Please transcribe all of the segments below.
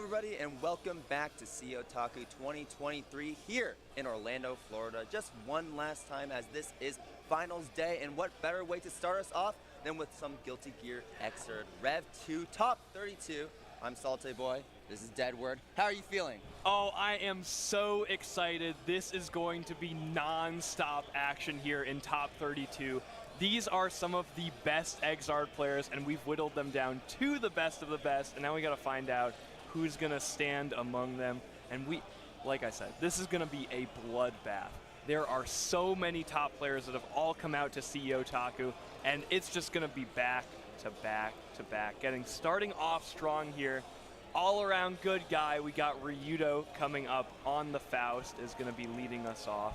everybody, and welcome back to CEOtaku 2023 here in Orlando, Florida. Just one last time, as this is finals day, and what better way to start us off than with some Guilty Gear excerpt. Rev 2 Top 32. I'm Salte Boy. This is Deadward. How are you feeling? Oh, I am so excited. This is going to be non-stop action here in Top 32. These are some of the best Exard players, and we've whittled them down to the best of the best, and now we got to find out who's going to stand among them. And like I said, this is going to be a bloodbath. There are so many top players that have all come out to CEOtaku, and it's just going to be back to back to back. Starting off strong here. All around good guy. We got Ryudo coming up on the Faust, is going to be leading us off.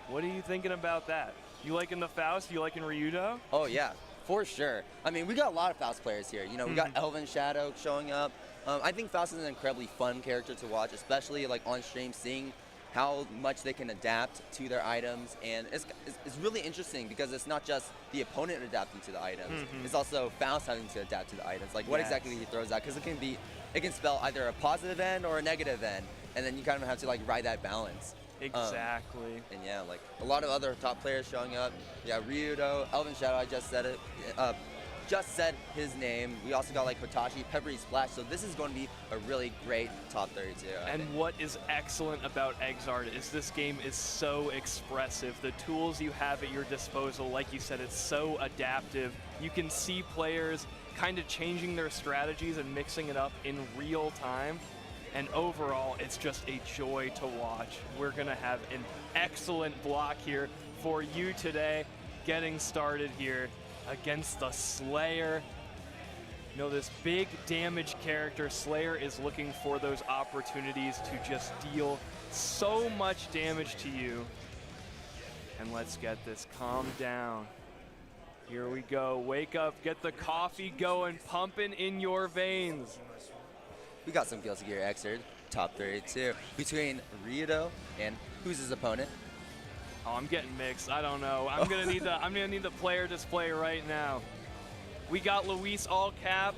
What are you thinking about that? You liking the Faust? You liking Ryudo? Oh yeah, for sure. I mean, we got a lot of Faust players here. You know, we got ElvenShadow showing up. I think Faust is an incredibly fun character to watch, especially like on stream, seeing how much they can adapt to their items. And it's really interesting because it's not just the opponent adapting to the items. It's also Faust having to adapt to the items. Like what exactly he throws out, because it can spell either a positive end or a negative end, and then you kind of have to like ride that balance. Exactly. And yeah, like a lot of other top players showing up. Yeah, Ryudo, ElvenShadow, I just said it. Just said his name. We also got like Hotashi, PepperySplash. So this is going to be a really great top 32. And what is excellent about Exard is this game is so expressive. The tools you have at your disposal, like you said, it's so adaptive. You can see players kind of changing their strategies and mixing it up in real time. And overall, it's just a joy to watch. We're going to have an excellent block here for you today, getting started here against the Slayer. You know, this big damage character, Slayer is looking for those opportunities to just deal so much damage to you. And let's get this. Calm down. Here we go. Wake up. Get the coffee going, pumping in your veins. We got some Guilty Gear excerpt, top 32, between Ryudo and who's his opponent? Oh, I'm getting mixed. I don't know. I'm gonna need the player display right now. We got LuisAllCaps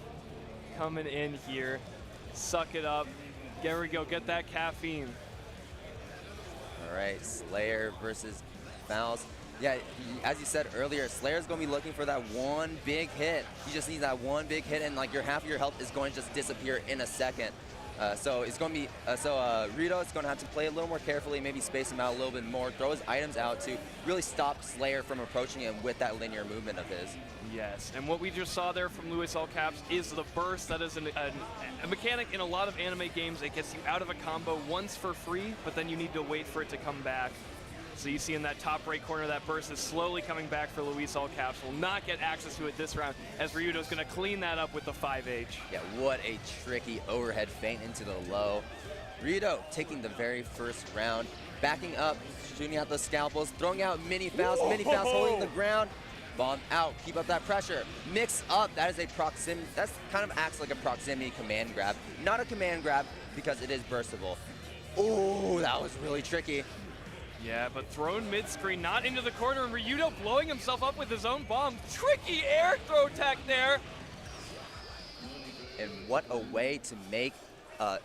coming in here. Suck it up. There we go. Get that caffeine. All right, Slayer versus Faust. Yeah, as you said earlier, Slayer's going to be looking for that one big hit. He just needs that one big hit, and like your half of your health is going to just disappear in a second. So it's going to be Ryudo is going to have to play a little more carefully, maybe space him out a little bit more, throw his items out to really stop Slayer from approaching him with that linear movement of his. Yes, and what we just saw there from LuisAllCaps is the burst. That is a mechanic in a lot of anime games. It gets you out of a combo once for free, but then you need to wait for it to come back. So you see in that top right corner, that burst is slowly coming back for LuisAllCaps. Will not get access to it this round, as Ryudo's going to clean that up with the 5H. Yeah, what a tricky overhead feint into the low. Ryudo taking the very first round, backing up, shooting out the scalpels, throwing out mini Faust holding the ground. Bomb out, keep up that pressure. Mix up, that is a proximity, that kind of acts like a proximity command grab. Not a command grab because it is burstable. Oh, that was really tricky. Yeah, but thrown mid-screen, not into the corner, and Ryudo blowing himself up with his own bomb. Tricky air throw tech there. And what a way to make a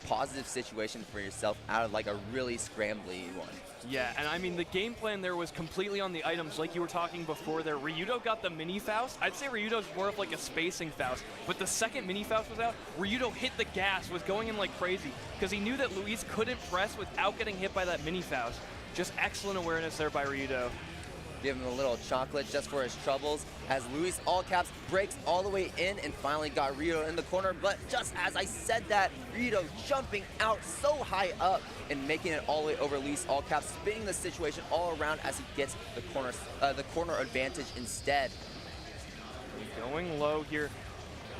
positive situation for yourself out of like a really scrambly one. Yeah, and I mean, the game plan there was completely on the items, like you were talking before there. Ryudo got the mini Faust. I'd say Ryudo's more of like a spacing Faust, but the second mini Faust was out, Ryudo hit the gas, was going in like crazy, because he knew that Luis couldn't press without getting hit by that mini Faust. Just excellent awareness there by Ryudo. Give him a little chocolate just for his troubles, as LuisAllCaps breaks all the way in and finally got Ryudo in the corner. But just as I said that, Ryudo jumping out so high up and making it all the way over LuisAllCaps, spinning the situation all around as he gets the corner advantage instead. Going low here.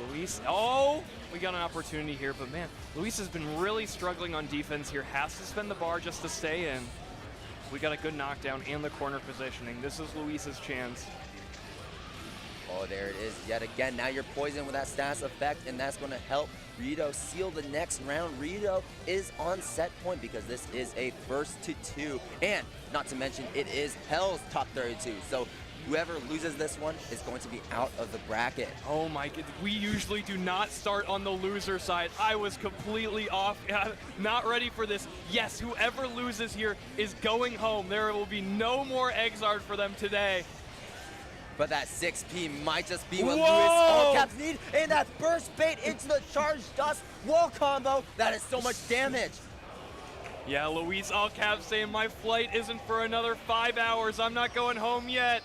Luis, oh, we got an opportunity here, but man, Luis has been really struggling on defense here. Has to spend the bar just to stay in. We got a good knockdown and the corner positioning. This is Luis's chance. Oh, there it is yet again. Now you're poisoned with that status effect, and that's going to help Ryudo seal the next round. Ryudo is on set point because this is a first to two. And not to mention, it is Hell's top 32. So whoever loses this one is going to be out of the bracket. Oh my god, we usually do not start on the loser side. I was completely off, not ready for this. Yes, whoever loses here is going home. There will be no more Exard for them today. But that 6P might just be what Whoa! LuisAllCaps need, and that burst bait into the charged dust wall combo. That is so much damage. Yeah, LuisAllCaps saying my flight isn't for another 5 hours. I'm not going home yet.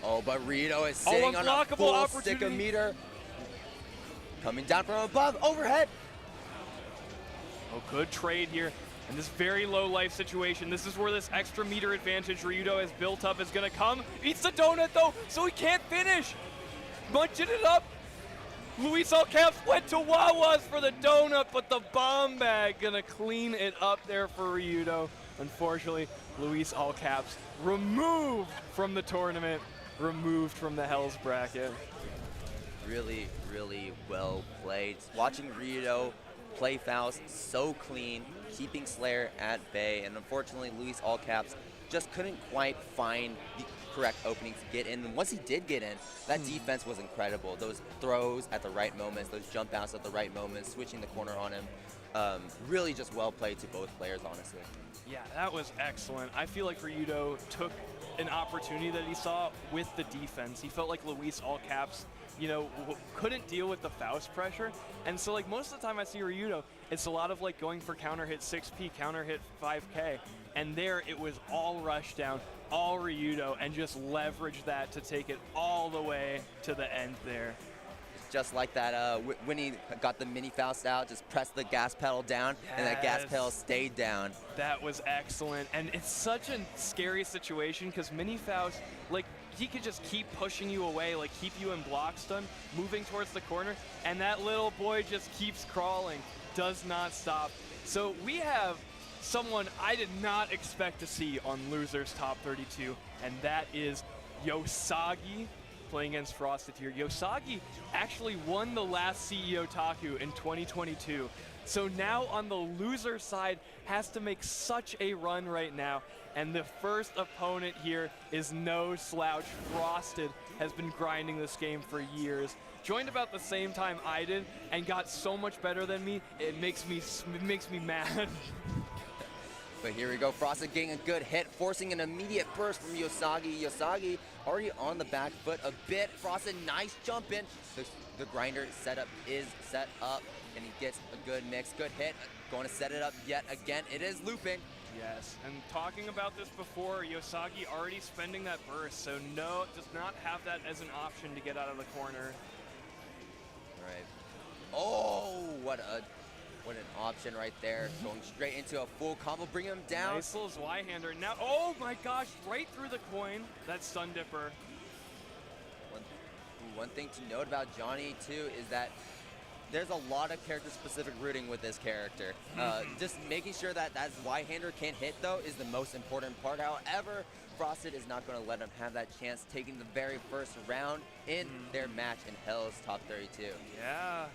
Oh, but Ryudo is sitting on a full sticker meter. Coming down from above, overhead. Oh, good trade here. In this very low life situation, this is where this extra meter advantage Ryudo has built up is gonna come. Eats the donut though, so he can't finish. Munching it up. LuisAllCaps went to Wawa's for the donut, but the bomb bag gonna clean it up there for Ryudo. Unfortunately, LuisAllCaps removed from the tournament, removed from the Hells bracket. Really, really well played. Watching Ryudo play Faust so clean, keeping Slayer at bay, and unfortunately LuisAllCaps just couldn't quite find the correct opening to get in. And once he did get in, that defense was incredible. Those throws at the right moments, those jump outs at the right moments, switching the corner on him. Really just well played to both players, honestly. Yeah, that was excellent. I feel like Ryudo took an opportunity that he saw with the defense. He felt like LuisAllCaps, you know, couldn't deal with the Faust pressure. And so like most of the time I see Ryudo, it's a lot of like going for counter hit 6P, counter hit 5K. And there it was all rush down, all Ryudo, and just leverage that to take it all the way to the end there. Just like that, when he got the mini Faust out, just pressed the gas pedal down, yes. and that gas pedal stayed down. That was excellent, and it's such a scary situation because mini Faust, like, he could just keep pushing you away, like keep you in block stun, moving towards the corner, and that little boy just keeps crawling, does not stop. So we have someone I did not expect to see on Losers Top 32, and that is Yosagi playing against Frosted here. Yosagi actually won the last CEOtaku in 2022. So now on the loser side has to make such a run right now. And the first opponent here is no slouch. Frosted has been grinding this game for years. Joined about the same time I did and got so much better than me. It makes me mad. But here we go, Frosted getting a good hit, forcing an immediate burst from Yosagi. Yosagi already on the back foot a bit. Frosted, nice jump in. The grinder setup is set up, and he gets a good mix, good hit. Going to set it up yet again. It is looping. Yes, and talking about this before, Yosagi already spending that burst, so no, does not have that as an option to get out of the corner. All right. Oh, what an option right there. Going straight into a full combo, bring him down. Nice little Y-hander. Now, oh my gosh, right through the coin. That Stun Dipper. One thing to note about Johnny, too, is that there's a lot of character-specific rooting with this character. Just making sure that that Y-hander can't hit, though, is the most important part. However, Frosted is not going to let him have that chance, taking the very first round in their match in Hell's Top 32. Yeah.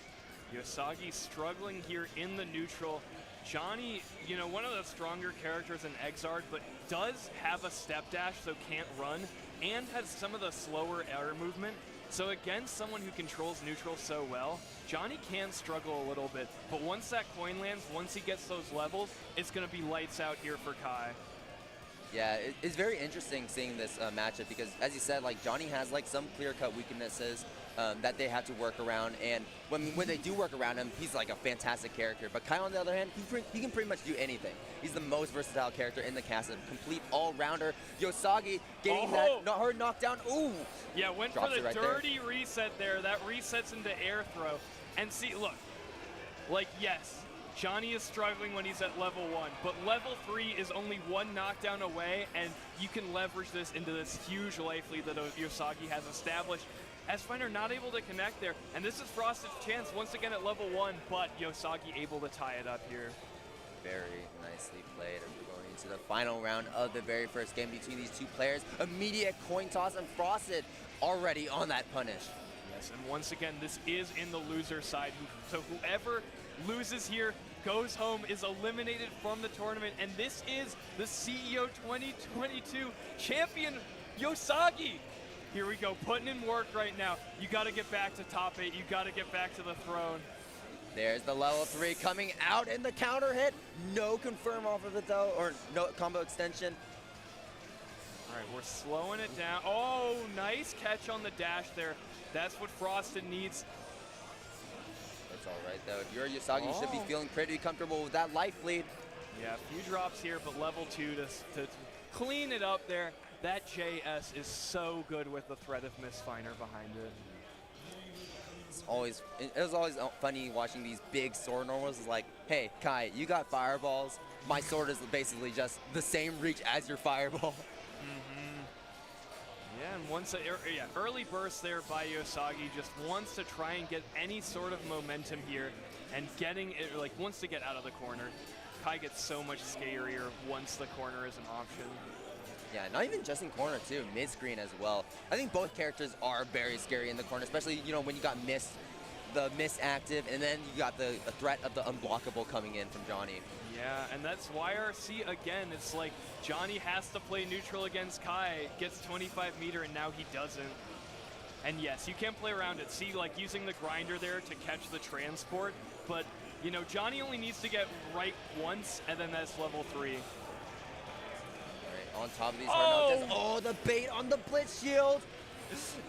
Yosagi struggling here in the neutral. Johnny, you know, one of the stronger characters in Exard, but does have a step dash, so can't run, and has some of the slower air movement. So against someone who controls neutral so well, Johnny can struggle a little bit. But once that coin lands, once he gets those levels, it's going to be lights out here for Kai. Yeah, it's very interesting seeing this matchup because, as you said, like Johnny has like some clear-cut weaknesses that they have to work around, and when they do work around him, he's like a fantastic character. But Kai, on the other hand, he can pretty much do anything. He's the most versatile character in the cast, a complete all-rounder. Yosagi getting that hard knockdown. Ooh! Yeah, went for the dirty reset there. That resets into air throw. And see, look, like yes, Johnny is struggling when he's at level 1, but level 3 is only one knockdown away, and you can leverage this into this huge life lead that Yosagi has established. S-Finder not able to connect there, and this is Frosted's chance once again at level 1, but Yosagi able to tie it up here. Very nicely played as we're going into the final round of the very first game between these two players. Immediate coin toss, and Frosted already on that punish. Yes, and once again, this is in the loser side, so whoever loses here, goes home, is eliminated from the tournament, and this is the CEO 2022 champion Yosagi! Here we go, putting in work right now. You got to get back to top 8. You got to get back to the throne. There's the level 3 coming out in the counter hit. No confirm off of it though, or no combo extension. All right, we're slowing it down. Oh, nice catch on the dash there. That's what Frosted needs. It's all right though. If you're Yosagi, you should be feeling pretty comfortable with that life lead. Yeah, a few drops here, but level 2 to clean it up there. That JS is so good with the threat of Mfcr behind it. It was always funny watching these big sword normals. It's like, hey, Kai, you got fireballs. My sword is basically just the same reach as your fireball. Yeah, and once early burst there by Yosagi, just wants to try and get any sort of momentum here, and wants to get out of the corner. Kai gets so much scarier once the corner is an option. Yeah, not even just in corner too, mid-screen as well. I think both characters are very scary in the corner, especially when you got the miss active, and then you got the threat of the unblockable coming in from Johnny. Yeah, and that's YRC again. It's like Johnny has to play neutral against Kai, gets 25 meter, and now he doesn't. And yes, you can play around it. See, like using the grinder there to catch the transport, but Johnny only needs to get right once, and then that's level 3. On top of these hard knockdowns. Oh, the bait on the blitz shield.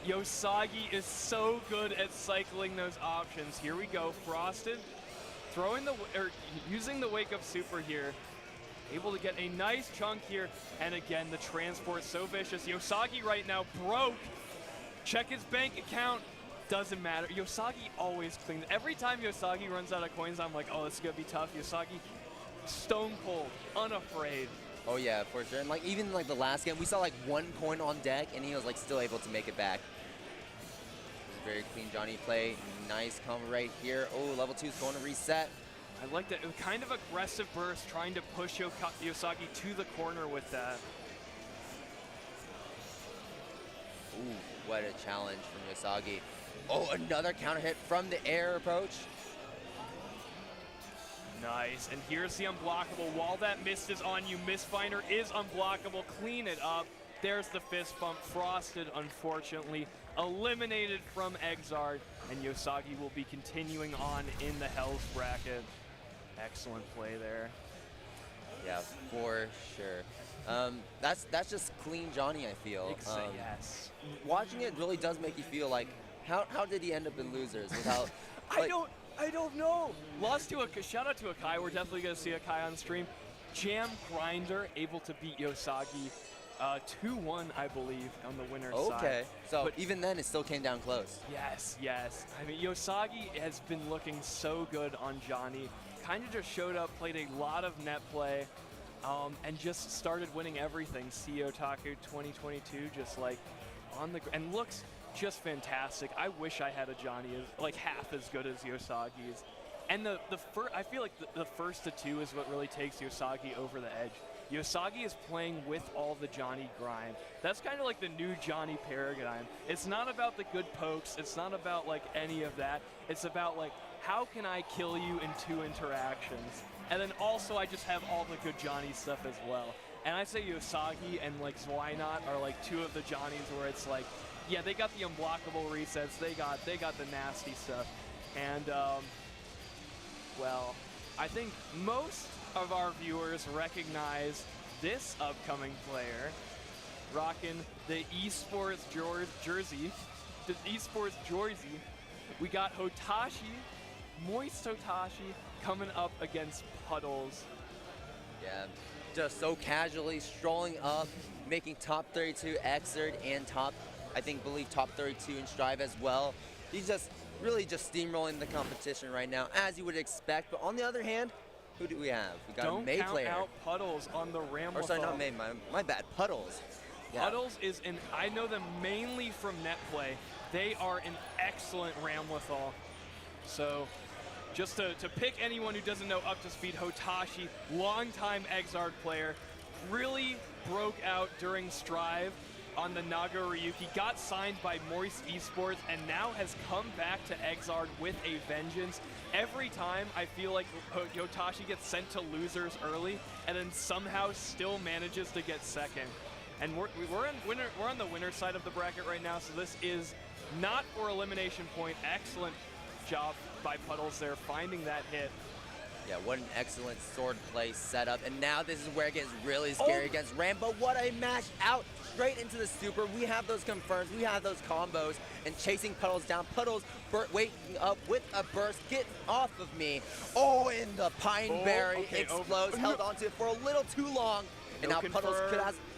Yosagi is so good at cycling those options. Here we go, Frosted using the wake up super here. Able to get a nice chunk here, and again, the transport so vicious. Yosagi right now broke. Check his bank account. Doesn't matter. Yosagi always cleans. Every time Yosagi runs out of coins, I'm like, oh, this is gonna be tough. Yosagi, stone cold, unafraid. Oh yeah, for sure. And even the last game, we saw 1 coin on deck, and he was still able to make it back. Very clean Johnny play. Nice combo right here. Oh, level 2 is going to reset. I like that. It was kind of aggressive burst, trying to push Yosagi to the corner with that. Ooh, what a challenge from Yosagi. Oh, another counter hit from the air approach. Nice, and here's the unblockable. While that mist is on you, Mfcr is unblockable. Clean it up. There's the fist bump. Frosted, unfortunately, eliminated from Exard, and Yosagi will be continuing on in the Hells bracket. Excellent play there. Yeah, for sure. That's just clean Johnny, I feel. Yes. Watching it really does make you feel like, how did he end up in losers without? I don't know. Lost to shout out to Akai. We're definitely going to see Akai on stream. Jam Grinder able to beat Yosagi 2-1, I believe, on the winner's side. Okay, so but even then it still came down close. Yes. I mean, Yosagi has been looking so good on Johnny. Kind of just showed up, played a lot of net play, and just started winning everything. CEOtaku 2022, just and looks just fantastic. I wish I had a Johnny half as good as Yosagi's. And I feel like the first to 2 is what really takes Yosagi over the edge. Yosagi is playing with all the Johnny grind. That's kind of like the new Johnny paradigm. It's not about the good pokes. It's not about any of that. It's about how can I kill you in 2 interactions? And then also I just have all the good Johnny stuff as well. And I say Yosagi and Zwynot are 2 of the Johnnies where it's yeah, they got the unblockable resets. They got the nasty stuff. And well, I think most of our viewers recognize this upcoming player rocking the esports jersey. The esports jersey. We got Hotashi, Moist Hotashi, coming up against Puddles. Yeah, just so casually strolling up, making top 32 Exerd and believe top 32 in Strive as well. He's just really just steamrolling the competition right now, as you would expect. But on the other hand, who do we have? We got a May player. Don't count out Puddles on the Ramble. Or sorry, not May, my bad, Puddles. Yeah. Puddles I know them mainly from net play. They are an excellent Ramlethal. So just to pick anyone who doesn't know up to speed, Hotashi, longtime Exard player, really broke out during Strive on the Naga Ryuki, got signed by Moist Esports, and now has come back to Exard with a vengeance. Every time I feel like Hotashi gets sent to losers early and then somehow still manages to get second. And we're on the winner side of the bracket right now, so this is not for elimination point. Excellent job by Puddles there, finding that hit. Yeah, what an excellent sword play setup. And now this is where it gets really scary against Ram. But what a match out straight into the super. We have those confirms. We have those combos. And chasing Puddles down. Puddles waking up with a burst. Get off of me. Oh, and the Pine Berry explodes. Held onto it for a little too long. And now Puddles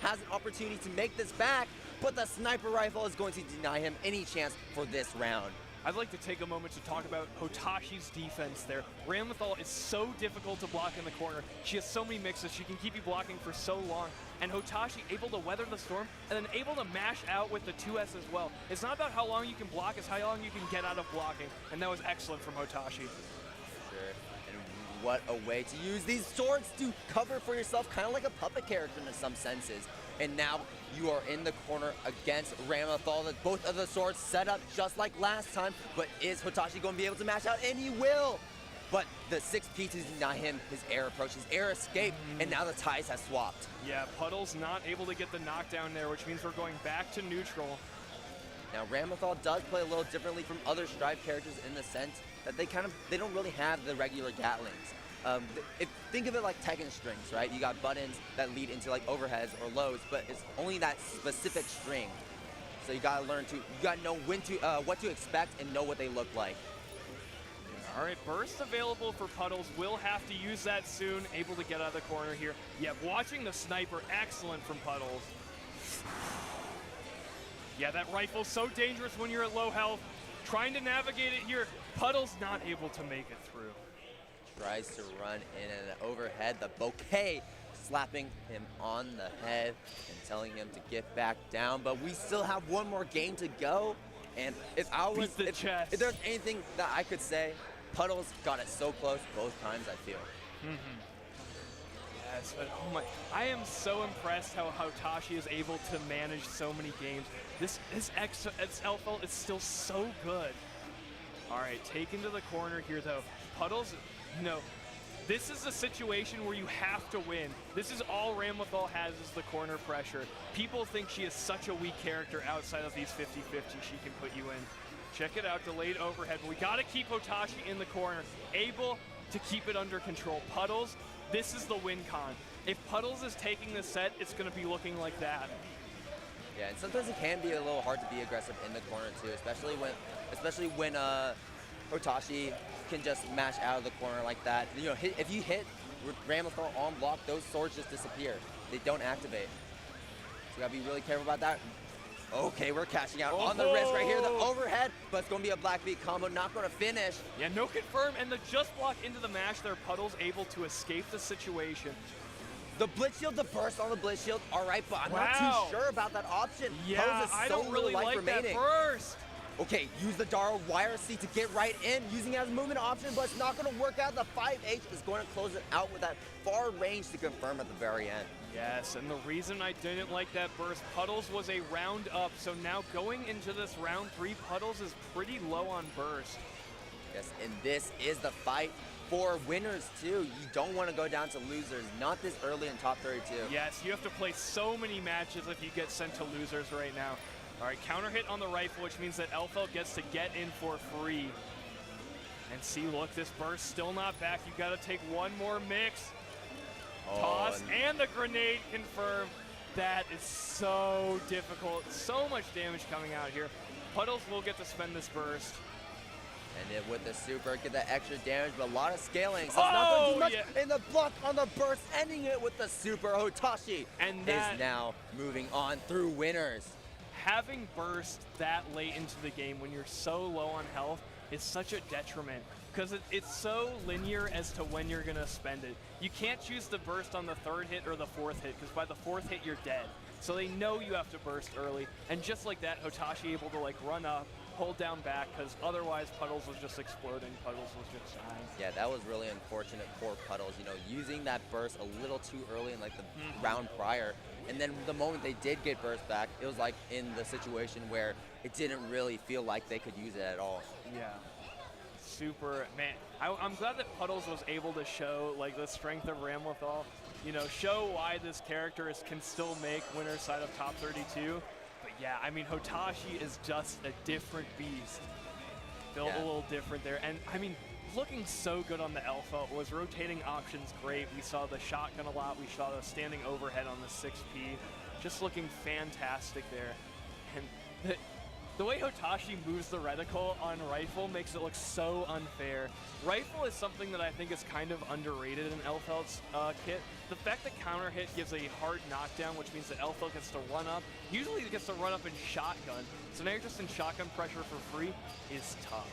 has an opportunity to make this back. But the sniper rifle is going to deny him any chance for this round. I'd like to take a moment to talk about Hotashi's defense there. Ramlethal is so difficult to block in the corner. She has so many mixes. She can keep you blocking for so long. And Hotashi able to weather the storm and then able to mash out with the 2S as well. It's not about how long you can block, it's how long you can get out of blocking. And that was excellent from Hotashi. Sure. And what a way to use these swords to cover for yourself, kind of like a puppet character in some senses. And now you are in the corner against Ramlethal. Both of the swords set up just like last time, but is Hotashi going to be able to mash out? And he will! But the 6P to deny him his air approach, his air escape, and now the ties have swapped. Yeah, Puddles not able to get the knockdown there, which means we're going back to neutral. Now Ramlethal does play a little differently from other Strive characters in the sense that they don't really have the regular Gatlings. Think of it like Tekken strings, right? You got buttons that lead into like overheads or lows, but it's only that specific string. So you gotta know what to expect and know what they look like. All right, burst available for Puddles. We'll have to use that soon. Able to get out of the corner here. Yeah, watching the sniper, excellent from Puddles. Yeah, that rifle's so dangerous when you're at low health. Trying to navigate it here. Puddles not able to make it through. Tries to run in an overhead. The bouquet slapping him on the head and telling him to get back down. But we still have one more game to go. And if there's anything that I could say, Puddles got it so close both times, I feel. Yes, but oh my, I am so impressed how Hotashi is able to manage so many games. This Elfel is still so good. All right, taken to the corner here though. Puddles, this is a situation where you have to win. This is all Ramlethal has is the corner pressure. People think she is such a weak character outside of these 50-50 she can put you in. Check it out, delayed overhead. But we got to keep Hotashi in the corner, able to keep it under control. Puddles, this is the win con. If Puddles is taking this set, it's going to be looking like that. Yeah, and sometimes it can be a little hard to be aggressive in the corner too, especially when Hotashi can just mash out of the corner like that. If you hit Ramlethal on block, those swords just disappear. They don't activate. So you gotta be really careful about that. Okay, we're cashing out on the wrist right here, the overhead, but it's gonna be a black beat combo, not gonna finish. Yeah, no confirm, and the just block into the mash there, Puddles able to escape the situation. The blitz shield, the burst on the blitz shield, all right, but I'm not too sure about that option. Yeah, I don't really like that burst. Okay, use the Daro YRC to get right in, using it as a movement option, but it's not going to work out. The 5H is going to close it out with that far range to confirm at the very end. Yes, and the reason I didn't like that burst, Puddles was a round up, so now going into this round 3, Puddles is pretty low on burst. Yes, and this is the fight for winners too. You don't want to go down to losers, not this early in top 32. Yes, you have to play so many matches if you get sent to losers right now. All right, counter hit on the rifle, which means that Elfel gets to get in for free. And see, look, this burst still not back. You got to take one more mix. Toss and the grenade confirmed. That is so difficult. So much damage coming out here. Puddles will get to spend this burst. And then with the super, get that extra damage, but a lot of scaling. So it's not going to do much. Yeah. And the block on the burst, ending it with the super. Hotashi is now moving on through winners. Having burst that late into the game when you're so low on health is such a detriment because it's so linear as to when you're going to spend it. You can't choose the burst on the 3rd hit or the 4th hit because by the 4th hit you're dead. So they know you have to burst early, and just like that, Hotashi able to like run up, hold down back, because otherwise Puddles was just exploding. Puddles was just dying. Yeah, that was really unfortunate for Puddles, using that burst a little too early in like the round prior. And then the moment they did get burst back, it was like in the situation where it didn't really feel like they could use it at all. Yeah. Super, man. I'm glad that Puddles was able to show like the strength of Ramlethal. you know, show why this character can still make winner's side of top 32. But yeah, I mean, Hotashi is just a different beast. Built a little different there. And I mean, looking so good on the Alpha. Was rotating options great. We saw the shotgun a lot. We saw the standing overhead on the 6P. Just looking fantastic there. And the way Hotashi moves the reticle on rifle makes it look so unfair. Rifle is something that I think is kind of underrated in Elfeld's kit. The fact that counter hit gives a hard knockdown, which means that Elfeld gets to run up. Usually he gets to run up in shotgun. So now you're just in shotgun pressure for free is tough.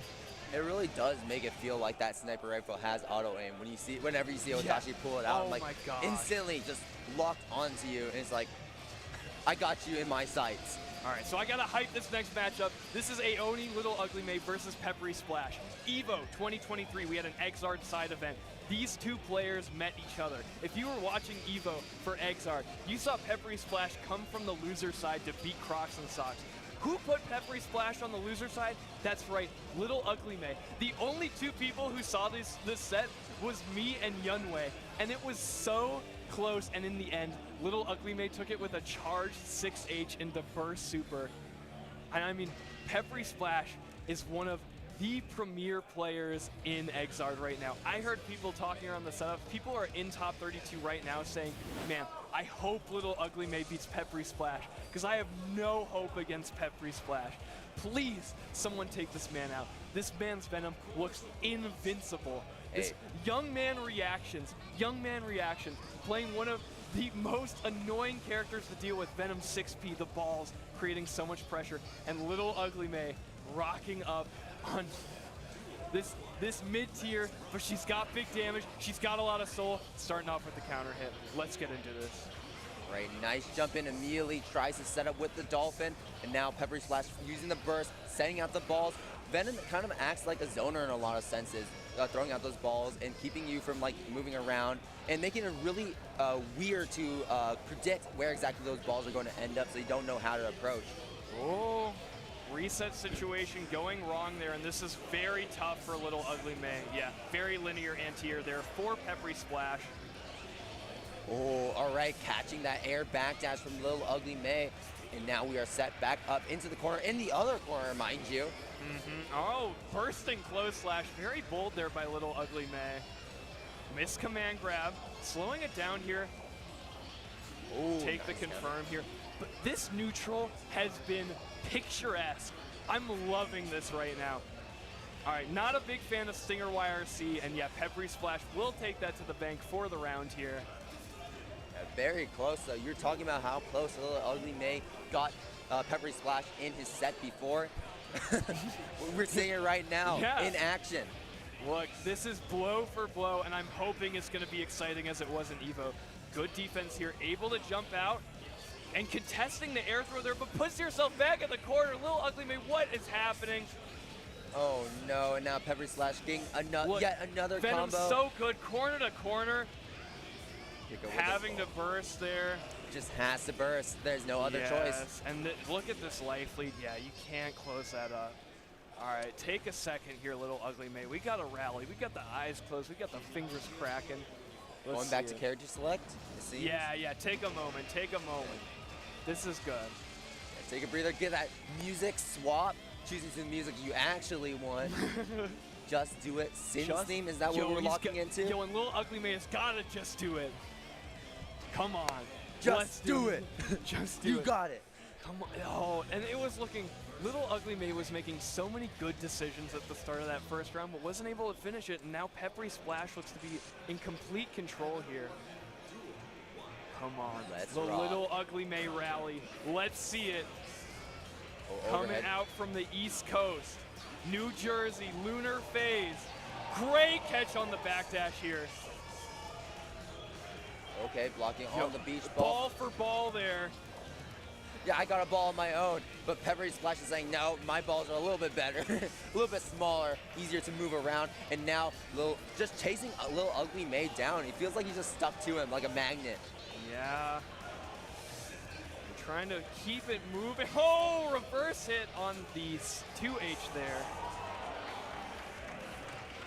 It really does make it feel like that sniper rifle has auto aim. Whenever you see Hotashi pull it out, like instantly just locked onto you, and it's like, I got you in my sights. All right, so I gotta hype this next matchup. This is Aoni LittleUglyMay versus PepperySplash. EVO 2023, we had an Exard side event. These two players met each other. If you were watching EVO for Exard, you saw PepperySplash come from the loser side to beat CrocsNSocks. Who put PepperySplash on the loser side? That's right, LittleUglyMay. The only two people who saw this set was me and Yunwei, and it was so close, and in the end, LittleUglyMay took it with a charged 6H into Burst Super. And I mean, PepperySplash is one of the premier players in Exard right now. I heard people talking around the setup. People are in top 32 right now saying, man, I hope LittleUglyMay beats PepperySplash, because I have no hope against PepperySplash. Please, someone take this man out. This man's Venom looks invincible. This young man reactions, playing one of the most annoying characters to deal with, Venom 6P, the balls, creating so much pressure, and LittleUglyMay rocking up on this mid-tier, but she's got big damage, she's got a lot of soul, starting off with the counter hit. Let's get into this. Right, nice jump in immediately, tries to set up with the Dolphin, and now PepperySplash using the burst, setting out the balls. Venom kind of acts like a zoner in a lot of senses, throwing out those balls and keeping you from like moving around and making it really weird to predict where exactly those balls are going to end up, so you don't know how to approach. Oh, reset situation going wrong there, and this is very tough for LittleUglyMay. Yeah, very linear anti-air there for PepperySplash. Oh, all right, catching that air backdash from LittleUglyMay, and now we are set back up into the corner, in the other corner, mind you. Oh, bursting close slash, very bold there by LittleUglyMay. Miss command grab, slowing it down here. Ooh, take the confirm here. But this neutral has been picturesque. I'm loving this right now. All right, not a big fan of Stinger YRC, and yeah, PepperySplash will take that to the bank for the round here. Yeah, very close, though. You're talking about how close LittleUglyMay got PepperySplash in his set before. We're seeing it right now in action. Look, this is blow for blow, and I'm hoping it's going to be exciting as it was in EVO. Good defense here, able to jump out and contesting the air throw there, but puts yourself back at the corner. LittleUglyMay, what is happening? Oh no, and now PepperySplash getting yet another Venom's combo. So good, corner to corner. Having to burst there. Just has to burst. There's no other choice. And look at this life lead. Yeah, you can't close that up. All right, take a second here, LittleUglyMay. We got to rally. We got the eyes closed. We got the fingers cracking. Going back to character select, it seems. Yeah, take a moment. Take a moment. This is good. Yeah, take a breather. Get that music swap. Choosing the music you actually want. Just do it. Sin theme, is that what we're locking into? Yo, and LittleUglyMay has got to just do it. Come on. Just do it. Just do it. You got it. Come on. Oh, and it was looking, LittleUglyMay was making so many good decisions at the start of that first round, but wasn't able to finish it, and now PepperySplash looks to be in complete control here. Come on. Let's the rock. LittleUglyMay rally. Let's see it. Coming Overhead. out from the East Coast. New Jersey, Lunar Phase. Great catch on the backdash here. Okay, blocking on the beach ball. Ball for ball there. Yeah, I got a ball of my own, but PepperySplash is saying, no, my balls are a little bit better, a little bit smaller, easier to move around, and now just chasing LittleUglyMay down. He feels like he's just stuck to him like a magnet. Yeah. Trying to keep it moving. Oh, reverse hit on the 2H there.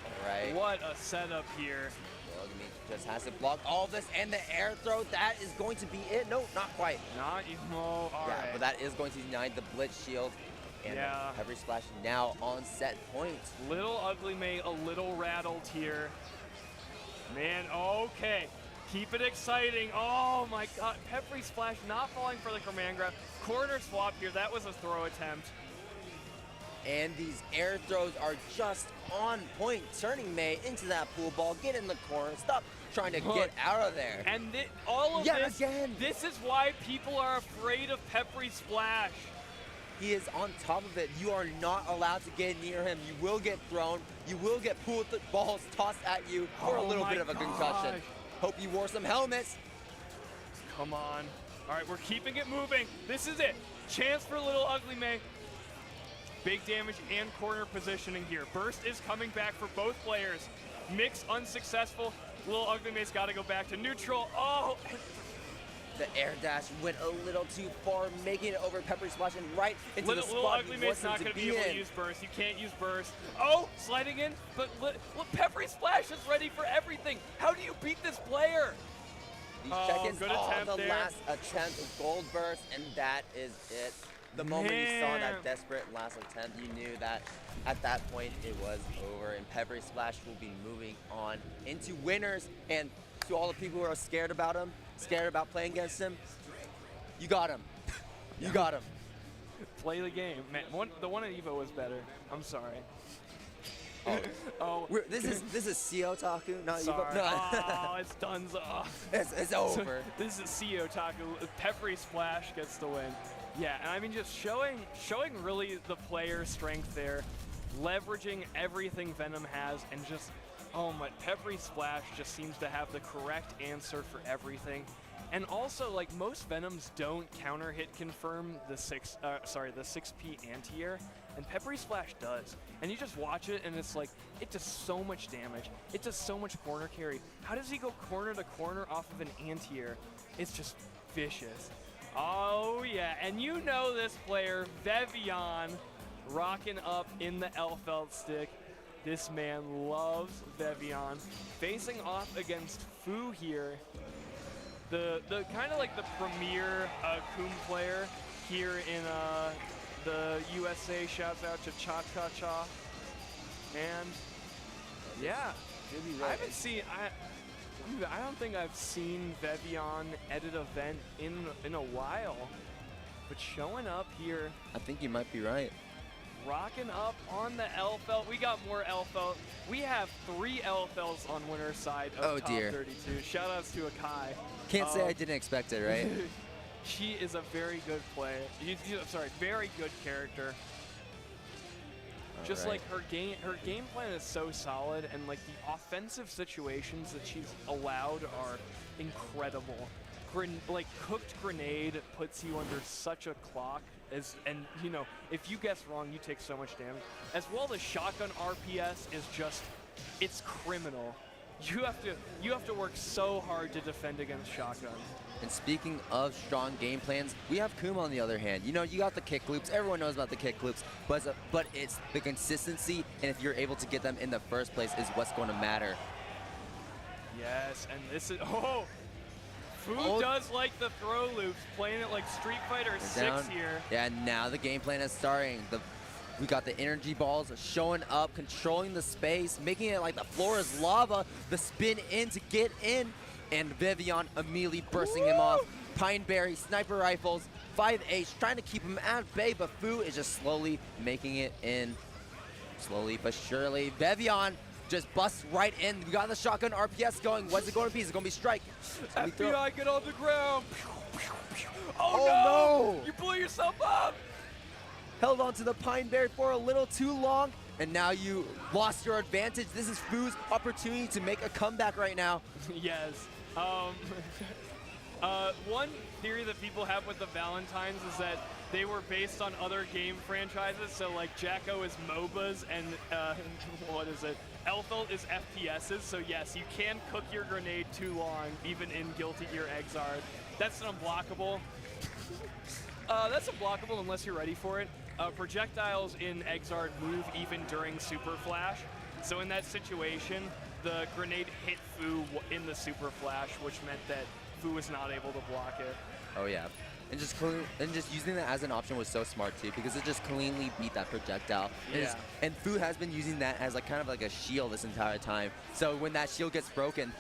All right. What a setup here. LittleUglyMay just has to block all of this, and the air throw, that is going to be it. No, not quite. Not even, all right. But that is going to deny the Blitz Shield. And PepperySplash now on set point. LittleUglyMay a little rattled here. Man, okay. Keep it exciting. Oh my god. PepperySplash not falling for the command grab. Corner swap here. That was a throw attempt. And these air throws are just on point, turning May into that pool ball. Get in the corner. Stop trying to get out of there. And all of this, this is why people are afraid of PepperySplash. He is on top of it. You are not allowed to get near him. You will get thrown. You will get pool balls tossed at you for a little bit of a concussion. Hope you wore some helmets. Come on. All right, we're keeping it moving. This is it. Chance for LittleUglyMay. Big damage and corner positioning here. Burst is coming back for both players. Mix unsuccessful. LittleUglyMay's got to go back to neutral. Oh! The air dash went a little too far, making it over PepperySplash and right into the spot he LittleUglyMay's not going to be able to use Burst. You can't use Burst. Oh, sliding in, but PepperySplash is ready for everything. How do you beat this player? These check-ins, good attempt there. Last attempt of Gold Burst, and that is it. The moment you saw that desperate last attempt, you knew that at that point it was over, and PepperySplash will be moving on into winners. And to all the people who are scared about him, scared about playing against him, you got him. You got him. Play the game. Man, the one at EVO was better. I'm sorry. This is CEOtaku, not sorry. EVO. No. Oh, it's donezo. It's over. So, this is CEOtaku. PepperySplash gets the win. Yeah, and I mean just showing really the player strength there, leveraging everything Venom has, and just my PepperySplash just seems to have the correct answer for everything. And also, like, most Venoms don't counter hit confirm the 6P anti-air, and PepperySplash does. And you just watch it, and it's like, it does so much damage. It does so much corner carry. How does he go corner to corner off of an anti-air? It's just vicious. Oh yeah, and you know this player, Vevion, rocking up in the L-Felt stick. This man loves Vevion. Facing off against Fu here, the kind of like the premier Coom player here in the USA. Shouts out to Cha Cha Cha. And yeah, I haven't seen. I don't think I've seen Vevion edit event in a while, but showing up here. I think you might be right. Rocking up on the L-Felt. We got more L-Felt. We have 3 L-Felts on winner's side of top 32. Shout outs to Akai. Can't say I didn't expect it, right? She is a very good player. Sorry, very good character. Just like her game plan is so solid, and like the offensive situations that she's allowed are incredible. Like Cooked Grenade puts you under such a clock, and you know, if you guess wrong, you take so much damage. As well, the shotgun RPS is just, it's criminal. You have to work so hard to defend against shotguns. And speaking of strong game plans, we have Kuma on the other hand. You know, you got the kick loops. Everyone knows about the kick loops, but it's the consistency, and if you're able to get them in the first place is what's going to matter. Yes, and this is, Fu does like the throw loops, playing it like Street Fighter 6 here. Yeah, now the game plan is starting. We got the energy balls showing up, controlling the space, making it like the floor is lava, the spin in to get in, and Vevion immediately bursting him off. Pineberry, sniper rifles, 5H, trying to keep him at bay, but Fu is just slowly making it in. Slowly but surely. Vevion just busts right in. We got the shotgun RPS going. What's it going to be? Is it going to be strike? FBI, get on the ground. Oh no! You blew yourself up! Held on to the Pineberry for a little too long, and now you lost your advantage. This is Fu's opportunity to make a comeback right now. Yes. One theory that people have with the Valentines is that they were based on other game franchises. So like Jacko is MOBAs and what is it? L-Felt is FPSs. So yes, you can cook your grenade too long, even in Guilty Gear Exard. That's an unblockable. That's unblockable unless you're ready for it. Projectiles in Exard move even during Super Flash. So in that situation, the grenade hit Fu in the super flash, which meant that Fu was not able to block it. Oh yeah. And just using that as an option was so smart too, because it just cleanly beat that projectile. Yeah. And Fu has been using that as like kind of like a shield this entire time. So when that shield gets broken,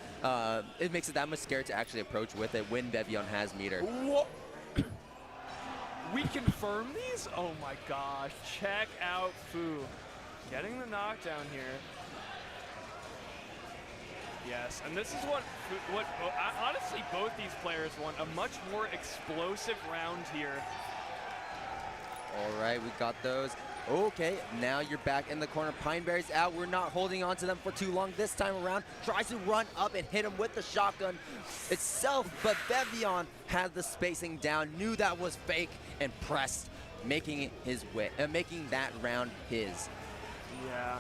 it makes it that much scarier to actually approach with it when Vevion has meter. Whoa. We confirm these? Oh my gosh. Check out Fu. Getting the knockdown here. Yes, and this is what honestly both these players want, a much more explosive round here. All right, we got those. Okay, now you're back in the corner. Pineberry's out. We're not holding on to them for too long this time around. Tries to run up and hit him with the shotgun itself, but Vevion had the spacing down, knew that was fake, and pressed, making it his way, making that round his. Yeah.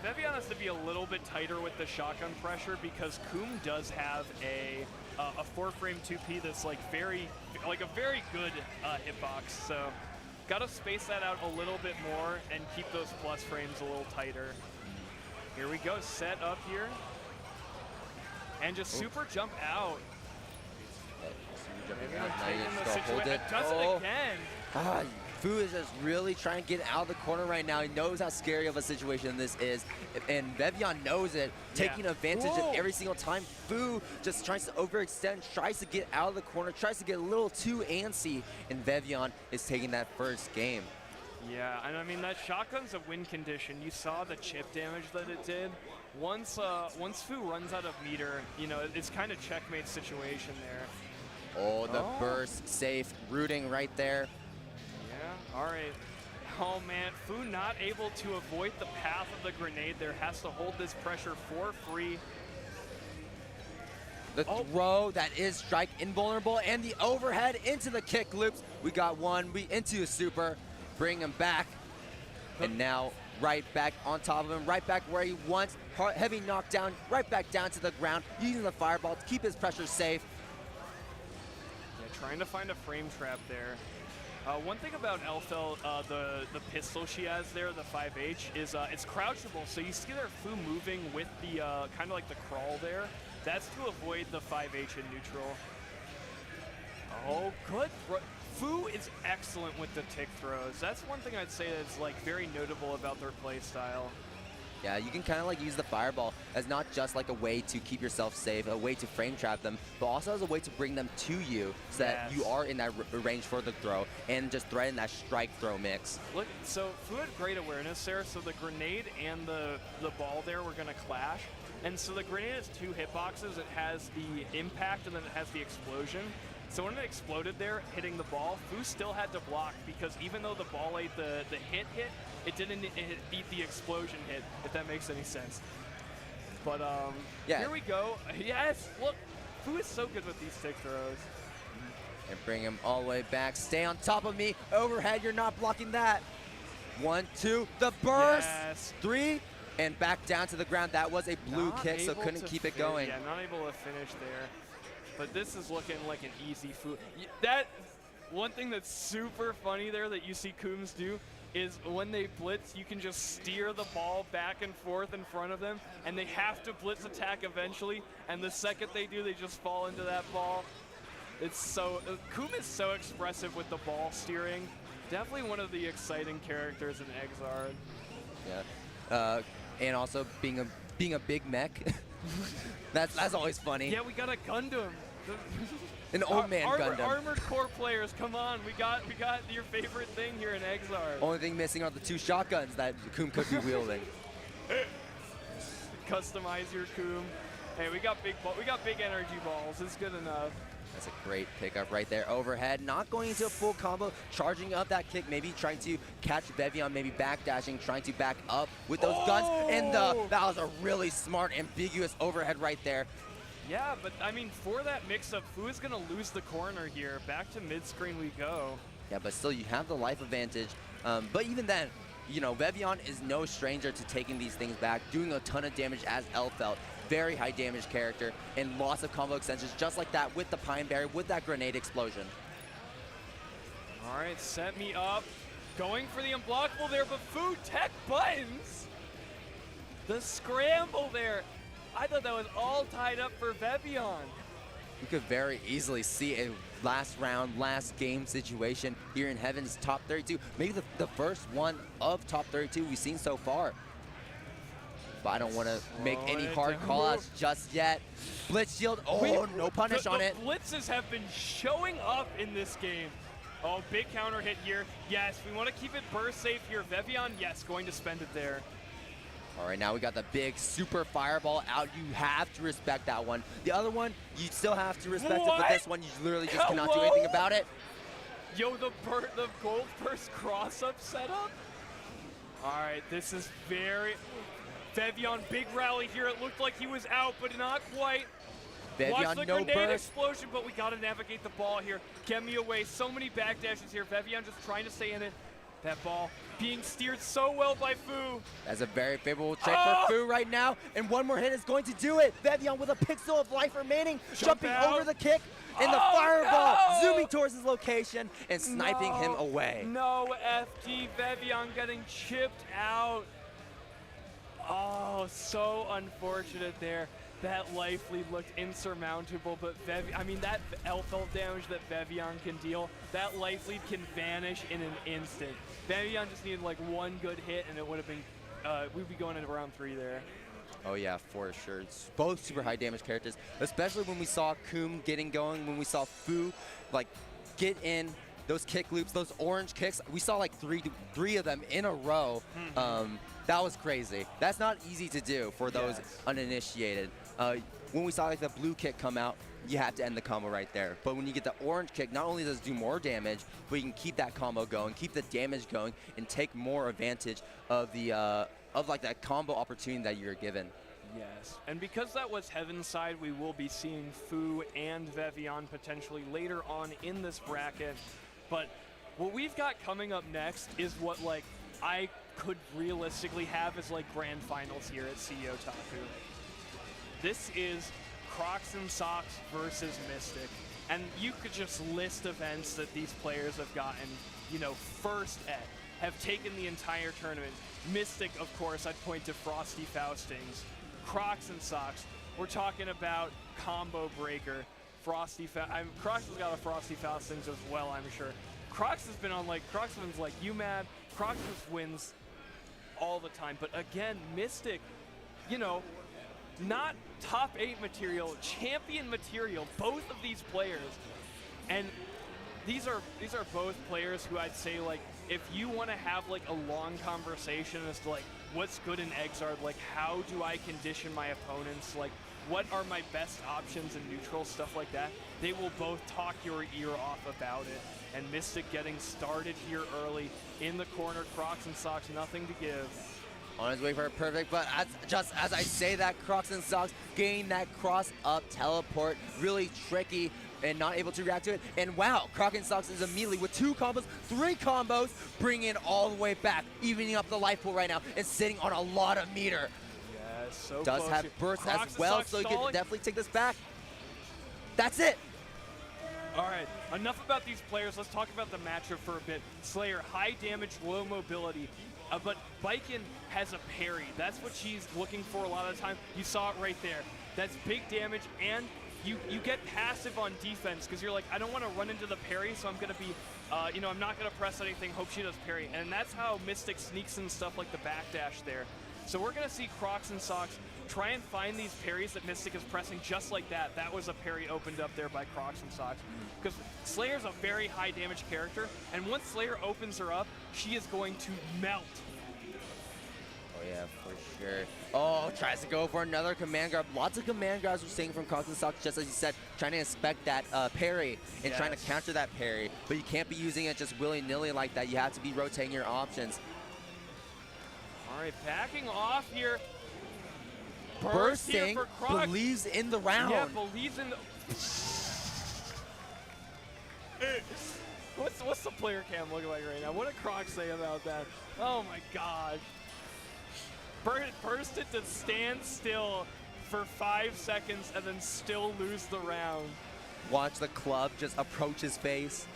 Vevion has to be a little bit tighter with the shotgun pressure because Coom does have a 4-frame 2P that's like a very good hitbox. So gotta space that out a little bit more and keep those plus frames a little tighter. Here we go, set up here. And just super jump out. Does it again. Fu is just really trying to get out of the corner right now. He knows how scary of a situation this is, and Vevion knows it, taking advantage of every single time. Fu just tries to overextend, tries to get out of the corner, tries to get a little too antsy, and Vevion is taking that first game. Yeah, and I mean, that shotgun's a win condition. You saw the chip damage that it did. Once Fu runs out of meter, you know, it's kind of checkmate situation there. Oh, the burst, safe, rooting right there. Yeah, all right. Oh man, Fu not able to avoid the path of the grenade there, has to hold this pressure for free. The throw, that is strike invulnerable, and the overhead into the kick loops. We got one, into a super, bring him back. And now right back on top of him, right back where he wants. Heavy knockdown, right back down to the ground, using the fireball to keep his pressure safe. Yeah, trying to find a frame trap there. One thing about Elfel, the pistol she has there, the 5H, is it's crouchable. So you see there Fu moving with the kind of like the crawl there. That's to avoid the 5H in neutral. Oh, good. Fu is excellent with the tick throws. That's one thing I'd say that's like very notable about their play style. Yeah, you can kind of like use the fireball as not just like a way to keep yourself safe, a way to frame trap them, but also as a way to bring them to you so that you are in that range for the throw and just threaten that strike throw mix. Look, so Fu had great awareness there. So the grenade and the ball there were going to clash. And so the grenade has two hitboxes. It has the impact and then it has the explosion. So when it exploded there, hitting the ball, Fu still had to block because even though the ball ate the hit, it didn't eat the explosion hit, if that makes any sense. But here we go. Yes, look, Fu is so good with these stick throws. And bring him all the way back. Stay on top of me. Overhead, you're not blocking that. 1, 2, the burst. Yes. 3, and back down to the ground. That was a blue kick, so couldn't keep it going. Yeah, not able to finish there. But this is looking like an easy Fu. That one thing that's super funny there that you see Coombs do is when they blitz, you can just steer the ball back and forth in front of them, and they have to blitz attack eventually, and the second they do, they just fall into that ball. It's so, Coomb is so expressive with the ball steering. Definitely one of the exciting characters in Exard. Yeah, and also being a big mech. That's always funny. Yeah, we got a Gundam. An old man Gundam. Armored Core players, come on. We got your favorite thing here in Exard. Only thing missing are the 2 shotguns that Coom could be wielding. Customize your Coom. Hey, we got big energy balls. It's good enough. That's a great pickup right there. Overhead, not going into a full combo, charging up that kick, maybe trying to catch Vevion, maybe backdashing, trying to back up with those guns. And that was a really smart, ambiguous overhead right there. Yeah, but I mean, for that mix-up, Fu is going to lose the corner here. Back to mid-screen we go. Yeah, but still, you have the life advantage. But even then, you know, Vevion is no stranger to taking these things back, doing a ton of damage as Elfelt. Very high damage character, and lots of combo extensions just like that with the Pine Berry, with that grenade explosion. All right, set me up. Going for the unblockable there, but Fu tech buttons. The scramble there. I thought that was all tied up for Vevion. You could very easily see a last round, last game situation here in Heaven's top 32. Maybe the first one of top 32 we've seen so far. But I don't want to make any hard call-outs just yet. Blitz shield, no punish on it. The blitzes have been showing up in this game. Oh, big counter hit here. Yes, we want to keep it burst safe here. Vevion, yes, going to spend it there. All right, now we got the big super fireball out. You have to respect that one. The other one, you still have to respect it, but this one, you literally just cannot do anything about it. Yo, the gold burst cross-up setup? All right, this is very... Vevion, big rally here. It looked like he was out, but not quite. Vevion, watch the no grenade burst. explosion, but we got to navigate the ball here. Get me away. So many backdashes here. Vevion just trying to stay in it. That ball being steered so well by Fu. That's a very favorable trade for Fu right now. And one more hit is going to do it. Vevion with a pixel of life remaining. Jumping over the kick. And the fireball zooming towards his location and sniping him away. No FD. Vevion getting chipped out. Oh, so unfortunate there. That life lead looked insurmountable, but that L-felt damage that Vevion can deal, that life lead can vanish in an instant. Vevion just needed like one good hit and it would have been, we'd be going into round 3 there. Oh yeah, for sure. It's both super high damage characters, especially when we saw Coom getting going, when we saw Fu like get in those kick loops, those orange kicks. We saw like three of them in a row. That was crazy. That's not easy to do for those uninitiated. When we saw like the blue kick come out, you have to end the combo right there. But when you get the orange kick, not only does it do more damage, but you can keep that combo going, keep the damage going, and take more advantage of the like that combo opportunity that you're given. Yes, and because that was Heaven's side, we will be seeing Fu and Vevion potentially later on in this bracket. But what we've got coming up next is what like I could realistically have as like grand finals here at CEOtaku. This is CrocsNSocks versus Mystic. And you could just list events that these players have gotten, you know, first at, have taken the entire tournament. Mystic, of course, I'd point to Frosty Faustings. CrocsNSocks, we're talking about Combo Breaker. Crocs has got a Frosty Faustings as well, I'm sure. Crocs has been on like, Crocs has been like, you mad? Crocs just wins all the time. But again, Mystic, you know, not top 8 material, champion material, both of these players. And these are both players who I'd say, like, if you want to have like a long conversation as to like what's good in Exard, like how do I condition my opponents, like what are my best options in neutral, stuff like that, they will both talk your ear off about it. And Mystic getting started here early in the corner. CrocsNSocks, nothing to give. On his way for a perfect, but just as I say that, CrocsNSocks gain that cross-up teleport, really tricky and not able to react to it. And wow, CrocsNSocks is immediately with 2 combos, 3 combos, bringing it all the way back, evening up the life pool right now, and sitting on a lot of meter. Yes, so does close have here. burst as well, so he can definitely take this back. That's it. All right, enough about these players. Let's talk about the matchup for a bit. Slayer, high damage, low mobility. But Baiken has a parry. That's what she's looking for a lot of the time. You saw it right there. That's big damage, and you get passive on defense because you're like, I don't want to run into the parry, so I'm going to be, you know, I'm not going to press anything, hope she does parry. And that's how Mystic sneaks in stuff like the backdash there. So we're going to see CrocsNSocks try and find these parries that Mystic is pressing just like that. That was a parry opened up there by CrocsNSocks. Because Slayer's a very high damage character, and once Slayer opens her up, she is going to melt. Oh yeah, for sure. Oh, tries to go for another command grab. Lots of command grabs we're seeing from CrocsNSocks, just as you said, trying to inspect that parry and trying to counter that parry. But you can't be using it just willy-nilly like that. You have to be rotating your options. All right, backing off here. Bursting, here for believes in the round. Yeah, believes in the... What's the player cam looking like right now? What did Crocs say about that? Oh my god. Burst it to stand still for 5 seconds and then still lose the round. Watch the club just approach his face.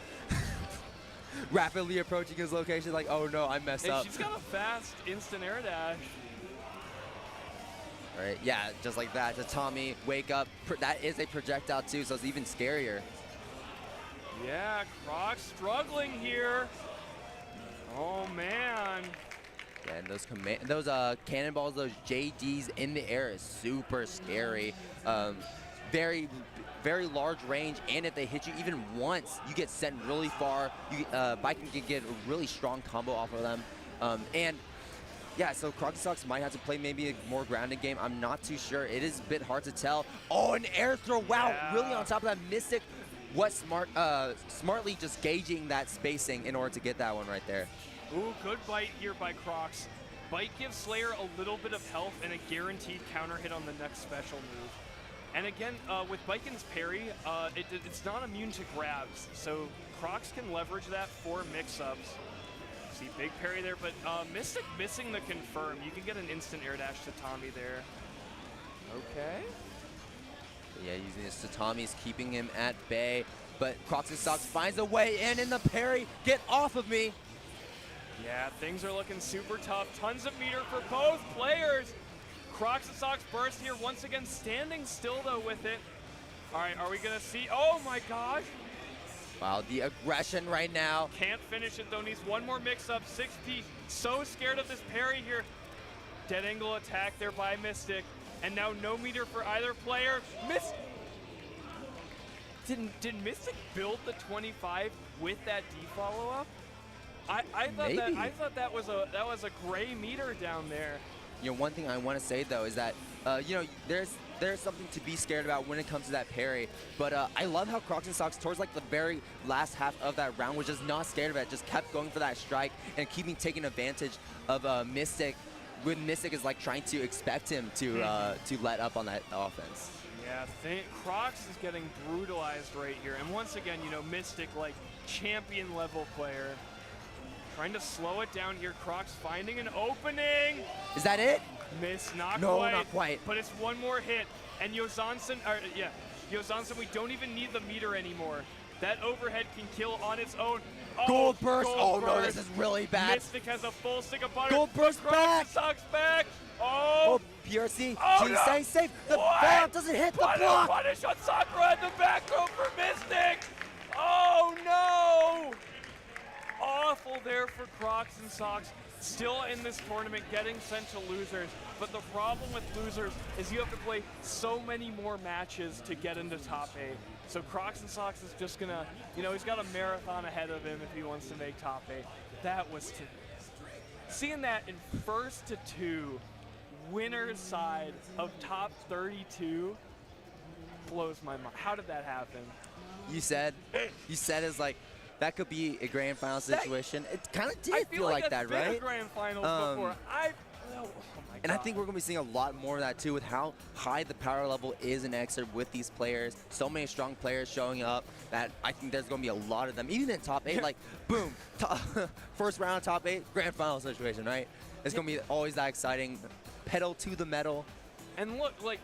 Rapidly approaching his location like, oh no, I messed up. She's got a fast instant air dash. All right, yeah, just like that. To Tommy, wake up. That is a projectile too, so it's even scarier. Yeah, Crocs struggling here. Oh man. Yeah, and those cannonballs, those JDs in the air is super scary. Very, very large range, and if they hit you even once, you get sent really far. You, Viking can get a really strong combo off of them. And yeah, so CrocsNSocks might have to play maybe a more grounded game. I'm not too sure. It is a bit hard to tell. Oh, an air throw. Wow, yeah. Really on top of that. Mystic, what smartly just gauging that spacing in order to get that one right there. Ooh, good bite here by Crocs. Bite gives Slayer a little bit of health and a guaranteed counter hit on the next special move. And again, with Viken's parry, it's not immune to grabs, so Crocs can leverage that for mix-ups. See, big parry there, but Mystic missing the confirm. You can get an instant air dash to Tommy there. Okay. Yeah, using this to Tommy's keeping him at bay, but CrocsNSocks finds a way in the parry. Get off of me! Yeah, things are looking super tough. Tons of meter for both players. CrocsNSocks burst here once again, standing still though with it. All right, are we gonna see? Oh my gosh! Wow, the aggression right now. Can't finish it though, needs one more mix-up. 6P, so scared of this parry here. Dead angle attack there by Mystic. And now no meter for either player. Did Mystic build the 25 with that D follow-up? I thought that was a gray meter down there. You know, one thing I want to say though is that you know, there's something to be scared about when it comes to that parry. But I love how CrocsNSocks towards like the very last half of that round was just not scared of it, just kept going for that strike and taking advantage of Mystic when Mystic is like trying to expect him to let up on that offense. Yeah, Crocs is getting brutalized right here. And once again, you know, Mystic, like champion level player. Trying to slow it down here. Crocs finding an opening. Is that it? Miss, not no, quite. No, not quite. But it's one more hit. And Yosagi, we don't even need the meter anymore. That overhead can kill on its own. Oh, gold burst. Gold burst. No, this is really bad. Mystic has a full stick of butter. Gold burst back. CrocsNSocks back. Oh. PRC. Oh, Can you stay safe? The bomb doesn't hit the block. Punish on Sakura in the back row for Mystic. Oh no. Awful there for CrocsNSocks. Still in this tournament, getting sent to losers. But the problem with losers is you have to play so many more matches to get into top 8. So CrocsNSocks is just gonna, you know, he's got a marathon ahead of him if he wants to make top 8. That was seeing that in first to 2, winner's side of top 32 blows my mind. How did that happen? You said it's like, that could be a grand final situation. It kind of did feel like that, right? A grand finals before. Oh my and I think we're going to be seeing a lot more of that too with how high the power level is in Excerpt with these players. So many strong players showing up that I think there's going to be a lot of them. Even in top 8, like, boom, first round top 8, grand final situation, right? It's going to be always that exciting. Pedal to the metal. And look, look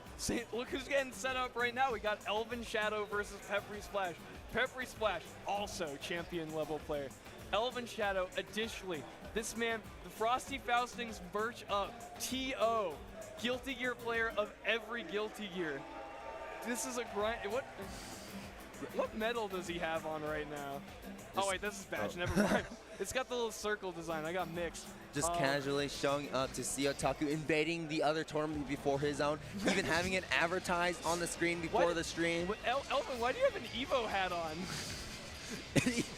who's getting set up right now. We got ElvenShadow versus PepperySplash. PepperySplash, also champion level player. ElvenShadow, additionally, this man, the Frosty Faustings merch up, TO, Guilty Gear player of every Guilty Gear. This is a grind. What medal does he have on right now? Oh wait, this is badge. Never mind. It's got the little circle design. I got mixed. Just casually showing up to CEOtaku, invading the other tournament before his own, even having it advertised on the screen before the stream. Elvin, why do you have an Evo hat on?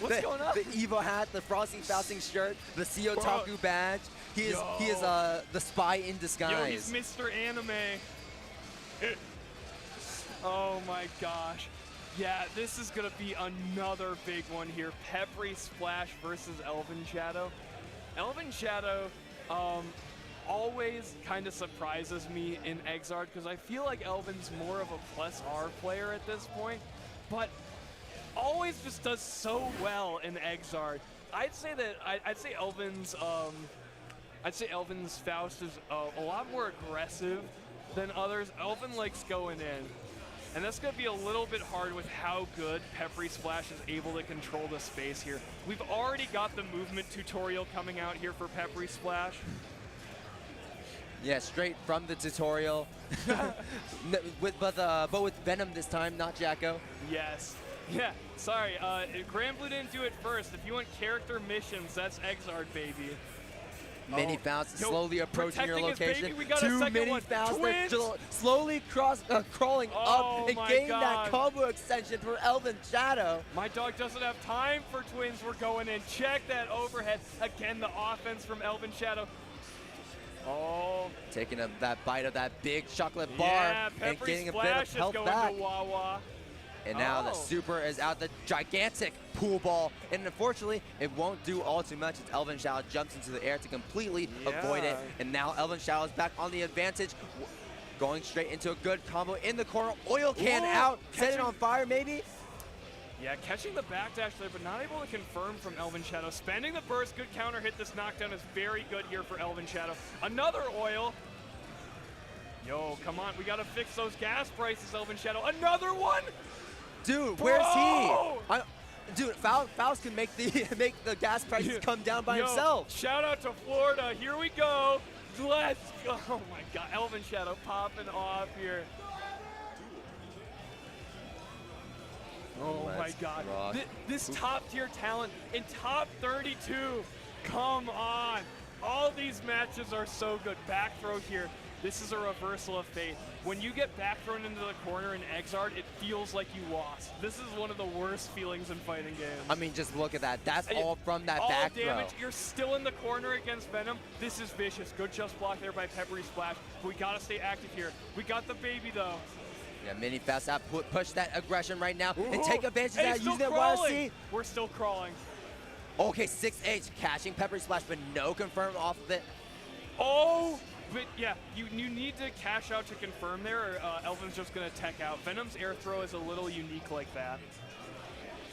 What's going on? The Evo hat, the Frosty Fausting shirt, the CEOtaku badge. He is the spy in disguise. Yo, he's Mr. Anime. Oh my gosh. Yeah, this is gonna be another big one here. PepperySplash versus ElvenShadow. ElvenShadow always kind of surprises me in Exard because I feel like Elven's more of a plus R player at this point, but always just does so well in Exard. I'd say Elven's Faust is a lot more aggressive than others. Elven likes going in. And that's going to be a little bit hard with how good PepperySplash is able to control the space here. We've already got the movement tutorial coming out here for PepperySplash. Yeah, straight from the tutorial. But with Venom this time, not Jacko. Yes. Yeah, sorry, Granblue didn't do it first. If you want character missions, that's Exard, baby. Mini Faust slowly approaching your location. We got Two a second Mini one. Faust Twins. slowly crawling up and getting that combo extension for ElvenShadow. My dog doesn't have time for twins. We're going in. Check that overhead. Again, the offense from ElvenShadow. Oh. Taking that bite of that big chocolate bar and getting a bit of health back. To Wawa. And now the super is out, the gigantic pool ball. And unfortunately, it won't do all too much as ElvenShadow jumps into the air to completely avoid it. And now ElvenShadow is back on the advantage, going straight into a good combo in the corner. Oil can out, set it on fire maybe. Yeah, catching the backdash there, but not able to confirm from ElvenShadow. Spending the burst, good counter hit. This knockdown is very good here for ElvenShadow. Another oil. Yo, come on, we gotta fix those gas prices, ElvenShadow. Another one! Dude, where's he? Dude, Faust can make the gas prices come down by himself. Shout out to Florida. Here we go. Let's go. Oh my God, ElvenShadow popping off here. Oh my God. This top tier talent in top 32. Come on. All these matches are so good. Back throw here. This is a reversal of fate. When you get back thrown into the corner in Exard, it feels like you lost. This is one of the worst feelings in fighting games. I mean, just look at that. That's all from that back throw. All damage. You're still in the corner against Venom. This is vicious. Good just block there by PepperySplash. But we got to stay active here. We got the baby, though. Yeah, Mini Fast out. Push that aggression right now and take advantage of that. Use that YC. We're still crawling. Okay, 6H catching PepperySplash, but no confirm off of it. Oh! But yeah, you need to cash out to confirm there, or Elven's just going to tech out. Venom's air throw is a little unique like that.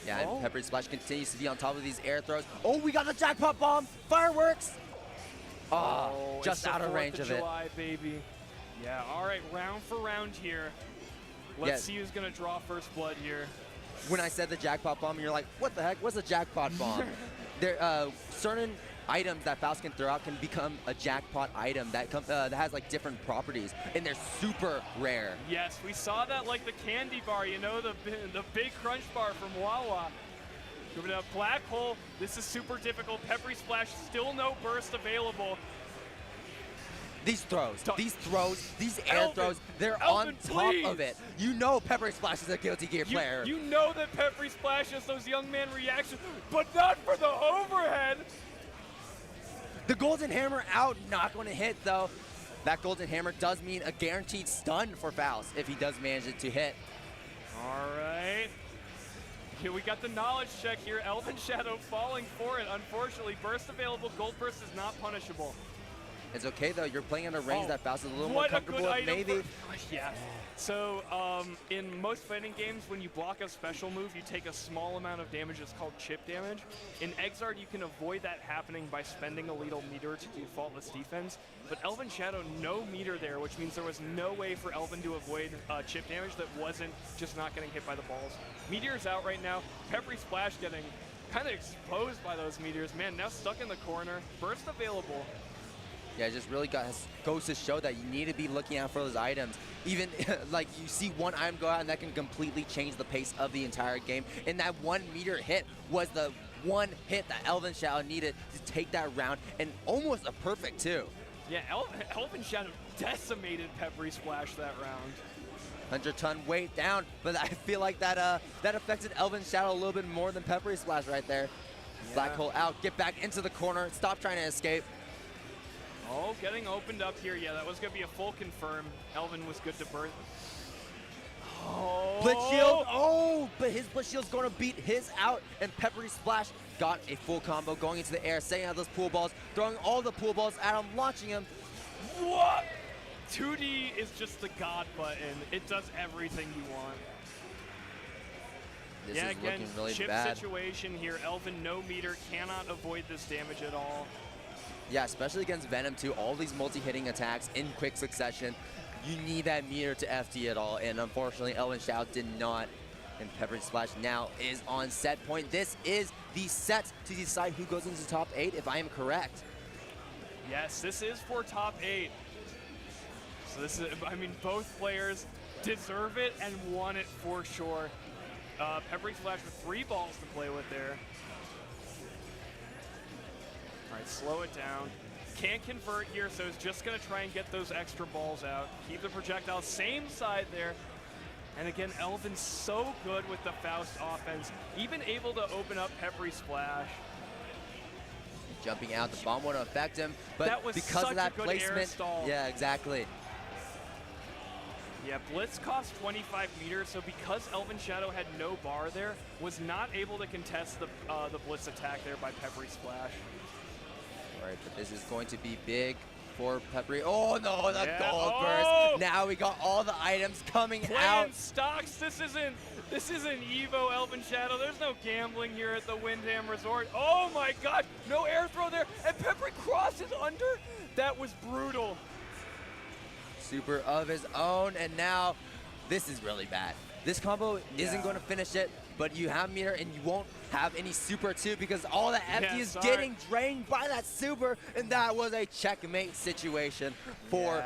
Yeah, and PepperySplash continues to be on top of these air throws. Oh, we got the jackpot bomb! Fireworks! Oh, just out of range of it. July, baby. Yeah, all right, round for round here. Let's see who's going to draw first blood here. When I said the jackpot bomb, you're like, what the heck? What's a jackpot bomb? There, certain items that Faust can throw out can become a jackpot item that has like different properties, and they're super rare. Yes, we saw that like the candy bar, you know, the big crunch bar from Wawa. Moving up, Black Hole. This is super difficult. PepperySplash, still no burst available. These throws, these air throws, they're on top of it. You know PepperySplash is a Guilty Gear player. You know that PepperySplash has those young man reactions, but not for the overhead. The Golden Hammer out, not going to hit though. That Golden Hammer does mean a guaranteed stun for Faust if he does manage it to hit. All right. Here we got the knowledge check here. ElvenShadow falling for it. Unfortunately, burst available. Gold burst is not punishable. It's okay though. You're playing at a range that Faust is a little more comfortable with, maybe. Yeah. So in most fighting games, when you block a special move, you take a small amount of damage. It's called chip damage. In Exard, you can avoid that happening by spending a lethal meter to do faultless defense. But ElvenShadow, no meter there, which means there was no way for Elven to avoid chip damage that wasn't just not getting hit by the balls. Meteor's out right now. PepperySplash getting kind of exposed by those meteors. Man, now stuck in the corner. Burst available. Yeah, it just really goes to show that you need to be looking out for those items. Even like you see one item go out and that can completely change the pace of the entire game. And that 1 meter hit was the one hit that ElvenShadow needed to take that round, and almost a perfect too. Yeah, ElvenShadow decimated PepperySplash that round. 100-ton weight down, but I feel like that affected ElvenShadow a little bit more than PepperySplash right there. Yeah. Black Hole out, get back into the corner, stop trying to escape. Oh, getting opened up here. Yeah, that was going to be a full confirm. Elven was good to burst. Oh. Blitz shield. Oh, but his Blitz shield's going to beat his out, and PepperySplash got a full combo going into the air, setting out those pool balls, throwing all the pool balls at him, launching him. What? 2D is just the God button. It does everything you want. This is again, looking really chip bad. Situation here. Elven, no meter, cannot avoid this damage at all. Yeah, especially against Venom too. All these multi-hitting attacks in quick succession. You need that meter to FD it all, and unfortunately ElvenShadow did not. And PepperySplash now is on set point. This is the set to decide who goes into top 8, if I am correct. Yes, this is for top 8. So this is, I mean, both players deserve it and want it for sure. PepperySplash with 3 balls to play with there. All right, slow it down. Can't convert here, so he's just going to try and get those extra balls out. Keep the projectile same side there. And again, Elven's so good with the Faust offense, even able to open up PepperySplash. Jumping out, the bomb won't affect him, but that was because such of that a good placement, air stall. yeah, exactly. Yeah, Blitz cost 25 meters, so because ElvenShadow had no bar there, was not able to contest the Blitz attack there by PepperySplash. All right, but this is going to be big for Peppery. Oh no, the Yeah. gold Oh! burst. Now we got all the items coming Playing out. stocks. This isn't Evo ElvenShadow. There's no gambling here at the Windham Resort. Oh my God, no air throw there, and Peppery crosses under. That was brutal. Super of his own, and now this is really bad. This combo isn't going to finish it, but you have meter and you won't have any super too because all the FD is getting drained by that super, and that was a checkmate situation for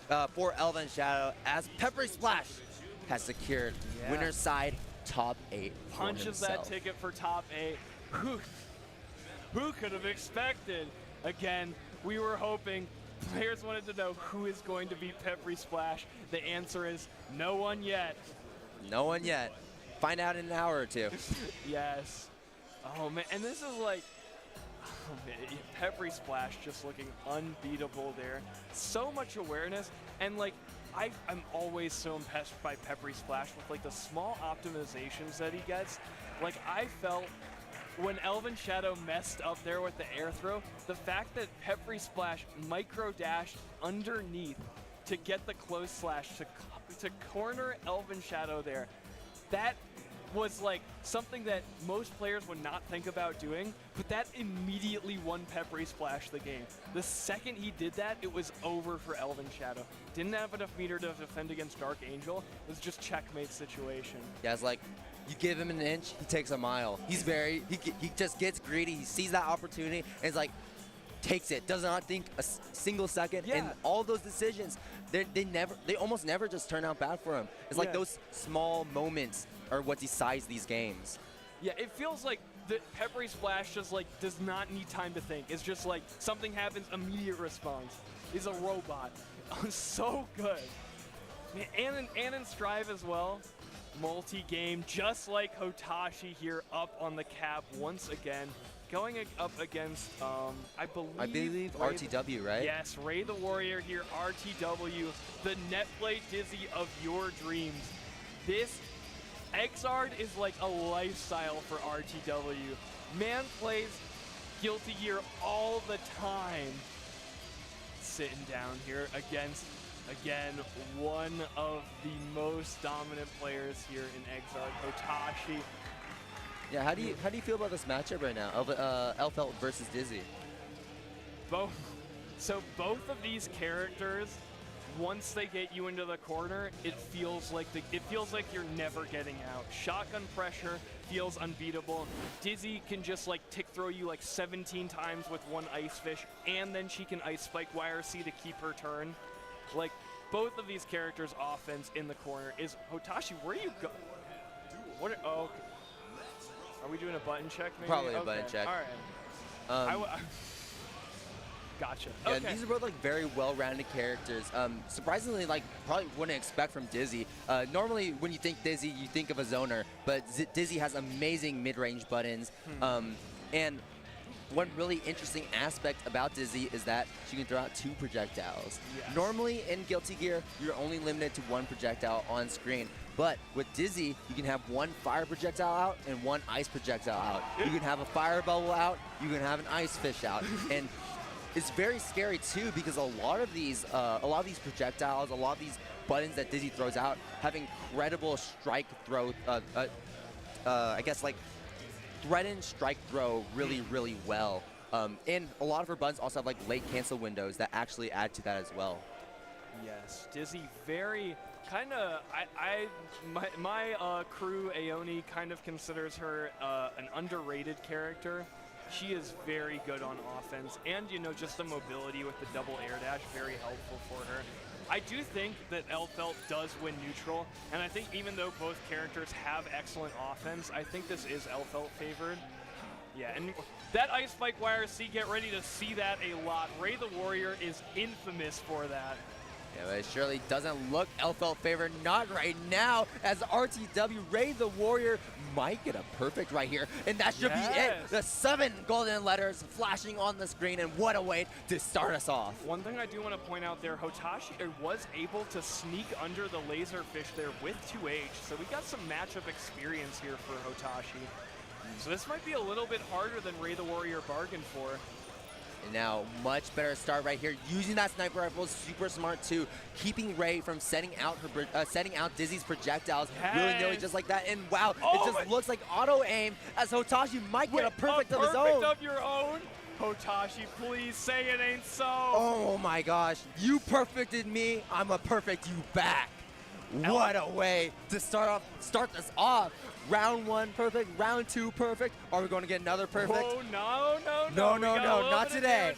ElvenShadow as PepperySplash has secured winner's side top 8. Punches that ticket for top 8. Who could have expected? Again, we were hoping. Players wanted to know who is going to beat PepperySplash. The answer is no one yet. No one yet. Find out in an hour or 2. Yes. Oh man, and this is like, oh man, PepperySplash just looking unbeatable there. So much awareness, and like, I'm always so impressed by PepperySplash with like the small optimizations that he gets. Like I felt when ElvenShadow messed up there with the air throw, the fact that PepperySplash micro-dashed underneath to get the close slash to corner ElvenShadow there, that was like something that most players would not think about doing, but that immediately won PepperySplash the game. The second he did that, it was over for ElvenShadow. Didn't have enough meter to defend against Dark Angel. It was just checkmate situation. Yeah, it's like, you give him an inch, he takes a mile. He just gets greedy. He sees that opportunity and it's like, takes it. Does not think a single second. Yeah. And all those decisions, they almost never just turn out bad for him. It's like those small moments are what decides these games. Yeah, it feels like the PepperySplash just like does not need time to think. It's just like something happens, immediate response. He's a robot. So good. Man, and in Strive as well. Multi-game, just like Hotashi here up on the cap once again. Going up against, I believe RTW, right? Yes, Ray the Warrior here, RTW, the netplay Dizzy of your dreams. This Exard is like a lifestyle for RTW. Man plays Guilty Gear all the time. Sitting down here against, again, one of the most dominant players here in Exard, Hotashi. Yeah, how do you feel about this matchup right now? Elfelt versus Dizzy. So both of these characters, once they get you into the corner, it feels like you're never getting out. Shotgun pressure feels unbeatable. Dizzy can just like tick throw you like 17 times with one ice fish, and then she can ice spike YRC to keep her turn. Like both of these characters' offense in the corner is Hotashi. Where are you go? What? Oh, okay. Are we doing a button check? Maybe? Probably a button check. All right. Gotcha. Yeah, okay. these are both like very well-rounded characters. Surprisingly, like probably wouldn't expect from Dizzy. Normally, when you think Dizzy, you think of a zoner, but Dizzy has amazing mid-range buttons. And one really interesting aspect about Dizzy is that she can throw out 2 projectiles. Yes. Normally in Guilty Gear, you're only limited to 1 projectile on screen. But with Dizzy, you can have 1 fire projectile out and 1 ice projectile out. You can have a fire bubble out, you can have an ice fish out. And it's very scary too because a lot of these projectiles, a lot of these buttons that Dizzy throws out have incredible strike throw, I guess like threaten strike throw really, really well. And a lot of her buttons also have like late cancel windows that actually add to that as well. Yes, Dizzy very kind of, my crew, Aoni, kind of considers her an underrated character. She is very good on offense, and you know, just the mobility with the double air dash, very helpful for her. I do think that Elfelt does win neutral, and I think even though both characters have excellent offense, I think this is Elfelt favored. Yeah, and that Ice Spike YRC, get ready to see that a lot. Ray the Warrior is infamous for that. Yeah, but it surely doesn't look Elfelt favored, not right now, as RTW Ray the Warrior might get a perfect right here, and that should be it. The 7 golden letters flashing on the screen, and what a way to start us off. One thing I do want to point out there, Hotashi was able to sneak under the Laserfish there with 2H, so we got some matchup experience here for Hotashi. So this might be a little bit harder than Ray the Warrior bargained for. And now, much better start right here. Using that sniper rifle is super smart too. Keeping Ray from setting out Dizzy's projectiles willy-nilly just like that. And wow, it just looks like auto aim as Hotashi might get a perfect of his own. Perfect of your own? Hotashi, please say it ain't so. Oh my gosh, you perfected me. I'm a perfect you back. What a way to start this off. Round 1 perfect, round 2 perfect. Are we going to get another perfect? Oh, no, not today.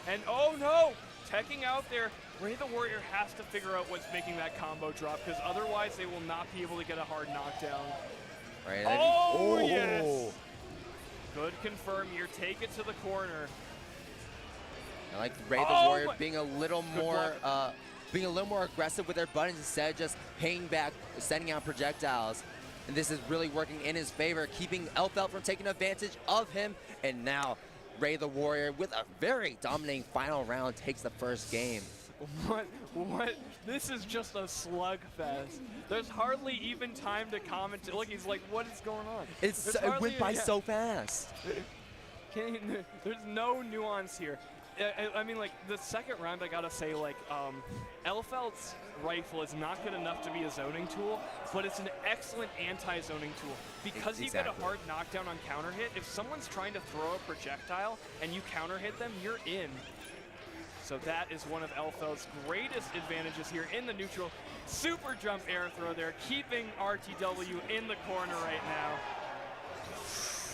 And oh no, teching out there. Ray the Warrior has to figure out what's making that combo drop, because otherwise they will not be able to get a hard knockdown. Right. Oh, yes. Good confirm here. Take it to the corner. I like Ray the Warrior being a little more aggressive with their buttons instead of just hanging back, sending out projectiles. And this is really working in his favor, keeping Elfelt from taking advantage of him. And now Ray the Warrior, with a very dominating final round, takes the first game. What? This is just a slugfest. There's hardly even time to comment. Look, he's like, what is going on? It went by so fast. There's no nuance here. I mean, like, the second round, I gotta say, like, Elfelt's rifle is not good enough to be a zoning tool, but it's an excellent anti-zoning tool. Because you get a hard knockdown on counter hit, if someone's trying to throw a projectile and you counter hit them, you're in. So that is one of Elfelt's greatest advantages here in the neutral. Super jump air throw there, keeping RTW in the corner right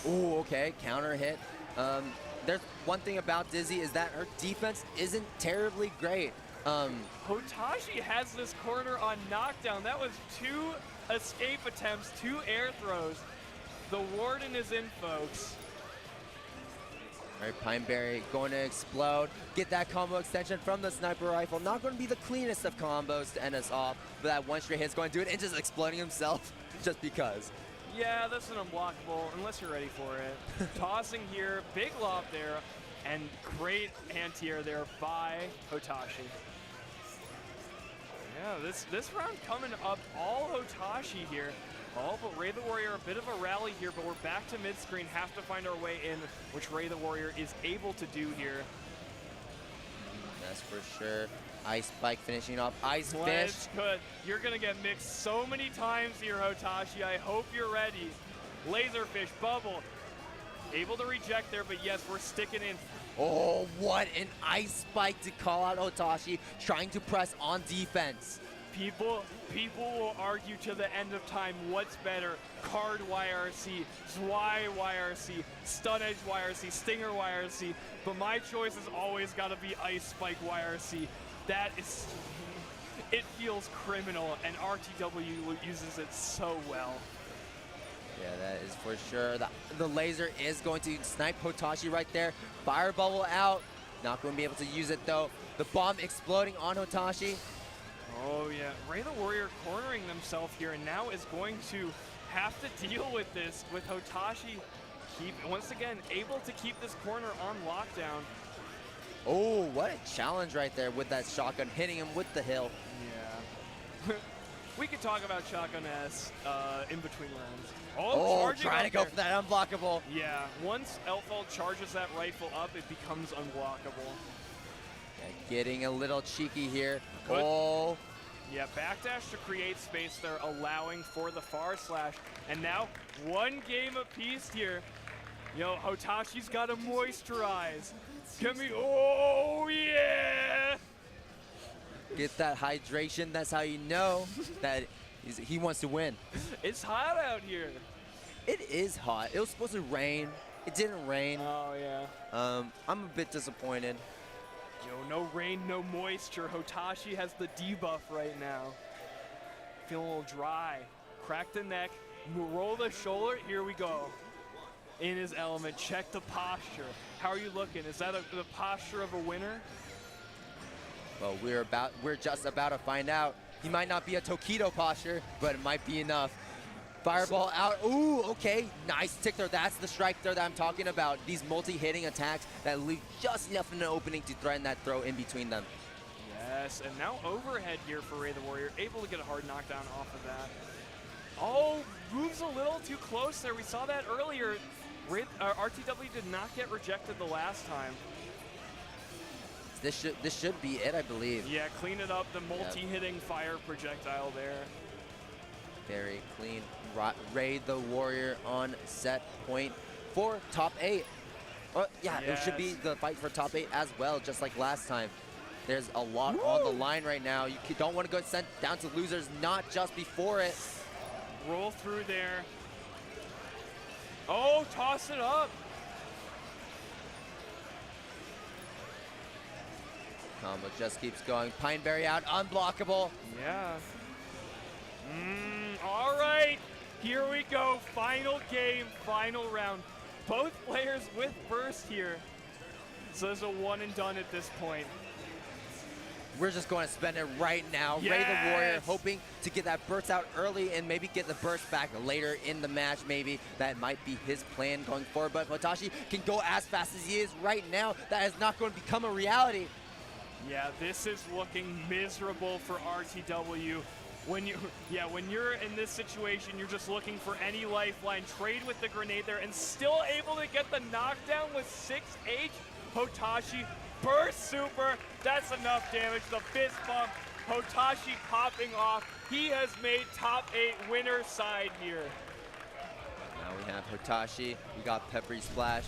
now. Ooh, okay, counter hit. There's one thing about Dizzy is that her defense isn't terribly great. Hotashi has this corner on knockdown. That was 2 escape attempts, 2 air throws. The Warden is in, folks. All right, Pineberry going to explode. Get that combo extension from the sniper rifle. Not going to be the cleanest of combos to end us off, but that one straight hit's going to do it, and just exploding himself just because. Yeah, that's an unblockable, unless you're ready for it. Tossing here, big lob there, and great anti-air there by Hotashi. Yeah, this round coming up all Hotashi here. Oh, but Ray the Warrior, a bit of a rally here, but we're back to mid-screen, have to find our way in, which Ray the Warrior is able to do here. That's for sure. Ice Spike finishing off Ice Fish. Good. You're going to get mixed so many times here, Hotashi. I hope you're ready. Laserfish, bubble. Able to reject there, but yes, we're sticking in. Oh, what an Ice Spike to call out Hotashi, trying to press on defense. People will argue to the end of time what's better, Card YRC, Zwei YRC, Stun Edge YRC, Stinger YRC, but my choice has always got to be Ice Spike YRC. That is, it feels criminal, and RTW uses it so well. Yeah, that is for sure. The laser is going to snipe Hotashi right there. Fire bubble out. Not going to be able to use it though. The bomb exploding on Hotashi. Oh yeah, Ray the Warrior cornering themselves here, and now is going to have to deal with this, with Hotashi once again able to keep this corner on lockdown. Oh, what a challenge right there with that shotgun, hitting him with the hill. Yeah. We could talk about Shotgun S in between rounds. Oh, trying to go for that unblockable. Yeah, once Elfelt charges that rifle up, it becomes unblockable. Yeah, getting a little cheeky here. Good. Oh. Yeah, backdash to create space there, allowing for the far slash. And now, one game apiece here. Yo, Hotashi's got to moisturize. Give me, oh yeah! Get that hydration. That's how you know that he wants to win. It's hot out here. It is hot. It was supposed to rain. It didn't rain. Oh, yeah. I'm a bit disappointed. Yo, no rain, no moisture. Hotashi has the debuff right now. Feeling a little dry. Crack the neck, roll the shoulder. Here we go. In his element, check the posture. How are you looking? Is that the posture of a winner? Well, we're just about to find out. He might not be a Tokido posture, but it might be enough. Fireball out. Ooh, okay. Nice tick throw. That's the strike throw that I'm talking about. These multi-hitting attacks that leave just enough of an opening to threaten that throw in between them. Yes, and now overhead here for Ray the Warrior. Able to get a hard knockdown off of that. Oh, moves a little too close there. We saw that earlier. RTW did not get rejected the last time. This should be it, I believe. Yeah, clean it up. The multi-hitting fire projectile there. Very clean. Ray the Warrior on set point for top 8. Yeah, yes. It should be the fight for top 8 as well, just like last time. There's a lot on the line right now. You don't want to go sent down to losers, not just before it. Roll through there. Oh, toss it up. Combo just keeps going. Pineberry out, unblockable. Yeah. All right, here we go. Final game, final round. Both players with burst here. So there's a one and done at this point. We're just going to spend it right now. Yes! Ray the Warrior hoping to get that burst out early and maybe get the burst back later in the match. Maybe that might be his plan going forward. But Hotashi can go as fast as he is right now. That is not going to become a reality. Yeah, this is looking miserable for RTW. When you're in this situation, you're just looking for any lifeline. Trade with the grenade there and still able to get the knockdown with 6H. Hotashi burst super. That's enough damage. The fist bump. Hotashi popping off. He has made top 8 winner side here. Now we have Hotashi. We got PepperySplash.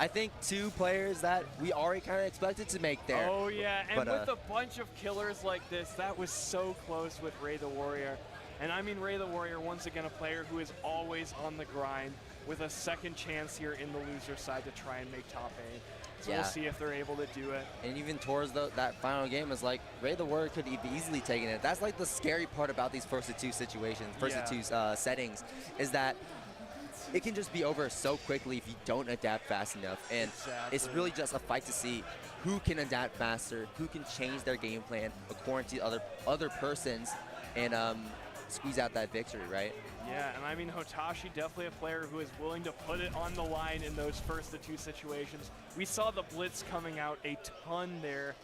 I think 2 players that we already kind of expected to make there. Oh yeah, and but, with a bunch of killers like this, that was so close with Ray the Warrior. And I mean Ray the Warrior, once again, a player who is always on the grind with a second chance here in the loser side to try and make top 8. So we'll see if they're able to do it. And even towards that final game is like, Ray the Warrior could have easily taken it. That's like the scary part about these first to 2 situations, first to 2 settings, is that it can just be over so quickly if you don't adapt fast enough. And it's really just a fight to see who can adapt faster, who can change their game plan according to other persons, and squeeze out that victory, right? Yeah, and I mean, Hotashi definitely a player who is willing to put it on the line in those first to 2 situations. We saw the blitz coming out a ton there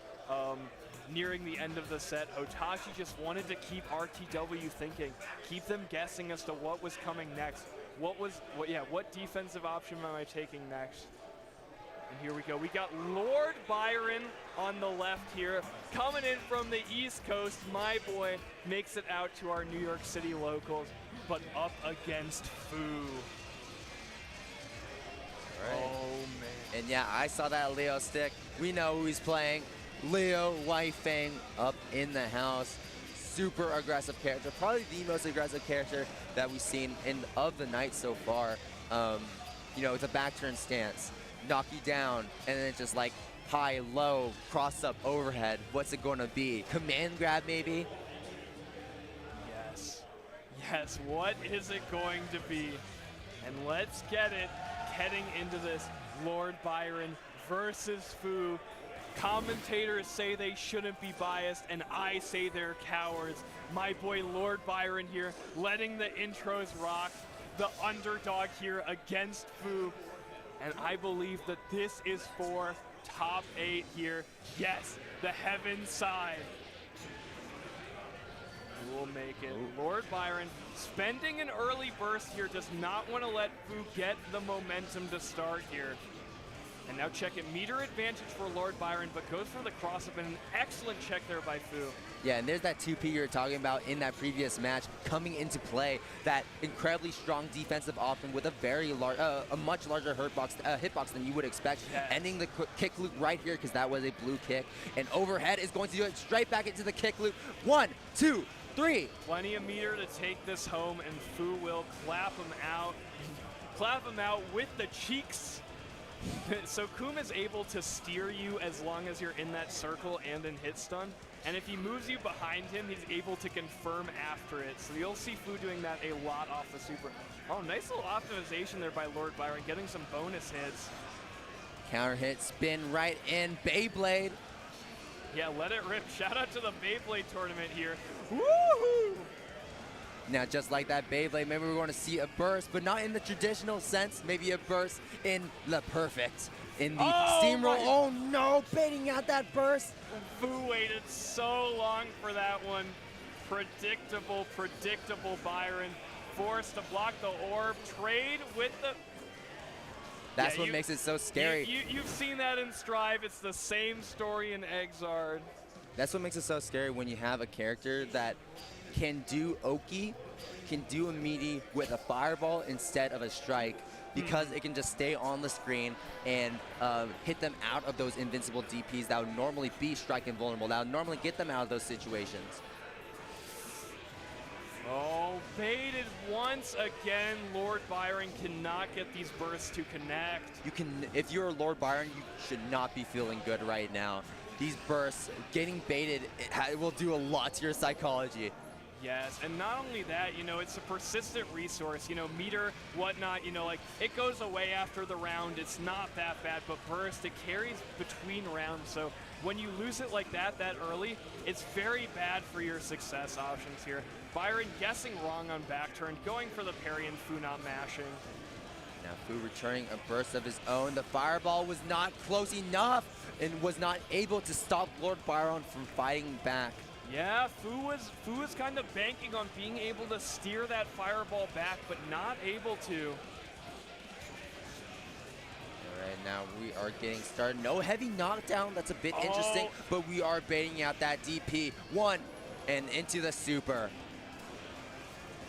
nearing the end of the set. Hotashi just wanted to keep RTW thinking, keep them guessing as to what was coming next. What defensive option am I taking next? And here we go. We got LordByron on the left here. Coming in from the East Coast, my boy makes it out to our New York City locals, but up against Fu. Right. Oh, man. And yeah, I saw that Leo stick. We know who he's playing. Leo Weifeng up in the house. Super aggressive character, probably the most aggressive character that we've seen of the night so far. It's a back turn stance, knock you down, and then it's just like high, low, cross up, overhead. What's it going to be? Command grab maybe? Yes, what is it going to be? And let's get it, heading into this LordByron versus Fu. Commentators say they shouldn't be biased, and I say they're cowards. My boy LordByron here, letting the intros rock, the underdog here against Fu. And I believe that this is for top 8 here. Yes, the heaven side. We'll make it. LordByron spending an early burst here, does not want to let Fu get the momentum to start here. And now check it, meter advantage for LordByron, but goes for the cross-up, and an excellent check there by Fu. Yeah, and there's that 2P you were talking about in that previous match coming into play. That incredibly strong defensive option with a very large, a much larger hitbox than you would expect. Yes. Ending the kick loop right here because that was a blue kick. And overhead is going to do it straight back into the kick loop. 1, 2, 3. Plenty of meter to take this home, and Fu will clap him out. clap him out with the cheeks. So Coom is able to steer you as long as you're in that circle and in hit stun. And if he moves you behind him, he's able to confirm after it. So you'll see Fu doing that a lot off the super. Oh, nice little optimization there by LordByron, getting some bonus hits. Counter hit, spin right in, Beyblade. Yeah, let it rip. Shout out to the Beyblade tournament here. Woohoo! Now, just like that Beyblade, maybe we're going to see a burst, but not in the traditional sense. Maybe a burst in the perfect, in the steamroll. Oh no, baiting out that burst. Fu waited so long for that one. Predictable, predictable Byron. Forced to block the orb. Trade with the... That's what makes it so scary. You've seen that in Strive. It's the same story in Exard. That's what makes it so scary when you have a character that can do Oki, can do a meaty with a fireball instead of a strike, because it can just stay on the screen and hit them out of those invincible DPs that would normally be strike invulnerable, that would normally get them out of those situations. Oh, baited once again. LordByron cannot get these bursts to connect. You can, if you're LordByron, you should not be feeling good right now. These bursts, getting baited, it will do a lot to your psychology. Yes, and not only that, you know, it's a persistent resource, you know, meter, whatnot, you know, like, it goes away after the round, it's not that bad, but burst, it carries between rounds, so when you lose it like that early, it's very bad for your success options here. Byron guessing wrong on back turn, going for the parry and Fu not mashing. Now Fu returning a burst of his own. The fireball was not close enough and was not able to stop LordByron from fighting back. Yeah, Fu was kind of banking on being able to steer that fireball back, but not able to. All right, now we are getting started. No heavy knockdown. That's a bit interesting, but we are baiting out that DP. One, and into the super.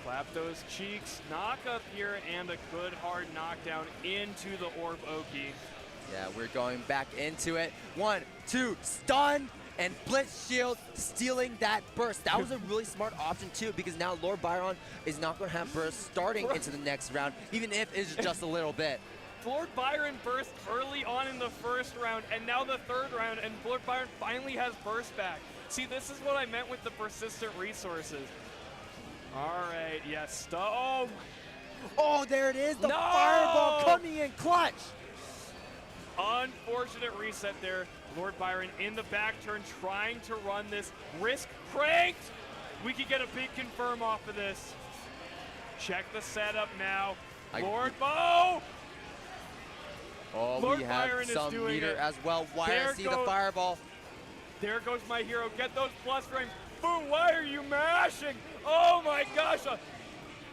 Clap those cheeks. Knock up here, and a good hard knockdown into the Orb Oki. Yeah, we're going back into it. 1, 2, stun! And Blitz Shield stealing that burst. That was a really smart option too, because now LordByron is not going to have burst starting into the next round, even if it's just a little bit. LordByron burst early on in the first round, and now the third round, and LordByron finally has burst back. See, this is what I meant with the persistent resources. All right, yes, oh, there it is, the fireball coming in clutch. Unfortunate reset there. LordByron in the back turn trying to run this. Risk cranked. We could get a big confirm off of this. Check the setup now. LordByron. Oh, we have some meter as well. Wire see the fireball. There goes my hero. Get those plus frames. Boom, why are you mashing? Oh my gosh.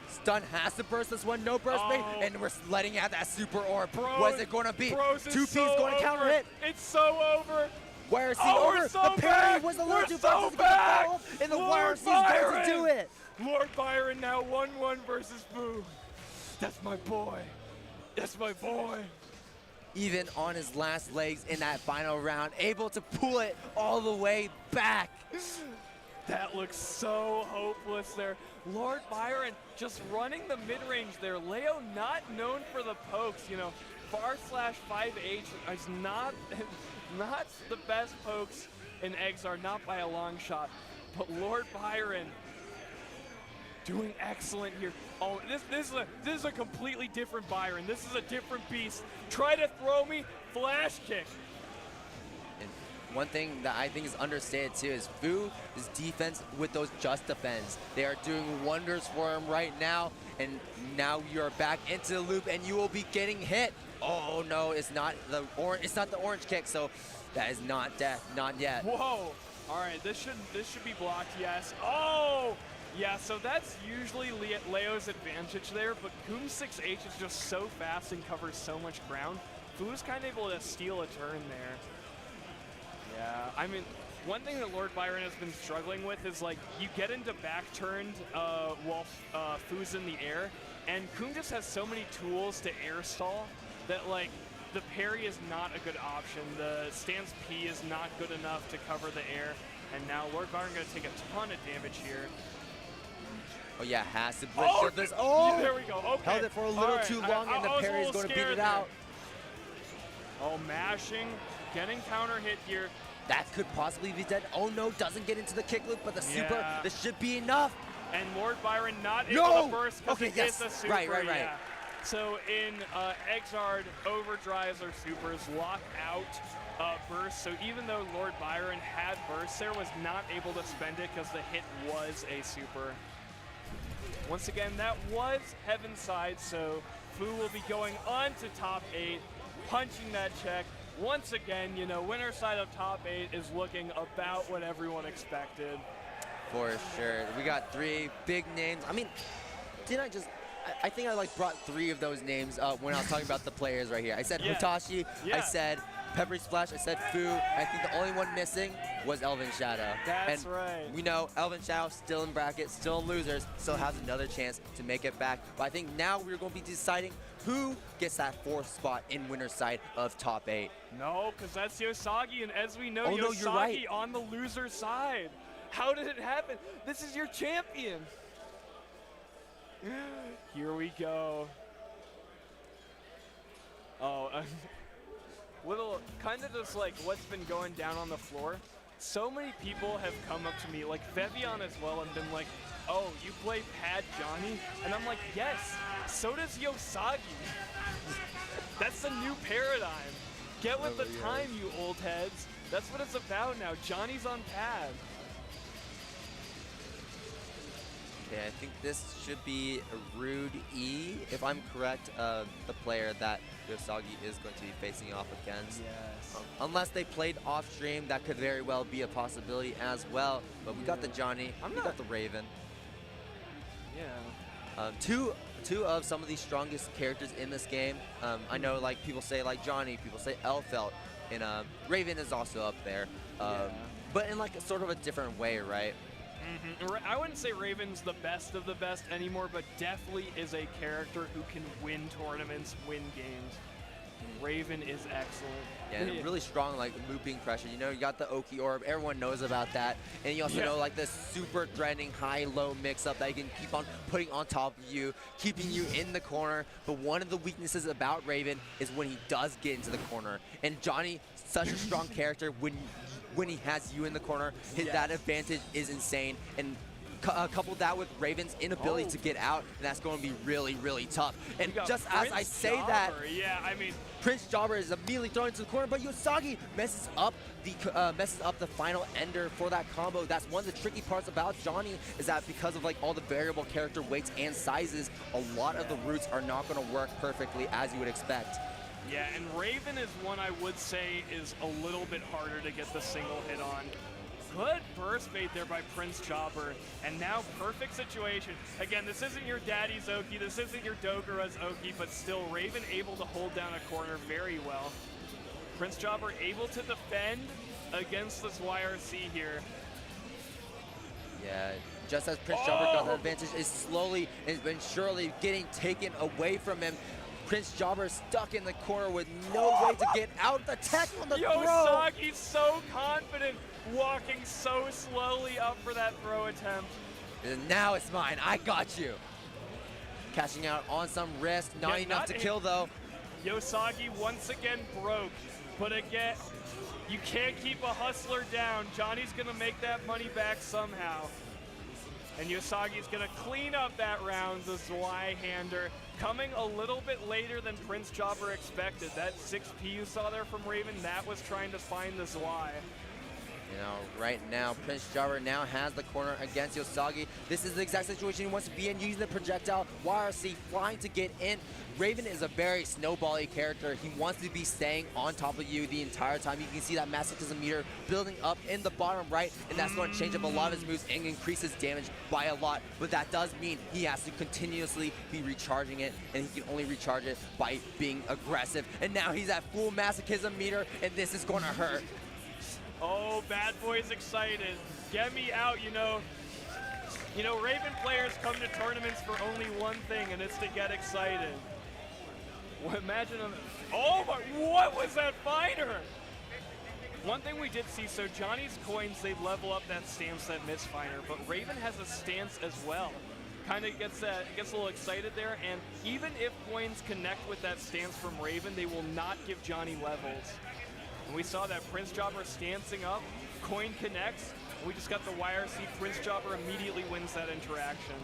Stun has to burst this one, no burst made, and we're letting out that super orb. What's it going to be? 2P's going to counter hit. It's so over. Wire C over. The parry was a little too fast to follow, and the Wire C's going to do it. LordByron now 1-1 versus Fu. That's my boy. That's my boy. Even on his last legs in that final round, able to pull it all the way back. That looks so hopeless there. LordByron just running the mid-range there. Leo not known for the pokes, you know. /5H is not the best pokes in Exar, not by a long shot. But LordByron doing excellent here. Oh, this is a completely different Byron. This is a different beast. Try to throw me, flash kick. And one thing that I think is understated too is Fu's defense with those just defense. They are doing wonders for him right now, and now you're back into the loop and you will be getting hit. Oh no, it's not the orange kick, so that is not death, not yet. Whoa! All right, this should be blocked, yes. Oh! Yeah, so that's usually Leo's advantage there, but Coom's 6H is just so fast and covers so much ground. Fu's kind of able to steal a turn there. Yeah, I mean, one thing that LordByron has been struggling with is, like, you get into back turned while Fu's in the air, and Coom just has so many tools to air stall that, like, the parry is not a good option. The stance P is not good enough to cover the air, and now LordByron going to take a ton of damage here. Oh yeah, has to Oh, shift this. Oh, there we go. Okay. held it for a little too long, and the parry is going to beat it out. Oh, mashing, getting counter hit here. That could possibly be dead. Oh no, doesn't get into the kick loop, but the super, this should be enough. And LordByron not able to burst because he hit the super. Right. Yeah. So in Exard, overdrives or supers lock out burst. So even though LordByron had burst there, was not able to spend it because the hit was a super. Once again, that was Heaven's side, so Fu will be going on to top 8, punching that check. Once again, you know, winner side of top 8 is looking about what everyone expected. For sure. We got 3 big names. I mean, I think I like brought 3 of those names up when I was talking about the players right here. I said Hotashi, I said PepperySplash, I said Fu. I think the only one missing was ElvenShadow. That's right. We know ElvenShadow still in brackets, still in losers, still has another chance to make it back. But I think now we're going to be deciding who gets that 4th spot in winner's side of top 8. No, because that's Yosagi, and as we know, Oh, no, you're right. Yosagi on the loser side. How did it happen? This is your champion. Here we go. Oh, little, kind of just like what's been going down on the floor. So many people have come up to me, like Vevion as well, and been like, oh, you play Pad Johnny? And I'm like, yes, so does Yosagi. That's the new paradigm. Get with the time, you old heads. That's what it's about now. Johnny's on Pad. Okay, I think this should be a Rude E, if I'm correct, the player that Yosagi is going to be facing off against. Yes. Unless they played off stream, that could very well be a possibility as well. But we got the Johnny, we got the Raven. Yeah. Two of some of the strongest characters in this game. I know, like, people say like Johnny, people say Elfelt, and Raven is also up there. But in like sort of a different way, right? I wouldn't say Raven's the best of the best anymore, but definitely is a character who can win tournaments, win games. Raven is excellent. Yeah, and really strong, like, looping pressure. You know, you got the Oki Orb. Everyone knows about that. And you also know, like, this super threatening high-low mix-up that you can keep on putting on top of you, keeping you in the corner. But one of the weaknesses about Raven is when he does get into the corner. And Johnny, such a strong character, when he has you in the corner, that advantage is insane. And couple that with Raven's inability to get out, and that's going to be really, really tough. And just as I say that, I mean, PrinceJabra is immediately thrown into the corner, but Yosagi messes up the final ender for that combo. That's one of the tricky parts about Johnny, is that because of like all the variable character weights and sizes, a lot of the routes are not going to work perfectly as you would expect. Yeah, and Raven is one I would say is a little bit harder to get the single hit on. Good burst bait there by PrinceJabra, and now perfect situation. Again, this isn't your daddy's Oki, this isn't your Dogura's Oki, but still Raven able to hold down a corner very well. PrinceJabra able to defend against this YRC here. Yeah, just as PrinceJabra got the advantage, is slowly and surely getting taken away from him. PrinceJabra is stuck in the corner with no way to get out. The tech on the throw. Yosagi's so confident, walking so slowly up for that throw attempt. And now it's mine. I got you. Cashing out on some risk. Not enough to kill, though. Yosagi once again broke. But again, you can't keep a hustler down. Johnny's going to make that money back somehow. And Yosagi's going to clean up that round, the Zwei-hander. Coming a little bit later than PrinceJabra expected. That 6P you saw there from Raven, that was trying to find the Zwei. You know, right now, PrinceJabra now has the corner against Yosagi. This is the exact situation he wants to be in, using the projectile. YRC flying to get in. Raven is a very snowbally character. He wants to be staying on top of you the entire time. You can see that masochism meter building up in the bottom right, and that's going to change up a lot of his moves and increase his damage by a lot. But that does mean he has to continuously be recharging it, and he can only recharge it by being aggressive. And now he's at full masochism meter, and this is going to hurt. Oh, Bad Boy's excited. Get me out, you know. You know, Raven players come to tournaments for only one thing, and it's to get excited. Well, imagine him. Oh my, what was that fighter? One thing we did see, so Johnny's coins, they level up that stance that misfiner, but Raven has a stance as well. kind of gets a little excited there. And even if coins connect with that stance from Raven, they will not give Johnny levels. And we saw that PrinceJabra stancing up, coin connects, and we just got the YRC. PrinceJabra immediately wins that interaction.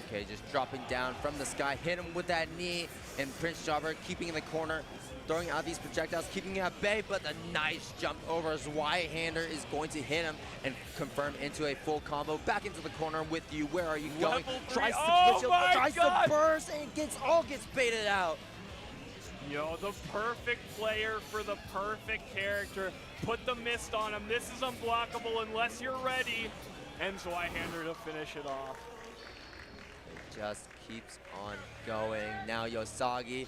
Okay, just dropping down from the sky, hit him with that knee, and PrinceJabra keeping in the corner, throwing out these projectiles, keeping him at bay, but the nice jump over his Y-hander is going to hit him and confirm into a full combo. Back into the corner with you. Where are you going? Tries to burst and gets baited out. Yo, the perfect player for the perfect character. Put the mist on him. This is unblockable unless you're ready. And Y-hander to finish it off. It just keeps on going. Now Yosagi.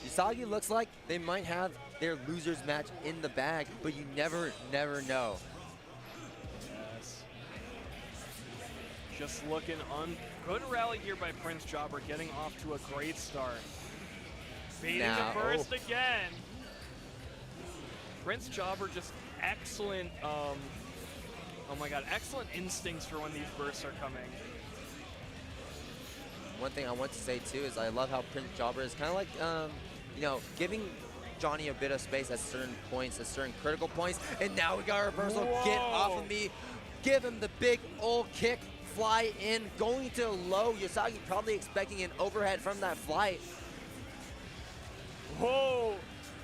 Yosagi looks like they might have their losers match in the bag, but you never know. Yes. Just looking good rally here by PrinceJabra, getting off to a great start. Baiting the burst again. PrinceJabra just excellent, oh my god, excellent instincts for when these bursts are coming. One thing I want to say too is I love how PrinceJabra is kind of like, you know, giving Johnny a bit of space at certain points, at certain critical points. And now we got a reversal. Whoa. Get off of me. Give him the big old kick. Fly in. Going to low. Yosagi probably expecting an overhead from that flight. Whoa.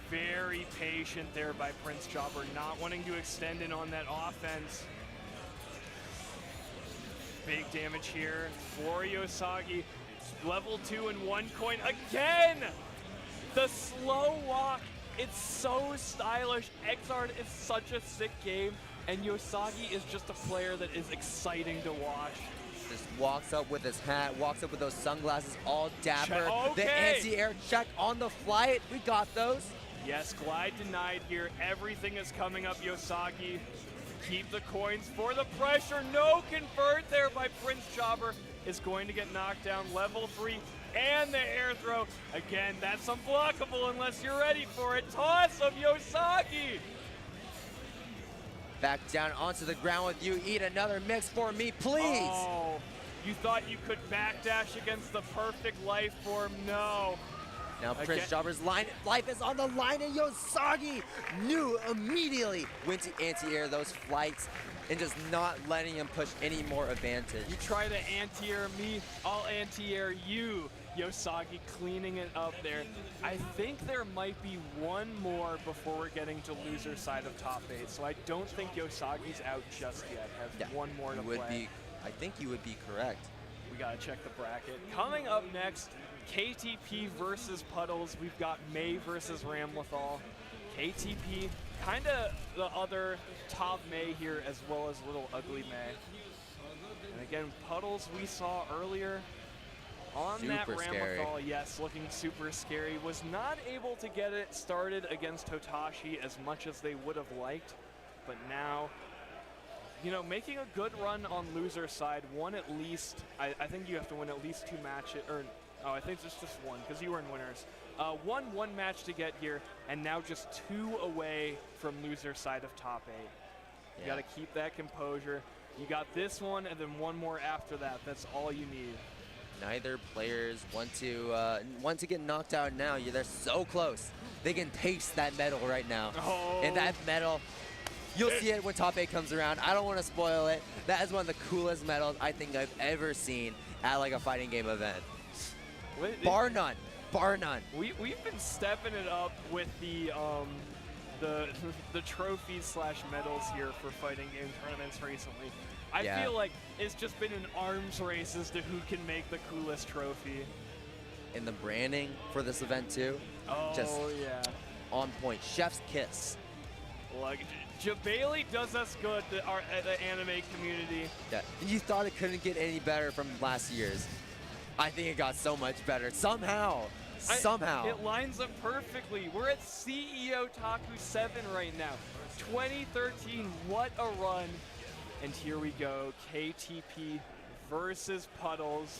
Very patient there by PrinceJabra, not wanting to extend in on that offense. Big damage here for Yosagi. Level 2 and 1 coin again! The slow walk, it's so stylish. Exard is such a sick game, and Yosagi is just a player that is exciting to watch. Just walks up with his hat, walks up with those sunglasses, all dapper. Okay. The anti-air check on the flight, we got those. Yes, glide denied here. Everything is coming up Yosagi. Keep the coins for the pressure. No convert there by PrinceJabra. Is going to get knocked down. Level 3 and the air throw. Again, that's unblockable unless you're ready for it. Toss of Yosagi. Back down onto the ground with you. Eat another mix for me, please. Oh, you thought you could backdash against the perfect life form? No. Now PrinceJabra's life is on the line, and Yosagi knew immediately when to anti-air those flights and just not letting him push any more advantage. You try to anti-air me, I'll anti-air you. Yosagi cleaning it up there. I think there might be one more before we're getting to loser side of top 8, so I don't think Yosagi's out just yet. Has one more to play. I think you would be correct. We gotta check the bracket. Coming up next, KTP versus Puddles. We've got May versus Ramlethal. KTP, kind of the other top May here, as well as LittleUglyMay. And again, Puddles we saw earlier on that Ramlethal, yes, looking super scary. Was not able to get it started against Hotashi as much as they would have liked, but now, you know, making a good run on loser side. One at least, I think you have to win at least 2 matches, or oh, I think it's just 1, because you were in winners. One match to get here, and now just 2 away from loser side of top 8. You got to keep that composure. You got this one, and then one more after that. That's all you need. Neither players want to get knocked out now. They're so close. They can taste that medal right now. Oh. And that medal, you'll see it when top 8 comes around. I don't want to spoil it. That is one of the coolest medals I think I've ever seen at like a fighting game event. Bar none. Bar none. We've been stepping it up with the trophies slash medals here for fighting game tournaments recently. I feel like it's just been an arms race as to who can make the coolest trophy. And the branding for this event too. Oh, just yeah. On point. Chef's kiss. Like, Jabali does us good, the anime community. Yeah. You thought it couldn't get any better from last year's. I think it got so much better. Somehow. It lines up perfectly. We're at CEOtaku 7 right now. 2013, what a run. And here we go, KTP versus Puddles.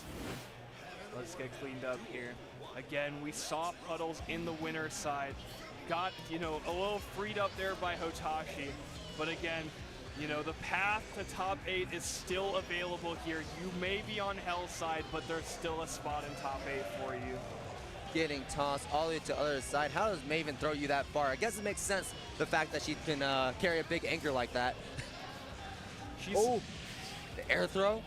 Let's get cleaned up here. Again, we saw Puddles in the winner's side. Got, you know, a little freed up there by Hotashi. But again, You know, the path to top 8 is still available here. You may be on Hell's side, but there's still a spot in top 8 for you. Getting tossed all the way to the other side. How does Maven throw you that far? I guess it makes sense, the fact that she can carry a big anchor like that. Oh, the air throw.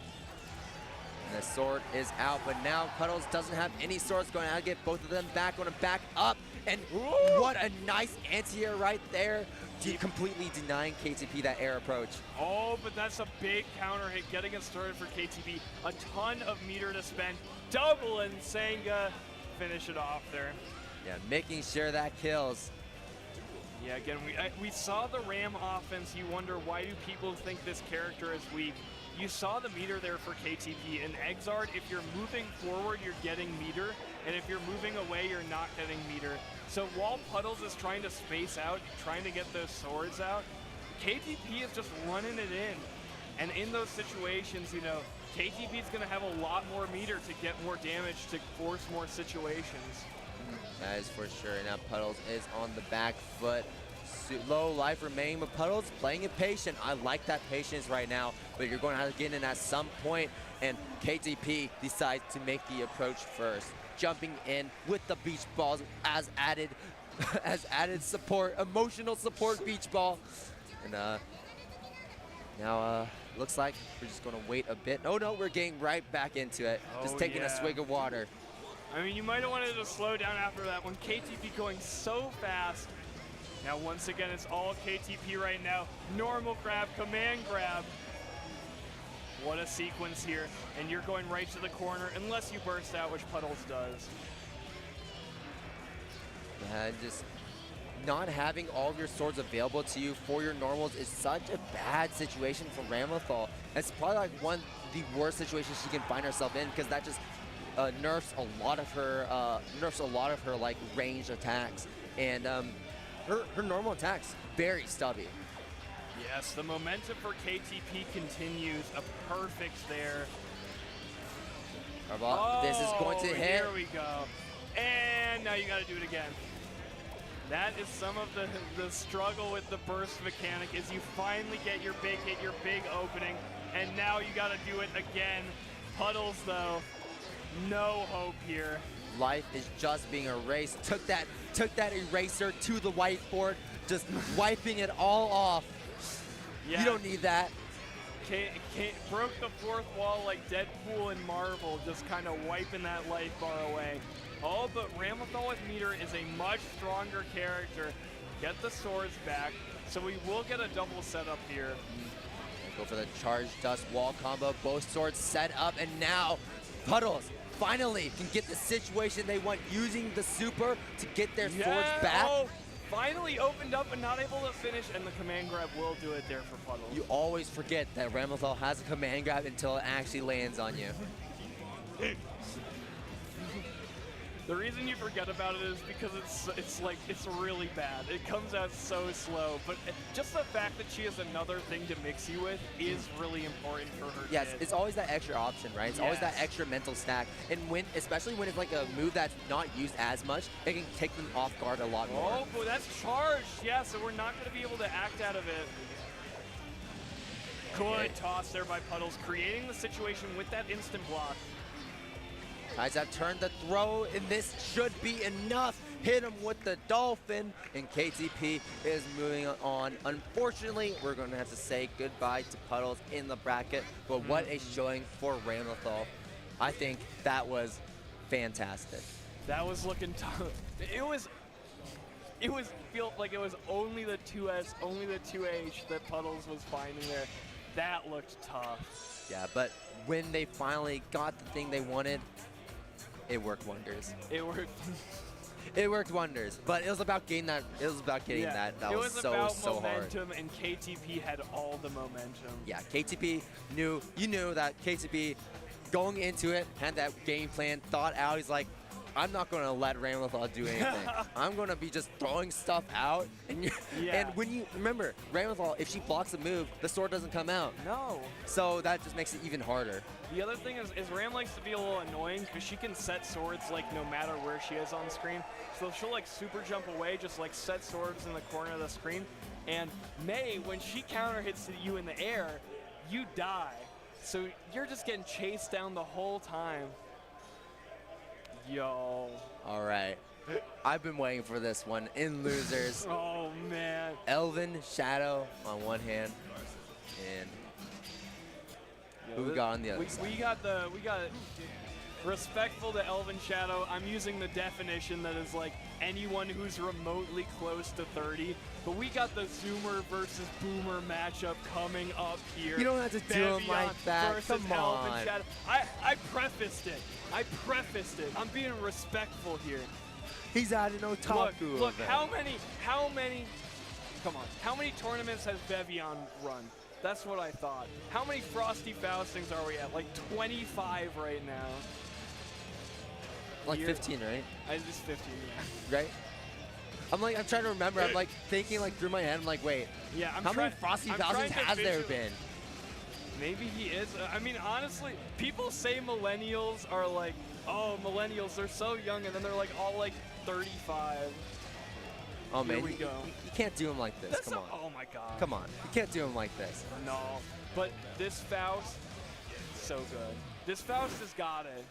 And the sword is out, but now Puddles doesn't have any swords, going to have to get both of them back, going to back up. And what a nice anti-air right there. Completely denying KTP that air approach. Oh, but that's a big counter hit, getting it started for KTP. A ton of meter to spend. Double and Senga finish it off there. Yeah, making sure that kills. Yeah, again, we saw the Ram offense. You wonder, why do people think this character is weak? You saw the meter there for KTP. In Exard, if you're moving forward, you're getting meter. And if you're moving away, you're not getting meter. So while Puddles is trying to space out, trying to get those swords out, KTP is just running it in. And in those situations, you know, KTP is going to have a lot more meter to get more damage, to force more situations. That is for sure. Now Puddles is on the back foot. Low life remaining, but Puddles playing it patient. I like that patience right now, but you're going to have to get in at some point, and KTP decides to make the approach first, jumping in with the beach balls as added support, emotional support beach ball. And now looks like we're just going to wait a bit. Oh no, we're getting right back into it. Just taking a swig of water. I mean, you might have wanted to slow down after that one. KTP going so fast. Now, once again, it's all KTP right now. Normal grab, command grab. What a sequence here. And you're going right to the corner, unless you burst out, which Puddles does. Yeah, just not having all of your swords available to you for your normals is such a bad situation for Ramlethal. It's probably like one of the worst situations she can find herself in, because that just nerfs a lot of her like ranged attacks, and her normal attacks very stubby. Yes, the momentum for KTP continues. A perfect there. This is going to hit. Here we go. And now you got to do it again. That is some of the struggle with the burst mechanic, is you finally get your big hit, your big opening, and now you got to do it again. Puddles, though, no hope here. Life is just being erased. Took that eraser to the whiteboard, just wiping it all off. Yeah. You don't need that. Broke the fourth wall like Deadpool and Marvel, just kind of wiping that life bar away. Oh, but Ramlethal with meter is a much stronger character. Get the swords back, so we will get a double setup here. Go for the charge dust wall combo. Both swords set up, and now Puddles finally can get the situation they want, using the super to get their swords back. Oh, finally opened up and not able to finish, and the command grab will do it there for Puddles. You always forget that Ramlethal has a command grab until it actually lands on you. The reason you forget about it is because it's really bad. It comes out so slow, but just the fact that she has another thing to mix you with is really important for her. Yes, it's always that extra option, right? It's always that extra mental stack, and especially when it's like a move that's not used as much, it can take them off guard a lot more. Oh, but that's charged. Yeah, so we're not going to be able to act out of it. Good toss there by Puddles, creating the situation with that instant block. Guys have turned the throw, and this should be enough. Hit him with the dolphin, and KTP is moving on. Unfortunately, we're going to have to say goodbye to Puddles in the bracket, but what a showing for Ramlethal. I think that was fantastic. That was looking tough. It felt like it was only the 2S, only the 2H that Puddles was finding there. That looked tough. Yeah, but when they finally got the thing they wanted, it worked wonders. It worked. It worked wonders, but it was about getting that. It was about getting that. That was so hard. It was about momentum, and KTP had all the momentum. Yeah, KTP knew. You knew that KTP going into it had that game plan thought out. He's like, I'm not going to let Ramlethal do anything. I'm going to be just throwing stuff out. And and when you remember, Ramlethal, if she blocks a move, the sword doesn't come out. No. So that just makes it even harder. The other thing is Ram likes to be a little annoying because she can set swords like no matter where she is on screen. So she'll like super jump away, just like set swords in the corner of the screen. And May, when she counter hits you in the air, you die. So you're just getting chased down the whole time. Yo. All right. I've been waiting for this one in losers. Oh, man. ElvenShadow on one hand, and who we got on the other side? We got respectful to ElvenShadow. I'm using the definition that is like anyone who's remotely close to 30. But we got the Zoomer versus Boomer matchup coming up here. You don't have to do him like that. Come on. ElvenShadow. I prefaced it. I'm being respectful here. He's at an Otaku Look, event. how many tournaments has Vevion run? That's what I thought. How many Frosty Faustings are we at? Like 25 right now. Like 15, right? It's 15, yeah. Right? I'm trying to remember. I'm like thinking like through my head. I'm like, wait. Yeah, how many Frosty Faustings has there been? Maybe he is. I mean, honestly, people say millennials are like, oh, millennials, they're so young, and then they're like all like 35. Oh, man, we go. You can't do him like this. Come on. Oh, my God. Come on. You can't do him like this. No. But this Faust, so good. This Faust has got it.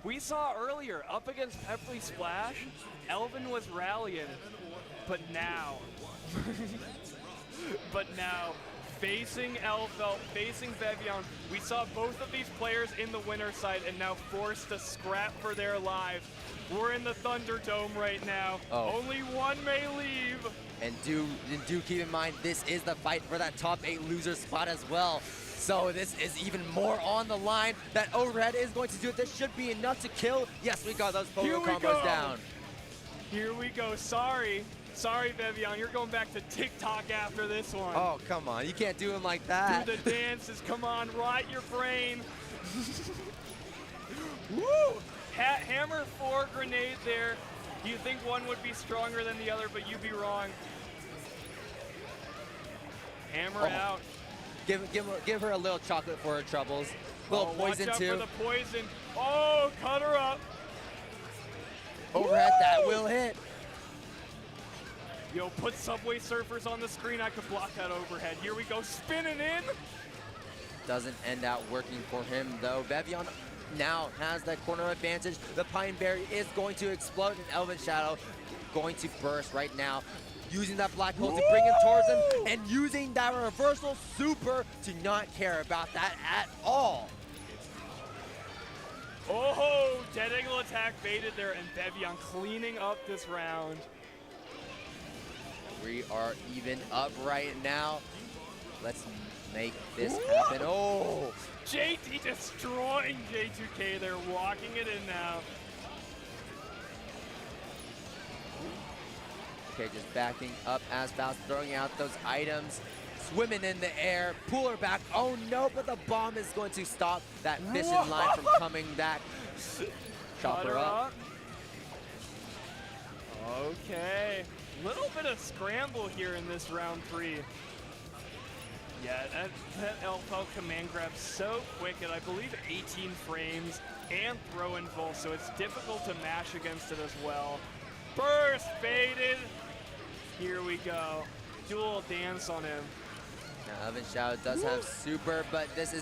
We saw earlier, up against PepperySplash, Elven was rallying. But now, facing facing Vevion, we saw both of these players in the winner's side and now forced to scrap for their lives. We're in the Thunderdome right now. Oh. Only one may leave. And do keep in mind, this is the fight for that top 8 loser spot as well. So this is even more on the line. That overhead is going to do it. This should be enough to kill. Yes, we got those photo combos down. Here we go. Sorry, Vevion. You're going back to TikTok after this one. Oh, come on. You can't do him like that. Do the dances. Come on, rot your brain. Woo! Hammer 4 grenade there. You think one would be stronger than the other, but you'd be wrong. Hammer out. Give her a little chocolate for her troubles. A little poison watch out too. for the poison. Oh, cut her up. Overhead, that will hit. Yo, put Subway Surfers on the screen. I could block that overhead. Here we go, spinning in. Doesn't end out working for him though. Vevion now has that corner advantage. The Pine Berry is going to explode, and ElvenShadow going to burst right now, using that black hole to bring him towards him, and using that reversal super to not care about that at all. Oh, Dead Angle attack baited there, and Vevion cleaning up this round. We are even up right now. Let's make this happen. Oh! JT destroying J2K. They're walking it in now. Okay, just backing up as fast, throwing out those items, swimming in the air, pull her back. Oh no, but the bomb is going to stop that fishing line from coming back. Chop her up. Okay, little bit of scramble here in this round 3. Yeah, that LFL command grab so quick at I believe 18 frames and throw in full, so it's difficult to mash against it as well. Burst baited. Here we go. Do a little dance on him. Now ElvenShadow does have super, but this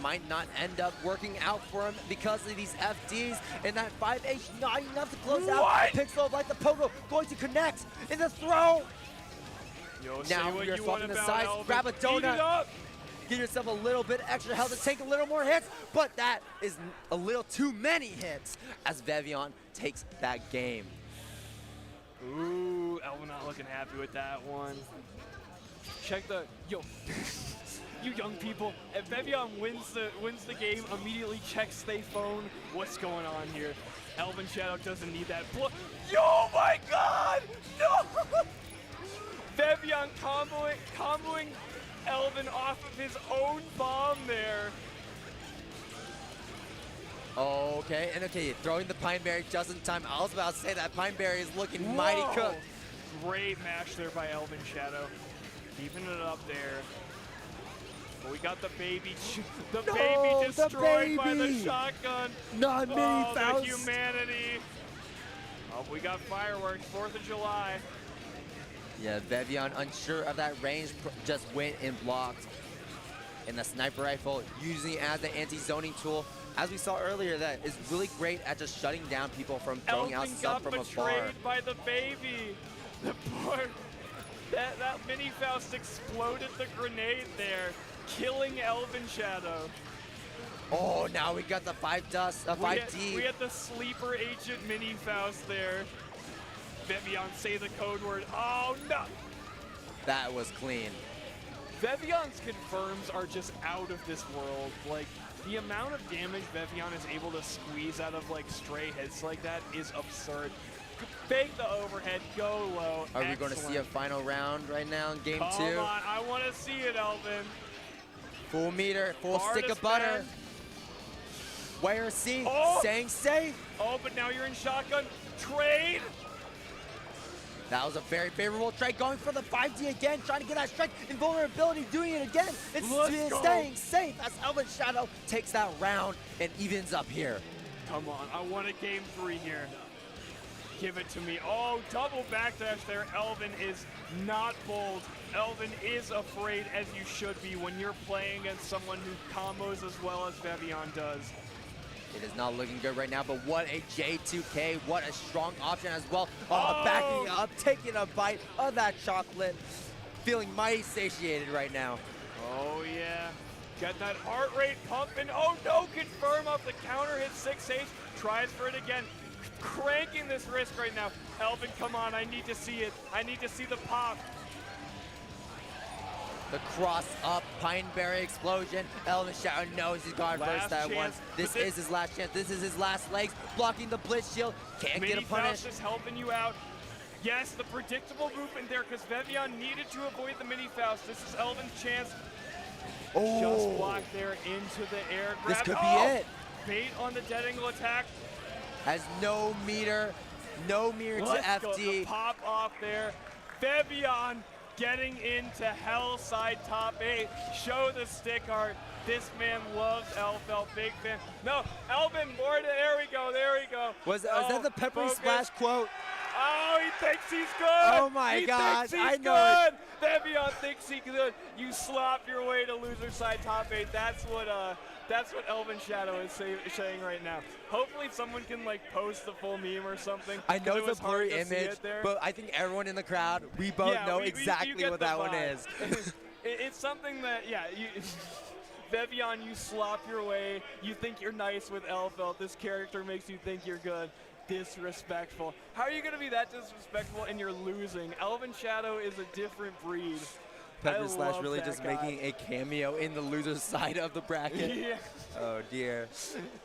might not end up working out for him because of these FDs, and that 5H not enough to close out. Pixel like the pogo going to connect in the throw. Yo, now you're swapping the sides, grab a donut, give yourself a little bit extra health to take a little more hits, but that is a little too many hits as Vevion takes that game. Ooh, Elven not looking happy with that one. Check the, yo, you young people, if Vevion wins the game, immediately checks their phone. What's going on here? ElvenShadow doesn't need that. Yo, my God, no! Vevion comboing Elven off of his own bomb there. Okay, and okay, throwing the Pine Berry just in time. I was about to say that Pine Berry is looking mighty cooked. Great match there by ElvenShadow. Keeping it up there. But we got the baby, baby destroyed by the shotgun. Not me, the humanity. Oh, we got fireworks, 4th of July. Yeah, Vevion, unsure of that range, just went and blocked. And the sniper rifle, using it as the anti-zoning tool, as we saw earlier, that is really great at just shutting down people from throwing out stuff from afar. Elvin got betrayed by the baby. The poor, that mini Faust exploded the grenade there, killing ElvenShadow. Oh, now we got the 5D. We had the sleeper agent mini Faust there. Vevion, say the code word. Oh no! That was clean. Vevion's confirms are just out of this world. Like, the amount of damage Vevion is able to squeeze out of like stray hits like that is absurd. Fake the overhead, go low. Are we going to see a final round right now in game 2? Come on, I want to see it, Elvin. Full meter, full stick of butter. YRC, saying safe. Oh, but now you're in shotgun. Trade. That was a very favorable trade. Going for the 5D again, trying to get that strike. Invulnerability, doing it again. It's staying safe as ElvenShadow takes that round and evens up here. Come on, I want a game 3 here. Give it to me. Oh, double backdash there. Elvin is not bold. Elvin is afraid, as you should be when you're playing against someone who combos as well as Vevion does. It is not looking good right now, but what a J2K, what a strong option as well. Oh, backing up, taking a bite of that chocolate. Feeling mighty satiated right now. Oh yeah, got that heart rate pumping. Oh no, confirm up the counter hit 6H, tries for it again. Cranking this wrist right now. Elvin, come on, I need to see it. I need to see the pop. The cross up, Pineberry explosion. ElvenShadow knows he's gone first that one. This is his last chance. This is his last legs. Blocking the blitz shield. Can't get a punish. Mini Faust is helping you out. Yes, the predictable movement there because Vevion needed to avoid the Mini Faust. This is Elvin's chance. Oh. Just blocked there into the air grab. This could be it. Bait on the dead angle attack. Has no meter to FD. Go. The pop off there. Vevion getting into hell side top 8. Show the stick art. This man loves Elfel, big fan. No, Elvin, more to, there we go. Was that the PepperySplash quote? Oh, he thinks he's good. Oh my God, I know it. Vevion thinks he's good. You slop your way to loser side top 8. That's what ElvenShadow is saying right now. Hopefully someone can like post the full meme or something. I know it's a blurry image, but I think everyone in the crowd, we both know exactly what that one is. It's something that, Vevion, you slop your way. You think you're nice with Elfel. This character makes you think you're good. Disrespectful. How are you going to be that disrespectful and you're losing? ElvenShadow is a different breed. PepperySplash really just making a cameo in the loser side of the bracket. Yeah. Oh dear.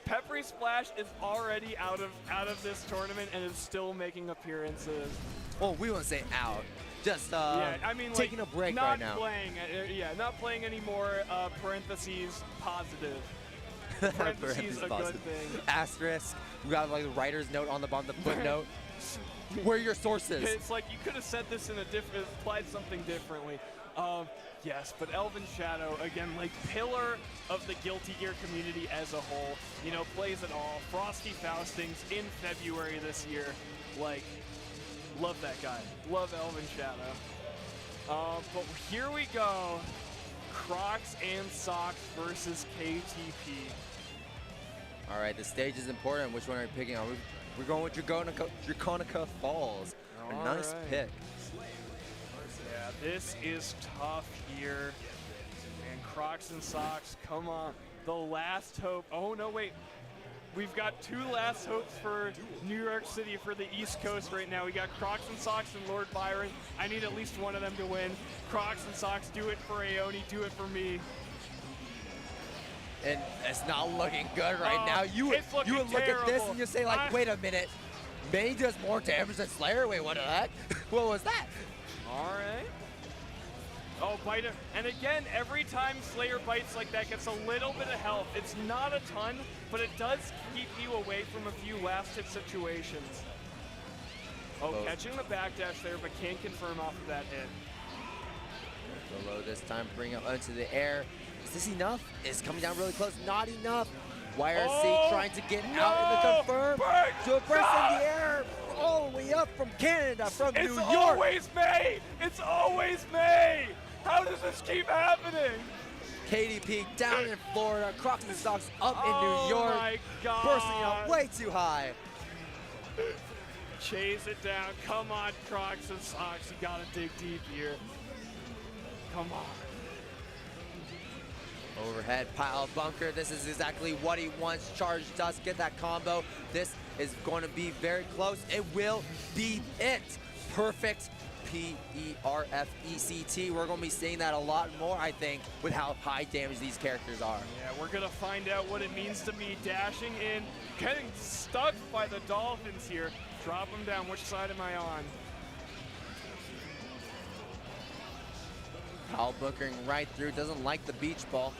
PepperySplash is already out of this tournament and is still making appearances. Well, we won't say out. Just taking a break right now. Not playing anymore. Parentheses positive. Parentheses a good thing. Asterisk. We got like the writer's note on the bottom, the footnote. Where are your sources? It's like you could have said this in a different, applied something differently. Yes, but ElvenShadow, again, like pillar of the Guilty Gear community as a whole, plays it all. Frosty Faustings in February this year. Like, love that guy. Love ElvenShadow. But here we go. CrocsNSocks versus KTP. All right, the stage is important. Which one are you picking on? We're going with Draconica Falls. A nice pick. Yeah, this is tough here. And CrocsNSocks, come on. The last hope. Oh, no, wait. We've got 2 last hopes for New York City for the East Coast right now. We got CrocsNSocks and LordByron. I need at least one of them to win. CrocsNSocks, do it for Aoni, do it for me. And it's not looking good right now. You would look at this and you say like, wait a minute. May does more damage than Slayer? Wait, what the heck? What was that? All right. Oh, biter. And again, every time Slayer bites like that, gets a little bit of health. It's not a ton, but it does keep you away from a few last hit situations. Oh, catching the backdash there, but can't confirm off of that hit. Below this time, bring it into the air. Is this enough? It's coming down really close. Not enough. YRC trying to get out in the confirm. To a press in the air. all the way up from Canada, from New York. It's always May! It's always May! How does this keep happening? KDP down in Florida, CrocsNSocks up in New York. Oh my God. Bursting out way too high. Chase it down. Come on, CrocsNSocks. You gotta dig deep here. Come on. Overhead pile bunker. This is exactly what he wants. Charge does get that combo. This is going to be very close. It will be it. Perfect PERFECT. We're going to be seeing that a lot more, I think, with how high damage these characters are. Yeah, we're going to find out what it means to be dashing in, getting stuck by the Dolphins here. Drop them down. Which side am I on? Pile bunkering right through. Doesn't like the beach ball.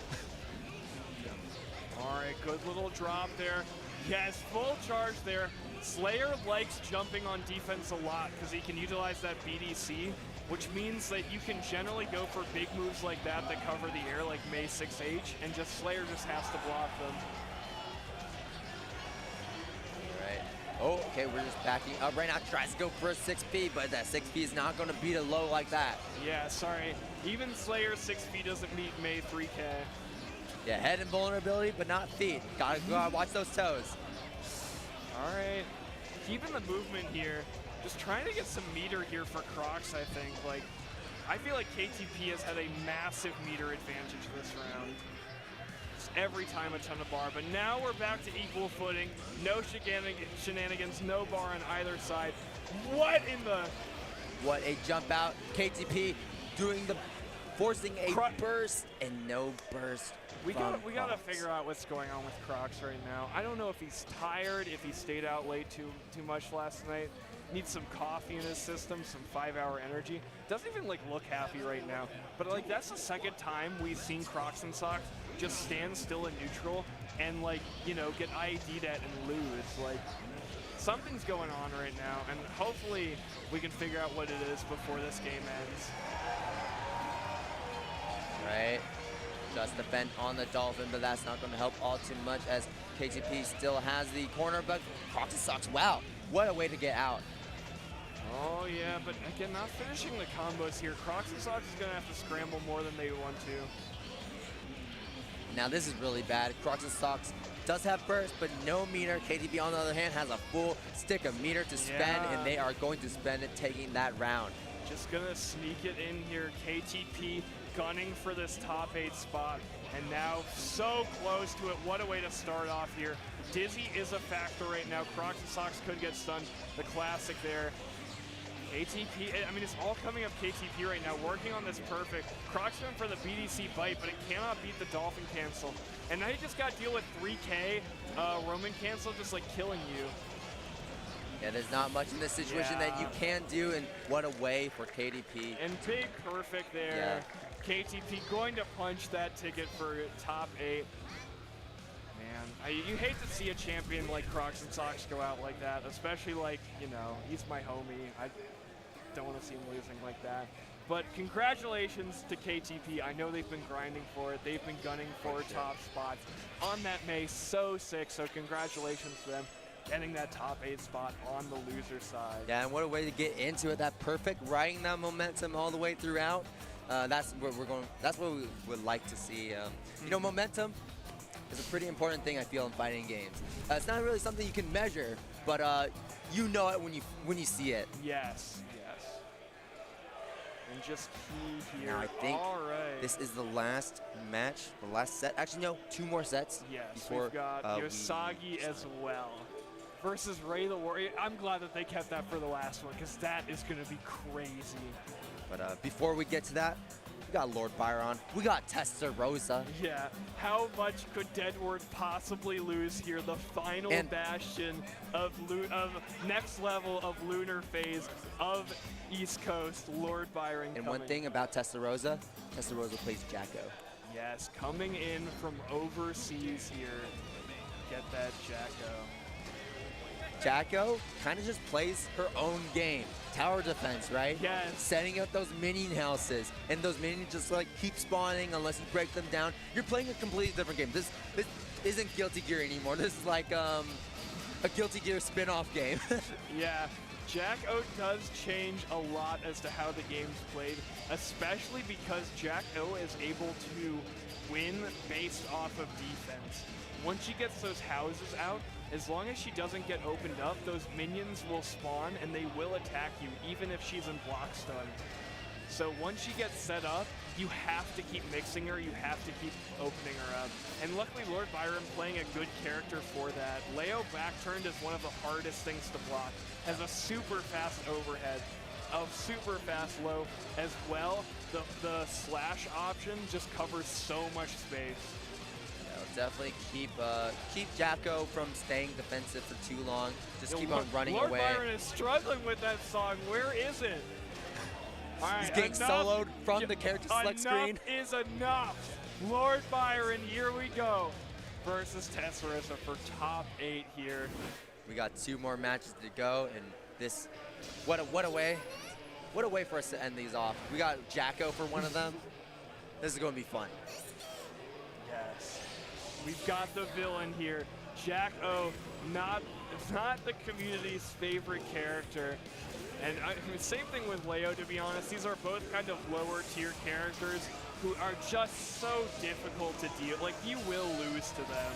All right, good little drop there. Yes, full charge there. Slayer likes jumping on defense a lot because he can utilize that BDC, which means that you can generally go for big moves like that that cover the air, like May 6H, and Slayer just has to block them. Right. Oh, okay, we're just backing up right now. Tries to go for a 6P, but that 6P is not going to beat a low like that. Yeah, sorry. Even Slayer 6P doesn't meet May 3K. Yeah, head and vulnerability, but not feet. Gotta watch those toes. All right, keeping the movement here. Just trying to get some meter here for Crocs, I think. Like, I feel like KTP has had a massive meter advantage this round. Just every time a ton of bar, but now we're back to equal footing. No shenanigans, no bar on either side. What in the? What a jump out. KTP doing the, forcing a burst and no burst. We gotta figure out what's going on with Crocs right now. I don't know if he's tired, if he stayed out late too much last night. Needs some coffee in his system, some 5-hour energy. Doesn't even like look happy right now. But like that's the second time we've seen CrocsNSocks just stand still in neutral and like, you know, get IED'd at and lose. Like something's going on right now, and hopefully we can figure out what it is before this game ends. Right. Just defend on the Dolphin, but that's not going to help all too much as KTP still has the corner, but CrocsNSocks, wow, what a way to get out. Oh yeah, but again, not finishing the combos here. CrocsNSocks is going to have to scramble more than they want to. Now this is really bad. CrocsNSocks does have burst, but no meter. KTP, on the other hand, has a full stick of meter to spend, and they are going to spend it taking that round. Just going to sneak it in here. KTP gunning for this top 8 spot, and now so close to it. What a way to start off here. Dizzy is a factor right now. CrocsNSocks could get stunned. The classic there. KTP, I mean, it's all coming up KTP right now, working on this perfect. Crocs going for the BDC bite, but it cannot beat the Dolphin cancel. And now you just got to deal with 3K Roman cancel, just like killing you. Yeah, there's not much in this situation that you can do, and what a way for KTP. And big perfect there. Yeah. KTP going to punch that ticket for top 8. Man, you hate to see a champion like CrocsNSocks go out like that, especially like, you know, he's my homie. I don't want to see him losing like that. But congratulations to KTP. I know they've been grinding for it. They've been gunning for top spots on that May. So sick. So congratulations to them getting that top 8 spot on the loser side. Yeah, and what a way to get into it. That perfect, riding that momentum all the way throughout. That's what we're going. That's what we would like to see. You know, momentum is a pretty important thing, I feel, in fighting games. It's not really something you can measure, but you know it when you see it. Yes, yes. And just key here. Now I think this is the last match, the last set. Actually, no, 2 more sets. Yes, before, we've got Yosagi as well versus Ray the Warrior. I'm glad that they kept that for the last one because that is going to be crazy. But before we get to that, we got LordByron. We got Testarossa. Yeah. How much could Deadward possibly lose here? The final bastion of next level of lunar phase of East Coast. LordByron. And coming. one thing about Testarossa plays Jacko. Yes, coming in from overseas here. Get that Jacko. Jacko kind of just plays her own game. Tower defense, right? Yes. Setting up those minion houses, and those minions just like keep spawning unless you break them down. You're playing a completely different game. This isn't Guilty Gear anymore. This is like a Guilty Gear spin-off game. Yeah, Jack-O does change a lot as to how the game's played, especially because Jack-O is able to win based off of defense. Once she gets those houses out, as long as she doesn't get opened up, those minions will spawn and they will attack you, even if she's in block stun. So once she gets set up, you have to keep mixing her, you have to keep opening her up. And luckily LordByron playing a good character for that. Leo back turned is one of the hardest things to block. Has a super fast overhead, a super fast low as well. The slash option just covers so much space. Definitely keep Jacko from staying defensive for too long. Just keep on running away. LordByron is struggling with that song. Where is it? All right, he's getting soloed from the character select screen. Enough is enough. LordByron, here we go. Versus Testarossa for top 8 here. We got 2 more matches to go, and this, what a way for us to end these off. We got Jacko for one of them. This is going to be fun. Yes. We've got the villain here. Jack-O, not the community's favorite character. And same thing with Leo, to be honest. These are both kind of lower tier characters who are just so difficult to deal. Like, you will lose to them.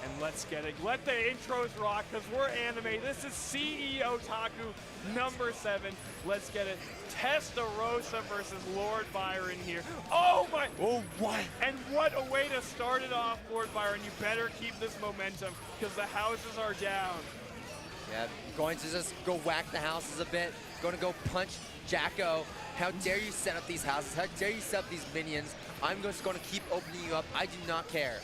And let's get it. Let the intros rock, because we're anime. This is CEOtaku number 7. Let's get it. Testarossa versus LordByron here. Oh my! Oh, what? And what a way to start it off, LordByron. You better keep this momentum, because the houses are down. Yeah, going to just go whack the houses a bit. Going to go punch Jacko. How dare you set up these houses? How dare you set up these minions? I'm just going to keep opening you up. I do not care.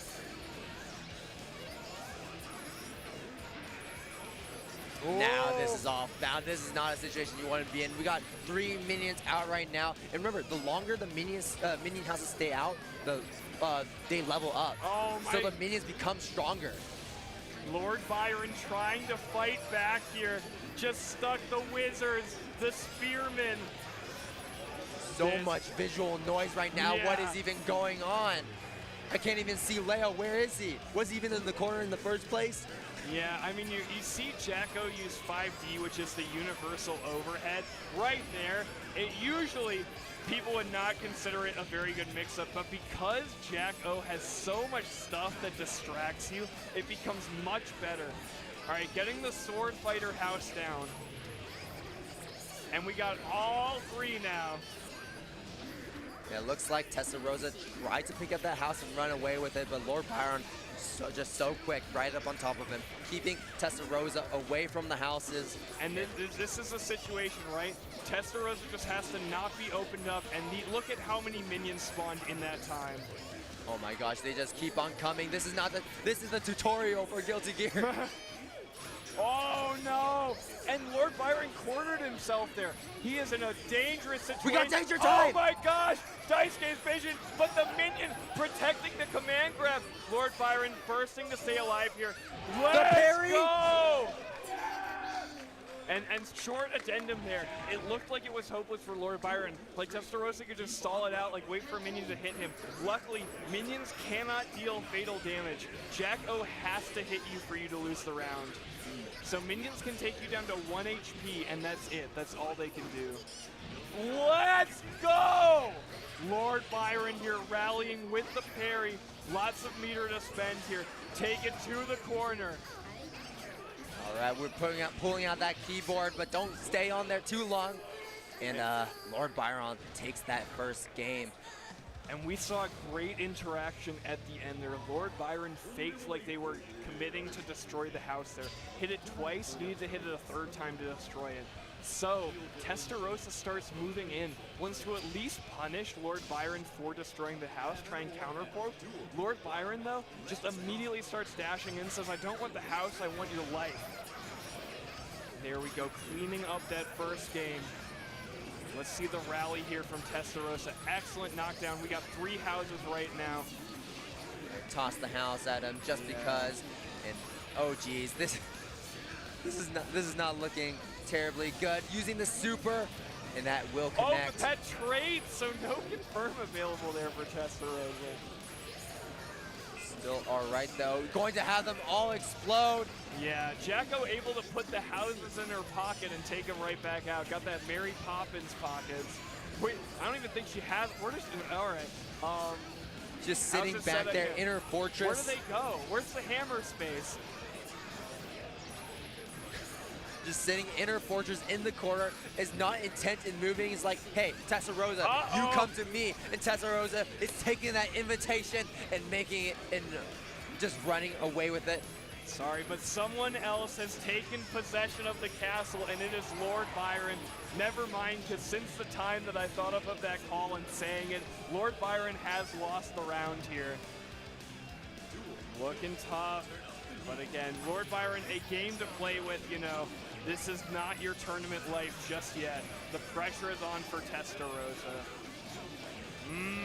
Now this is off. Now this is not a situation you want to be in. We got 3 minions out right now. And remember, the longer the minion houses stay out, they level up. Oh my. So the minions become stronger. LordByron trying to fight back here. Just stuck the wizards, the spearmen. So much visual noise right now. Yeah. What is even going on? I can't even see Leo. Where is he? Was he even in the corner in the first place? Yeah, I mean, you see Jacko use 5D, which is the universal overhead. Right there, it usually, people would not consider it a very good mix-up, but because Jacko has so much stuff that distracts you, it becomes much better. All right, getting the Sword Fighter house down. And we got all 3 now. Yeah, it looks like Testarossa tried to pick up that house and run away with it, but LordByron just so quick, right up on top of him, keeping Testarossa away from the houses. And this is a situation, right? Testarossa just has to not be opened up, and look at how many minions spawned in that time. Oh my gosh, they just keep on coming. This is the tutorial for Guilty Gear. Oh no! And LordByron cornered himself there. He is in a dangerous situation. We got danger time! Oh my gosh! Dice Game's vision, but the minion protecting the command grab. LordByron bursting to stay alive here. Let's go! And short addendum there. It looked like it was hopeless for LordByron. Like Testarossa could just stall it out, like wait for minions to hit him. Luckily, minions cannot deal fatal damage. Jack-O has to hit you for you to lose the round. So minions can take you down to 1 HP, and that's it. That's all they can do. Let's go! LordByron here rallying with the parry. Lots of meter to spend here. Take it to the corner. All right, we're pulling out that keyboard, but don't stay on there too long. And LordByron takes that first game. And we saw great interaction at the end there. LordByron faked like they were committing to destroy the house there. Hit it twice, needed to hit it a 3rd time to destroy it. So Testarossa starts moving in, wants to at least punish LordByron for destroying the house, try and counterpoint. LordByron though, just immediately starts dashing in, says, I don't want the house, I want your life. There we go, cleaning up that first game. Let's see the rally here from Testarossa. Excellent knockdown. We got 3 houses right now. Toss the house at him just because. And oh geez, this is not looking terribly good. Using the super, and that will connect. Oh, but that trade, so no confirm available there for Testarossa. Still all right, though. Going to have them all explode. Yeah, Jacko able to put the houses in her pocket and take them right back out. Got that Mary Poppins pockets. Wait, I don't even think she has. Where does? All right. Just sitting back there in her fortress. Where do they go? Where's the hammer space? Just sitting in her fortress in the corner, is not intent in moving. He's like, hey, Testarossa, you come to me. And Testarossa is taking that invitation and making it and just running away with it. Sorry, but someone else has taken possession of the castle, and it is LordByron. Never mind, because since the time that I thought of that call and saying it, LordByron has lost the round here. Looking tough, but again, LordByron, a game to play with, you know. This is not your tournament life just yet. The pressure is on for Testarossa.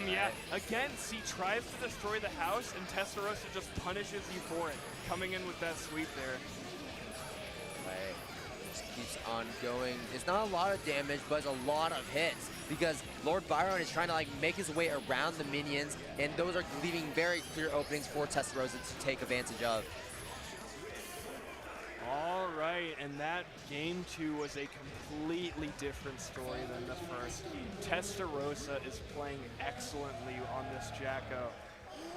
Yeah, again, see, tries to destroy the house, and Testarossa just punishes you for it, coming in with that sweep there. Right. Just keeps on going. It's not a lot of damage, but it's a lot of hits, because LordByron is trying to like make his way around the minions, and those are leaving very clear openings for Testarossa to take advantage of. All right, and that game 2 was a completely different story than the first. Testarossa is playing excellently on this Jacko.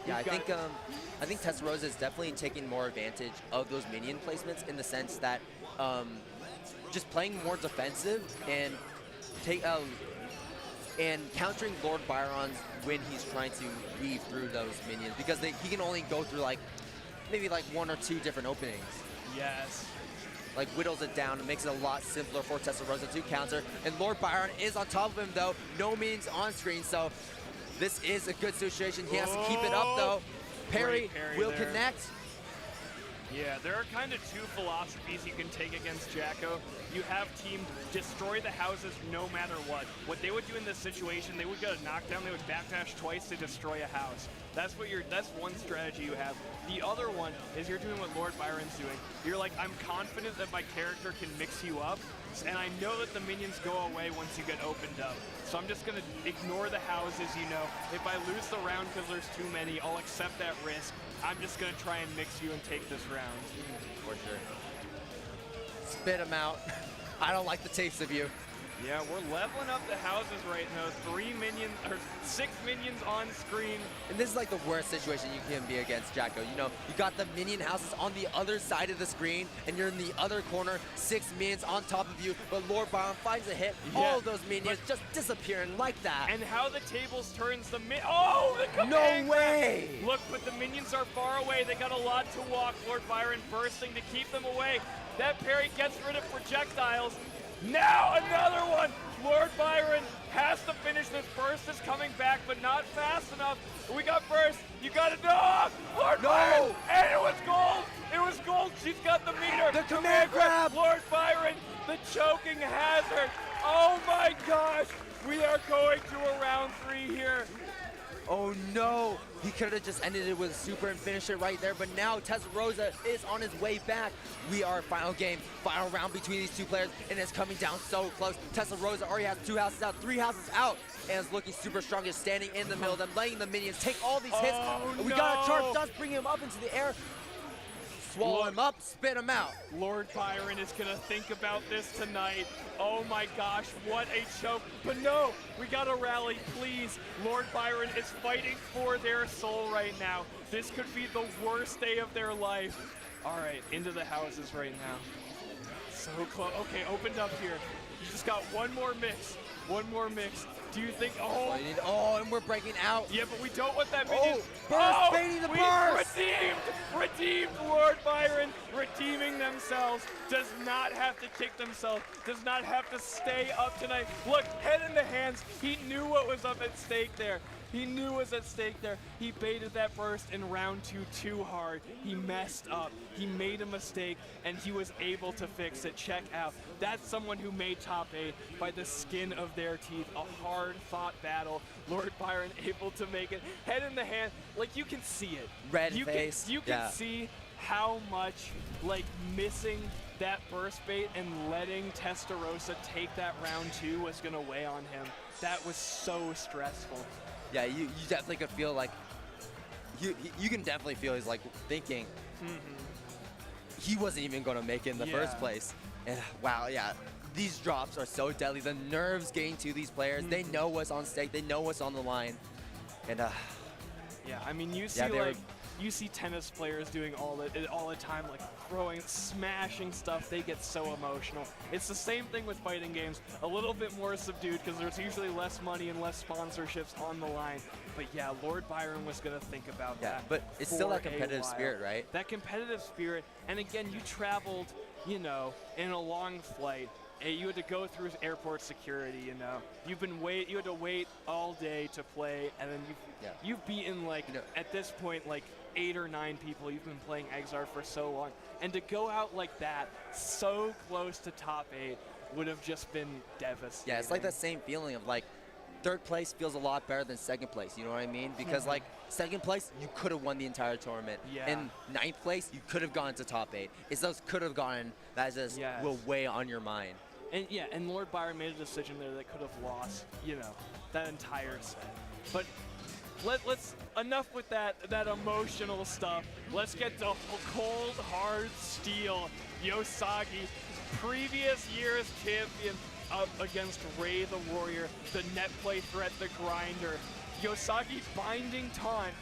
Yeah, I think Testarossa is definitely taking more advantage of those minion placements in the sense that just playing more defensive and countering LordByron's when he's trying to weave through those minions, because he can only go through like maybe like 1 or 2 different openings. Yes. Like whittles it down and makes it a lot simpler for Testarossa to counter. And LordByron is on top of him though. No minions on screen, so this is a good situation. He has to keep it up though. Parry will connect. Yeah, there are kind of 2 philosophies you can take against Jacko. You have team destroy the houses no matter what. What they would do in this situation, they would get a knockdown, they would backdash twice to destroy a house. That's one strategy you have. The other one is you're doing what LordByron's doing. You're like, I'm confident that my character can mix you up, and I know that the minions go away once you get opened up. So I'm just gonna ignore the houses, you know. If I lose the round because there's too many, I'll accept that risk. I'm just gonna try and mix you and take this round. For sure. Spit him out. I don't like the taste of you. Yeah, we're leveling up the houses right now. 6 minions on screen. And this is like the worst situation you can be against Jacko. You know, you got the minion houses on the other side of the screen, and you're in the other corner, 6 minions on top of you, but LordByron finds a hit. Yeah, all of those minions just disappearing like that. And how the tables turns the oh, the command no way! Look, but the minions are far away. They got a lot to walk. LordByron bursting to keep them away. That parry gets rid of projectiles. Now another one! LordByron has to finish this. Burst is coming back, but not fast enough. We got Burst. You got it. No! LordByron! No! And it was gold! It was gold. She's got the meter. The command grab! LordByron, the choking hazard. Oh my gosh! We are going to a round 3 here. Oh no! He could have just ended it with a super and finished it right there, but now Testarossa is on his way back. We are final game, final round between these 2 players, and it's coming down so close. Testarossa already has 2 houses out, 3 houses out, and is looking super strong, is standing in the middle of them, letting the minions take all these hits. We got a charge, does bring him up into the air. Swallow him up, spit him out. LordByron is gonna think about this tonight. Oh my gosh, what a choke. But no, we gotta rally, please. LordByron is fighting for their soul right now. This could be the worst day of their life. All right, into the houses right now. So close. Okay, opened up here. You just got one more mix. One more mix. Do you think, oh, and we're breaking out. Yeah, but we don't want that minion. Burst, baiting the burst. Redeemed LordByron, redeeming themselves. Does not have to kick themselves. Does not have to stay up tonight. Look, head in the hands. He knew what was up at stake there. He knew what was at stake there. He baited that burst in round 2 too hard. He messed up. He made a mistake, and he was able to fix it. Check out. That's someone who made top 8 by the skin of their teeth. A hard-fought battle. LordByron able to make it. Head in the hand. Like, you can see it. Red face. You can see how much, like, missing that burst bait and letting Testarossa take that round 2 was going to weigh on him. That was so stressful. Yeah, you definitely could feel like you can definitely feel he's like thinking he wasn't even going to make it in the first place. And wow, yeah, these drops are so deadly. The nerves getting to these players. They know what's on stake. They know what's on the line. And yeah, I mean, you see you see tennis players doing all the time, like throwing, smashing stuff. They get so emotional. It's the same thing with fighting games, a little bit more subdued because there's usually less money and less sponsorships on the line. But yeah, LordByron was gonna think about that. But it's still that competitive spirit, right? That competitive spirit. And again, you traveled, you know, in a long flight. You had to go through airport security, you know. You had to wait all day to play, and then you've beaten, like, at this point, like 8 or 9 people. You've been playing Exar for so long, and to go out like that, so close to top 8, would have just been devastating. Yeah, it's like that same feeling of like, 3rd place feels a lot better than 2nd place. You know what I mean? Because like 2nd place, you could have won the entire tournament. In 9th place, you could have gone to top 8. It's those could have gone that just will weigh on your mind. And yeah, and LordByron made a decision there that could have lost, you know, that entire set. But let's enough with that emotional stuff. Let's get to cold hard steel. Yosagi, previous year's champion, up against Ray the Warrior, the net play threat, the grinder. Yosagi binding taunt.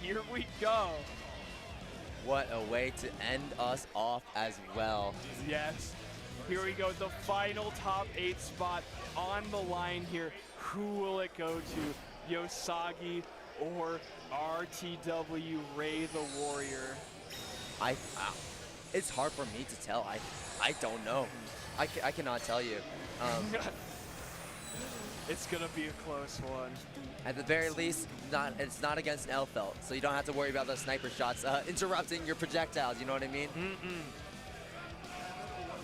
Here we go. What a way to end us off as well. Yes. Here we go, the final top 8 spot on the line here. Who will it go to? Yosagi or RTW Ray the Warrior? It's hard for me to tell. I don't know. I cannot tell you. It's gonna be a close one. At the very least, it's not against Elfelt, so you don't have to worry about those sniper shots interrupting your projectiles. You know what I mean?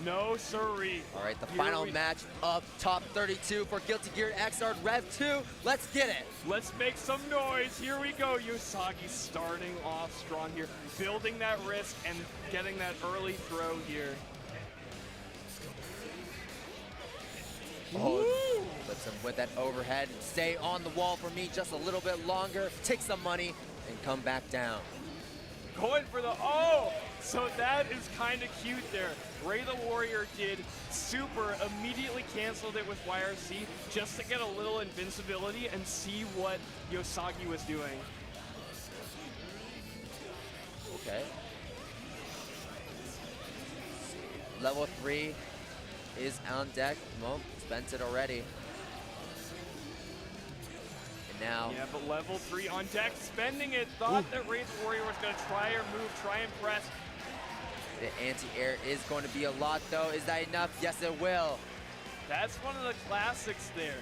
No siree. All right, the final match of top 32 for Guilty Gear Xrd Rev 2. Let's get it. Let's make some noise. Here we go. Yosagi starting off strong here, building that risk and getting that early throw here. Oh, flips him with that overhead. Stay on the wall for me just a little bit longer. Take some money and come back down. Going for the, so that is kind of cute there. Ray the Warrior did super, immediately canceled it with YRC just to get a little invincibility and see what Yosagi was doing. Okay. Level 3 is on deck. Well, spent it already. Now. Yeah, but level 3 on deck, spending it. Thought that Ray the Warrior was going to try her move, try and press. The anti-air is going to be a lot, though. Is that enough? Yes, it will. That's one of the classics there.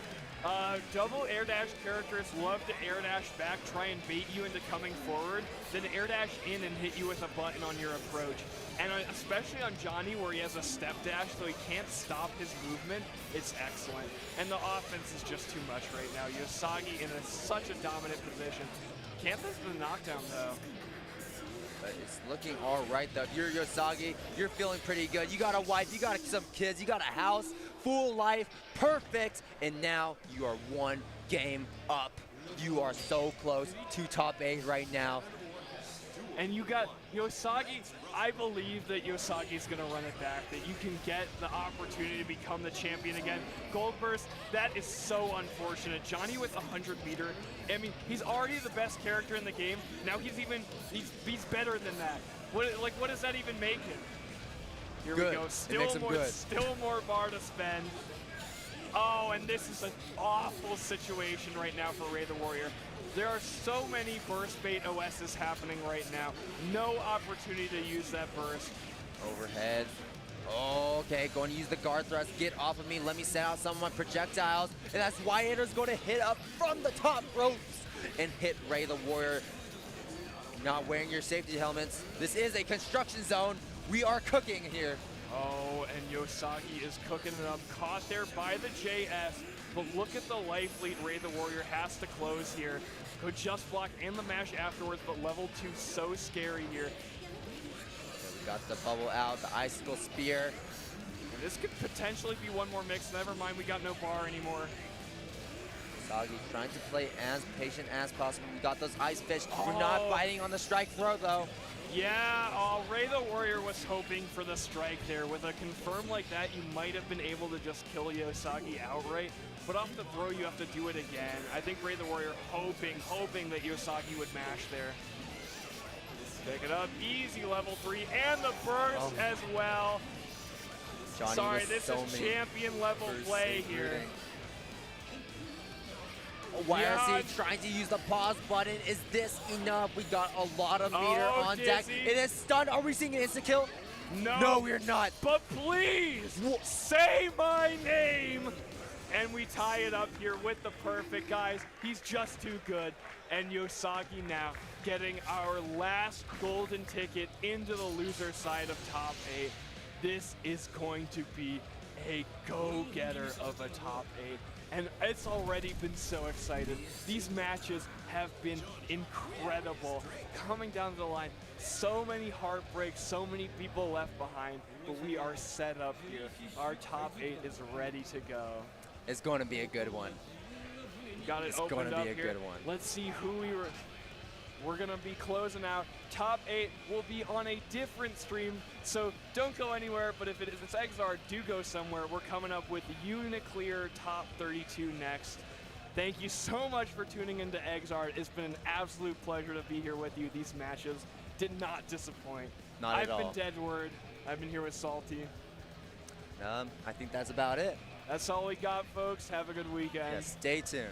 Double air dash characters love to air dash back, try and bait you into coming forward, then air dash in and hit you with a button on your approach. And especially on Johnny, where he has a step dash, so he can't stop his movement, it's excellent. And the offense is just too much right now. Yosagi in such a dominant position. Can't miss the knockdown, though. But it's looking all right, though. You're Yosagi. You're feeling pretty good. You got a wife. You got some kids. You got a house. Full life. Perfect. And now you are 1 game up. You are so close to top 8 right now. And you got Yosagi. I believe that Yosagi's going to run it back, that you can get the opportunity to become the champion again. Gold Burst, that is so unfortunate. Johnny with 100 meter. I mean, he's already the best character in the game. Now he's better than that. What does that even make him? Here we go. Still more bar to spend. Oh, and this is an awful situation right now for Ray the Warrior. There are so many burst bait OSs happening right now. No opportunity to use that burst. Overhead. Okay, going to use the guard thrust. Get off of me. Let me set out some of my projectiles. And that's why Hitter's going to hit up from the top ropes and hit Ray the Warrior. Not wearing your safety helmets. This is a construction zone. We are cooking here. Oh, and Yosagi is cooking it up. Caught there by the JS. But look at the life lead Ray the Warrior has to close here. Could just block and the mash afterwards, but level 2 so scary here. Okay, we got the bubble out, the icicle spear. And this could potentially be one more mix. Never mind, we got no bar anymore. Yosagi trying to play as patient as possible. We got those ice fish. We're not biting on the strike throw, though. Yeah, Ray the Warrior was hoping for the strike there. With a confirm like that, you might have been able to just kill Yosagi outright. But off the throw, you have to do it again. I think Ray the Warrior hoping that Yosagi would mash there. Pick it up, easy level 3, and the burst as well. Johnny, sorry, this is champion level play here. YRC trying to use the pause button. Is this enough? We got a lot of meter on deck. It is stunned. Are we seeing an insta kill? No, we're not. But please, say my name. And we tie it up here with the perfect, guys. He's just too good. And Yosagi now getting our last golden ticket into the loser side of top 8. This is going to be a go-getter of a top 8. And it's already been so exciting. These matches have been incredible. Coming down the line, so many heartbreaks, so many people left behind, but we are set up here. Our top 8 is ready to go. It's going to be a good one. Got it it's opened going to up be a here. Good one. Let's see who we're going to be closing out. Top 8 will be on a different stream, so don't go anywhere, but if it's Exar, do go somewhere. We're coming up with Uniclear Top 32 next. Thank you so much for tuning into Exar. It's been an absolute pleasure to be here with you. These matches did not disappoint. Not at all. I've been Deadward. I've been here with Salty. I think that's about it. That's all we got, folks. Have a good weekend. Yeah, stay tuned.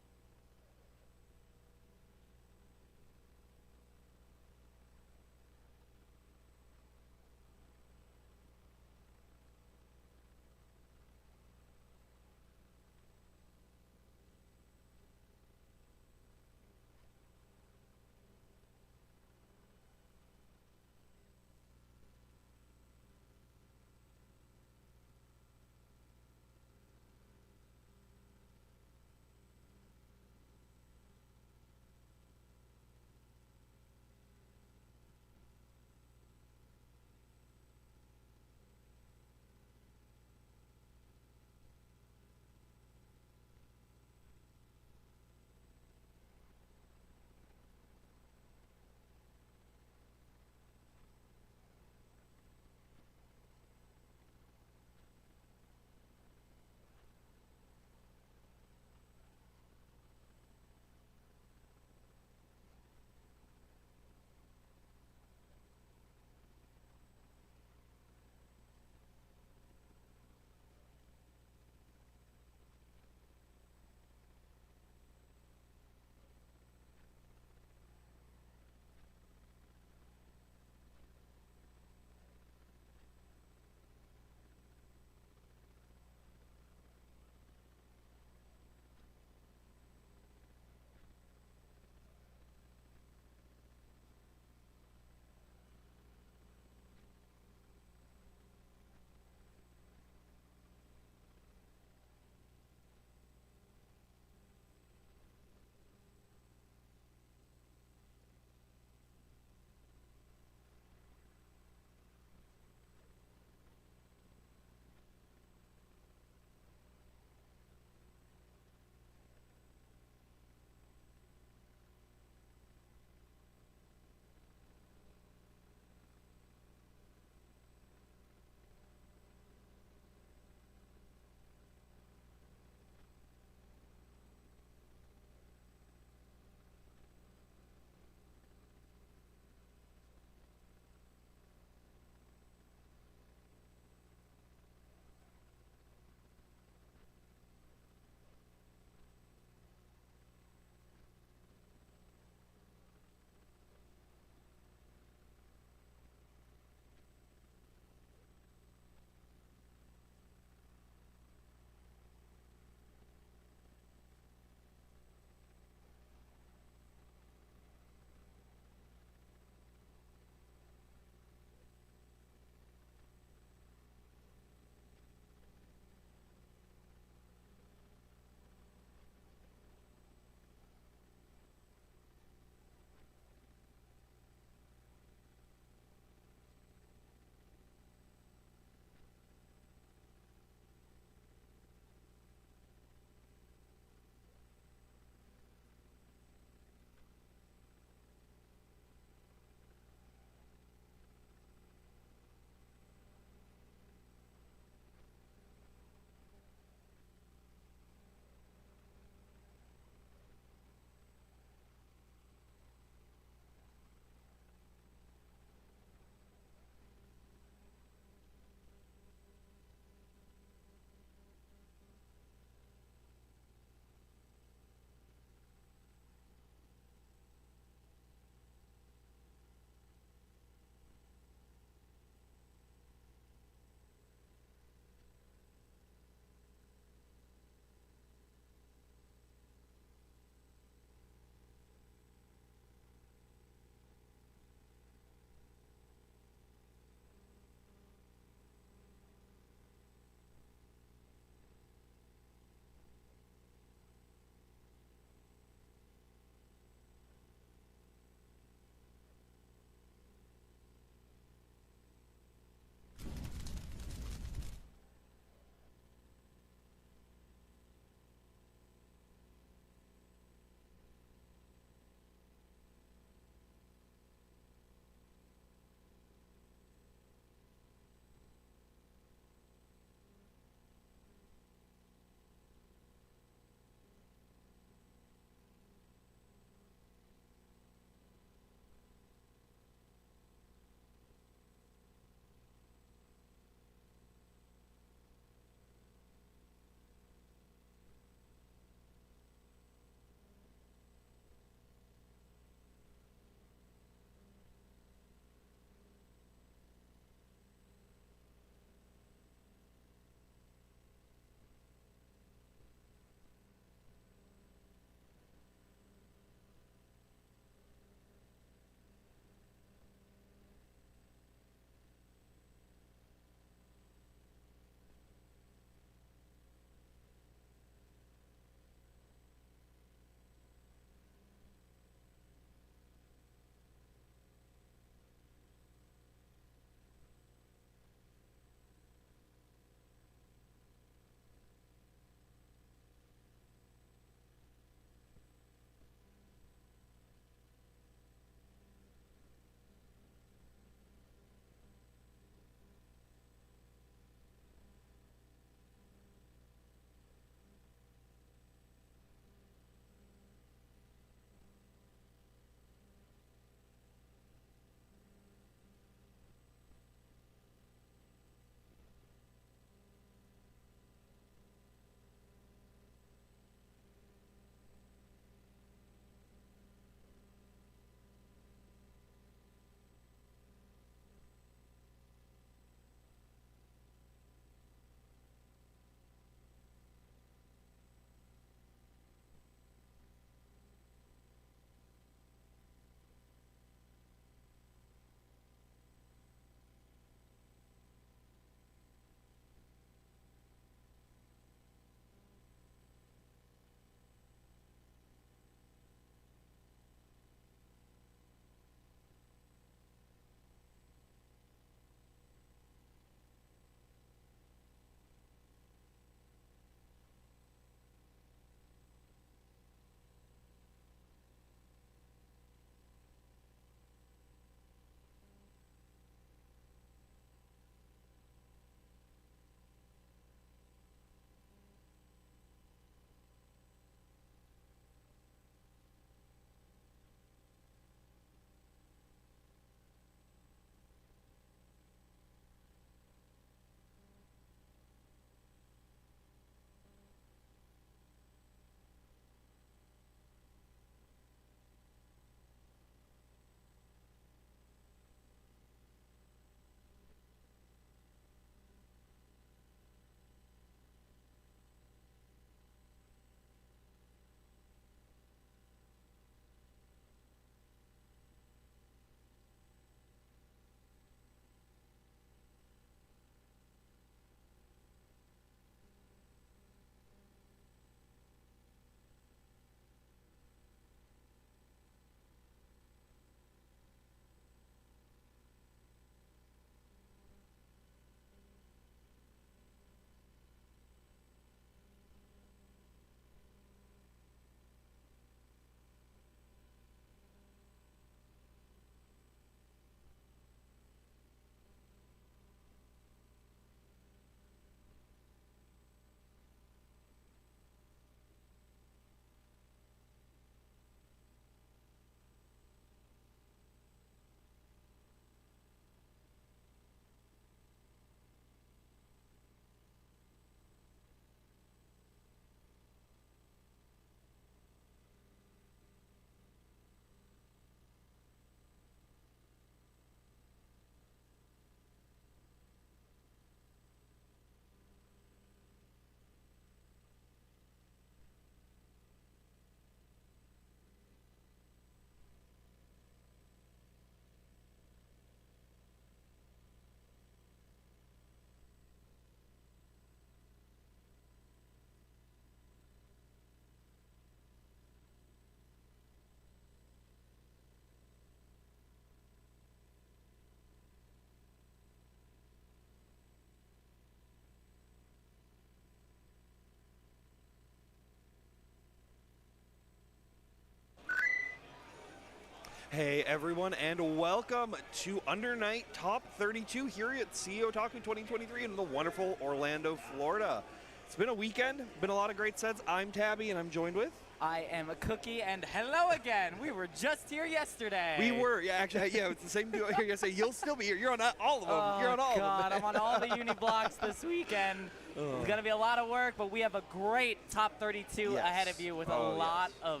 Hey everyone, and welcome to Undernight Top 32 here at CEOtaku 2023 in the wonderful Orlando, Florida. It's been a weekend, been a lot of great sets. I'm Tabby, and I'm joined with... I am a Cookie, and hello again. We were just here yesterday. We were, yeah, actually, yeah, it's the same duo here yesterday. You'll still be here. You're on all of them. You're on all God, of them. I'm on all the uni blocks this weekend. It's going to be a lot of work, but we have a great top 32 ahead of you with a lot of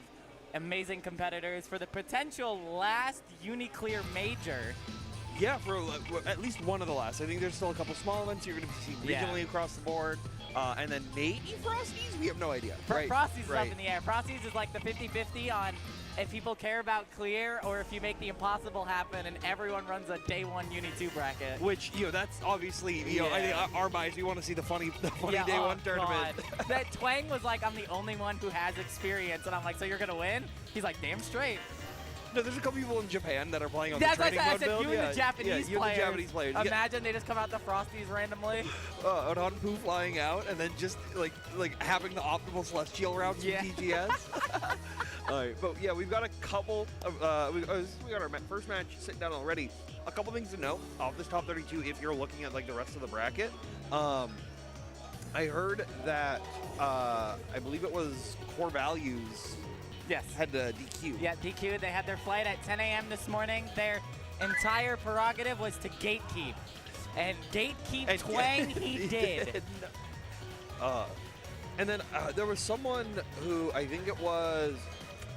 amazing competitors for the potential last uni-clear major. Yeah, for at least one of the last. I think there's still a couple small events you're going to see regionally across the board. And then maybe Frosties? We have no idea. Frosties is up in the air. Frosties is like the 50-50 on if people care about clear or if you make the impossible happen and everyone runs a day one Uni 2 bracket. Which, that's obviously, I think our bias, we want to see the funny day one tournament. That Twang was like, I'm the only one who has experience. And I'm like, so you're going to win? He's like, damn straight. No, there's a couple people in Japan that are playing on the training training mode build. build. You and the Japanese you players. And the Japanese players. Imagine they just come out the Frosties randomly. Odonpu flying out and then just like having the optimal celestial routes from TGS. All right, but yeah, we've got a couple of, we got our first match sitting down already. A couple things to note off this top 32 if you're looking at like the rest of the bracket. I heard that, I believe it was Core Values had the DQ. Yeah, DQ. They had their flight at 10 a.m. this morning. Their entire prerogative was to gatekeep. And gatekeep Twang he did. And then there was someone who, I think it was,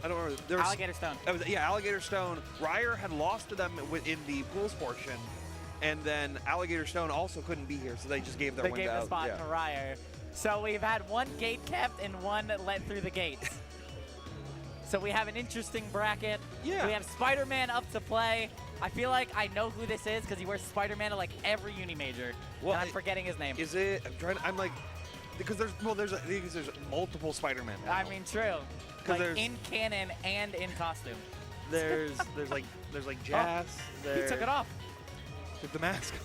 I don't remember. There was, Alligator Stone. Alligator Stone. Ryer had lost to them in the pools portion. And then Alligator Stone also couldn't be here, so they just gave their win out. They gave the spot to Ryer. So we've had one gate kept and one let through the gates. So we have an interesting bracket. Yeah. We have Spider-Man up to play. I feel like I know who this is because he wears Spider-Man to like every uni major. Well, and I'm forgetting his name. Is it? I'm like, because there's multiple Spider-Man now. I mean, true. Like in canon and in costume. There's like Jazz. He took it off. Took the mask.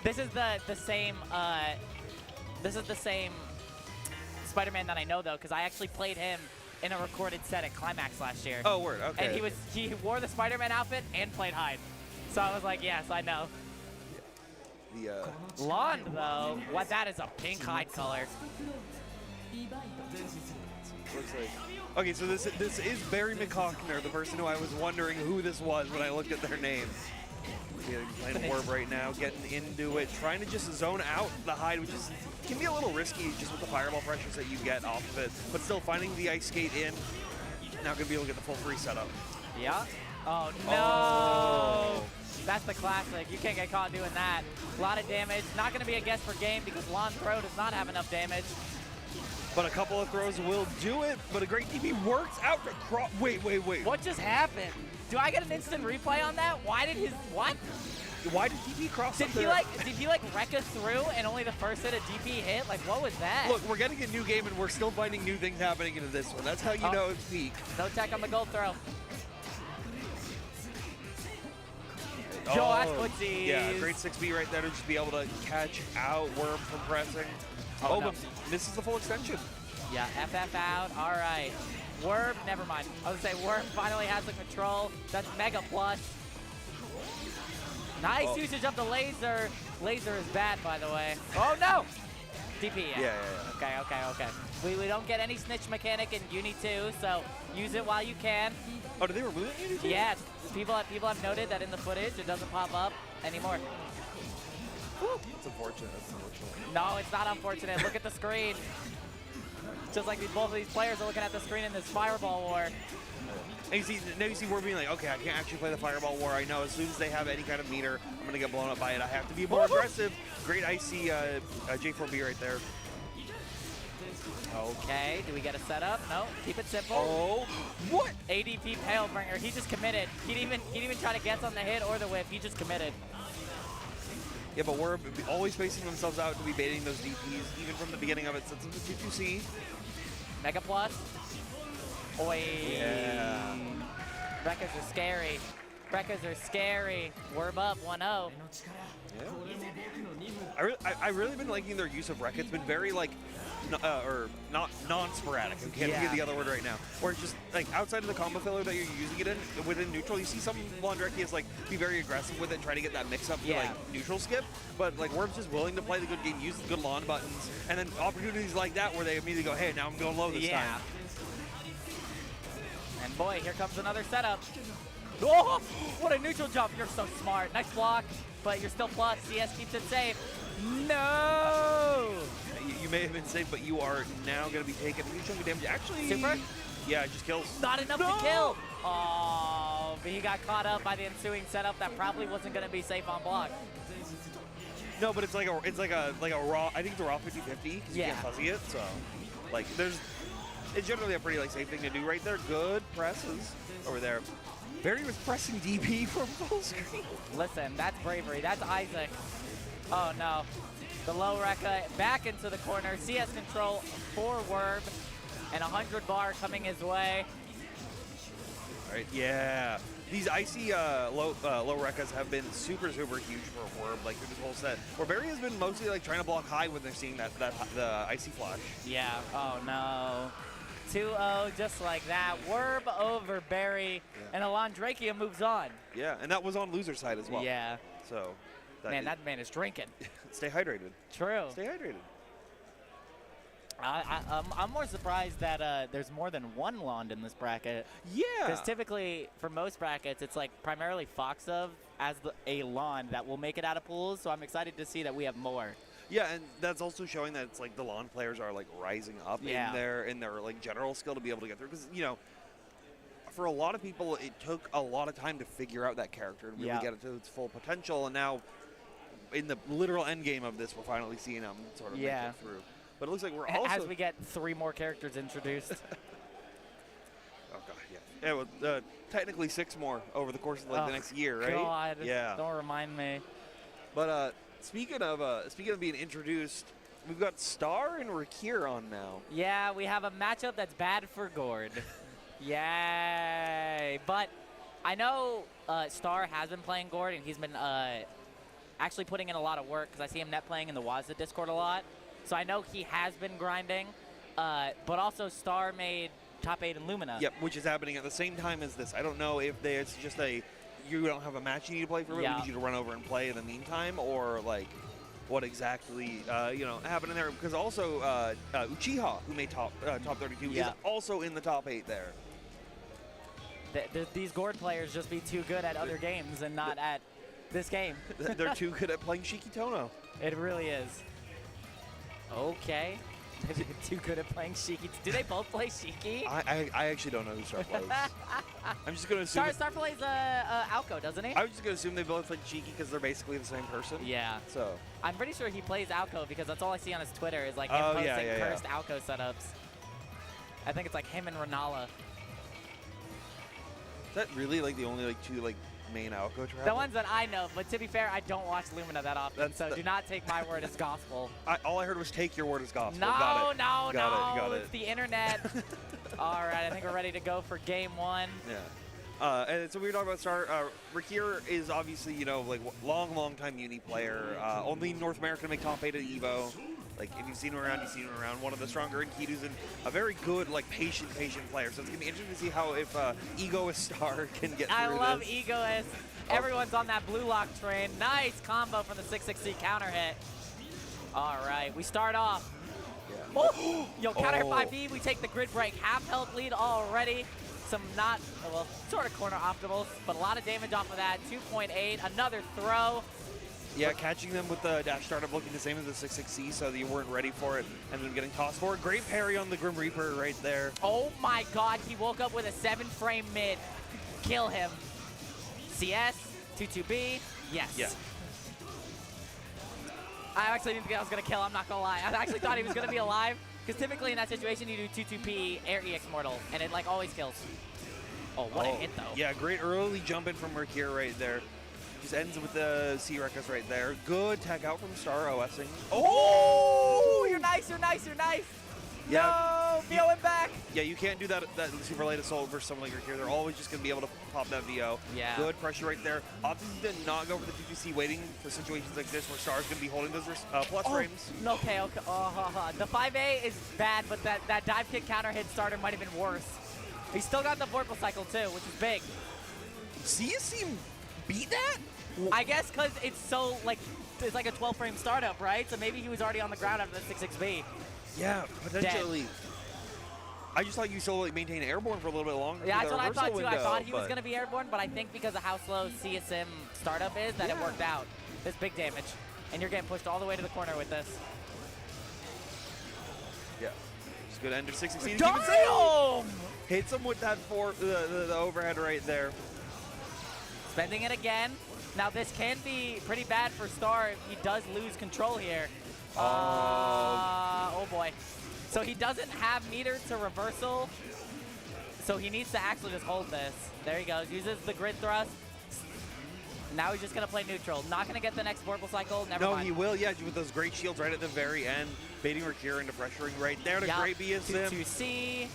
This is the same. This is the same Spider-Man that I know though, because I actually played him in a recorded set at Climax last year. Oh, word, okay. And he wore the Spider-Man outfit and played Hyde. So I was like, yes, I know. Blonde, though. What, that is a pink Hyde color. Looks like... Okay, so this is Barry McCockner, the person who I was wondering who this was when I looked at their name. Playing Orb right now, getting into it, trying to just zone out the Hyde, which is can be a little risky just with the fireball pressures that you get off of it, but still finding the ice skate in. Now gonna be able to get the full free setup. Yeah. Oh no! That's the classic. You can't get caught doing that. A lot of damage. Not gonna be a guess per game because Lawn Throw does not have enough damage. But a couple of throws will do it. But a great DP works out to cross. Wait. What just happened? Do I get an instant replay on that? Why did what? Why did DP cross did he wreck us through and only the first hit of DP hit? Like, what was that? Look, we're getting a new game and we're still finding new things happening into this one. That's how you know it's peak. No tech on the gold throw. That's footsies. Yeah, great 6B right there to just be able to catch out Worm from pressing. But this is the full extension. Yeah, FF out. All right. Worm, never mind. I was going to say, Worm finally has the control. That's Mega Plus. Nice usage of the laser. Laser is bad, by the way. Oh, no! DP, yeah. Okay. We don't get any snitch mechanic in Uni 2, so use it while you can. Oh, did they remove it in Uni 2? Yes. People have noted that in the footage, it doesn't pop up anymore. That's unfortunate. No, it's not unfortunate. Look at the screen. Just like both of these players are looking at the screen in this Fireball War. And now you see we're being like, okay, I can't actually play the Fireball War. I know as soon as they have any kind of meter, I'm going to get blown up by it. I have to be more aggressive. Great icy J4B right there. Okay, do we get a setup? No, keep it simple. Oh, what? ADP Palebringer, he just committed. He didn't even try to guess on the hit or the whip. He just committed. Yeah, but we're always spacing themselves out to be baiting those DPs, even from the beginning of it. Since it's a 2-2C. Mega Plus. Oi. Yeah. Wreckers are scary. Wreckers are scary. Worm up 1-0. Yeah. I've really been liking their use of Wreck. It's been very like, or not non-sporadic. I can't think of the other word right now. Where it's just like outside of the combo filler that you're using it in, within neutral, you see some Laundreckias like be very aggressive with it, try to get that mix up to like neutral skip. But like Worm's just willing to play the good game, use the good lawn buttons, and then opportunities like that where they immediately go, hey, now I'm going low this time. And boy, here comes another setup. Oh, what a neutral jump. You're so smart. Nice block, but you're still plus. CS keeps it safe. No! You may have been safe, but you are now going to be taking a huge chunk of damage. Actually, Super? Yeah, it just kills. Not enough to kill. Oh, but he got caught up by the ensuing setup that probably wasn't going to be safe on block. No, but it's like a raw. I think it's a raw 50-50 because you can't fuzzy it. So, like, it's generally a pretty like safe thing to do right there. Good presses over there. Barry was pressing DP from full screen. Listen, that's bravery. That's Isaac. Oh no. The low Rekka back into the corner. CS control for Worm. And 100 bar coming his way. All right, yeah. These icy low Rekkas have been super huge for Worm, like through this whole set. Where Barry has been mostly like trying to block high when they're seeing the icy flash. Yeah. Oh no. 2-0 just like that. Worm over Barry, and Alondrakia moves on. Yeah, and that was on loser side as well. Yeah. So. That man is drinking. Stay hydrated. True. Stay hydrated. I'm more surprised that there's more than one Lond in this bracket. Yeah. Because typically, for most brackets, it's like primarily Foxov as a Lond that will make it out of pools. So I'm excited to see that we have more. Yeah, and that's also showing that it's like the Lond players are like rising up in their like general skill to be able to get through. Because for a lot of people, it took a lot of time to figure out that character and really get it to its full potential. And now, in the literal end game of this, we're finally seeing them sort of make it through. But it looks like we're also... As we get 3 more characters introduced. Oh, God, yeah. Yeah, well, technically 6 more over the course of like the next year, right? God, yeah. Don't remind me. But speaking of being introduced, we've got Star and Ryer on now. Yeah, we have a matchup that's bad for Gord. Yay. But I know Star has been playing Gord, and he's been actually putting in a lot of work because I see him net playing in the Wazda Discord a lot. So I know he has been grinding, but also Star made top 8 in Lumina. Yep, which is happening at the same time as this. I don't know if it's just you don't have a match you need to play for, we need you to run over and play in the meantime, or like what exactly happened in there. Because also Uchiha, who made top 32, is also in the top 8 there. These Gord players just be too good at other games and not at this game. They're too good at playing Shikitono. It really is. Okay. They're too good at playing Shiki. Do they both play Shiki? I actually don't know who Star plays. I'm just going to assume... Star plays Alco, doesn't he? I was just going to assume they both play Shiki because they're basically the same person. Yeah. So I'm pretty sure he plays Alco because that's all I see on his Twitter is like him posting cursed Alco setups. I think it's like him and Renala. Is that really like the only like 2 like main Alco traps? The ones that I know, but to be fair, I don't watch Lumina that often, so do not take my word as gospel. All I heard was take your word as gospel. No, Got it. no, Got no, it. it's the internet. All right, I think we're ready to go for game 1. Yeah. And so we were talking about Star. Ryer is obviously, like long time Uni player. Only North American to make top 8 at EVO. Like, if you've seen him around, you've seen him around. One of the stronger Inkidus and a very good, like, patient player. So it's going to be interesting to see how if Egoist Star can get through I love this. Egoist. Everyone's on that blue lock train. Nice combo from the 660 counter hit. All right, we start off. Yeah. Oh, yo, counter hit 5B. We take the grid break. Half health lead already. Some sort of corner optimals, but a lot of damage off of that. 2.8, another throw. Yeah, catching them with the dash startup looking the same as the 660, so that you weren't ready for it, and then getting tossed forward. Great parry on the Grim Reaper right there. Oh my God, he woke up with a 7-frame mid. Kill him. CS, 2-2B, yes. Yeah. I actually didn't think I was going to kill him, I'm not going to lie. I actually thought he was going to be alive, because typically in that situation you do 2-2P Air EX Mortal, and it like always kills. Oh, what a hit though. Yeah, great early jump in from Ryer right there. Just ends with the C-Rekas right there. Good tech out from Star OSing. Oh! You're nice, you're nice, you're nice. Yeah. No! VO went back! Yeah, you can't do that super late assault versus someone like Rickier. They're always just going to be able to pop that VO. Yeah. Good pressure right there. Options did not go for the 2GC waiting for situations like this where Star's going to be holding those plus frames. No, okay. The 5A is bad, but that dive kick counter hit starter might have been worse. He's still got the Vorpal Cycle too, which is big. CSC beat that? I guess because it's so, like, it's like a 12-frame startup, right? So maybe he was already on the ground after the 6-6B. Yeah, potentially. Dead. I just thought you still maintain airborne for a little bit longer. Yeah, that's what I thought too. I thought he was going to be airborne, but I think because of how slow CSM startup is, that it worked out. It's big damage. And you're getting pushed all the way to the corner with this. Yeah. Just good ender 6-6. Damn! Hits him with that the overhead right there. Spending it again. Now this can be pretty bad for Star if he does lose control here. Oh boy. So he doesn't have meter to reversal. So he needs to actually just hold this. There he goes. Uses the grid thrust. Now he's just going to play neutral. Not going to get the next Vorpal Cycle. Never mind. No, he will, yeah, with those great shields right at the very end. Baiting Rickier into pressuring right there to great BSM. 2C.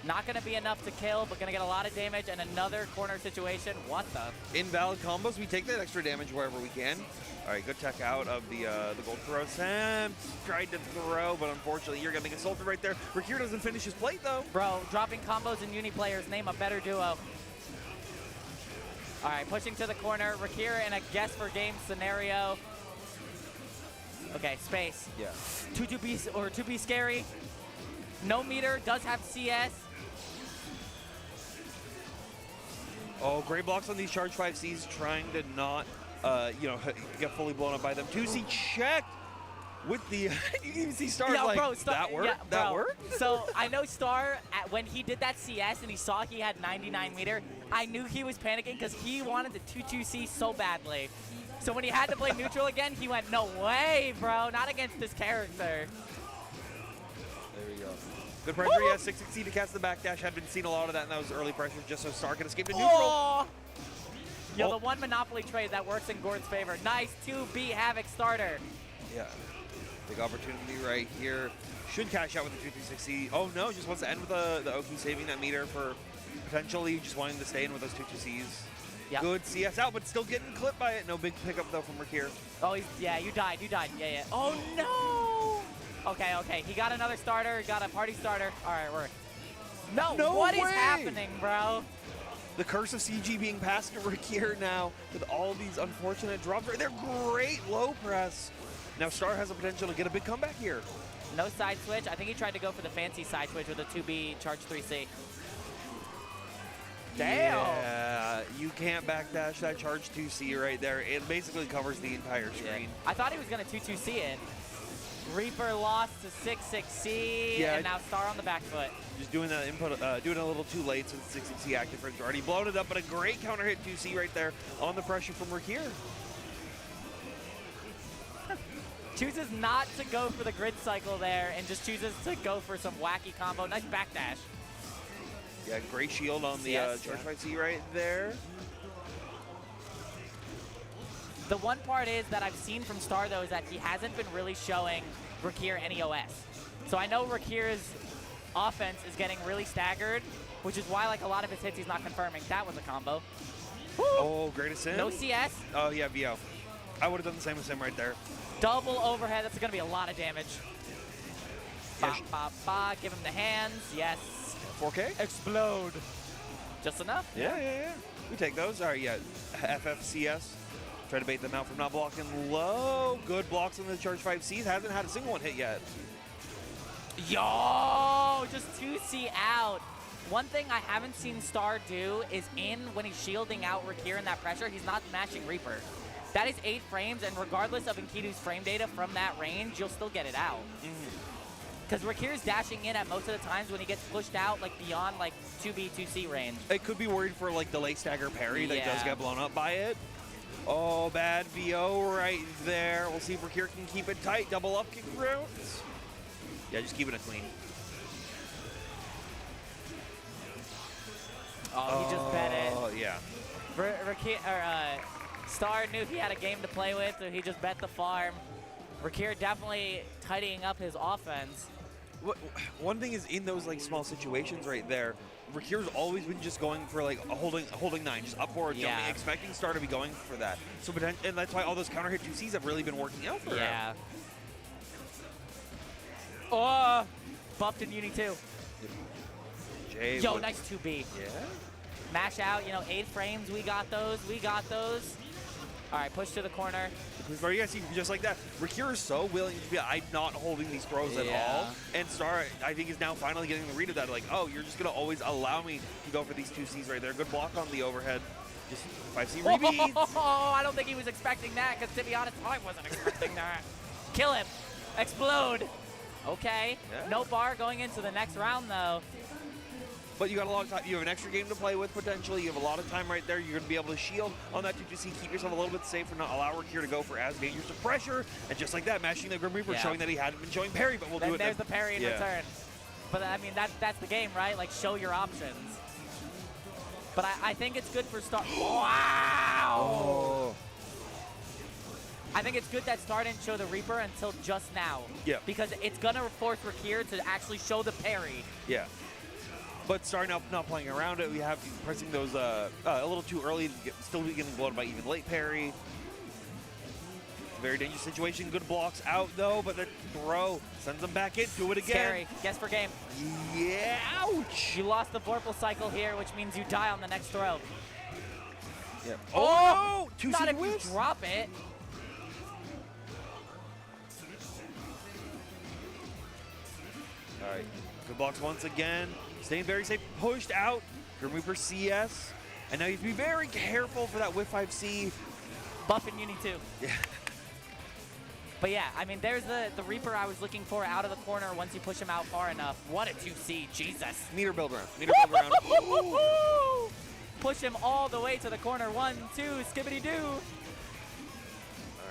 Not going to be enough to kill, but going to get a lot of damage and another corner situation. What the? Invalid combos. We take that extra damage wherever we can. All right, good tech out of the gold throw. Sam tried to throw, but unfortunately you're getting assaulted right there. Rickier doesn't finish his plate, though. Bro, dropping combos in Uni players, name a better duo. All right, pushing to the corner. Rickier in a guess for game scenario. Okay, space. Yeah. 2B or 2B scary. No meter, does have CS. Oh, great blocks on these charge 5Cs, trying to not, get fully blown up by them. 2C checked with the, you can even see Star like, bro, that worked? Yeah, that worked? So I know Star, when he did that CS and he saw he had 99 meter, I knew he was panicking because he wanted the 2-2C so badly. So when he had to play neutral again, he went, no way, bro, not against this character. There we go. Good pressure, yeah, 6-6 to cast the backdash. Had been seeing a lot of that in those early pressures just so Star can escape to neutral. Oh! Yo, the one Monopoly trade that works in Gord's favor. Nice 2B Havoc starter. Yeah, big opportunity right here. Should cash out with the 2-3-6C. Oh no, just wants to end with the Oki saving that meter for potentially just wanting to stay in with those 2-2Cs. Yep. Good CS out, but still getting clipped by it. No big pickup though from Rickier. Oh, you died. Yeah. Oh no! Okay. He got another starter. He got a party starter. All right, we're. No what way. Is happening, bro? The curse of CG being passed to Rickier now with all these unfortunate drops. They're great low press. Now Star has the potential to get a big comeback here. No side switch. I think he tried to go for the fancy side switch with a 2B charge 3C. Damn. Yeah, you can't backdash that charge 2C right there. It basically covers the entire screen. Yeah. I thought he was going to 2-2C it. Reaper lost to 6-6C, and now Star on the back foot. Just doing that input, doing it a little too late since 6-6C active frames already blown it up, but a great counter hit 2C right there on the pressure from Rickier. Chooses not to go for the grid cycle there and just chooses to go for some wacky combo. Nice backdash. Yeah, great shield on the charge 5C right there. The one part is that I've seen from Star, though, is that he hasn't been really showing Rickier any OS. So I know Rikier's offense is getting really staggered, which is why, like, a lot of his hits he's not confirming. That was a combo. Woo! Oh, great assist. No CS. Oh, yeah, VO. I would have done the same with him right there. Double overhead. That's going to be a lot of damage. Yeah, Ba. Give him the hands. Yes. 4K? Explode. Just enough? Yeah. We take those. All right, yeah. FFCS. Try to bait them out from not blocking low. Good blocks on the charge 5Cs. Hasn't had a single one hit yet. Yo, just 2C out. One thing I haven't seen Star do is when he's shielding out Rickier in that pressure, he's not mashing Reaper. That is 8 frames, and regardless of Enkidu's frame data from that range, you'll still get it out. Because Rikier's dashing in at most of the times when he gets pushed out, like, beyond, like, 2B, 2C range. It could be worried for, like, the late stagger parry that does get blown up by it. Oh, bad VO right there. We'll see if Rickier can keep it tight. Double up kick rounds. Yeah, just keeping it clean. Oh, he just bet it. Oh, yeah. Star knew he had a game to play with, so he just bet the farm. Rickier definitely tidying up his offense. one thing is in those like small situations right there, Rikir's always been just going for like a holding 9, just up forward, jumping, expecting Star to be going for that. So and that's why all those counter hit 2Cs have really been working out for him. Yeah. Oh, buffed in Uni 2. Jay, Yo, nice 2B. Yeah. Mash out, 8 frames. We got those. We got those. All right, push to the corner. You guys see, just like that, Rikir is so willing to be, I'm not holding these throws at all. And Star, I think, is now finally getting the read of that. Like, oh, you're just going to always allow me to go for these 2Cs right there. Good block on the overhead. Just 5C rebeats. Oh, I don't think he was expecting that, because to be honest, I wasn't expecting that. Kill him. Explode. Okay. Yeah. No bar going into the next round, though. But you got a long time. You have an extra game to play with potentially. You have a lot of time right there. You're going to be able to shield on that 2C, keep yourself a little bit safe and not allow Rikir to go for as dangerous of pressure. And just like that, mashing the Grim Reaper, showing that he hadn't been showing parry, but we'll do it. There's the parry in return. But I mean, that's the game, right? Like, show your options. But I think it's good for Star. Wow! Oh. I think it's good that Star didn't show the Reaper until just now. Yeah. Because it's going to force Rikir to actually show the parry. Yeah. But Star now not playing around it. We have pressing those a little too early, still getting blown by even late parry. Very dangerous situation. Good blocks out though, but the throw sends them back in. Do it again. Scary. Guess for game. Yeah. Ouch. You lost the Vorpal cycle here, which means you die on the next throw. Yep. Oh, no! Not if you drop it. All right. Good blocks once again. Staying very safe. Pushed out. Grim Reaper CS. And now you have to be very careful for that whiff 5C. Buff in Uni 2. Yeah. But yeah, I mean, there's the Reaper I was looking for out of the corner once you push him out far enough. What a 2C, Jesus. Meter build round. Meter build round. Push him all the way to the corner. 1, 2, skibbity-doo. All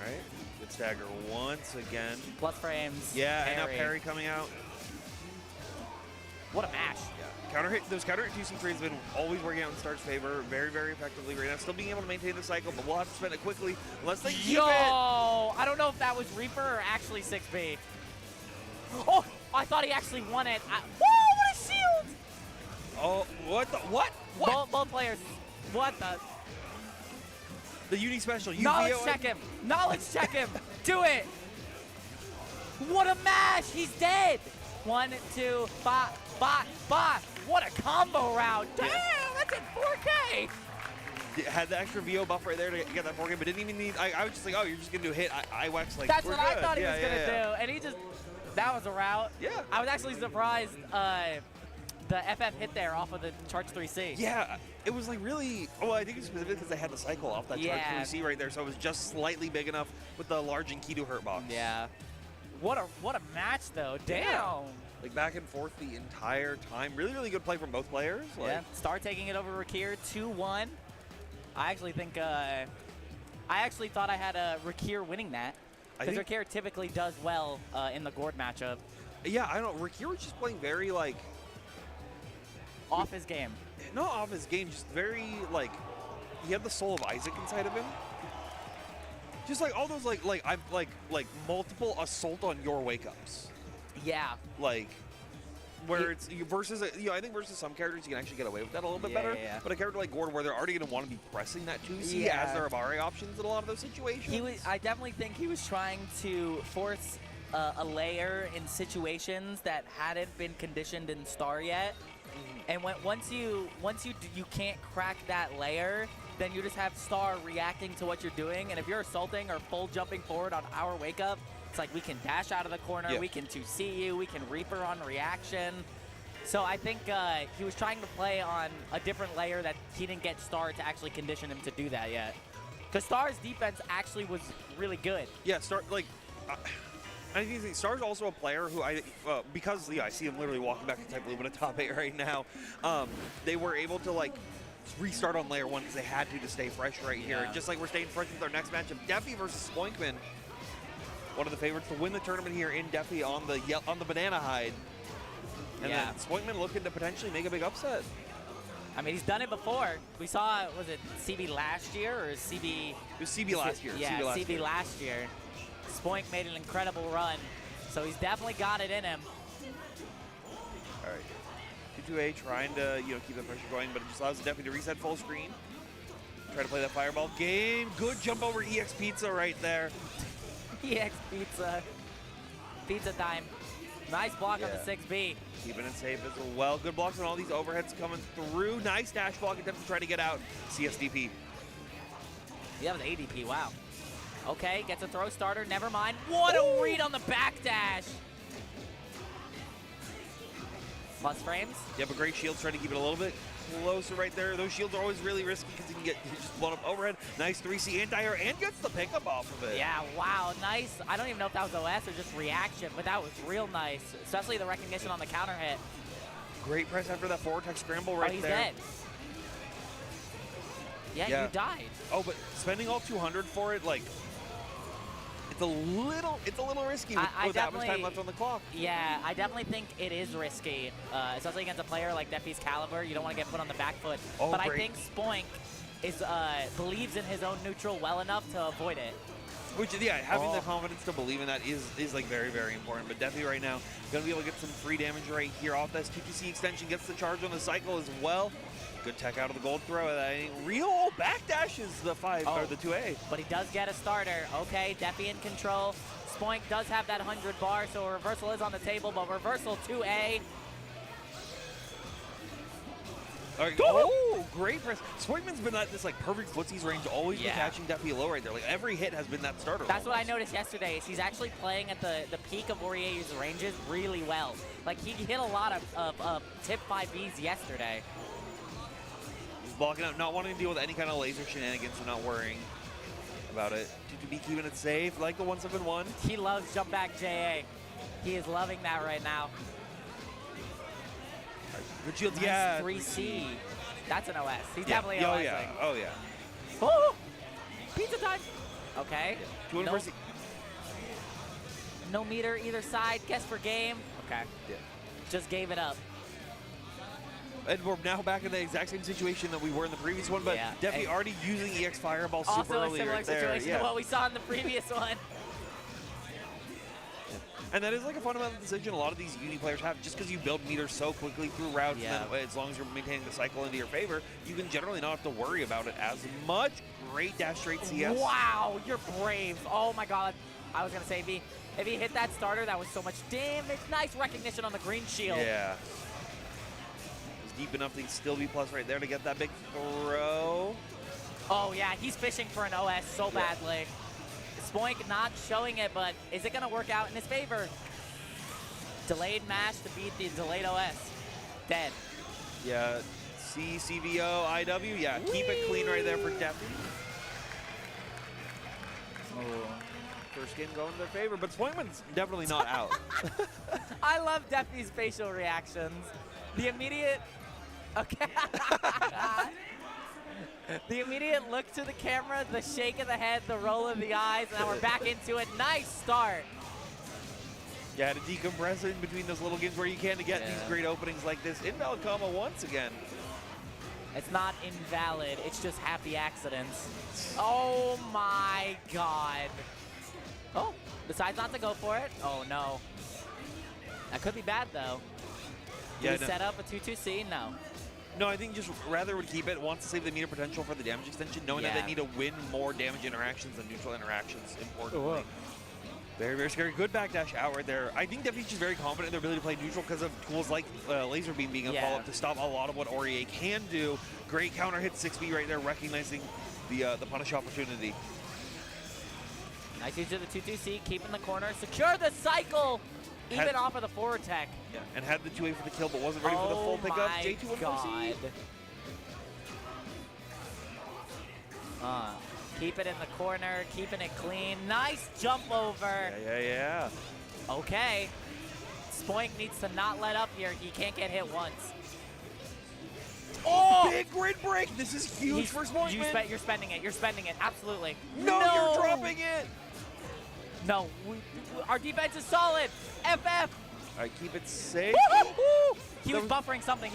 right. Good stagger once again. Plus frames. Yeah, parry. and now parry coming out. What a mash. Yeah. Counter hit, those counter hit 2C frames have been always working out in Star's favor very, very effectively right now. Still being able to maintain the cycle, but we'll have to spend it quickly unless they keep it. I don't know if that was Reaper or actually 6B. Oh, I thought he actually won it. Whoa, what a shield! Oh, what the, what? Both players. What the? The Uni special. Knowledge check him. Knowledge check him. Do it. What a mash. He's dead. 1, 2, bot. What a combo round. Damn, that's in 4K. Had the extra VO buff right there to get that 4K, but didn't even need, I was just like, oh, you're just going to do a hit. I wax like, that's we're what good. I thought he was going to do. And he just, that was a route. Yeah. I was actually surprised the FF hit there off of the Charge 3C. Yeah, it was like really, I think it's specifically because they had the cycle off that Charge 3C right there, so it was just slightly big enough with the large Enkidu hurt box. Yeah. What a match though. Damn. Yeah. Like back and forth the entire time. Really, really good play from both players. Like, yeah. Star taking it over Rikir 2-1. I actually think I actually thought I had Rikir winning that. Because Rikir typically does well in the Gord matchup. Yeah, I don't know. Rikir was just playing very like off his game. Not off his game, just very like he had the soul of Isaac inside of him. Just like all those like multiple assault on your wake ups. Yeah. Like, where it's versus, I think versus some characters you can actually get away with that a little bit better. Yeah. But a character like Gordon, where they're already going to want to be pressing that 2C as their Abare options in a lot of those situations. I definitely think he was trying to force a layer in situations that hadn't been conditioned in Star yet. And once you can't crack that layer, then you just have Star reacting to what you're doing. And if you're assaulting or full jumping forward on our wake up, it's like we can dash out of the corner, we can 2C you, we can Reaper on reaction. So I think he was trying to play on a different layer that he didn't get Star to actually condition him to do that yet. Because Star's defense actually was really good. Yeah, Star, like, I think Star's also a player who because I see him literally walking back to Type Blue in a top 8 right now, they were able to like restart on layer 1 because they had to stay fresh right here. Just like we're staying fresh with our next matchup, Defy versus Spoinkman. One of the favorites to win the tournament here in Defy on the banana hide. And then Spoinkman looking to potentially make a big upset. I mean, he's done it before. We saw, was it CB last year or CB? It was CB last year. Yeah, CB last year. Spoink made an incredible run, so he's definitely got it in him. 2A trying to, keep the pressure going, but it just allows Defy to reset full screen. Try to play that fireball game. Good jump over EX Pizza right there. EX Pizza. Pizza time. Nice block on the 6B. Keeping it safe as well. Good blocks on all these overheads coming through. Nice dash block attempt to try to get out. CSDP. Yeah, with ADP, wow. Okay, gets a throw starter, never mind. What a read on the backdash. Plus frames. You have a great shield, trying to keep it a little bit closer right there. Those shields are always really risky because you can get just blown up overhead. Nice 3C anti-air and gets the pickup off of it. Yeah, wow, nice. I don't even know if that was OS or just reaction, but that was real nice, especially the recognition on the counter hit. Great press after that forward tech scramble right he's there. Dead. Yeah, you died. Oh, but spending all 200 for it, like, it's a little risky with that much time left on the clock. Yeah, I definitely think it is risky, especially against a player like Defy's caliber. You don't want to get put on the back foot. Oh, but great. I think Spoink is believes in his own neutral well enough to avoid it. Which, yeah, having the confidence to believe in that is like very, very important. But Defy right now gonna be able to get some free damage right here off this 2-2C extension. Gets the charge on the cycle as well. Good tech out of the gold throw. Real backdash is the 5 or the 2A. But he does get a starter. Okay, Defy in control. Spoink does have that 100 bar, so a reversal is on the table, but reversal 2A. Right. Oh, great press. Spoinkman's been at this like perfect footsies range, always been catching Defy low right there. Like every hit has been that starter. That's what I noticed yesterday. Is he's actually playing at the peak of Ryer's ranges really well. Like he hit a lot of tip 5Bs yesterday. He's blocking out, not wanting to deal with any kind of laser shenanigans, so not worrying about it. 2-2B keeping it safe, like the 171. He loves jump back JA. He is loving that right now. Good shields, nice 3C. That's an OS. He's definitely OSing. Oh, yeah. Oh, yeah. Oh! Pizza time! Okay. Yeah. No meter either side. Guess for game. Okay. Yeah. Just gave it up. And we're now back in the exact same situation that we were in the previous one, but Defy already using EX Fireball super early right there. Also a similar situation to what we saw in the previous one. And that is like a fundamental decision a lot of these Uni players have. Just because you build meters so quickly through routes, and then as long as you're maintaining the cycle into your favor, you can generally not have to worry about it as much. Great dash straight CS. Wow, you're brave. Oh my god. I was going to say, if he hit that starter, that was so much damage. Nice recognition on the green shield. Yeah. It was deep enough to still be plus right there to get that big throw. Oh yeah, he's fishing for an OS so badly. Spoink not showing it, but is it going to work out in his favor? Delayed mash to beat the delayed OS. Dead. Yeah, CVO, IW. Yeah, keep it clean right there for Defy. First game going in their favor, but Spoinkman's definitely not out. I love Defy's facial reactions. The immediate... Okay. The immediate look to the camera, the shake of the head, the roll of the eyes, and now we're back into it. Nice start. Yeah, to decompress in between those little games where you can to get these great openings like this. Invalid combo once again. It's not invalid, it's just happy accidents. Oh my god. Oh, decides not to go for it. Oh no. That could be bad though. Did he set up a 2-2C? No. No, I think just rather would keep it, wants to save the meter potential for the damage extension, knowing that they need to win more damage interactions than neutral interactions, importantly. Very, very scary. Good backdash out right there. I think Defy's just very confident in their ability to play neutral because of tools like Laser Beam being a follow-up to stop a lot of what Ryer can do. Great counter hit 6B right there, recognizing the punish opportunity. Nice use of the 2-2C, keep in the corner, secure the cycle! Even off of the forward tech. Yeah, and had the 2A for the kill, but wasn't ready for the full pickup. J2 God. Keep it in the corner, keeping it clean. Nice jump over. Yeah. Okay. Spoink needs to not let up here. He can't get hit once. Oh! Big grid break. This is huge for Spoinkman. You're spending it. You're spending it. Absolutely. No, you're dropping it. No, our defense is solid. FF. All right, keep it safe. He was buffering something.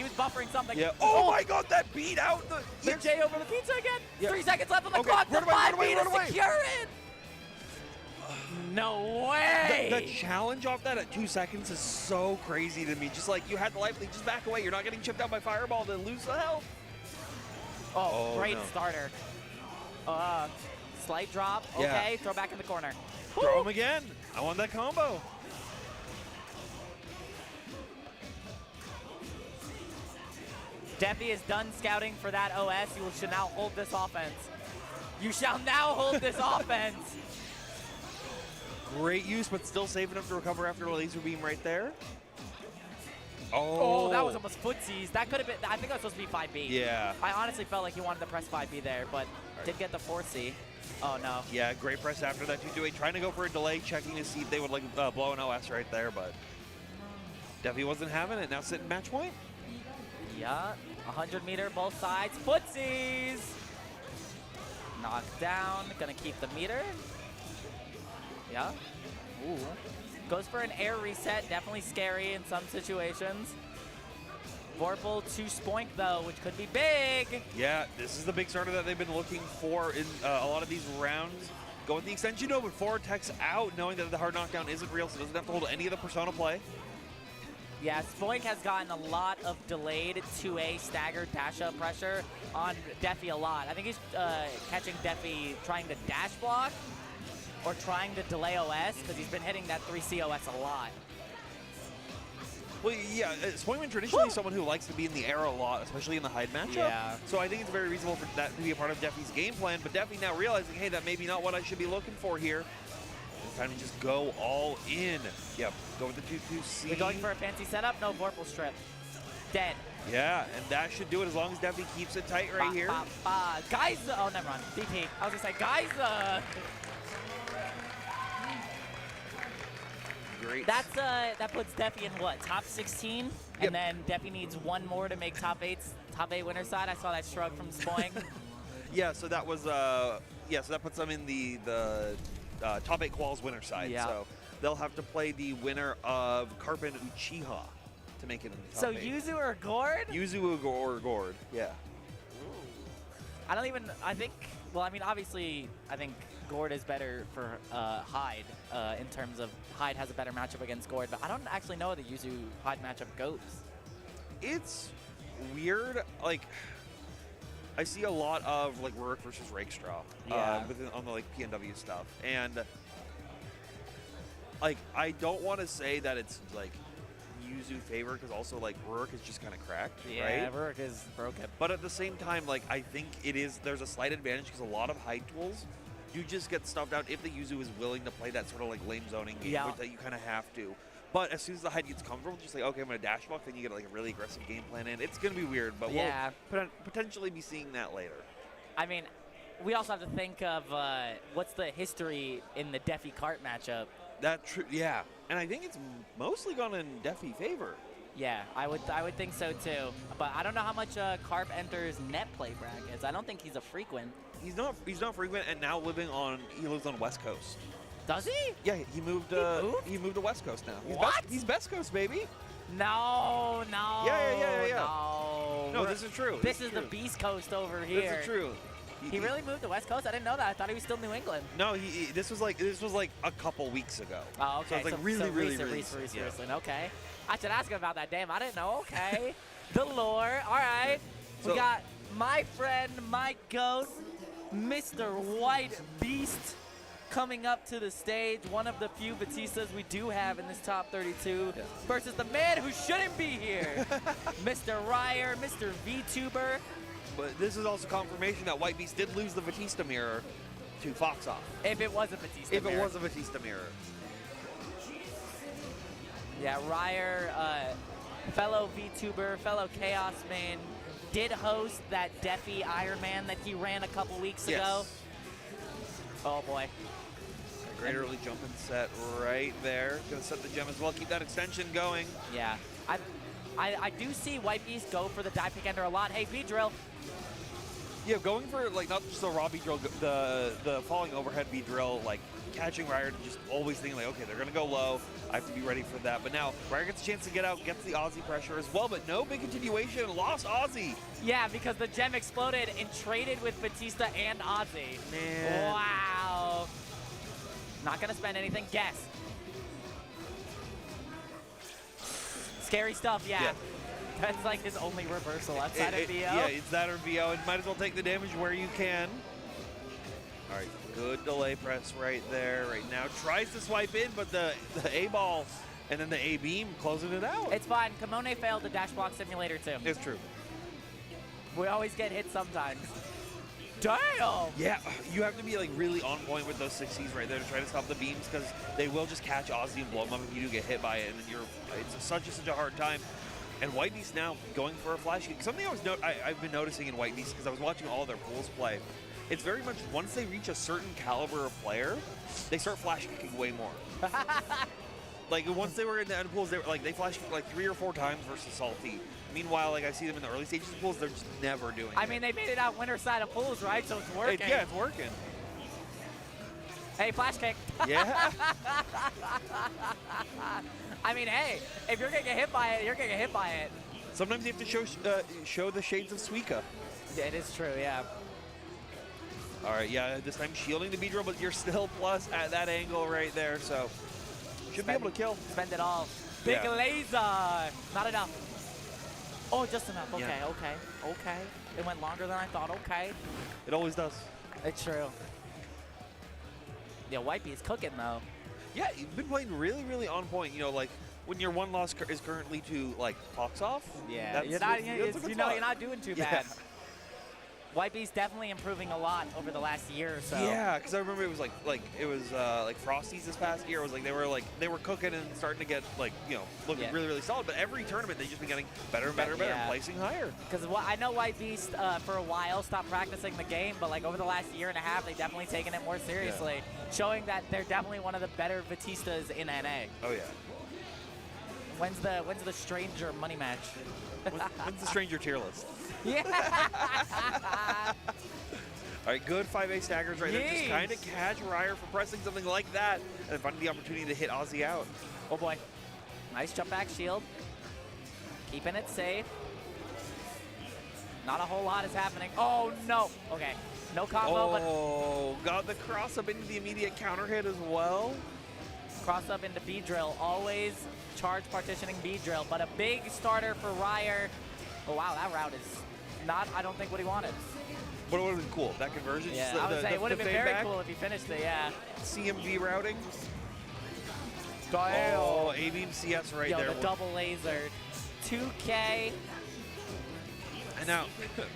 Yeah. Oh my God, that beat out the. There's J over the pizza again. Yeah. 3 seconds left on the clock. The 5B to secure it. No way! The challenge off that at 2 seconds is so crazy to me. Just like, you had the life lead, just back away. You're not getting chipped out by Fireball to lose the health. Oh, great no. starter. Slight drop. Yeah. Okay, throw back in the corner. Throw him again. I want that combo. Defy is done scouting for that OS. You should now hold this offense. You shall now hold this offense. Great use, but still safe enough to recover after a laser beam right there. Oh, that was almost footsies. That could have been, I think that was supposed to be 5B. Yeah. I honestly felt like he wanted to press 5B there, but did get the 4C. Oh, no. Yeah, great press after that 2-2-8. Trying to go for a delay, checking to see if they would like blow an OS right there, but Defy wasn't having it. Now sitting match point. Yeah, 100 meter, both sides. Footsies! Knocked down, gonna keep the meter. Yeah. Ooh. Goes for an air reset, definitely scary in some situations. Vorpal to Spoink though, which could be big. Yeah, this is the big starter that they've been looking for in a lot of these rounds. Go with the extension node with 4 techs out, knowing that the hard knockdown isn't real, so doesn't have to hold any of the Persona play. Yeah, Spoink has gotten a lot of delayed 2A staggered dash-up pressure on Defy a lot. I think he's catching Defy trying to dash block or trying to delay OS because he's been hitting that 3C OS a lot. Well, yeah, Spoinkman traditionally is someone who likes to be in the air a lot, especially in the hide matchup. Yeah. So I think it's very reasonable for that to be a part of Defy's game plan, but Defy now realizing, hey, that may be not what I should be looking for here. It's time to just go all in. Yep, go with the 2-2-C. We're going for a fancy setup? No, Vorpal strip. Dead. Yeah, and that should do it as long as Defy keeps it tight right here. Guys, oh, never mind. DP. I was going to say, guys, Great. that puts Defy in what, top 16? Yep. And then Defy needs one more to make top 8 winner side. I saw that shrug from Spoink. Yeah, so that was so that puts them in the top 8 quals winner side. Yeah. So they'll have to play the winner of Carp and Uchiha to make it in the top So 8. Yuzu or Gord? Yuzu or Gord, yeah. Obviously, I think Gord is better for Hyde in terms of Hyde has a better matchup against Gord, but I don't actually know how the Yuzu Hyde matchup goes. It's weird, like, I see a lot of like Rorik versus Rakestraw on the like PNW stuff, and like I don't want to say that it's like Yuzu favor because also like Rorik is just kind of cracked, right? Rorik is broken. But at the same time, like I think there's a slight advantage because a lot of high tools you just get stuffed out if the Yuzu is willing to play that sort of like lame zoning game that you kind of have to. But as soon as the Hyde gets comfortable, just like, okay, I'm going to dash block, then you get like a really aggressive game plan in. It's going to be weird, but we'll potentially be seeing that later. I mean, we also have to think of what's the history in the Defy Carp matchup. Yeah. And I think it's mostly gone in Defy favor. Yeah, I would think so too. But I don't know how much Carp enters net play brackets. I don't think he's a frequent. He's not frequent, and now he lives on West Coast. Does he? Yeah, he moved to West Coast now. He's Best Coast, baby. No. Yeah. No, this is true. This is the Beast Coast over here. This is true. He really moved to West Coast? I didn't know that. I thought he was still New England. No, this was like a couple weeks ago. Oh, okay. So it's like really recent. Okay. I should ask him about that. Damn, I didn't know. Okay. The lore. All right. We got my friend, my ghost, Mr. WhiteBeast, coming up to the stage. One of the few Batistas we do have in this top 32 versus the man who shouldn't be here, Mr. Ryer, Mr. VTuber. But this is also confirmation that WhiteBeast did lose the Batista mirror to Foxoff. If it was a Batista mirror. If it was a Batista mirror. Yeah, Ryer, fellow VTuber, fellow Chaos main, did host that Defy Ironman that he ran a couple weeks ago. Oh boy. Great early jumping set right there. Gonna set the gem as well, keep that extension going. Yeah. I do see WhiteBeast go for the die pick ender a lot. Hey, V-Drill. Yeah, going for like not just the raw V-Drill, the falling overhead V-Drill, like catching Ryer to just always thinking like, okay, they're gonna go low. I have to be ready for that. But now Ryer gets a chance to get out, gets the Aussie pressure as well, but no big continuation, lost Aussie. Yeah, because the gem exploded and traded with Batista and Aussie. Man. Wow. Not going to spend anything. Guess. Scary stuff, yeah. That's like his only reversal outside of VO. Yeah, it's that or VO, and might as well take the damage where you can. All right, good delay press right there. Right now, tries to swipe in, but the A-ball and then the A-beam closing it out. It's fine. Kamone failed the dash block simulator too. It's true. We always get hit sometimes. Damn! Yeah, you have to be like really on point with those 60s right there to try to stop the beams, because they will just catch Ozzy and blow them up if you do get hit by it, and then it's such a hard time. And WhiteBeast now going for a flash kick. Something I've been noticing in WhiteBeast, because I was watching all their pools play, it's very much once they reach a certain caliber of player, they start flash kicking way more. Like once they were in the end pools, they flash kicked like 3 or 4 times versus Salty. Meanwhile, like I see them in the early stages of pools, they're just never doing it. I mean, they made it out winner side of pools, right? So it's working. Yeah, it's working. Hey, flash kick. Yeah. I mean, hey, if you're gonna get hit by it, you're gonna get hit by it. Sometimes you have to show the shades of Suika. It is true, yeah. All right, yeah, this time shielding the B drill, but you're still plus at that angle right there, so should be able to kill. Spend it all. Big laser. Not enough. Oh, just enough. Okay, okay. It went longer than I thought. Okay. It always does. It's true. Yeah, WhiteBeast cooking though. Yeah, you've been playing really, really on point. You know, like when your one loss is currently to like Fox off. Yeah, you're not doing too bad. WhiteBeast definitely improving a lot over the last year or so. Yeah, because I remember it was like Frosty's this past year. It was like they were cooking and starting to get looking really, really solid. But every tournament they've just been getting better and better and better, and placing higher. Because I know WhiteBeast for a while stopped practicing the game, but like over the last year and a half, they've definitely taken it more seriously, showing that they're definitely one of the better Batistas in NA. Oh yeah. When's the Stranger money match? When's the Stranger tier list? Yeah. All right, good 5A staggers right there. Just kind of catch Ryer for pressing something like that and finding the opportunity to hit Ozzy out. Oh boy. Nice jump back shield. Keeping it safe. Not a whole lot is happening. Oh no. Okay. No combo, but got the cross up into the immediate counter hit as well. Cross up into B drill. Always charge partitioning B drill, but a big starter for Ryer. Oh wow, that route is not, I don't think, what he wanted. But it would have been cool, that conversion. Yeah, I would say it would have been very cool if he finished it, yeah. CMV routing. Damn. Oh, A-beam CS right there. The double laser. 2K. And now,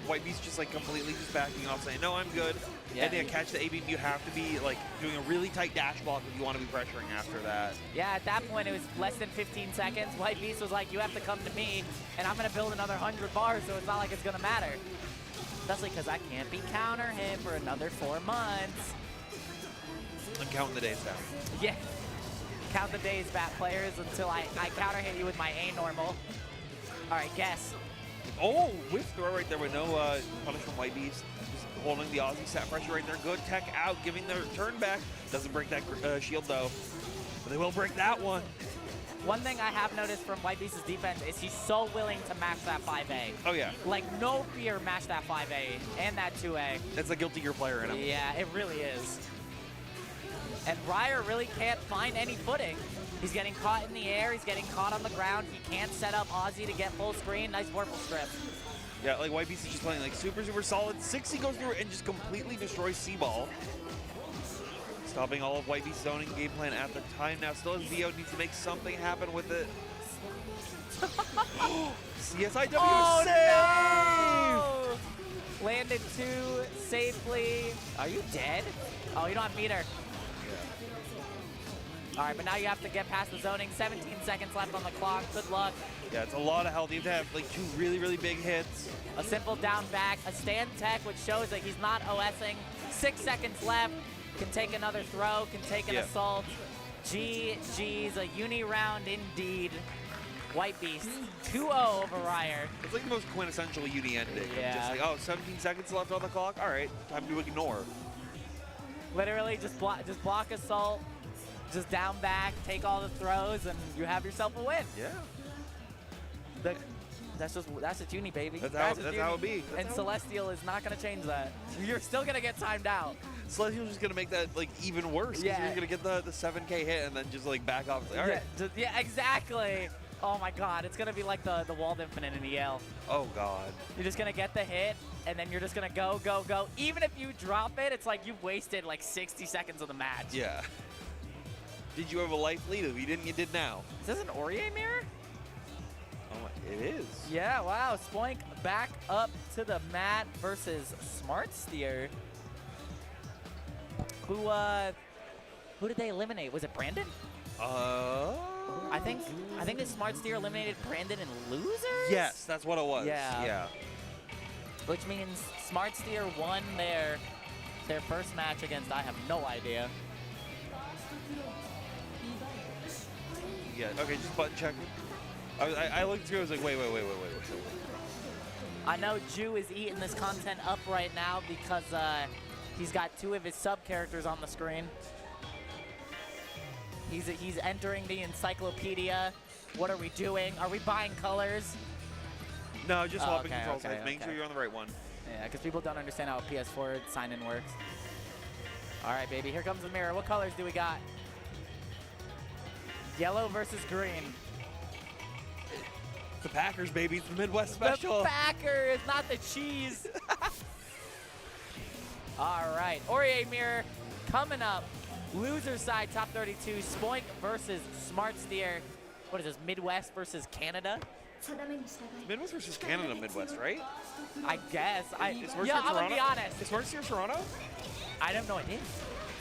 WhiteBeast just like completely just backing off, saying, no, I'm good. Yeah. And then catch the A-beam, you have to be like doing a really tight dash block if you want to be pressuring after that. Yeah, at that point it was less than 15 seconds. WhiteBeast was like, you have to come to me, and I'm going to build another 100 bars, so it's not like it's going to matter. Especially because I can't be counter hit for another 4 months. I'm counting the days down. Yeah. Count the days, bat players, until I counter hit you with my A normal. All right, guess. Oh, whiff throw right there with no punish from WhiteBeast. Just holding the Aussie set pressure right there. Good tech out, giving the turn back. Doesn't break that shield though. But they will break that one. One thing I have noticed from WhiteBeast's defense is he's so willing to match that 5A. Oh yeah. Like no fear match that 5A and that 2A. It's a Guilty Gear player in him. Yeah, it really is. And Ryer really can't find any footing. He's getting caught in the air, he's getting caught on the ground. He can't set up Ozzy to get full screen. Nice Vorpal strip. Yeah, like WhiteBeast is just playing like super, super solid. 60 goes through and just completely destroys C-Ball. Stopping all of WhiteBeast's zoning game plan at the time now. Still has VO, needs to make something happen with it. CSIW save! No! Landed 2 safely. Are you dead? Oh, you don't have meter. All right, but now you have to get past the zoning. 17 seconds left on the clock. Good luck. Yeah, it's a lot of health. You have to have like 2 really, really big hits. A simple down back, a stand tech, which shows that he's not OSing. 6 seconds left. Can take another throw, can take an assault. GG's, a uni round indeed. WhiteBeast, 2-0 over Ryer. It's like the most quintessential uni ending. Yeah. Just like, oh, 17 seconds left on the clock. All right, time to ignore. Literally just block assault. Just down back, take all the throws, and you have yourself a win. Yeah. That's just Uni, baby. That's just how it be. And Celestial is not going to change that. You're still going to get timed out. Celestial's just gonna make that like even worse. 'Cause Yeah. you're gonna get the 7K hit and then just like back off. It's like, all right. Yeah, exactly. Oh my God, it's gonna be like the walled infinite in EL. Oh God. You're just gonna get the hit, and then you're just gonna go, go, go. Even if you drop it, it's like you've wasted like 60 seconds of the match. Yeah. Did you have a life lead? If you didn't, you did now. Is this an Aurier mirror? Oh, it is. Yeah, wow. Spoink back up to the mat versus SmartSteer. Who did they eliminate? Was it Brandon? I think the SmartSteer eliminated Brandon and losers? Yes, that's what it was. Yeah. Which means SmartSteer won their first match against I have no idea. Yeah. Okay, just button checking. I looked through. I was like, wait. I know Ju is eating this content up right now because he's got 2 of his sub characters on the screen. He's entering the encyclopedia. What are we doing? Are we buying colors? No, just swapping control okay, sides, making sure you're on the right one. Yeah, because people don't understand how a PS4 sign-in works. All right, baby, here comes the mirror. What colors do we got? Yellow versus green. The Packers, baby. It's the Midwest special. The Packers, not the cheese. All right, Aurier mirror coming up. Loser side, top 32, Spoink versus SmartSteer. What is this, Midwest versus Canada? Midwest versus Canada, Midwest, right? I guess. Is Yeah, I'm going to be honest. Is SmartSteer Toronto? I have no idea.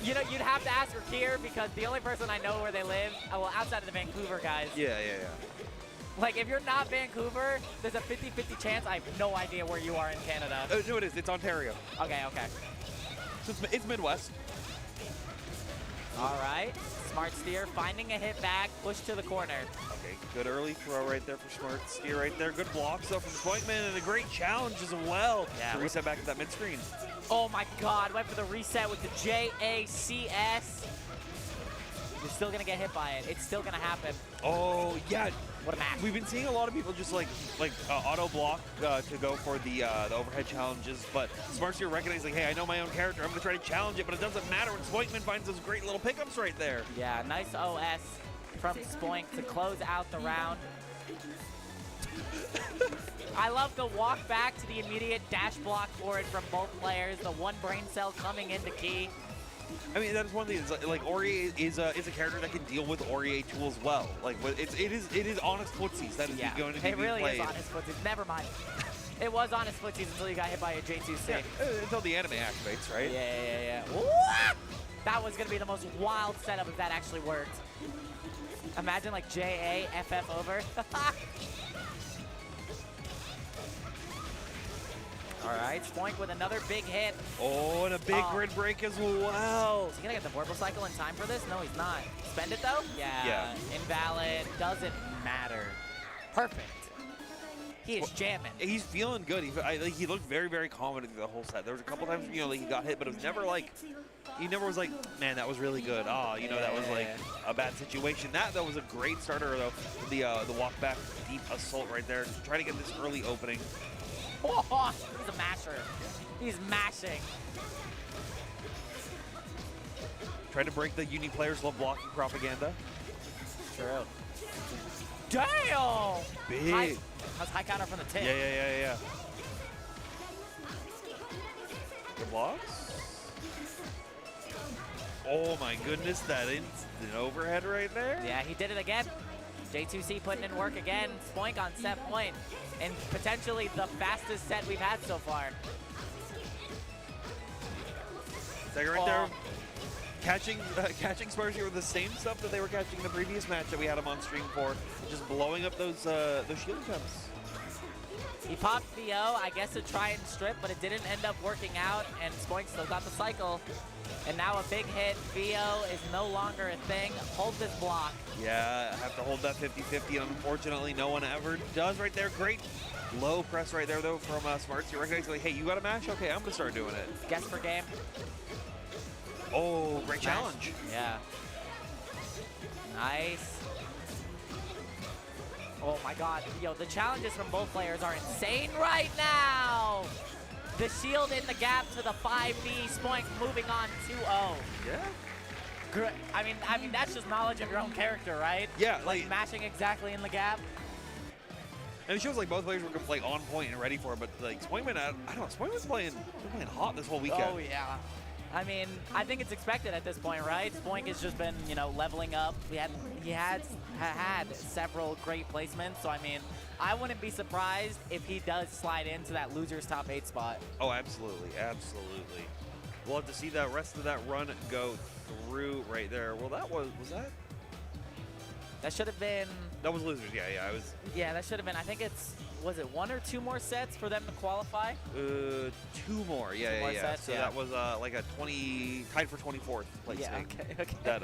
You know, you'd have to ask Ryer because the only person I know where they live, well, outside of the Vancouver guys. Yeah. Like, if you're not Vancouver, there's a 50-50 chance I have no idea where you are in Canada. No, it is. It's Ontario. Okay. So it's Midwest. All right, SmartSteer finding a hit back, push to the corner. Okay, good early throw right there for SmartSteer right there. Good blocks though from Spoinkman and a great challenge as well. Yeah. To reset back to that mid screen. Oh my God, went for the reset with the JACS. You're still going to get hit by it. It's still going to happen. Oh, yeah. What a match. We've been seeing a lot of people just like auto block to go for the overhead challenges, but SmartSteer recognizes like, hey, I know my own character. I'm going to try to challenge it, but it doesn't matter when Spoinkman finds those great little pickups right there. Yeah, nice OS from Spoink to close out the round. I love the walk back to the immediate dash block forward from both players. The one brain cell coming into key. I mean, that's one thing. Like Aurier is a character that can deal with Aurier tools well. Like it is honest footsies that is going to be It really played. is honest footsies. Never mind. It was honest footsies until you got hit by a J2C. Yeah, until the anime activates, right? Yeah. What? That was gonna be the most wild setup if that actually worked. Imagine like JAFF over. All right, Spoink with another big hit. Oh, and a big grid break as well. Is he gonna get the Vorpal cycle in time for this? No, he's not. Spend it though? Yeah. Invalid. Doesn't matter. Perfect. He is jamming. He's feeling good. He looked very, very confident through the whole set. There was a couple times, like he got hit, but it was never like, he never was like, man, that was really good. That was like a bad situation. That was a great starter though. The walk back deep assault right there. Just trying to get this early opening. Oh, he's a masher. He's mashing. Trying to break the uni players love blocking propaganda. True. Damn! Big. That's high counter from the tip. Yeah. Good blocks. Oh my goodness, that instant overhead right there. Yeah, he did it again. J2C putting in work again. Spoink on set point. And potentially the fastest set we've had so far. Second right there. Catching SmartSteer with the same stuff that they were catching in the previous match that we had him on stream for. Just blowing up those shield attempts. He popped VO, I guess to try and strip, but it didn't end up working out, and Spoink still got the cycle. And now a big hit. VO is no longer a thing. Hold this block. Yeah, I have to hold that 50-50, and unfortunately no one ever does right there. Great low press right there, though, from SmartSteer. Recognizing, like, hey, you got a mash? Okay, I'm going to start doing it. Guess per game. Oh, great challenge. Yeah. Nice. Oh my god, yo, the challenges from both players are insane right now. The shield in the gap to the 5B, Spoink moving on 2-0. Yeah. I mean, that's just knowledge of your own character, right? Yeah, like mashing exactly in the gap. And it shows like both players were like on point and ready for it, but like Spoinkman, I don't know, Spoinkman's playing hot this whole weekend. Oh yeah. I mean, I think it's expected at this point, right? Spoink has just been, you know, leveling up. He has had several great placements, so I mean, I wouldn't be surprised if he does slide into that loser's top 8 spot. Oh, absolutely, absolutely. We'll have to see that rest of that run go through right there. Well, was that? That should have been. That was losers. Yeah, I was. Yeah, that should have been. I think was it 1 or 2 more sets for them to qualify? 2 more. Yeah, more sets, so that was like a 20 tied for 24th place. Yeah, okay. That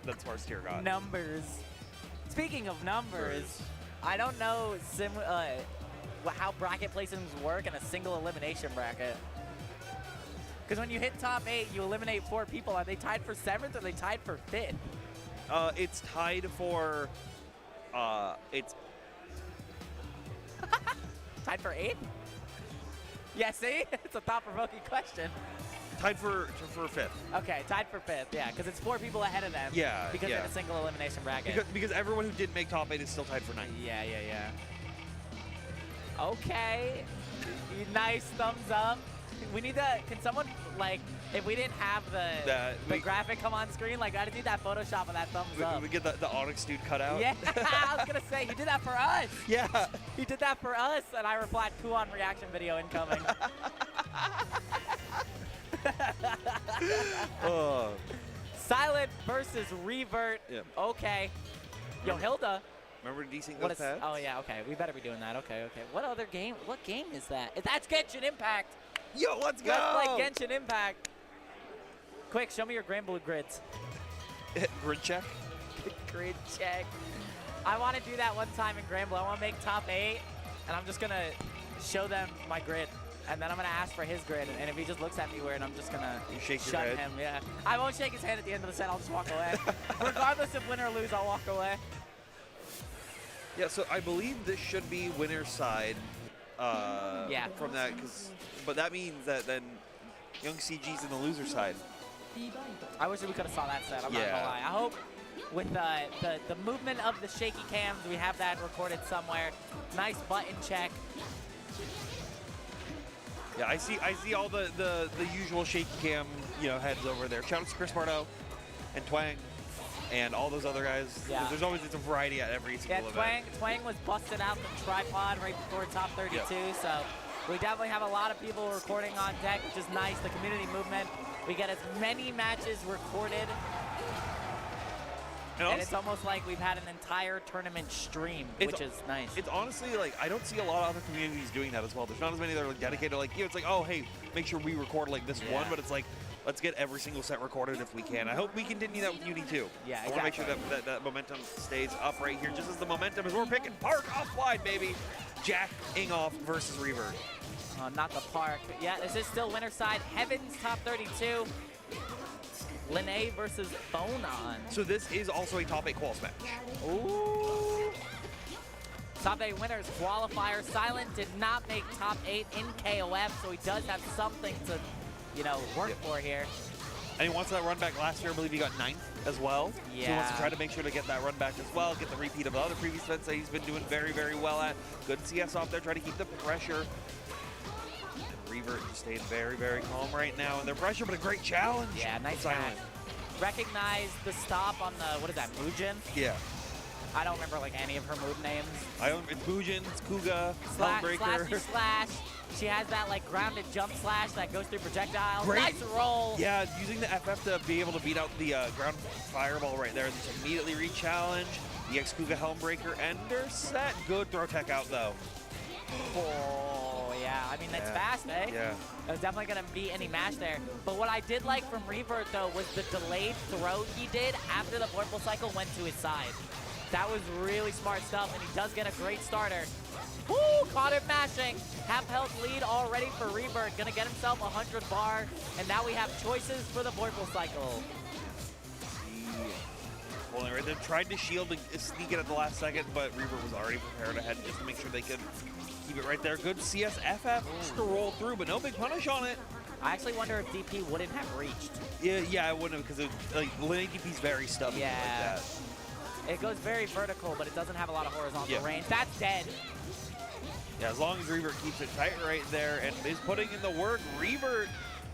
SmartSteer got. Numbers. Speaking of numbers, I don't know how bracket placements work in a single elimination bracket. Because when you hit top 8, you eliminate 4 people. Are they tied for 7th or are they tied for 5th? It's tied for. It's tied for 8th? Yeah, see? It's a thought-provoking question. tied for 5th. Okay, tied for 5th, yeah, because it's 4 people ahead of them. Yeah, Because yeah. they're in a single elimination bracket. Because everyone who didn't make top 8 is still tied for 9th. Yeah. Okay. Nice thumbs up. We need to, can someone, like, if we didn't have the graphic come on screen, like, I need that Photoshop of that thumbs up. We get the Onyx dude cut out. Yeah, I was going to say, you did that for us. Yeah. You did that for us, and I replied, Kuon reaction video incoming. Silent versus Revert. Yep. Okay. Yo, Hilda. Remember desync What those is, pads? oh, yeah, okay. We better be doing that. Okay. What other game? What game is that? That's Genshin Impact. Yo, let's go! Let's play Genshin Impact. Quick, show me your Grand Blue grids. Grid check? Grid check. I want to do that one time in Grand Blue. I want to make top 8, and I'm just going to show them my grid. And then I'm going to ask for his grid. And if he just looks at me weird, I'm just going to shut him. Yeah. I won't shake his hand at the end of the set. I'll just walk away. Regardless of win or lose, I'll walk away. Yeah, so I believe this should be winner's side. Yeah. From that, but that means that then young CG's in the loser side. I wish we could have saw that set. I'm not gonna lie. I hope with the movement of the shaky cams, we have that recorded somewhere. Nice button check. Yeah, I see all the usual shaky cam heads over there. Shout out to Chris Bardo and Twang and all those other guys. Yeah. There's always a variety at every single event. Twang was busted out the tripod right before top 32, so we definitely have a lot of people recording on deck, which is nice. The community movement. We get as many matches recorded, and it's almost like we've had an entire tournament stream, which is nice. It's honestly like I don't see a lot of other communities doing that as well. There's not as many that are like dedicated. Like it's like, oh hey, make sure we record like this one, but it's like, let's get every single set recorded if we can. I hope we continue that with Uni too. Yeah, I want to make sure that momentum stays up right here. Just as the momentum is, we're picking Park offline, baby. Jack Ingoff versus Revert. Not the Park. Yeah, this is still winner side. Heaven's top 32. Linnae versus Bonon. So this is also a top 8 quals match. Ooh. Top 8 winners qualifier. Silent did not make top 8 in KOF, so he does have something to, work for here. And he wants that run back last year. I believe he got 9th as well. Yeah. So he wants to try to make sure to get that run back as well, get the repeat of the other previous events that he's been doing very, very well at. Good CS off there, try to keep the pressure. Revert just staying very, very calm right now in their pressure, but a great challenge. Yeah, nice match. Recognize the stop on the, what is that, Muujin? Yeah. I don't remember like any of her move names. It's Muujin, it's Kuga, Helmbreaker. Slash. She has that like grounded jump slash that goes through projectile. Great. Nice roll. Yeah, using the FF to be able to beat out the ground fireball right there. Just immediately re-challenge. EX Kuga Helmbreaker ender set. Good throw tech out though. Oh, yeah. I mean, that's fast, eh? Yeah. It was definitely going to be any match there. But what I did like from Revert, though, was the delayed throw he did after the vorpal cycle went to his side. That was really smart stuff, and he does get a great starter. Woo! Caught him mashing. Half health lead already for Revert. Going to get himself 100 bar, and now we have choices for the vorpal cycle. holding right there. Tried to shield and sneak it at the last second, but Reaver was already prepared ahead just to make sure they could keep it right there. Good CSFF just to roll through, but no big punish on it. I actually wonder if DP wouldn't have reached. Yeah, I wouldn't have, because like Lane DP's very stubborn like that. It goes very vertical, but it doesn't have a lot of horizontal range. That's dead. Yeah, as long as Reaver keeps it tight right there and is putting in the work, Reaver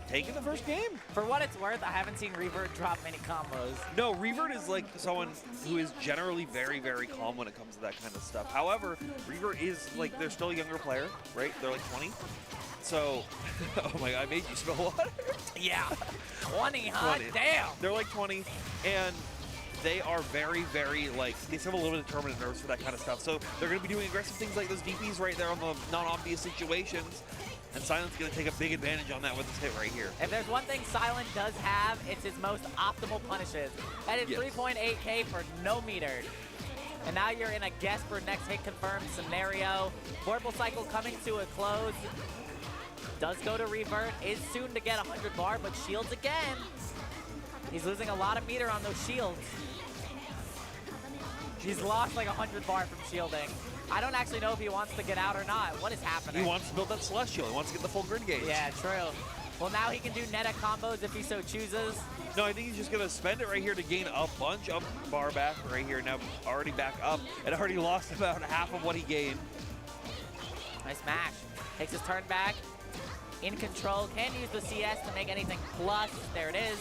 taking the first game. For what it's worth, I haven't seen Revert drop many combos. No, Revert is like someone who is generally very, very calm when it comes to that kind of stuff. However, Revert is like, they're still a younger player, right? They're like 20. So, oh my God, I made you spill water. Yeah, 20, huh? 20. Damn. They're like 20, and they are very, very, like, they still have a little bit of tournament nerves for that kind of stuff. So they're going to be doing aggressive things like those DPs right there on the non-obvious situations. And Silent's going to take a big advantage on that with this hit right here. If there's one thing Silent does have, it's his most optimal punishes. That is 3.8K for no metered. And now you're in a guess for next hit confirmed scenario. Vorpal cycle coming to a close. Does go to Revert, is soon to get 100 bar, but shields again. He's losing a lot of meter on those shields. He's lost like 100 bar from shielding. I don't actually know if he wants to get out or not. What is happening? He wants to build that Celestial. He wants to get the full grid gauge. Yeah, true. Well, now he can do Neta combos if he so chooses. No, I think he's just going to spend it right here to gain a bunch of bar back right here. Now already back up and already lost about half of what he gained. Nice smash. Takes his turn back. In control. Can use the CS to make anything plus. There it is.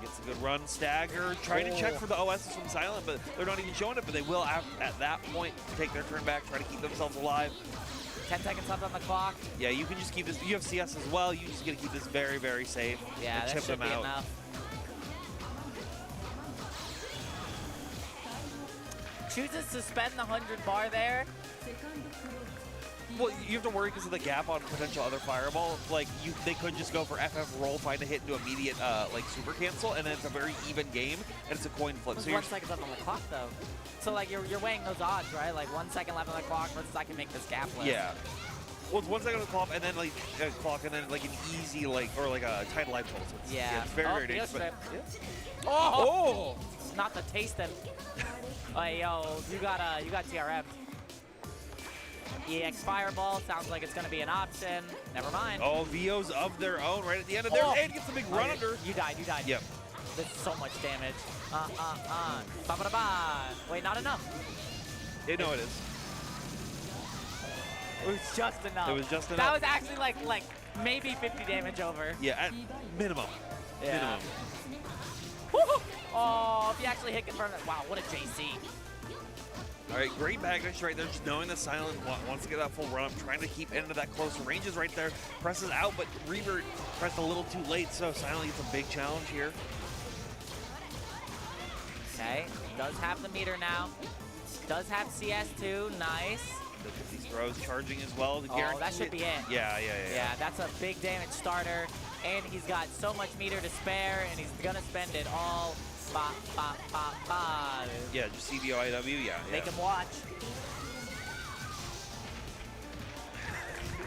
Gets a good run, stagger, trying to check for the OSs from Silent, but they're not even showing it, but they will at that point take their turn back, try to keep themselves alive. 10 seconds left on the clock. Yeah, you can just keep this, you have CS as well, you just gotta keep this very, very safe. Yeah, and that chip should them be out. enough. Chooses to spend the 100 bar there. Well, you have to worry because of the gap on potential other fireball. Like, they could just go for FF roll, find a hit into immediate, like, super cancel, and then it's a very even game, and it's a coin flip. There's So 1 second left on the clock, though. So, like, you're weighing those odds, right? Like, 1 second left on the clock versus I can make this gap less. Yeah. Well, it's 1 second on the clock, and then, like, like, an easy, like, or, like, a tight life pulse. It's, it's very, very dangerous. But, Oh! Not the tasting. Yo, you got TRM. EX Fireball sounds like it's going to be an option. Never mind. Oh, VOs of their own right at the end of their and gets a big run under. You died. Yep. This is so much damage. Ba-ba-da-ba. Wait, not enough. No, it is. It was just enough. It was just enough. That was actually like maybe 50 damage over. Yeah, at minimum. Yeah. Minimum. Woohoo! Oh, if he actually hit confirm that. Wow, what a JC. All right, great backdash right there, just knowing that Silent wants to get that full run up, trying to keep into that close ranges right there. Presses out, but Revert pressed a little too late, so Silent gets a big challenge here. Okay, does have the meter now. Does have CS2, nice. Look at these throws charging as well. Oh, that should be it. Yeah. Yeah, that's a big damage starter, and he's got so much meter to spare, and he's gonna spend it all. Ba, ba, ba, ba. Yeah, just CVOIW, yeah. Make him watch.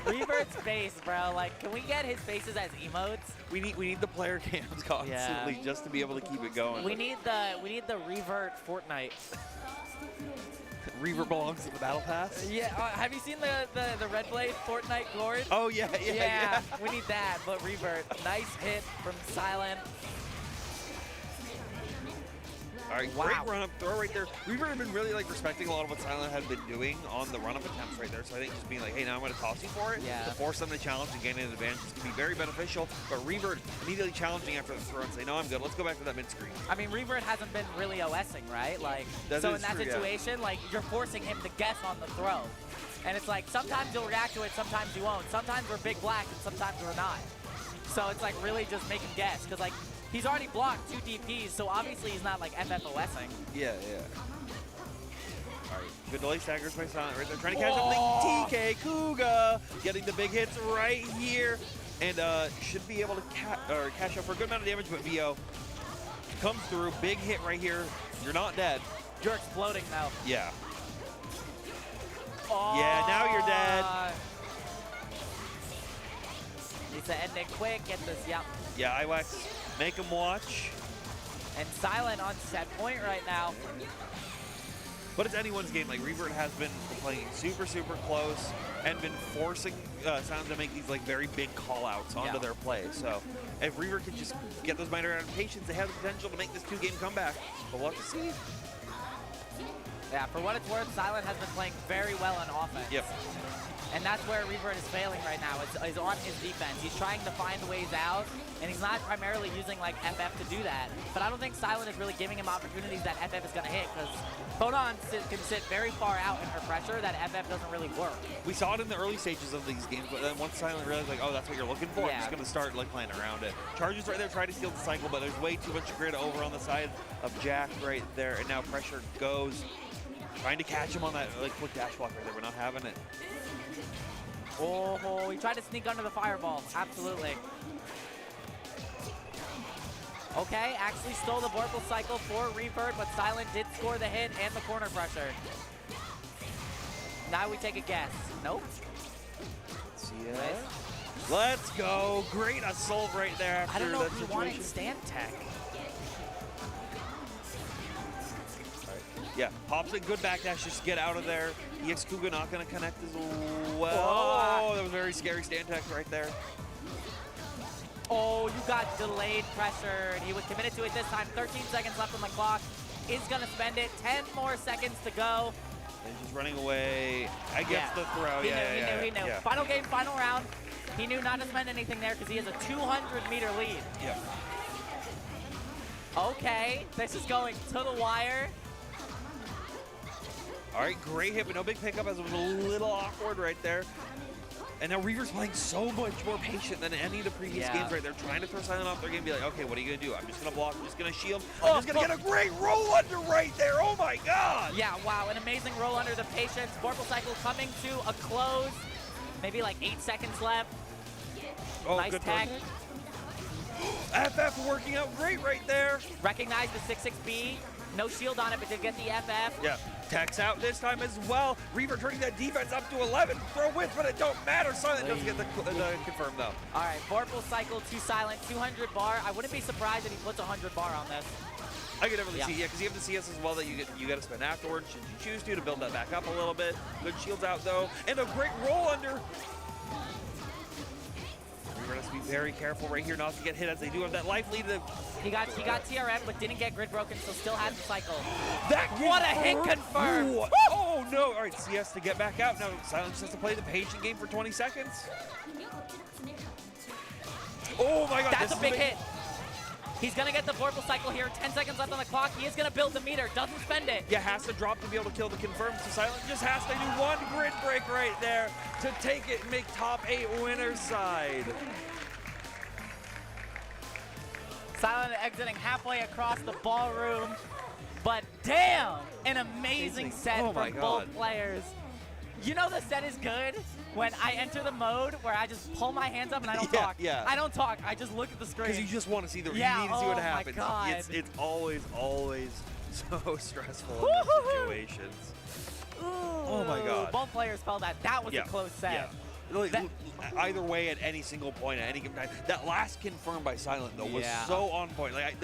Revert's face, bro. Like, can we get his faces as emotes? We need the player cams constantly just to be able to keep it going. We need the Revert Fortnite. Revert belongs to the battle pass. Yeah. Have you seen the Red Blade Fortnite Gorge? Oh yeah. We need that, but Revert. Nice hit from Silent. All right, great run-up throw right there. We've been really like respecting a lot of what Silent had been doing on the run-up attempts right there. So I think just being like, hey, now I'm going to toss you for it to force them to challenge and gain an advantage is going to be very beneficial. But Revert immediately challenging after the throw and say, no, I'm good. Let's go back to that mid-screen. I mean, Revert hasn't been really OSing, right? Like, so in that situation, like, you're forcing him to guess on the throw. And it's like, sometimes you'll react to it, sometimes you won't. Sometimes we're big black and sometimes we're not. So it's like really just make him guess. Because like, he's already blocked 2 DPs, so obviously he's not like FFOSing. Yeah. All right, good delay staggers by Silent right there. Trying to catch up the TK Kuga. Getting the big hits right here. And should be able to catch up for a good amount of damage, but VO comes through. Big hit right here. You're not dead. You're exploding now. Yeah. Oh. Yeah, now you're dead. Needs to end it quick. Get this, Yeah, IWAX. Make him watch. And Silent on set point right now. But it's anyone's game. Like, Reverb has been playing super, super close and been forcing Silent to make these like very big call-outs onto their play. So if Reverb can just get those minor adaptations, they have the potential to make this 2-game comeback. But we'll have to see. Yeah, for what it's worth, Silent has been playing very well on offense. Yep. And that's where Reverb is failing right now, is on his defense. He's trying to find ways out, and he's not primarily using like FF to do that. But I don't think Silent is really giving him opportunities that FF is going to hit, because Photon can sit very far out in her pressure that FF doesn't really work. We saw it in the early stages of these games, but then once Silent realized, like, oh, that's what you're looking for, I'm just going to start like playing around it. Charges right there, try to steal the cycle, but there's way too much grid over on the side of Jack right there, and now pressure goes. Trying to catch him on that like quick dash block right there, but not having it. Oh, he tried to sneak under the fireball. Absolutely. Okay, actually stole the Vorpal cycle for Reverb, but Silent did score the hit and the corner pressure. Now we take a guess. Nope. Let's go. Great assault right there after I don't know that if he situation. wanted stand tech. Yeah, pops it, good backdash, just get out of there. EX Kuga not going to connect as well. Oh, that was very scary stand tech right there. Oh, you got delayed pressure, and he was committed to it this time. 13 seconds left on the clock. Is going to spend it. 10 more seconds to go. And just running away against the throw. He knew. Yeah. Final game, final round. He knew not to spend anything there because he has a 200-meter lead. Yeah. Okay, this is going to the wire. All right, great hit, but no big pickup as it was a little awkward right there. And now Rever's playing so much more patient than any of the previous games right there, trying to throw Silent off their game, be like, okay, what are you going to do? I'm just going to block, I'm just going to shield, I'm just going to get a great roll under right there. Oh my God. Yeah, wow, an amazing roll under the patience. Vorpal cycle coming to a close. Maybe like 8 seconds left. Oh, nice good tag. FF working out great right there. Recognize the 6-6B. No shield on it, but did get the FF. Yeah, Tech's out this time as well. Reaver turning that defense up to 11. Throw width, but it don't matter. Silent doesn't get the confirm though. All right, Vorpal cycle to Silent, 200 bar. I wouldn't be surprised if he puts 100 bar on this. I could definitely see, because you have the CS as well that you got to spend afterwards, should you choose to build that back up a little bit. Good shields out though, and a great roll under. Reaver has to be very careful right here not to get hit as they do have that life lead. He got TRM, but didn't get grid broken, so still has the cycle. What a hit confirmed! Oh no! All right, CS to get back out. Now Silent just has to play the patient game for 20 seconds. Oh my God! That's a big hit. He's gonna get the Vorpal cycle here. 10 seconds left on the clock. He is gonna build the meter. Doesn't spend it. Yeah, has to drop to be able to kill the confirm. So Silent just has to do one grid break right there to take it and make top 8 winner's side. Silent exiting halfway across the ballroom, but damn, an amazing set from both players. You know the set is good when I enter the mode where I just pull my hands up and I don't talk. Yeah. I don't talk. I just look at the screen. Because you just want to see the. Yeah, you need to see what happens. My God. It's always so stressful in those situations. Oh my God. Both players felt that. That was a close set. Yeah. Like, either way, at any single point, at any given time. That last confirm by Silent though was so on point. Like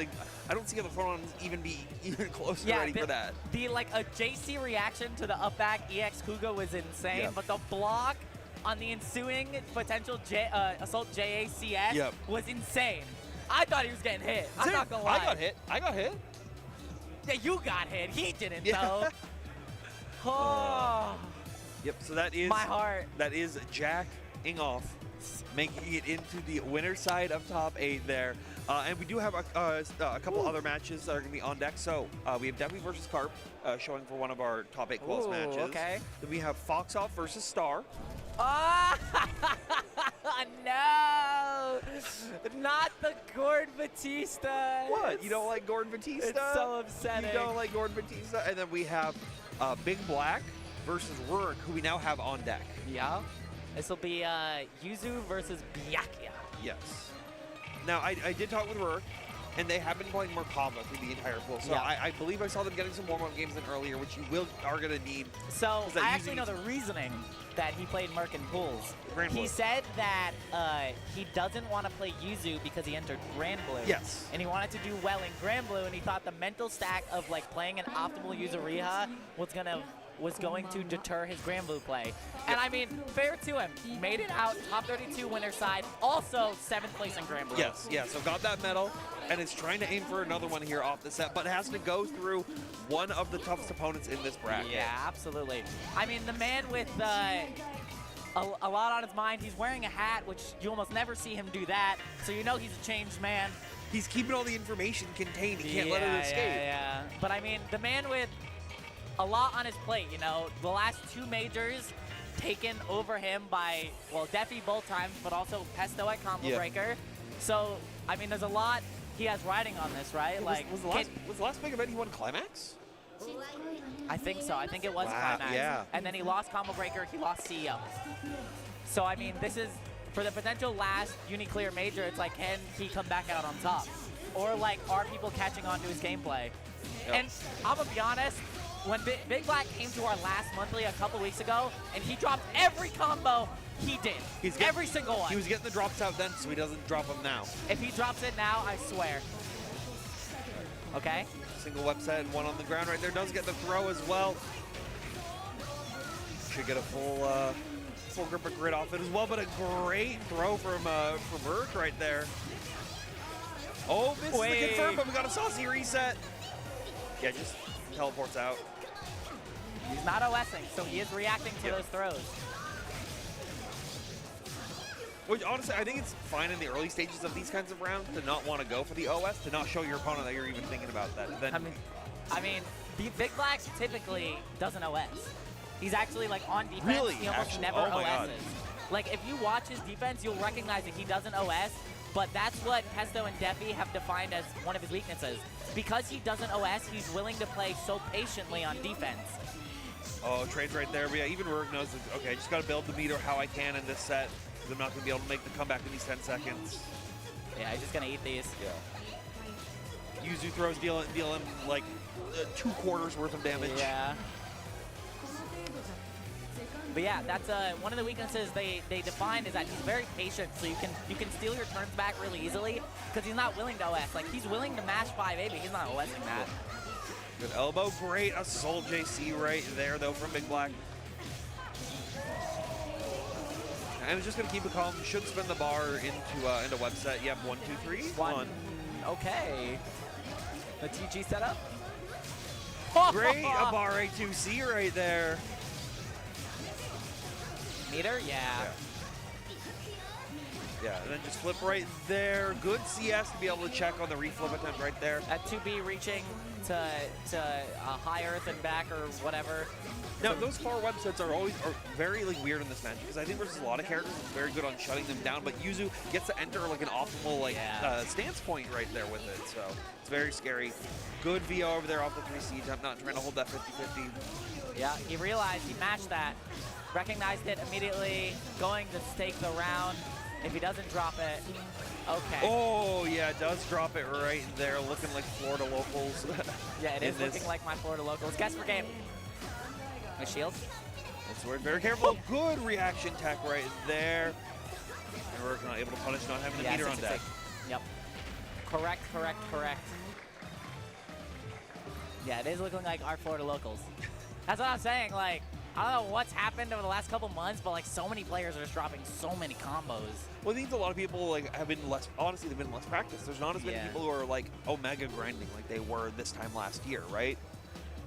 I don't see how the front even be even close to ready for that. The a JC reaction to the up back EX Kuga was insane, but the block on the ensuing potential assault JACS was insane. I thought he was getting hit. I'm not gonna lie. I got hit. Yeah, you got hit. He didn't though. Oh. Yep, so that is my heart. That is jacking off, making it into the winner's side of top 8 there. And we do have a couple other matches that are going to be on deck. So we have Defy versus Carp showing for one of our top 8 quals matches. Okay. Then we have Fox Off versus Star. Oh, no! Not the Gordon Batista. What? You don't like Gordon Batista? It's so upsetting. You don't like Gordon Batista? And then we have Big Black versus Rorik, who we now have on deck. Yeah. This will be Yuzu versus Byakuya. Yes. Now, I did talk with Rorik. and they have been playing more combo through the entire pool. So Yeah. I believe I saw them getting some warm-up games in earlier, which you are going to need. So that I Yuzu actually know needs- the reasoning that he played Merc in pools. Grand He Blue. said that he doesn't want to play Yuzu because he entered Grand Blue. Yes. And he wanted to do well in Grand Blue, and he thought the mental stack of like playing an optimal Yuzu Riha was going to deter his Grand Blue play. And I mean, fair to him. Made it out, top 32 winner side, also 7th place in Grand Blue. Yes, yeah, so got that medal, and is trying to aim for another one here off the set, but has to go through one of the toughest opponents in this bracket. Yeah, absolutely. I mean, the man with a lot on his mind, he's wearing a hat, which you almost never see him do that, so you know he's a changed man. He's keeping all the information contained. He can't let it escape. Yeah. But I mean, the man with a lot on his plate, you know, the last 2 majors taken over him by, well, Defy both times, but also Pesto at Combo Breaker. So, I mean, there's a lot he has riding on this, right? Was the last big event he won Climax? I think so. I think it was Wow, Climax. yeah. And then he lost Combo Breaker, he lost CEO. So, I mean, this is, for the potential last Uni-Clear major, it's like, can he come back out on top? Or, like, are people catching on to his gameplay? Yep. And I'm going to be honest, when Big Black came to our last monthly a couple weeks ago, and he dropped every combo, he did. Every single one. He was getting the drops out then, so he doesn't drop them now. If he drops it now, I swear. Okay? Single website and one on the ground right there. Does get the throw as well. Should get a full grip of grid off it as well, but a great throw from Rorik right there. Oh, misses the confirm, but we got a saucy reset. Yeah, just teleports out. He's not OSing, so he is reacting to those throws. Which, honestly, I think it's fine in the early stages of these kinds of rounds to not want to go for the OS, to not show your opponent that you're even thinking about that. Then, I mean, Big Black typically doesn't OS. He's actually, like, on defense, Really? he almost Actually? never Oh my God. OSs. Like, if you watch his defense, you'll recognize that he doesn't OS, but that's what Pesto and Defy have defined as one of his weaknesses. Because he doesn't OS, he's willing to play so patiently on defense. oh, trades right there. But yeah, even Rorik knows, that, okay, I just got to build the meter how I can in this set, because I'm not going to be able to make the comeback in these 10 seconds. Yeah, he's just going to eat these. Yeah. Yuzu throws deal him like 2 quarters worth of damage. Yeah. But yeah, that's one of the weaknesses they defined is that he's very patient, so you can steal your turns back really easily because he's not willing to OS. Like, he's willing to match 5A, but he's not OSing that. Good elbow, great assault JC right there though from Big Black. And it's just gonna keep it calm. Should spin the bar into web set. Yep, 1, 2, 3, 1. Okay. The TG setup. Great Abare 2C right there. Meter, yeah. Yeah, and then just flip right there. Good CS to be able to check on the reflip attempt right there. At 2B reaching to high earth and back or whatever. Now, those far websets are very like weird in this match because I think there's a lot of characters that's very good on shutting them down, but Yuzu gets to enter like an optimal stance point right there with it, so it's very scary. Good VO over there off the 3C attempt, not trying to hold that 50-50. Yeah, he realized he matched that, recognized it immediately, going to stake the round. If he doesn't drop it, okay. Oh, yeah, it does drop it right there, looking like Florida locals. Yeah, it is looking like my Florida locals. Guess for game. My shield. That's where very careful. Good reaction tech right there. And we're not able to punish not having the meter on deck. Yep. Correct. Yeah, it is looking like our Florida locals. That's what I'm saying. Like, I don't know what's happened over the last couple months, but like so many players are just dropping so many combos. Well, I think a lot of people like have been less. Honestly, they've been less practiced. There's not as many people who are like Omega grinding like they were this time last year, right?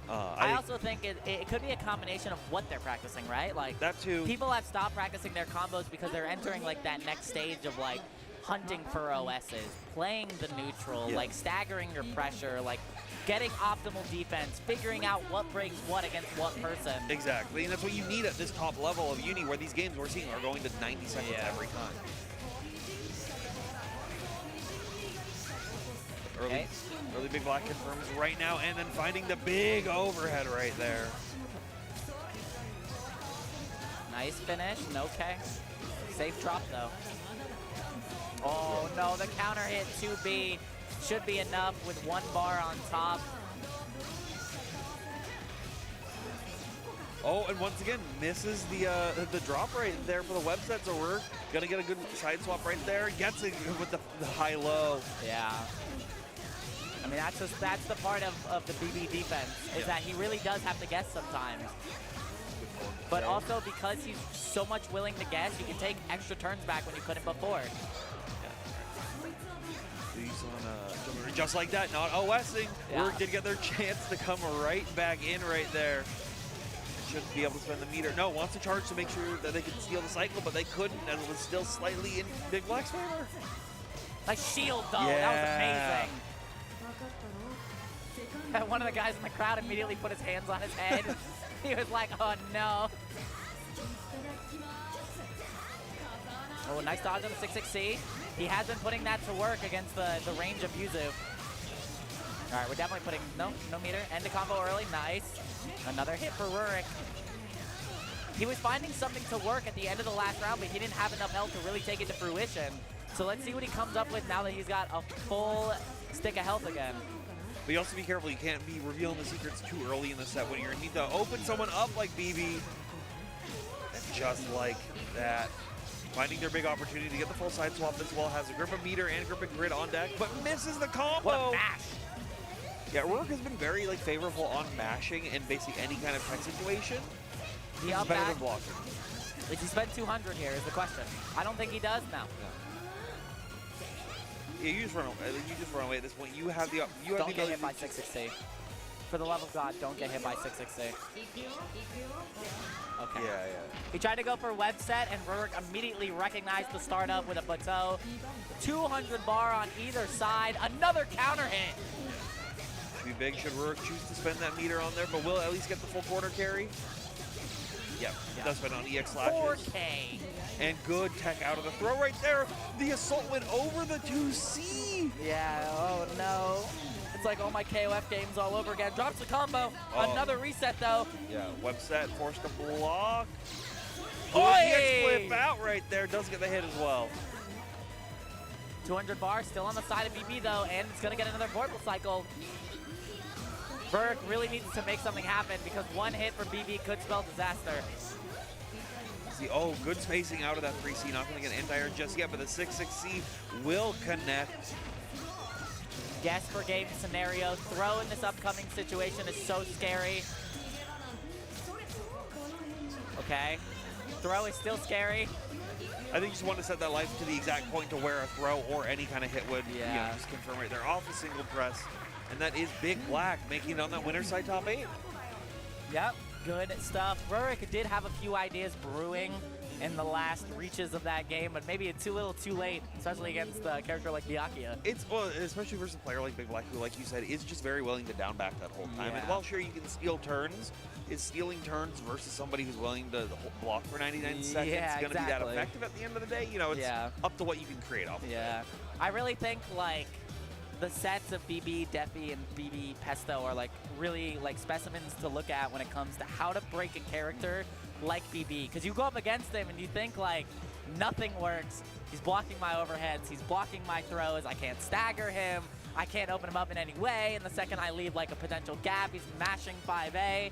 I also think it could be a combination of what they're practicing, right? Like that too. People have stopped practicing their combos because they're entering like that next stage of like hunting for OSs, playing the neutral, like staggering your pressure, like getting optimal defense, figuring out what breaks what against what person. Exactly, and that's what you need at this top level of Uni, where these games we're seeing are going to 90 seconds every time. Early Big Black confirms right now, and then finding the big overhead right there. Nice finish, okay. Safe drop though. Oh no, the counter hit 2B. should be enough with 1 bar on top. Oh, and once again, misses the drop right there for the web set, so we're gonna get a good side swap right there. Gets it with the high-low. Yeah. I mean, that's the part of the BB defense, is that he really does have to guess sometimes. But also, because he's so much willing to guess, you can take extra turns back when you couldn't before. He's on just like that, not OSing. Yeah. Rorik did get their chance to come right back in right there. Should be able to spend the meter. No, wants to charge to make sure that they could steal the cycle, but they couldn't, and it was still slightly in Big Black's favor. Nice shield, though. Yeah. That was amazing. One of the guys in the crowd immediately put his hands on his head. He was like, oh no. Oh, nice dodge on the 6-6C. He has been putting that to work against the range of Yuzu. All right, we're definitely putting, no meter. End the combo early, nice. Another hit for Rorik. He was finding something to work at the end of the last round, but he didn't have enough health to really take it to fruition. So let's see what he comes up with now that he's got a full stick of health again. But you also be careful, you can't be revealing the secrets too early in the set when you're gonna need to open someone up like BB. And just like that, finding their big opportunity to get the full side swap as well, has a grip of meter and grip of grid on deck, but misses the combo. What a mash. Yeah, Rorik has been very favorable on mashing in basically any kind of tech situation. The up better back, than blocking. does he spend 200 here is the question. I don't think he does now. Yeah, you just run away. You just run away at this point. You have the Don't get hit by 6-6C. For the love of God, don't get hit by 6-6C. Okay. Yeah. He tried to go for web set, and Rorik immediately recognized the startup with a bateau. 200 bar on either side. Another counter hit. Should be big. Should Rorik choose to spend that meter on there, but will at least get the full quarter carry? Yep. Does spend on EX slashes. 4K. And good tech out of the throw right there. The assault went over the 2C. Yeah, oh no. It's like all my KOF games all over again. Drops the combo. Oh. Another reset though. Yeah, web set, forced to block. Oi! EX flip out right there. Does get the hit as well. 200 bar still on the side of BB though, and it's gonna get another vorpal cycle. Rorik really needs to make something happen because one hit for BB could spell disaster. See, oh, good spacing out of that 3C. Not going to get anti-air just yet, but the 6-6C will connect. Guess for game scenario. Throw in this upcoming situation is so scary. Okay. Throw is still scary. I think you just want to set that life to the exact point to where a throw or any kind of hit would just confirm right there off a single press. And that is Big Black making it on that winner's side top 8. Yep, good stuff. Rorik did have a few ideas brewing in the last reaches of that game, but maybe it's too little too late, especially against a character like Byakuya. It's, well, especially versus a player like Big Black, who, like you said, is just very willing to down back that whole time. Yeah. And while sure you can steal turns, is stealing turns versus somebody who's willing to block for 99 seconds going to be that effective at the end of the day? You know, it's up to what you can create off of it. I really think, like, the sets of BB, Defy, and BB Pesto are like really like specimens to look at when it comes to how to break a character like BB. Because you go up against him and you think like nothing works. He's blocking my overheads. He's blocking my throws. I can't stagger him. I can't open him up in any way. And the second I leave like a potential gap, he's mashing 5A.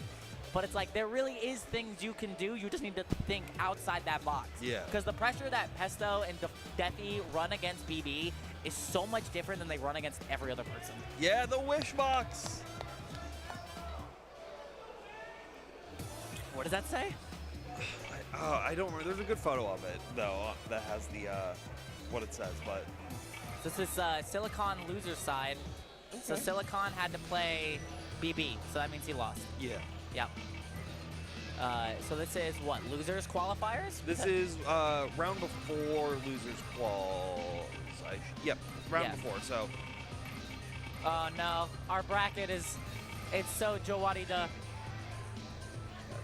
But it's like there really is things you can do. You just need to think outside that box. Yeah. Because the pressure that Pesto and Defy run against BB is so much different than they run against every other person. Yeah, the wish box. What does that say? I don't remember. There's a good photo of it, though, that has the, what it says, but. This is Silicon loser side. Okay. So Silicon had to play BB, so that means he lost. Yeah. Yep. So this is what, losers qualifiers? This is round before losers quals. Yep, round before, so. Oh no, our bracket is, it's so Jowarida.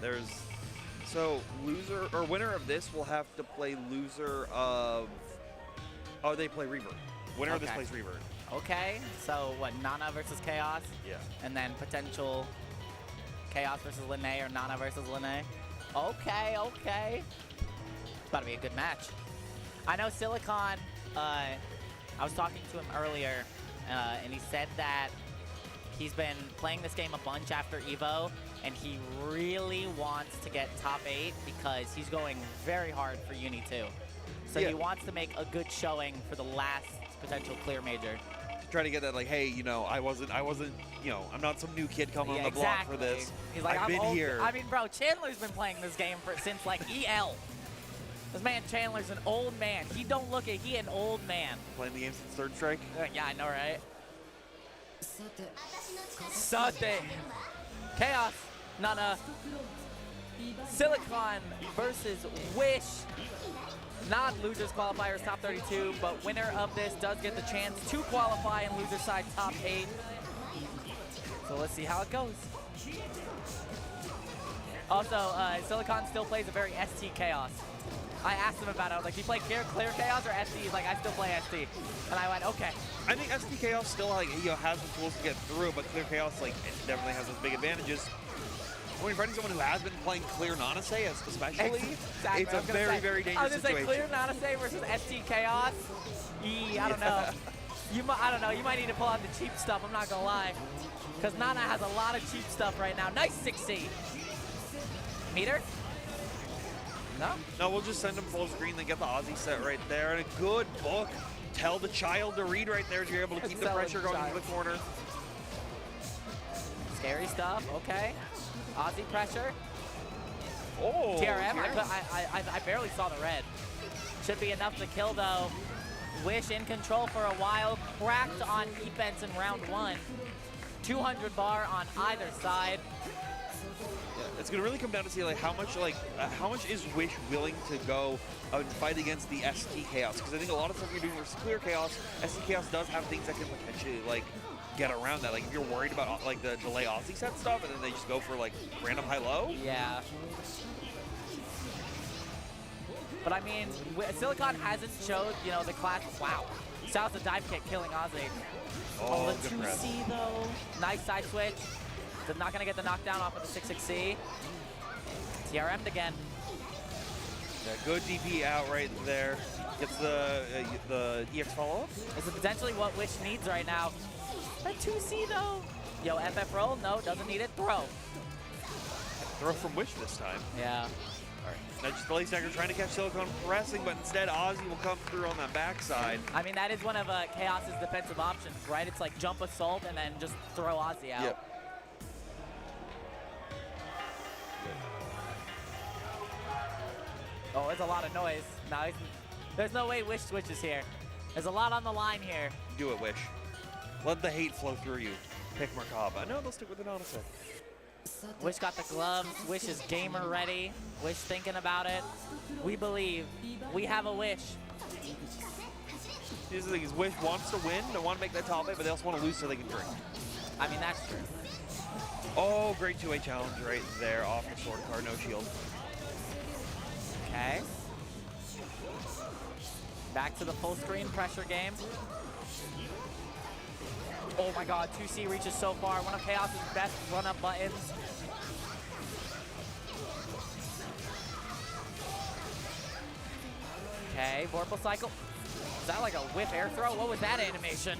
There's, so loser, or winner of this will have to play loser of, oh, they play Reverb. Winner of this plays Reverb. Okay, so what, Nana versus Chaos? Yeah. And then potential Chaos versus Linnae or Nana versus Linnae. Okay. It's about to be a good match. I know Silicon, I was talking to him earlier, and he said that he's been playing this game a bunch after EVO, and he really wants to get top 8 because he's going very hard for Uni 2. So he wants to make a good showing for the last potential clear major. Try to get that, like, hey, you know, I wasn't, you know, I'm not some new kid coming on the block for this. He's like, I've been old. here. I mean, bro, Chandler's been playing this game since like EL. This man Chandler's an old man. He don't look it. He an old man. Playing the game since Third Strike. Yeah, I know, right? Sate. Chaos. Nana. Silicon versus Wish. Not losers qualifiers top 32, but winner of this does get the chance to qualify in loser side top 8. So let's see how it goes. Also, Silicon still plays a very ST Chaos. I asked him about it. I was like, do you play clear Chaos or ST? He's like, I still play ST. And I went, okay. I think ST Chaos still, like, you know, has the tools to get through, but clear Chaos, like, it definitely has those big advantages. When you're fighting someone who has been playing clear Nanase, especially, exactly. it's a very, very dangerous situation. I was going to say clear Nanase versus ST Chaos. I don't know. I don't know. You might need to pull out the cheap stuff. I'm not going to lie. Because Nana has a lot of cheap stuff right now. Nice 6C. Meter? No? No, we'll just send him full screen, then get the Aussie set right there. And a good book. Tell the child to read right there so you're able to keep the pressure going into the corner. Scary stuff. Okay. Aussie pressure. Oh, TRM. I barely saw the red. Should be enough to kill, though. Wish in control for a while. Cracked on defense in round 1. 200 bar on either side. Yeah, it's gonna really come down to see how much is Wish willing to go and fight against the ST Chaos, because I think a lot of stuff you're doing versus clear Chaos, ST Chaos does have things that can potentially get around that. Like if you're worried about the delay Aussie set stuff, and then they just go for random high-low. Yeah. But I mean, Silicon hasn't showed, the class. Wow. Shouts the dive kick killing Aussie. Oh, the 2C though. Nice side switch. They're not gonna get the knockdown off of the 6-6C. TRM'd again. Yeah, good DP out right there. Gets the EX follow-up. This is potentially what Wish needs right now. That 2C though. Yo, FF roll? No, doesn't need it. Throw. Throw from Wish this time. Yeah. All right. Now just the late stacker trying to catch Silicon pressing, but instead Aussie will come through on that backside. I mean, that is one of Chaos's defensive options, right? It's like jump assault and then just throw Aussie out. Yep. Oh, there's a lot of noise. No, there's no way Wish switches here. There's a lot on the line here. Do it, Wish. Let the hate flow through you. Pick Merkaba. No, they'll stick with the Nanase. Wish got the gloves. Wish is gamer ready. Wish thinking about it. We believe. We have a Wish. Here's the thing, is Wish wants to win. They want to make that top 8, but they also want to lose so they can drink. I mean, that's true. Oh, great 2-way challenge right there off the sword card. No shield. Okay. Back to the full screen pressure game. Oh my god, 2C reaches so far. One of Chaos's best run-up buttons. Okay, Vorpal Cycle. Is that like a whip air throw? What was that animation?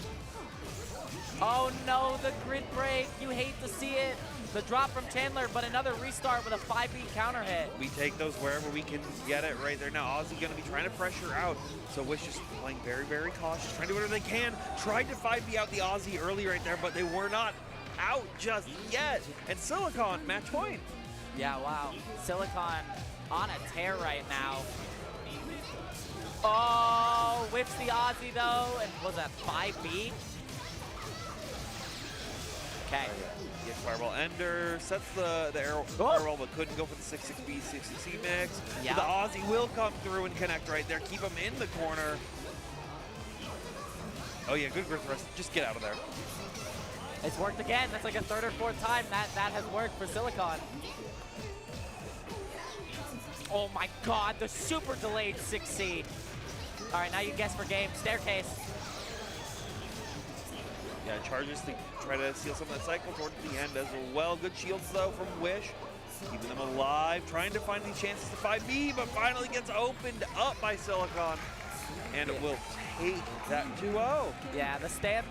Oh no, the grid break. You hate to see it. The drop from Chandler, but another restart with a 5B counter hit. We take those wherever we can get it right there. Now Aussie going to be trying to pressure out. So Wish just playing very, very cautious, trying to do whatever they can. Tried to 5B out the Aussie early right there, but they were not out just yet. And Silicon, match point. Yeah, wow. Silicon on a tear right now. Oh, whips the Aussie though. And was that 5B? Okay. Gets Fireball Ender, sets the arrow fireball, but couldn't go for the 6-6B, 6-6C mix. Yeah. The Aussie will come through and connect right there, keep him in the corner. Oh yeah, good grip thrust. Just get out of there. It's worked again. That's like a third or fourth time that has worked for Silicon. Oh my god, the super delayed 6C. All right, now you guess for game. Staircase. Yeah, charges to try to steal some of that cycle towards the end as well. Good shields though from Wish, keeping them alive, trying to find these chances to 5B, but finally gets opened up by Silicon. and it will take that 2-0. Yeah, the stand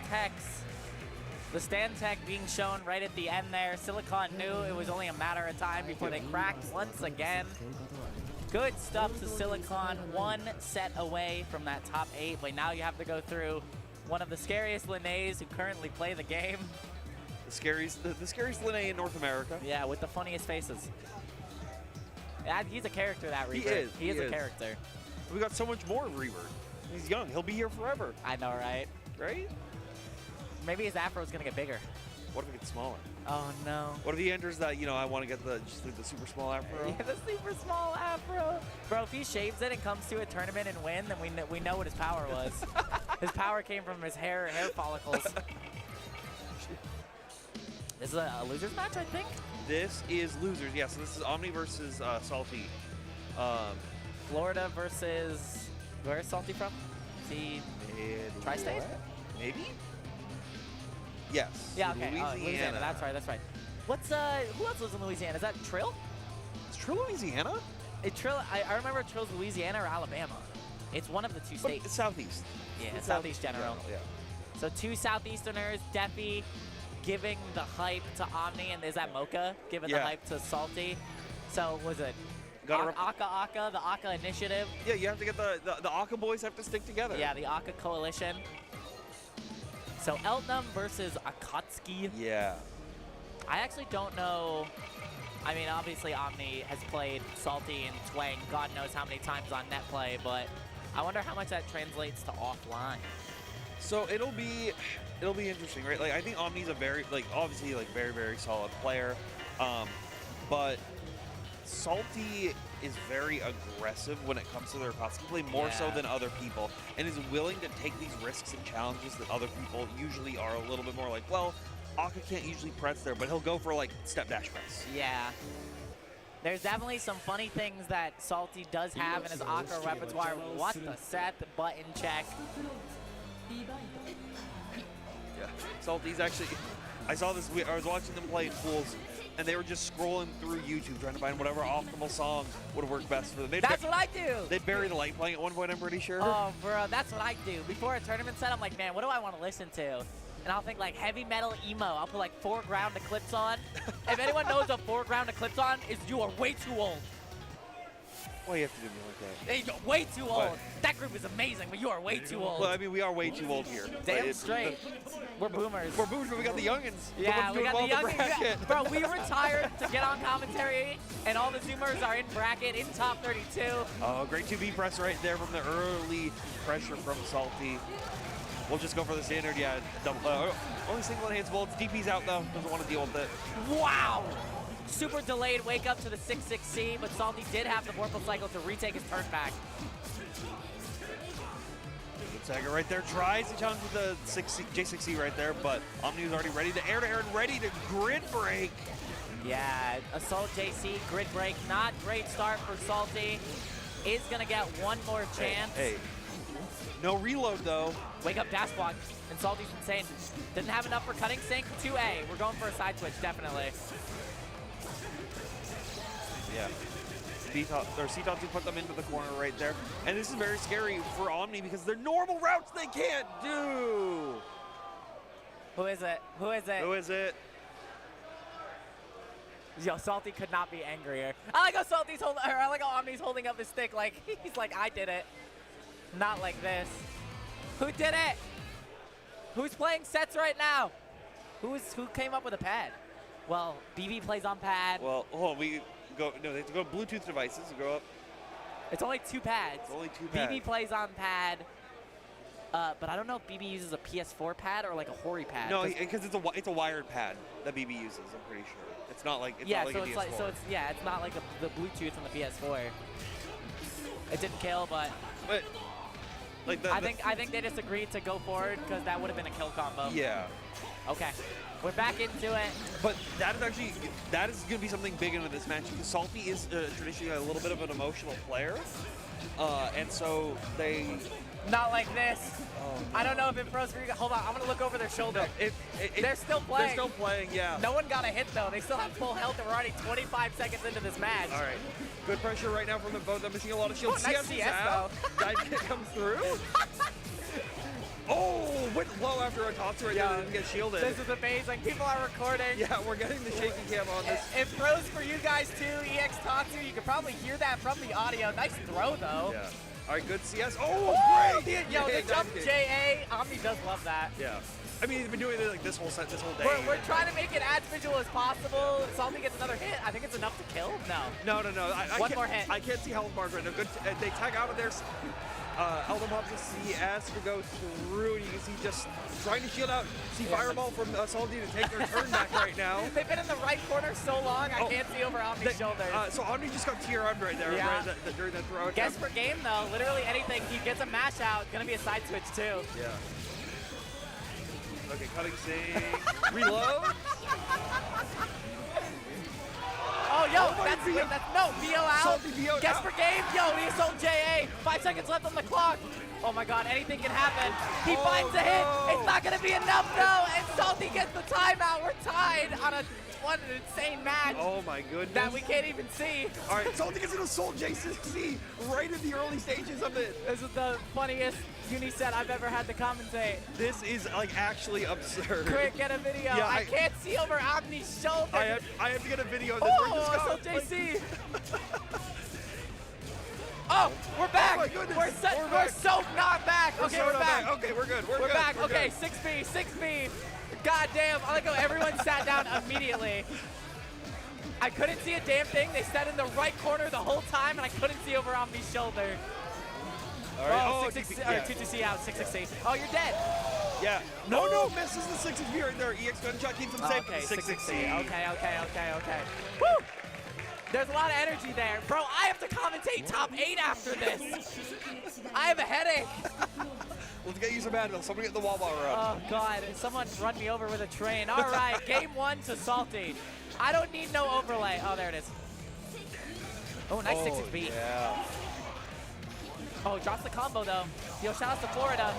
tech being shown right at the end there. Silicon knew it was only a matter of time before they cracked once again. Good stuff to Silicon, 1 set away from that top 8, but now you have to go through one of the scariest Linnays who currently play the game. The scariest Linnay in North America. Yeah, with the funniest faces. Yeah, he's a character, that Reverb. He is a character. We got so much more of Reverb. He's young. He'll be here forever. I know, right? Right? Maybe his afro's gonna get bigger. What if it gets smaller? Oh no. What if he enters that, I want to get the super small afro? Yeah, the super small afro. Bro, if he shaves it and comes to a tournament and win, then we know what his power was. His power came from his hair follicles. This is a losers match, I think? This is losers, yeah. So this is Omni versus Salty. Florida versus, where's Salty from? Is he Tri-State? Maybe? Yes. Yeah, okay. Louisiana, that's right. What's, who else lives in Louisiana? Is that Trill? Is Trill Louisiana? I remember Trill's Louisiana or Alabama. It's one of the 2 states. It's Southeast. Yeah, it's Southeast General. Yeah. So 2 Southeasterners, Defy giving the hype to Omni, and is that Mocha giving the hype to Salty? So was it Aka, the Aka Initiative? Yeah, you have to get the Aka boys have to stick together. Yeah, the Aka Coalition. So Eltnum versus Akatsuki. Yeah. I actually don't know. I mean, obviously Omni has played Salty and Twang God knows how many times on net play, but I wonder how much that translates to offline. So it'll be interesting, right? Like I think Omni's a very obviously very, very solid player. But Salty is very aggressive when it comes to their Akatsuki play, more so than other people, and is willing to take these risks and challenges that other people usually are a little bit more like, well, Aka can't usually press there, but he'll go for step dash press. Yeah. There's definitely some funny things that Salty does have in his Aka repertoire. What the set, button check. Yeah. Salty's actually, I saw this, I was watching them play in pools, and they were just scrolling through YouTube trying to find whatever optimal song would work best for them. That's what I do. They'd bury the light playing at one point, I'm pretty sure. Oh, bro, that's what I do. Before a tournament set, I'm like, man, what do I want to listen to? And I'll think heavy metal emo. I'll put 4-ground Eclipse on. If anyone knows what 4-ground Eclipse on is, you are way too old. Why do you have to do me like that? Hey, you're way too old. What? That group is amazing, but you are way too old. Well, I mean, we are way too old here. Damn straight. We're boomers. We're boomers, but we got the youngins. Yeah, we got the youngins. Bro, we retired to get on commentary, and all the Zoomers are in bracket, in top 32. Oh, great 2B press right there from the early pressure from Salty. We'll just go for the standard, yeah. Only single enhanced bolts. DP's out, though. Doesn't want to deal with it. Wow! Super delayed wake up to the 6-6C, but Salty did have the Vorpal cycle to retake his turn back. Saga right there tries to challenge with the J6C right there, but Omni was already ready to air and ready to grid break. Yeah, Assault JC, grid break, not great start for Salty. Is gonna get one more chance. Hey. No reload though. Wake up dash block, and Salty's insane. Didn't have enough for cutting sync. 2A, we're going for a side switch, definitely. Yeah. C-Tops put them into the corner right there. And this is very scary for Omni because their normal routes they can't do. Who is it? Who is it? Who is it? Yo, Salty could not be angrier. I like how Salty's holding, or I like how Omni's holding up his stick like he's like, I did it. Not like this. Who did it? Who's playing sets right now? Who came up with a pad? Well, BB plays on pad. Well, hold on, they have to go Bluetooth devices to go up. It's only 2 pads. It's only 2 pads. BB plays on pad. But I don't know if BB uses a PS4 pad or like a Hori pad. No, because it's a wired pad that BB uses. I'm pretty sure. It's not like it's not like a DS4. It's not like the Bluetooth on the PS4. It didn't kill, but like I think they just agreed to go forward because that would have been a kill combo. Yeah. Okay. We're back into it. But that is going to be something big into this match because Salty is traditionally a little bit of an emotional player, and so they. Not like this. Oh, no. I don't know if it froze for you. Hold on, I'm gonna look over their shoulder. No, they're still playing. They're still playing, yeah. No one got a hit though. They still have full health and we're already 25 seconds into this match. All right. Good pressure right now from both. I'm missing a lot of shields. Oh, nice CS though. Dive kick comes through. after Otatsu right there that didn't get shielded. This is amazing. People are recording. Yeah, we're getting the shaky cam on this. It throws for you guys too, EX Tatsu. You can probably hear that from the audio. Nice throw though. Yeah. All right, good CS. Oh, great! Yo, the jump JA. Omni does love that. Yeah. I mean, he's been doing it like this whole day. We're trying to make it as visual as possible. Salty gets another hit. I think it's enough to kill. No. No. One more hit. I can't see health bars right now. Good. They tag out of their Eldon pops a CS to go through, and you can see just trying to shield out. See Fireball from Salty to take their turn back right now. They've been in the right corner so long, I can't see over Omni's shoulders. So Omni just got tier-1'd right there during that throw. Guess per game though, literally anything. He gets a mash out, gonna be a side switch too. Yeah. Okay, cutting sync. Reload. Oh, yo, that's no, VO out. Salty VO Guess out. per game. Yo, he assault JA. 5 seconds left on the clock. Oh my god, anything can happen. He finds a hit. It's not gonna be enough though, and Salty gets the timeout. We're tied on what an insane match. Oh my goodness. That we can't even see. All right, Salty gets an assault J6C right in the early stages of it. This is the funniest uni set I've ever had to commentate. This is like actually absurd. Quick, get a video. Yeah, I can't see over Omni's shoulder. I have to get a video of this. Oh, so JC. Oh, we're back. Oh my goodness. We're so not back. Okay, we're back. Okay, we're good. We're good. back. We're Okay, good. 6B. God damn. I like how everyone sat down immediately. I couldn't see a damn thing. They sat in the right corner the whole time, and I couldn't see over Omni's shoulder. All right. Oh, 2-2-C out, 6-6-C. Oh, you're dead. Yeah. No, misses the 6-6-B right there. EX gunshot keeps him safe. Okay, 6-6-C. Okay. Woo! There's a lot of energy there. Bro, I have to commentate top 8 after this. I have a headache. Let's get you some Advil. Somebody get the wall bar Oh, up. God. Someone run me over with a train. All right, game 1 to Salty. I don't need no overlay. Oh, there it is. Oh, nice 6-6-B. Yeah. Oh, drops the combo, though. Yo, shout out to Florida.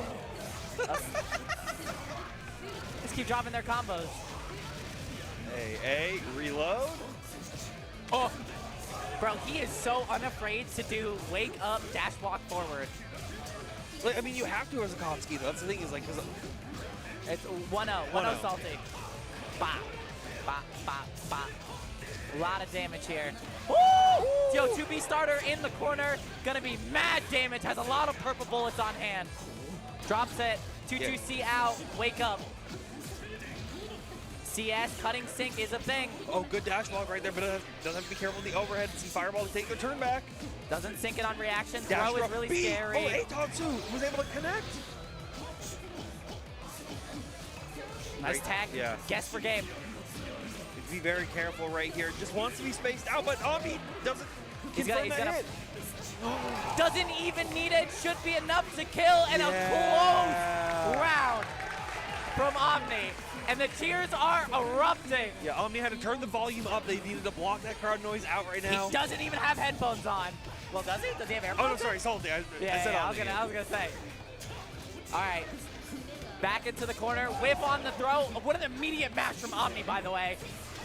Just keep dropping their combos. Hey, reload. Oh, bro, he is so unafraid to do wake up, dash walk forward. Like, I mean, you have to as a Kotsky, though. That's the thing is, like, cause it's 1-0 Salty. Bop. A lot of damage here. Woo! Yo, 2B starter in the corner. Gonna be mad damage. Has a lot of purple bullets on hand. Drops it. 2-2-C out. Wake up. CS cutting sync is a thing. Oh, good dash block right there, but doesn't have to be careful with the overhead. See Fireball to take their turn back. Doesn't sync it on reaction. Dash Throw is really B. scary. Oh, Eitatsu was able to connect. Nice tag. Yeah. Guess for game. Be very careful right here. Just wants to be spaced out, but Omni doesn't. He's gonna hit. Doesn't even need it. Should be enough to kill, and a close round from Omni. And the tears are erupting. Yeah, Omni had to turn the volume up. They needed to block that crowd noise out right now. He doesn't even have headphones on. Well, does he? Does he have AirPods? Oh, no, sorry, Salty. I said Omni. I was gonna say. All right. Back into the corner. Whiff on the throw. What an immediate match from Omni, by the way.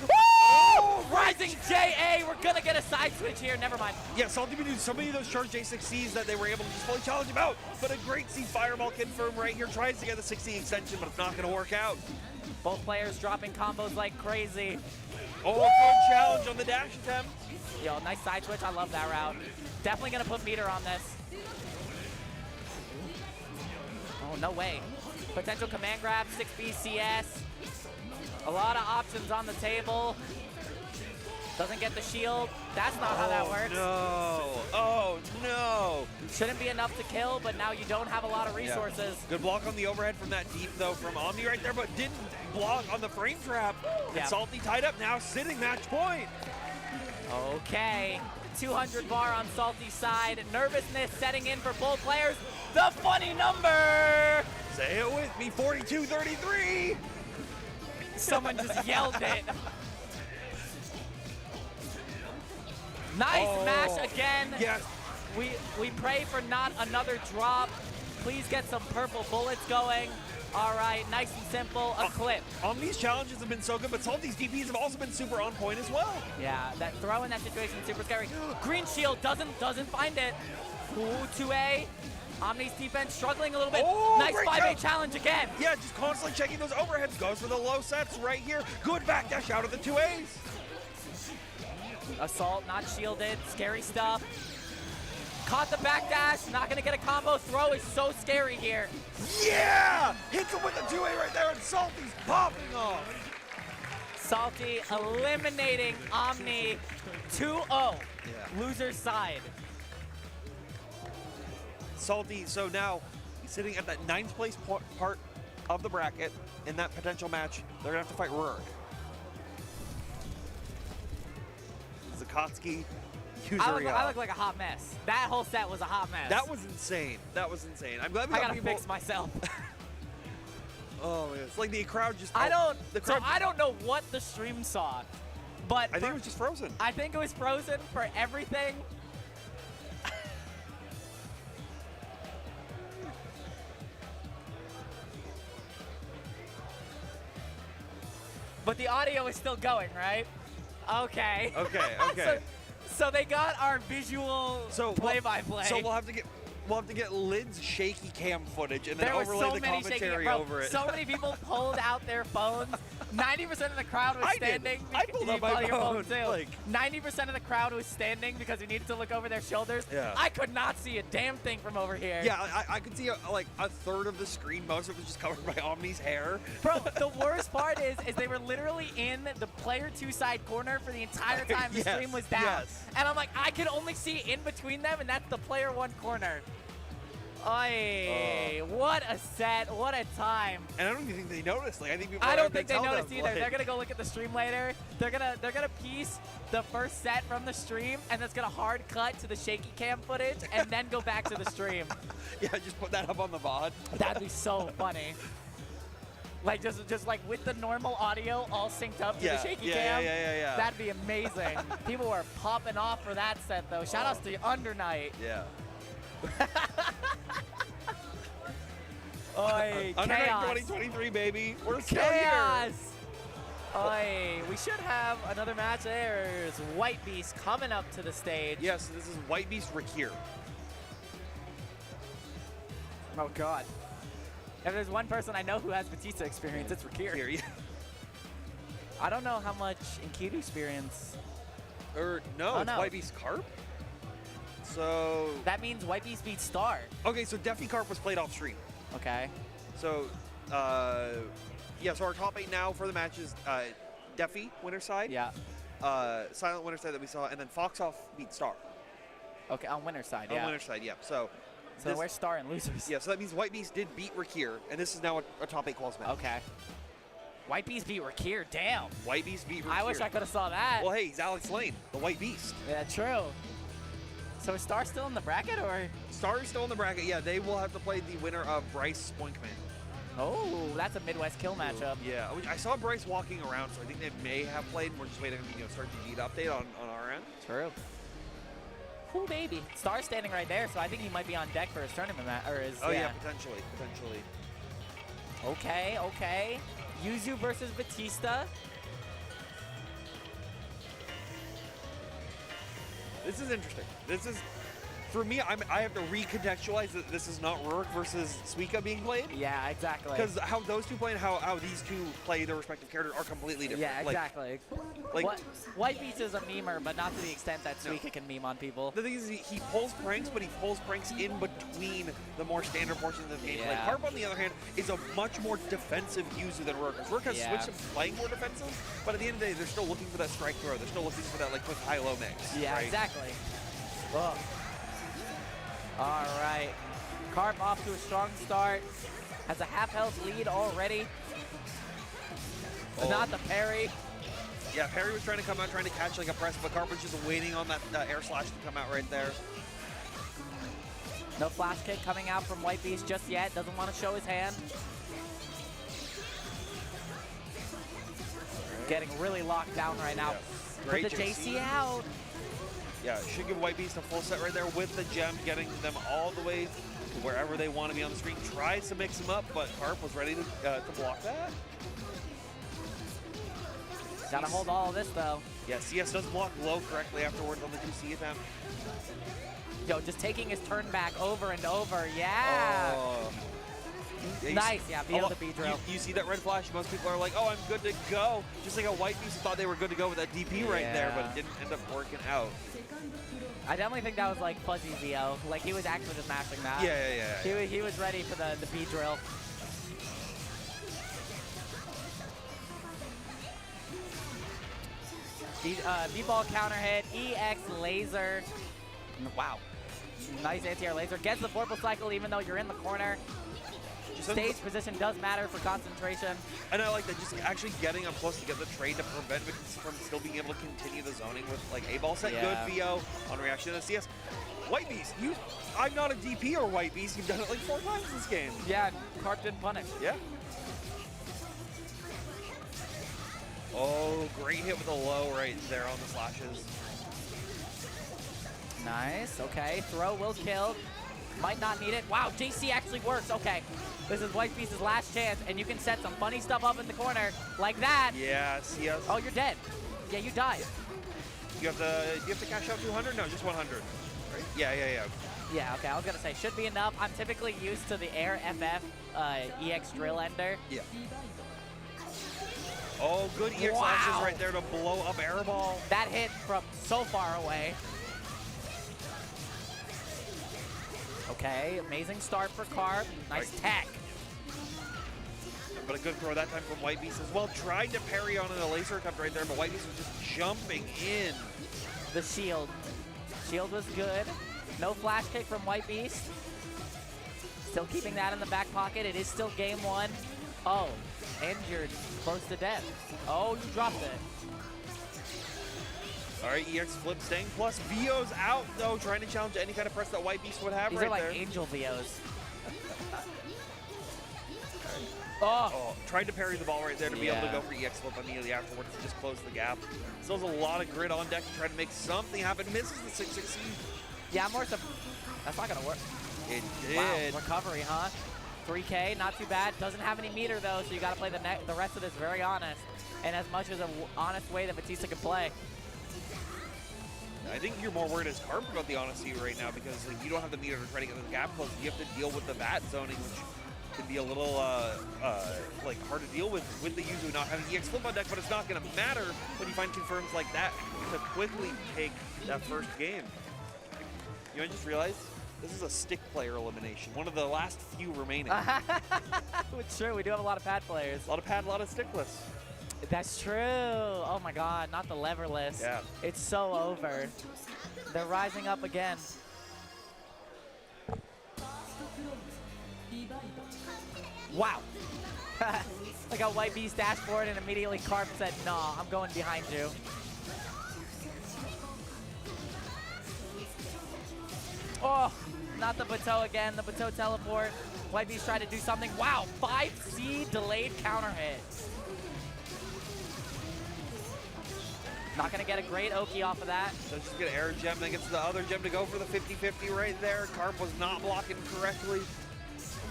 Woo! Rising JA. We're gonna get a side switch here. Never mind. Yeah, Salty been doing so many of those charged J6Cs that they were able to just fully challenge him out. But a great C Fireball confirm right here. Tries to get the 6C extension, but it's not gonna work out. Both players dropping combos like crazy. Oh, good challenge on the dash attempt. Yo, nice side switch. I love that route. Definitely gonna put meter on this. Oh, no way. Potential command grab, 6B CS. A lot of options on the table. Doesn't get the shield. That's not how that works. No. Oh, no. Shouldn't be enough to kill, but now you don't have a lot of resources. Yeah. Good block on the overhead from that deep, though, from Omni right there, but didn't block on the frame trap. Yeah. And Salty tied up now, sitting match point. Okay. 200 bar on Salty's side. Nervousness setting in for both players. The funny number! Say it with me, 42-33. Someone just yelled it. Nice mash again. Yes. We pray for not another drop. Please get some purple bullets going. All right, nice and simple, a clip. Omni's challenges have been so good, but Salty's DPs have also been super on point as well. Yeah, that throw in that situation is super scary. Green shield doesn't find it. Ooh, 2A. Omni's defense struggling a little bit. Oh, Nice great 5A jump. challenge again. Yeah, just constantly checking those overheads. Goes for the low sets right here. Good backdash out of the 2As. Assault not shielded. Scary stuff. Caught the backdash. Not going to get a combo. Throw is so scary here. Yeah! Hits him with the 2A right there, and Salty's popping off. Salty eliminating Omni. 2-0. Yeah. Loser's side. Salty, so now he's sitting at that 9th place part of the bracket. In that potential match, they're going to have to fight Rorik. Zakotski, I look like a hot mess. That whole set was a hot mess. That was insane. That was insane. I'm glad we I got gotta people. fix myself. Oh, man. It's like the crowd just. I don't. The So crowd, I don't know what the stream saw, but I think it was just frozen. I think it was frozen for everything. But the audio is still going, right? Okay. Okay. So they got our visual play-by-play. So we'll have to get Lid's shaky cam footage and then There were overlay so the many commentary shaking, over it. So many people pulled out their phones. 90% of the crowd was I did. standing. I pulled You out my pulled your phone, too. like- 90% of the crowd was standing because we needed to look over their shoulders. Yeah. I could not see a damn thing from over here. Yeah, I could see like a third of the screen. Most of it was just covered by Omni's hair. Bro, the worst part is they were literally in the player 2 side corner for the entire time the Yes, stream was down. yes. And I'm like, I could only see in between them, and that's the player 1 corner. Oy, what a set, what a time. And I don't even think they noticed. Like I think people. I don't think they tell noticed them, either. like- They're gonna go look at the stream later. They're gonna piece the first set from the stream, and that's gonna hard cut to the shaky cam footage, and then go back to the stream. Yeah, just put that up on the VOD. That'd be so funny. Like just like with the normal audio all synced up to the shaky cam. Yeah. That'd be amazing. People were popping off for that set though. Shout outs to Under Night. Yeah. Oi, Undernight chaos. 2023, baby. We're still here. Chaos. Oi, we should have another match. There's WhiteBeast coming up to the stage. Yes, this is WhiteBeast Ryer. Oh God. If there's one person I know who has Batista experience, it's Ryer. Here, yeah. I don't know how much Enkidu experience. No, Oh, it's no. WhiteBeast Carp. So. That means WhiteBeast beats Star. Okay, so Defy Carp was played off stream. Okay. So, yeah, so our top 8 now for the match is Defy, winner's side. Yeah. Silent winner's side that we saw, and then Fox Off beat Star. Okay, on winner's side, On yeah. winner's side, yeah. So So where's Star and losers? yeah, so that means WhiteBeast did beat Ryer, and this is now a top 8 quals match. Okay. WhiteBeast beat Ryer, damn. WhiteBeast beat Ryer. I wish I could have saw that. Well, hey, he's Alex Lane, the WhiteBeast. Yeah, true. So is Star still in the bracket, or? Star is still in the bracket. Yeah, they will have to play the winner of Bryce Spoinkman. Oh, that's a Midwest kill matchup. Yeah, I saw Bryce walking around, so I think they may have played. We're just waiting on start GG to update on our end. True. Ooh, baby. Star's standing right there, so I think he might be on deck for his tournament match, or his. Oh yeah, potentially. Okay. Yuzu versus Batista. This is interesting. This is, for me, I have to recontextualize that this is not Rorik versus Suika being played. Yeah, exactly. Because how those two play and how these two play their respective characters are completely different. Yeah, exactly. Like, WhiteBeast is a memer, but not to the extent that Suika can meme on people. the thing is, he pulls pranks, but he pulls pranks in between the more standard portions of the game. Yeah. Like, Carp, on the other hand, is a much more defensive user than Rorik. Rorik has switched to playing more defensive, but at the end of the day, they're still looking for that strike throw. They're still looking for that, like, quick high-low mix. Yeah, right? exactly. Whoa. All right. Carp off to a strong start. Has a half-health lead already. But not the parry. Yeah, Perry was trying to come out, trying to catch like a press, but Carp was just waiting on that air slash to come out right there. No flash kick coming out from WhiteBeast just yet. Doesn't want to show his hand. Getting really locked down right now. Yeah. Put Great the JC out. Yeah, should give WhiteBeast a full set right there with the gem, getting them all the way to wherever they want to be on the screen. Tries to mix them up, but Carp was ready to block that. Gotta hold all of this though. Yeah, CS does block low correctly afterwards on the 2C attempt. Yo, just taking his turn back over and over. Yeah. Oh. Yeah, Nice. Yeah, be able to B drill. You see that red flash? Most people are like, oh, I'm good to go. Just like a WhiteBeast thought they were good to go with that DP right there, but it didn't end up working out. I definitely think that was like fuzzy VO. Like he was actually just mashing that. Yeah. He was ready for the B drill. B-ball counter hit, EX laser. Wow. Nice anti-air laser. Gets the vorpal cycle even though you're in the corner. Stage position does matter for concentration. And I like that, just actually getting up close to get the trade to prevent him from still being able to continue the zoning with like A-ball set. Good VO on reaction to the CS. WhiteBeast, I'm not a DP or WhiteBeast. You've done it like 4 times this game. Yeah, Carp didn't punish. Yeah. Oh, great hit with a low right there on the slashes. Nice, okay. Throw will kill. Might not need it. Wow, JC actually works. Okay, this is WhiteBeast's last chance, and you can set some funny stuff up in the corner like that. Yeah, CS. Oh, you're dead. Yeah, you died. You have to cash out 200? No, just 100. Right? Yeah. Yeah, okay, I was gonna say, should be enough. I'm typically used to the air FF EX drill ender. Yeah. Oh, good EX slashes right there to blow up airball. That hit from so far away. Okay, amazing start for Carp. Nice tech. But a good throw that time from WhiteBeast as well. Tried to parry on a laser attempt right there, but WhiteBeast was just jumping in. The shield. Shield was good. No flash kick from WhiteBeast. Still keeping that in the back pocket. It is still game 1. Oh, injured, close to death. Oh, you dropped it. All right, EX flip staying plus. VO's out, though, trying to challenge any kind of press that WhiteBeast would have. These right are like there. angel VOs. Oh. Tried to parry the ball right there to be able to go for EX flip immediately afterwards to just close the gap. Still has a lot of grit on deck to try to make something happen. Misses the 660. Yeah, I'm more so. That's not gonna work. It did. Wow, recovery, huh? 3K, not too bad. Doesn't have any meter though, so you gotta play the rest of this very honest. And as much as an honest way that Batista can play. I think you're more worried as Carp about the honesty right now because like, you don't have the meter to try to get the gap close. You have to deal with the VAT zoning, which can be a little like hard to deal with the Yuzu not having EX flip on deck, but it's not going to matter when you find confirms like that to quickly take that first game. You know, I just realized this is a stick player elimination, one of the last few remaining. It's true, we do have a lot of pad players. A lot of pad, a lot of stickless. That's true. Oh my god, not the leverless. Yeah. It's so over. They're rising up again. Wow. Like a WhiteBeast dashboard and immediately Carp said, nah, I'm going behind you. Oh, not the Bateau again, the Bateau teleport. WhiteBeast tried to do something. Wow, 5C delayed counter hit. Not going to get a great Oki off of that. So just get an air gem, then gets the other gem to go for the 50-50 right there. Carp was not blocking correctly.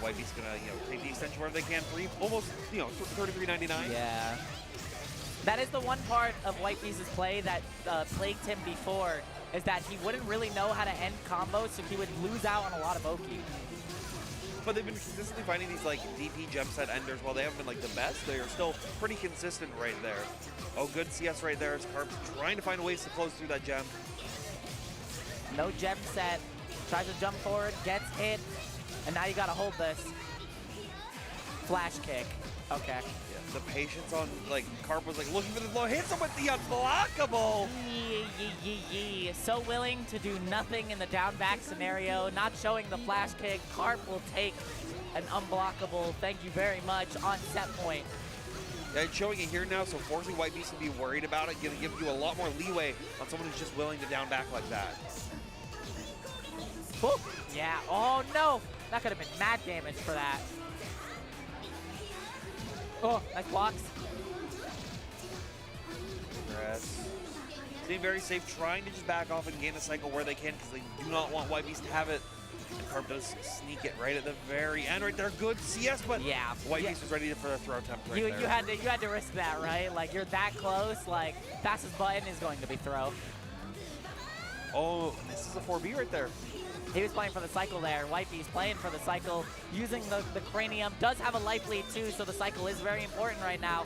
WhiteBeast's going to, take the extension wherever they can. Almost, $33.99. Yeah. That is the one part of WhiteBeast's play that plagued him before, is that he wouldn't really know how to end combos, so he would lose out on a lot of Oki. But they've been consistently finding these DP gem set enders. While they haven't been the best, they are still pretty consistent right there. Oh, good CS right there as Carp trying to find ways to close through that gem. No gem set. Tries to jump forward, gets hit, and now you gotta hold this. Flash kick. Okay. Yeah, the patience on Carp was looking for the low, hits him with the unblockable. So willing to do nothing in the down back scenario, not showing the flash kick. Carp will take an unblockable, thank you very much, on set point. Yeah, it's showing it here now, so forcing WhiteBeast to be worried about it, going to give you a lot more leeway on someone who's just willing to down back like that. Boop. Yeah, oh no! That could have been mad damage for that. Oh, nice blocks. Congrats. Staying very safe, trying to just back off and gain a cycle where they can because they do not want WhiteBeast to have it. And Carp does sneak it right at the very end right there. Good CS, but yeah, WhiteBeast was ready for a throw attempt right there. You had to risk that, right? You're that close, fastest button is going to be throw. Oh, this is a 4B right there. He was playing for the cycle there. WhiteBeast playing for the cycle, using the cranium. Does have a life lead too, so the cycle is very important right now.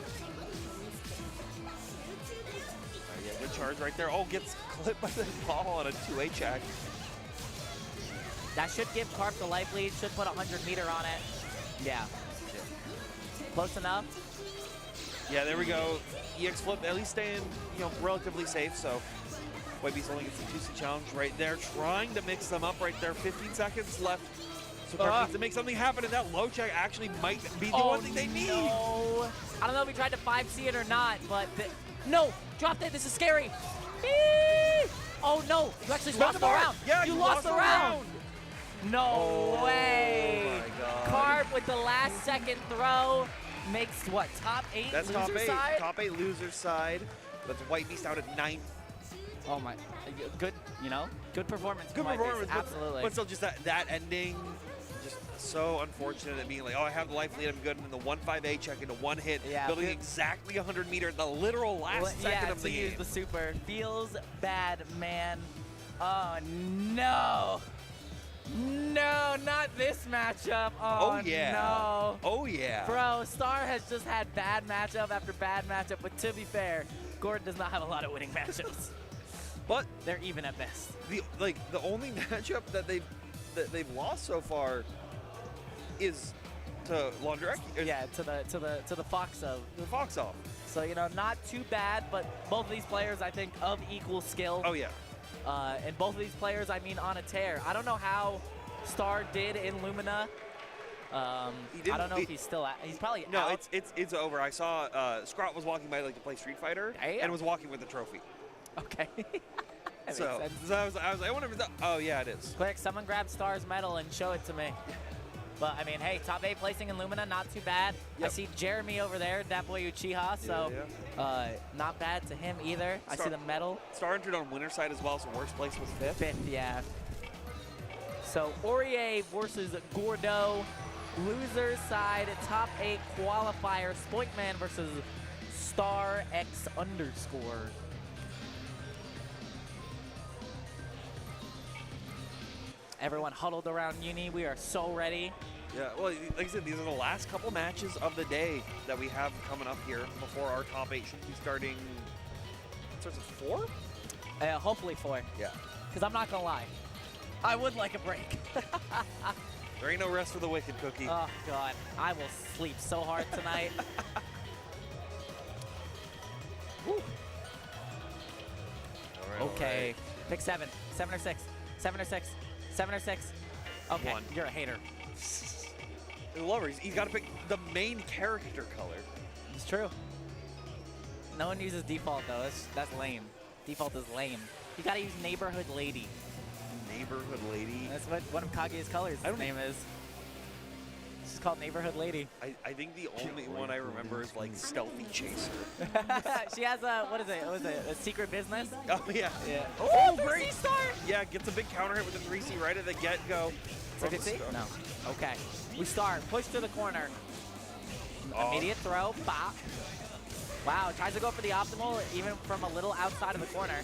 Yeah, good charge right there. Oh, gets clipped by the ball on a 2A check. That should give Carp the life lead. Should put a 100-meter on it. Yeah. Close enough. Yeah, there we go. EX flip, at least staying, you know, relatively safe. So WhiteBeast only gets the 2C challenge right there, trying to mix them up right there. 15 seconds left. So Carp needs to make something happen, and that low check actually might be the one thing they need. No. I don't know if he tried to 5C it or not, but no, dropped it. This is scary. Oh no, you actually lost the round. Yeah, you lost the round. No way. Oh my God. Carp with the last second throw makes what, top 8 That's loser top 8. side? Top 8 loser side. That's WhiteBeast out at 9th. Oh my, good, you know, good performance. Good from performance, WhiteBeast, absolutely. But still, just that ending, just so unfortunate at being like, oh, I have the life lead, I'm good, and then the 1-5A check into one hit, building exactly 100 meters, the literal last second of the game. Use the super. Feels bad, man. Oh no. No, not this matchup. Oh, yeah. No. Oh, yeah. Bro, Star has just had bad matchup after bad matchup, but to be fair, Gordon does not have a lot of winning matchups. But they're even at best. The only matchup that they've lost so far is to Laundrek. Yeah, to the Fox of. The Fox off. So, you know, not too bad, but both of these players, I think, of equal skill. Oh, yeah. And both of these players, I mean, on a tear. I don't know how Star did in Lumina. I don't know if he's still out. He's probably no, out. it's over. I saw Scrot was walking by like to play Street Fighter and was walking with the trophy. Okay. so I was like, I wonder if it's, oh yeah, it is. Quick, someone grab Star's medal and show it to me. But I mean, hey, top 8 placing in Lumina, not too bad. Yep. I see Jeremy over there, that boy Uchiha, so not bad to him either. I see the medal. Star entered on winner side as well, so worst place was 5th. 5th, yeah. So Aurier versus Gordo. Loser side, top 8 qualifier. Spoinkman versus Star X underscore. Everyone huddled around Uni. We are so ready. Yeah, well, like I said, these are the last couple matches of the day that we have coming up here before our top 8 should be starting. It starts at 4? Hopefully 4. Yeah. Because I'm not going to lie. I would like a break. There ain't no rest for the wicked, Cookie. Oh, God. I will sleep so hard tonight. Okay. Right. Pick 7. 7 or 6. 7 or 6. 7 or 6. Okay. 1. You're a hater. I love her. He's got to pick the main character color. It's true. No one uses default, though. That's lame. Default is lame. You got to use Neighborhood Lady. Neighborhood Lady? That's what one of Kaguya's colors his name is. This is called Neighborhood Lady. I think the only one I remember is like Stealthy Chaser. She has a, what is it? What is it? A secret business? Oh, yeah. Oh, great start! Yeah, gets a big counter hit with a 3C right at the get-go. No. Okay. We start. Push to the corner. Immediate throw. Bop. Wow, tries to go for the optimal even from a little outside of the corner.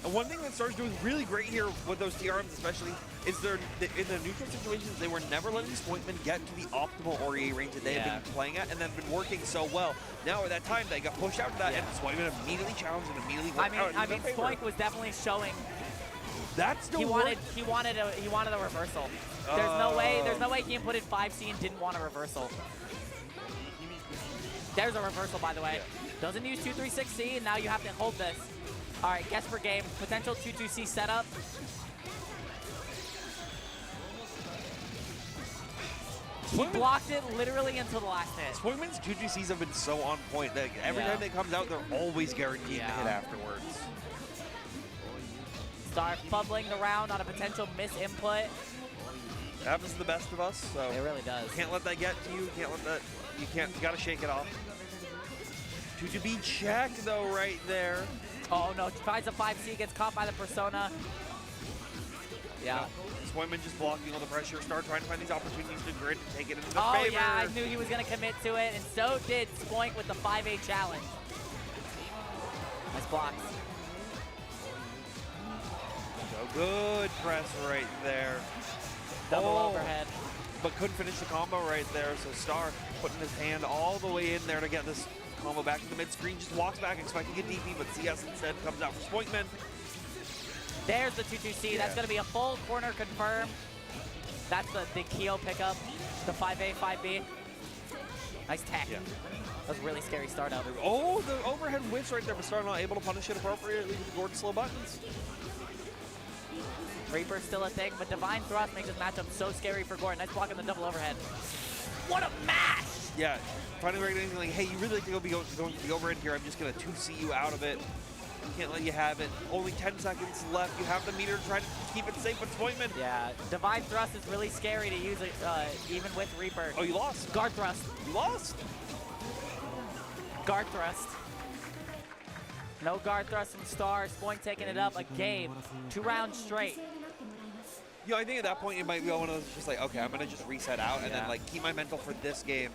And one thing that Star's doing really great here with those TRMs especially is in the neutral situations, they were never letting Spoinkman get to the optimal REA range that they had been playing at and then been working so well. Now at that time, they got pushed out to that and Spoinkman immediately challenged and immediately worked out. I mean, Spoink was definitely showing that's the he wanted a reversal. There's no way he inputted 5C and didn't want a reversal. There's a reversal, by the way. Doesn't use 236C, and now you have to hold this. All right, guess per game. Potential 2-2C setup. He blocked it literally until the last hit. Spoinkman's 2-2Cs have been so on point. That every time they comes out, they're always guaranteed to hit afterwards. Start fumbling the round on a potential misinput. It happens to the best of us, so it really does. Can't let that get to you. Can't let that. You gotta shake it off. 2-2B check though, right there. Oh no! Tries a 5C, gets caught by the Persona. Yeah. Spoinkman just blocking all the pressure. Start trying to find these opportunities to grid and take it into the favor. Oh yeah, I knew he was gonna commit to it, and so did Spoink with the 5A challenge. Nice blocks. So good press right there. Double overhead. But couldn't finish the combo right there. So Star putting his hand all the way in there to get this combo back to the mid screen. Just walks back expecting a DP, but CS instead comes out for Spoinkman. There's the 2-2C. That's going to be a full corner confirm. That's the Keo pickup. The 5A, 5B. Nice tech. Yeah. That was a really scary startup. Oh, the overhead whiffs right there, but Star not able to punish it appropriately with the Gordon slow buttons. Reaper's still a thing, but Divine Thrust makes this matchup so scary for Gordon. Nice block on the double overhead. What a mash! Yeah, finally recognizing like, hey, you really like to be going to the overhead here. I'm just going to 2C you out of it. Can't let you have it. Only 10 seconds left. You have the meter to try to keep it safe, but Spoinkman. Yeah, Divine Thrust is really scary to use it, even with Reaper. Oh, you lost. Guard Thrust. You lost. Guard Thrust. No Guard Thrust from Star. Spoink taking it up a game. 2 rounds straight. You know, I think at that point you might be one of those just like, okay, I'm going to just reset out and then like keep my mental for this game.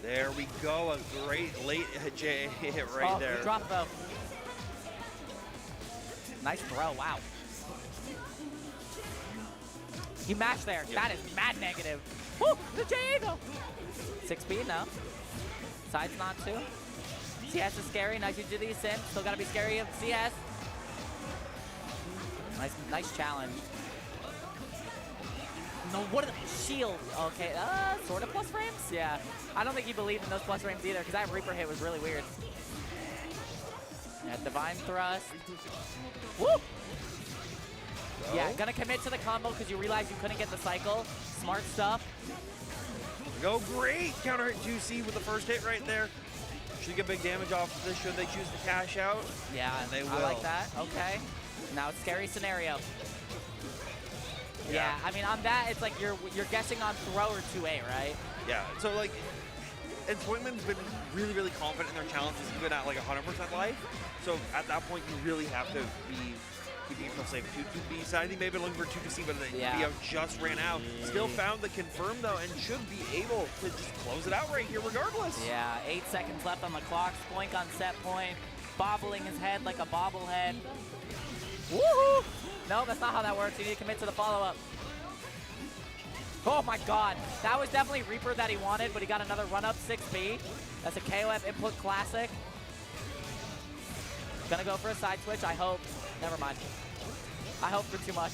There we go. A great late hit right there. Drop though. Nice throw, wow. You mashed there. Yep. That is mad negative. Woo, the JA though. 6B, no. Side's not too. CS is scary. Nice to these in. Still gotta be scary of CS. Nice challenge. No, what are the shield? Okay, sort of plus frames? Yeah. I don't think he believed in those plus frames either, because that Reaper hit was really weird. Yeah, Divine Thrust. Woo! Yeah, gonna commit to the combo because you realize you couldn't get the cycle. Smart stuff. Go, great counter hit 2C with the first hit right there. Should get big damage off of this should they choose to cash out. Yeah, and they will. I like that. Okay. Now it's scary scenario. Yeah, I mean on that it's like you're guessing on throw or 2A, right? Yeah. So like, and Spoinkman's been really, really confident in their challenges even at like 100% life. So at that point you really have to be keeping yourself safe. 2-2B side, I think maybe looking for 2-2C, but the Vevion just ran out. Still found the confirm though, and should be able to just close it out right here regardless. Yeah, 8 seconds left on the clock. Spoink on set point, bobbling his head like a bobblehead. Woohoo! No, that's not how that works. You need to commit to the follow-up. Oh my god. That was definitely Reaper that he wanted, but he got another run-up 6B. That's a KOF input classic. Gonna go for a side switch, I hope. Never mind. I hope for too much.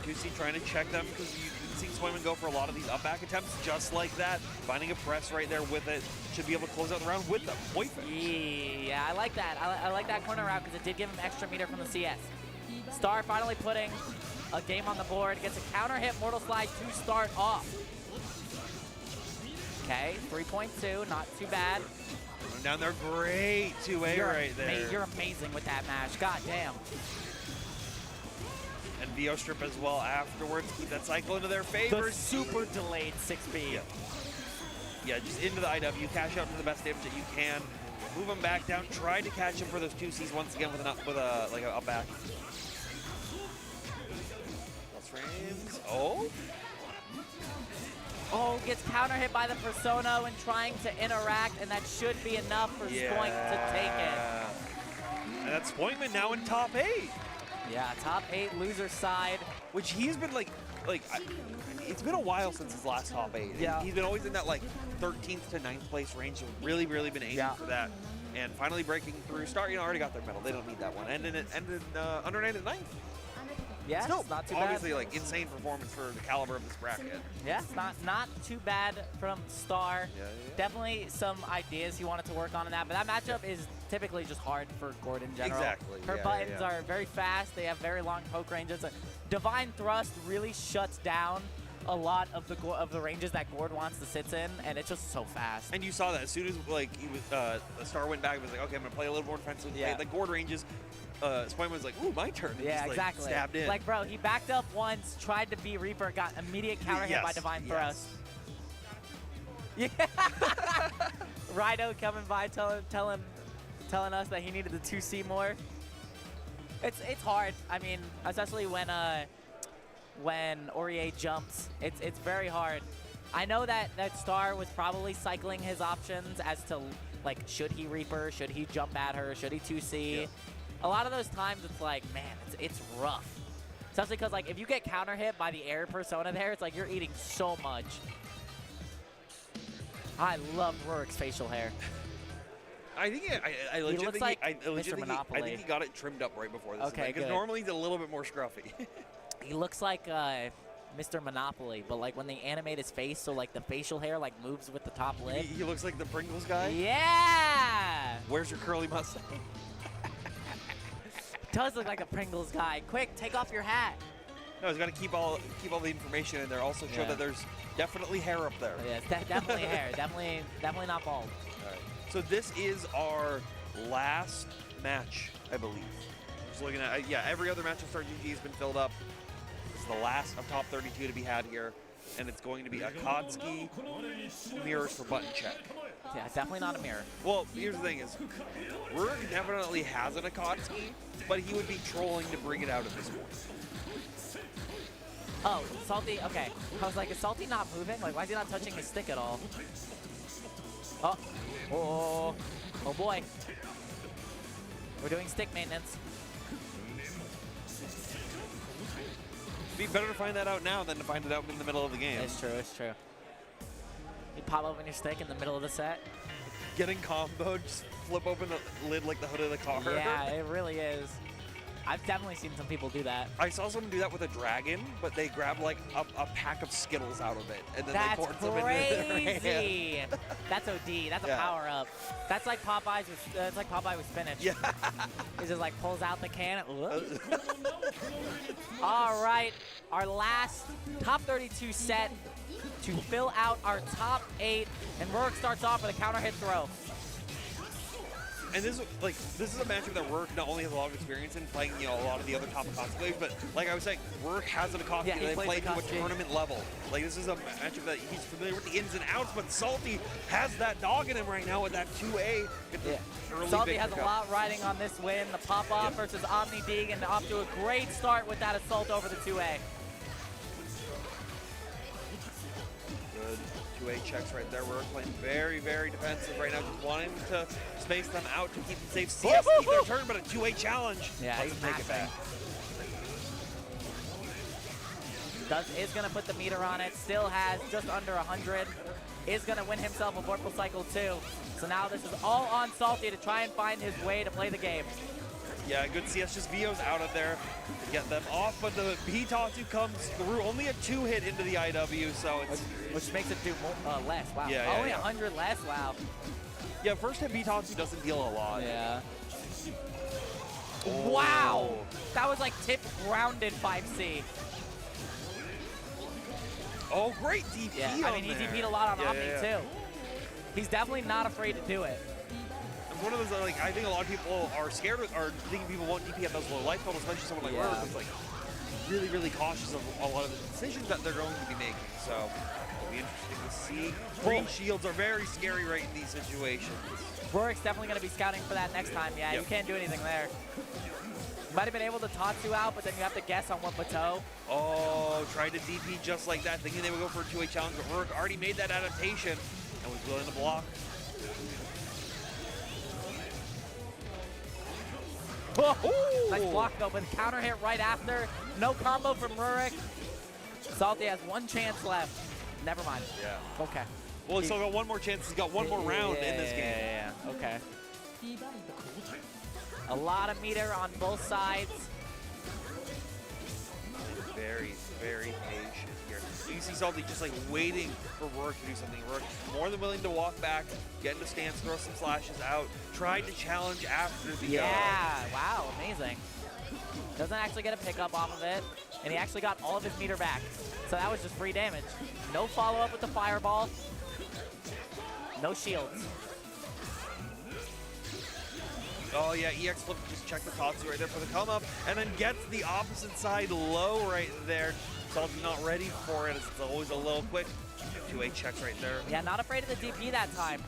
2C trying to check them because you've seen Spoinkman go for a lot of these up back attempts just like that. Finding a press right there with it. Should be able to close out the round with them. Yeah, I like that. I like that corner route because it did give him extra meter from the CS. Star finally putting a game on the board. Gets a counter hit Mortal Slide to start off. Okay, 3.2, not too bad. Down there, great 2A right there. You're amazing with that mash, god damn. And VO strip as well afterwards. Keep that cycle into their favor. The super delayed 6B. Yeah, just into the IW, cash out for the best damage that you can. Move them back down, try to catch him for those 2Cs once again with like a up back. Plus frames. Oh, gets counter hit by the Persona when trying to interact, and that should be enough for Spoink to take it. And that's Spoinkman now in top 8. Yeah, top 8 loser side. Which he's been like it's been a while since his last top 8. Yeah. He's been always in that like 13th to 9th place range. So really, really been aiming for that. And finally breaking through. Star, already got their medal. They don't need that one. And then under 9 at 9th. Yeah, still not too obviously bad. Like insane performance for the caliber of this bracket. Yeah, not too bad from Star. Definitely some ideas he wanted to work on in that, but that matchup is typically just hard for Gordon in general. Exactly. Her buttons are very fast. They have very long poke ranges. Divine Thrust really shuts down a lot of the ranges that Gord wants to sit in, and it's just so fast. And you saw that as soon as like he was, the Star went back and was like, okay, I'm gonna play a little more defensive. Yeah. The Gord ranges. Spoinkman was like, ooh, my turn. And just, exactly. Stabbed in. Like, bro, he backed up once, tried to be Reaper, got immediate counter hit by Divine Thrust. Yeah. Ryudo coming by, telling us that he needed the 2C more. It's hard. I mean, especially when Aurier jumps, it's very hard. I know that Star was probably cycling his options as to like, should he Reaper, should he jump at her, should he 2C? a lot of those times it's like, man, it's rough. Especially because, like, if you get counter hit by the air persona there, it's like you're eating so much. I love Rorik's facial hair. I think he looks like Mr. Monopoly. I think he got it trimmed up right before this. Okay, because normally he's a little bit more scruffy. He looks like Mr. Monopoly, but like when they animate his face, so like the facial hair like moves with the top lip. He looks like the Pringles guy. Yeah. Where's your curly mustache? Does look like a Pringles guy. Quick, take off your hat. No, he's got to keep all the information in there. Also show that there's definitely hair up there. Yeah, it's definitely hair. Definitely not bald. All right. So this is our last match, I believe. Just looking at every other match of Star GG has been filled up. This is the last of top 32 to be had here, and it's going to be Akatsuki mirrors for button check. Yeah, it's definitely not a mirror. Well, here's the thing is, Rorik definitely has an Akatsuki, but he would be trolling to bring it out at this point. Oh, Salty, okay. I was like, is Salty not moving? Like, why is he not touching his stick at all? Oh boy. We're doing stick maintenance. Be better to find that out now than to find it out in the middle of the game. It's true, it's true. You pop open your stick in the middle of the set. Getting comboed, just flip open the lid like the hood of the car. Yeah, it really is. I've definitely seen some people do that. I saw someone do that with a dragon, but they grab like a pack of Skittles out of it, and then That's they pour some crazy. into their hand. That's OD. That's a power up. That's like Popeye with spinach. Yeah. He just like pulls out the can. All right, our last top 32 set to fill out our top 8, and Rorik starts off with a counter hit throw. And this is a matchup that Rorik not only has a lot of experience in playing, a lot of the other top Akatsuki players, but like I was saying, Rorik has an Akatsuki that they play to a tournament level. Like this is a matchup that he's familiar with the ins and outs, but Salty has that dog in him right now with that 2A. Salty has a lot riding on this win. The pop-off versus Omni Deegan off to a great start with that assault over the 2A. Good 2A checks right there. We're playing very, very defensive right now, just wanting to space them out to keep them safe. CS keep their turn, but a 2A challenge. Yeah, he's take it back. Is going to put the meter on it. Still has just under 100. Is going to win himself a Vorpal Cycle 2. So now this is all on Salty to try and find his way to play the game. Yeah, good CS. Just Vio's out of there to get them off, but the Hitatsu comes through. Only a 2-hit into the IW, so it's... Which makes it do less. Wow. Yeah, only 100 less. Wow. Yeah, first hit Hitatsu doesn't deal a lot. Yeah. Oh. Wow. That was like tip grounded 5C. Oh, great DP. Yeah, I mean, he DP'd a lot on Omni, too. He's definitely not afraid to do it. It's one of those, like, I think a lot of people are scared or thinking people won't DP at those low life totals, especially someone like Rorik who's, like, really, really cautious of a lot of the decisions that they're going to be making. So, it'll be interesting to see. Green shields are very scary right in these situations. Rorik's definitely going to be scouting for that next time. Yeah, you can't do anything there. You might have been able to Tatsu out, but then you have to guess on what plateau. Oh, tried to DP just like that, thinking they would go for a 2A challenge, but Rorik already made that adaptation and was willing to block. Oh, nice block though, but counter hit right after. No combo from Rorik. Salty has one chance left. Never mind. Yeah. Okay. Well, he's still got one more chance. He's got one more round in this game. Yeah. Okay. A lot of meter on both sides. Very, very patient here. You can see Salty just like waiting for Rorik to do something. Rorik more than willing to walk back, get into stance, throw some slashes out, tried to challenge after the wow, amazing. Doesn't actually get a pickup off of it, and he actually got all of his meter back. So that was just free damage. No follow-up with the fireball. No shields. Oh yeah, EX flip, just check the Tatsu right there for the come up, and then gets the opposite side low right there. Salty's not ready for it, it's always a little quick. 2A checks right there. Yeah, not afraid of the DP that time.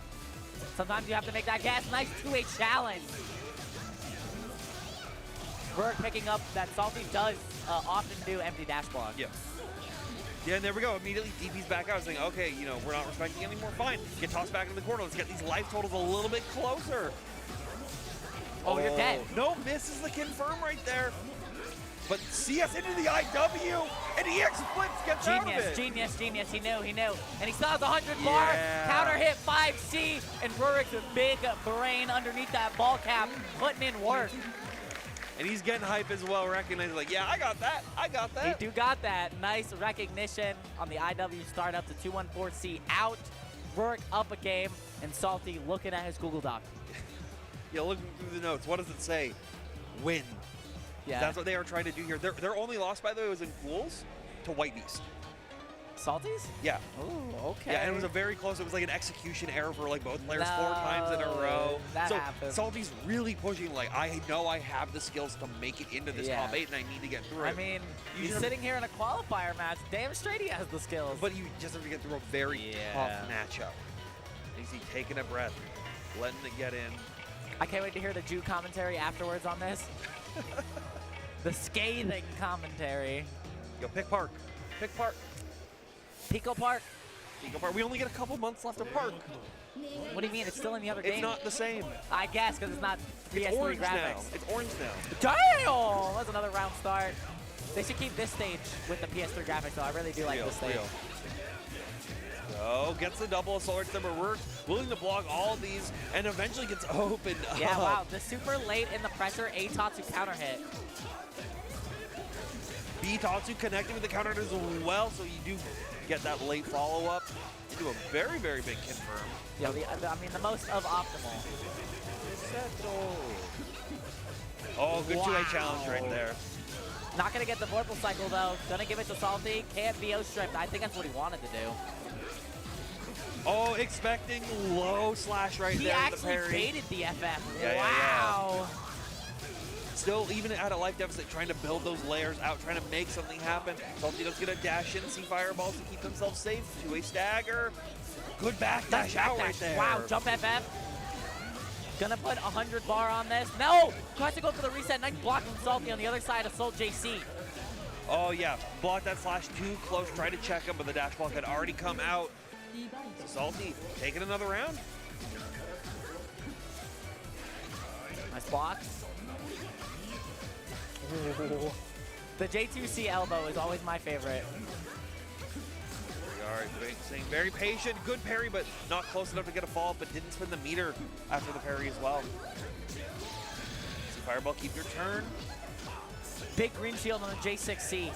Sometimes you have to make that guess. Nice 2A challenge. Rorik picking up that Salty does often do empty dash block. Yeah. Yeah, and there we go. Immediately DP's back out. I was thinking, okay, you know, we're not respecting anymore. Fine. Get tossed back into the corner. Let's get these life totals a little bit closer. Oh, you're dead. No, misses the confirm right there. But CS into the IW, and EX flips, gets out of it. Genius. He knew. And he still has 100 bar. Counter hit 5C, and Rorik's big brain underneath that ball cap, putting in work. And he's getting hype as well, recognizing like, yeah, I got that. He do got that. Nice recognition on the IW start up to 214C out. Rorik up a game, and Salty looking at his Google Doc. Yeah, looking through the notes, what does it say? Win. Yeah. That's what they are trying to do here. Their only loss, by the way, was in pools to WhiteBeast. Salties? Yeah. Oh, okay. Yeah, and it was a very close. It was like an execution error for like both players 4 times in a row. That happens. Salty's really pushing. Like, I know I have the skills to make it into this top 8, and I need to get through it. I mean, he's sitting here in a qualifier match. Damn straight he has the skills. But you just have to get through a very tough matchup. You see, taking a breath, letting it get in. I can't wait to hear the Jew commentary afterwards on this. The scathing commentary. Yo, pick Park. Pick Park. Pico Park. Pico Park. We only get a couple months left of Park. What do you mean? It's still in the other game. It's not the same. I guess because it's not PS3 orange graphics. now. It's orange now. Damn! That's another round start. They should keep this stage with the PS3 graphics, though. I really do like this stage. So, gets the double assault there, but we're willing to block all of these and eventually gets opened up. Yeah, wow. The super late in the pressure, Tatsu counter hit. Tatsu connecting with the counter as well, so you do get that late follow-up into a very, very big confirm. Yeah, I mean, the most of optimal. Oh, good 2A challenge right there. Not going to get the Vorpal cycle, though. Going to give it to Salty. Can't VO stripped. I think that's what he wanted to do. Oh, expecting low slash right there. He actually baited the FF. Yeah, wow. Yeah. Still, even at a life deficit, trying to build those layers out, trying to make something happen. Salty does get a dash in, see fireballs to keep themselves safe. 2A stagger. Good back dash out right there. Wow, jump FF. Gonna put 100 bar on this. No! Tries to go for the reset. Nice block from Salty on the other side. Assault JC. Oh, yeah. Block that slash too close. Try to check him, but the dash block had already come out. So Salty taking another round. Nice block. The J2C elbow is always my favorite. All right, staying very patient. Good parry, but not close enough to get a fall, but didn't spin the meter after the parry as well. See Fireball, keep your turn. Big green shield on the J6C.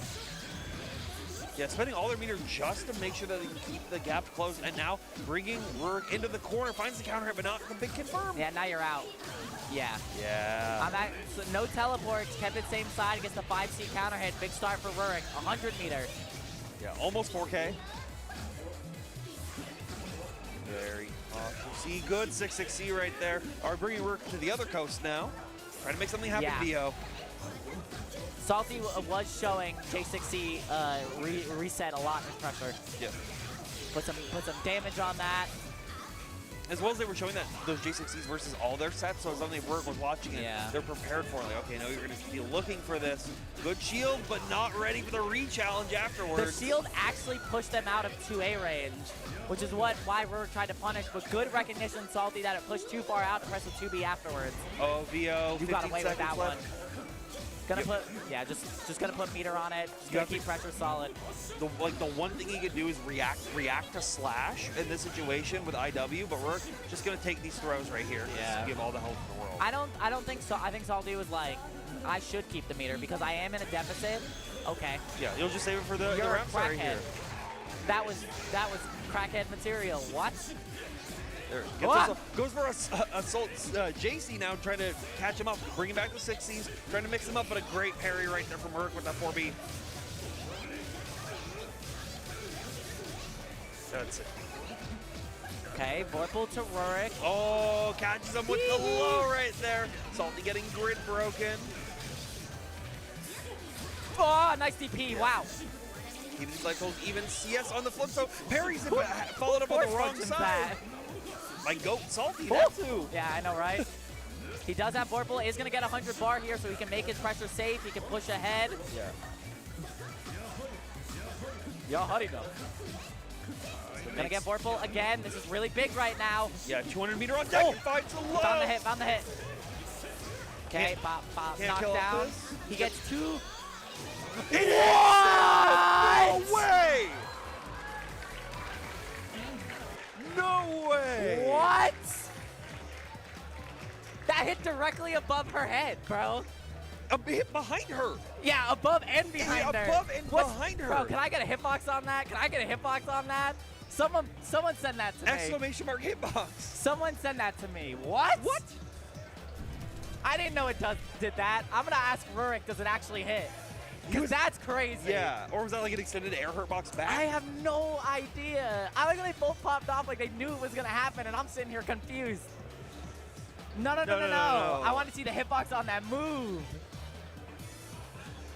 Yeah, spending all their meter just to make sure that they can keep the gap closed, and now bringing Rorik into the corner, finds the counter hit, but not the big confirm. Yeah, now you're out. Yeah. Yeah. So no teleports, kept it same side, gets the 5C counter hit. Big start for Rorik, 100 meters. Yeah, almost 4K. Very awesome. See, good 6-6C right there. Are bringing Rorik to the other coast now. Trying to make something happen, Dio. Salty was showing J6C reset a lot in pressure. Yeah. Put some damage on that. As well as they were showing that those J6Cs versus all their sets, so as something Rorik was watching it, they're prepared for it. Like, okay, no, you're going to be looking for this. Good shield, but not ready for the re-challenge afterwards. The shield actually pushed them out of 2A range, which is why Rorik tried to punish, but good recognition, Salty, that it pushed too far out to press the 2B afterwards. Oh, VO, you got away with that left. one. Gonna put, just gonna put meter on it. Just gonna keep pressure solid. The one thing he could do is react to slash in this situation with IW, but we're just gonna take these throws right here. Yeah. Just give all the help in the world. I don't think so. I think Salty was like, I should keep the meter because I am in a deficit. Okay. Yeah, you'll just save it for the round start right here. That was crackhead material. What? There, goes for assault JC now, trying to catch him up, bringing back the 6Cs, trying to mix him up, but a great parry right there from Rorik with that 4B. That's it. Okay, Vorpal to Rorik. Oh, catches him with the low right there. Salty getting grid broken. Oh, nice DP, wow. Even cycles, even CS on the flip, so parries it, but followed up on the wrong side. My goat Salty, that too. Yeah, I know, right? He does have Vorpal, is gonna get 100 bar here, so he can make his pressure safe, he can push ahead. Yeah. Yo, Harino. Gonna get Vorpal again, this is really big right now. Yeah, 200 meter on deck, and finds the low. Found the hit. Okay, Can't- pop, pop, can't knocked kill off down. this. He gets 2. What? No way! No way! What? That hit directly above her head, bro. A hit behind her. Yeah, above and behind her. Above and behind her. Bro, can I get a hitbox on that? Can I get a hitbox on that? Someone send that to me. Exclamation mark hitbox. Someone send that to me. What? What? I didn't know it did that. I'm gonna ask Rorik, does it actually hit? Because that's crazy. Yeah, or was that like an extended air hurt box back? I have no idea. I like they both popped off like they knew it was gonna happen, and I'm sitting here confused. No. I want to see the hitbox on that move.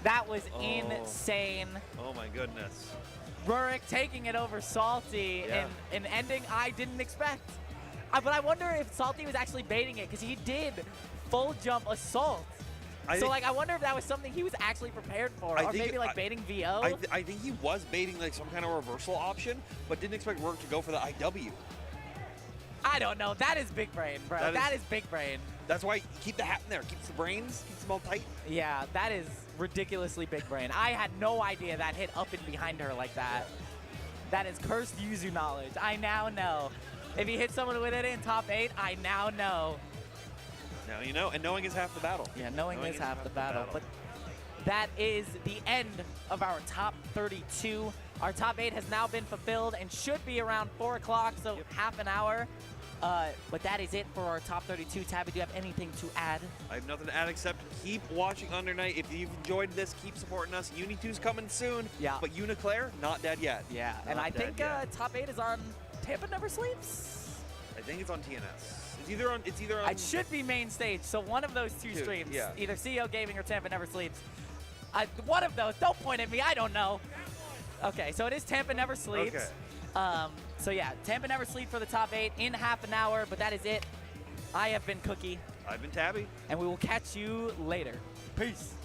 That was insane. Oh my goodness. Rorik taking it over Salty Yeah. in an ending I didn't expect. But I wonder if Salty was actually baiting it, because he did full jump assault. I wonder if that was something he was actually prepared for, or maybe like baiting VO. I think he was baiting like some kind of reversal option, but didn't expect Rorik to go for the IW. I don't know. That is big brain, bro. That is big brain. That's why you keep the hat in there. Keeps the brains, keeps them all tight. Yeah, that is ridiculously big brain. I had no idea that hit up and behind her like that. That is cursed Yuzu knowledge. I now know. If he hit someone with it in top 8, I now know. Now you know, and knowing is half the battle. Yeah, knowing is half the battle. But that is the end of our top 32. Our top 8 has now been fulfilled and should be around 4 o'clock, so half an hour. But that is it for our top 32. Tabby, do you have anything to add? I have nothing to add except keep watching Under Night. If you've enjoyed this, keep supporting us. Uni 2's coming soon. Yeah. But Uniclaire, not dead yet. Yeah, and I think top 8 is on Tampa Never Sleeps. I think it's on TNS. It's either on. It should be main stage, so one of those two streams, yeah. either CEO Gaming or Tampa Never Sleeps. One of those. Don't point at me. I don't know. Okay, so it is Tampa Never Sleeps. Okay. So yeah, Tampa Never Sleeps for the top 8 in half an hour, but that is it. I have been Cookie. I've been Tabby. And we will catch you later. Peace.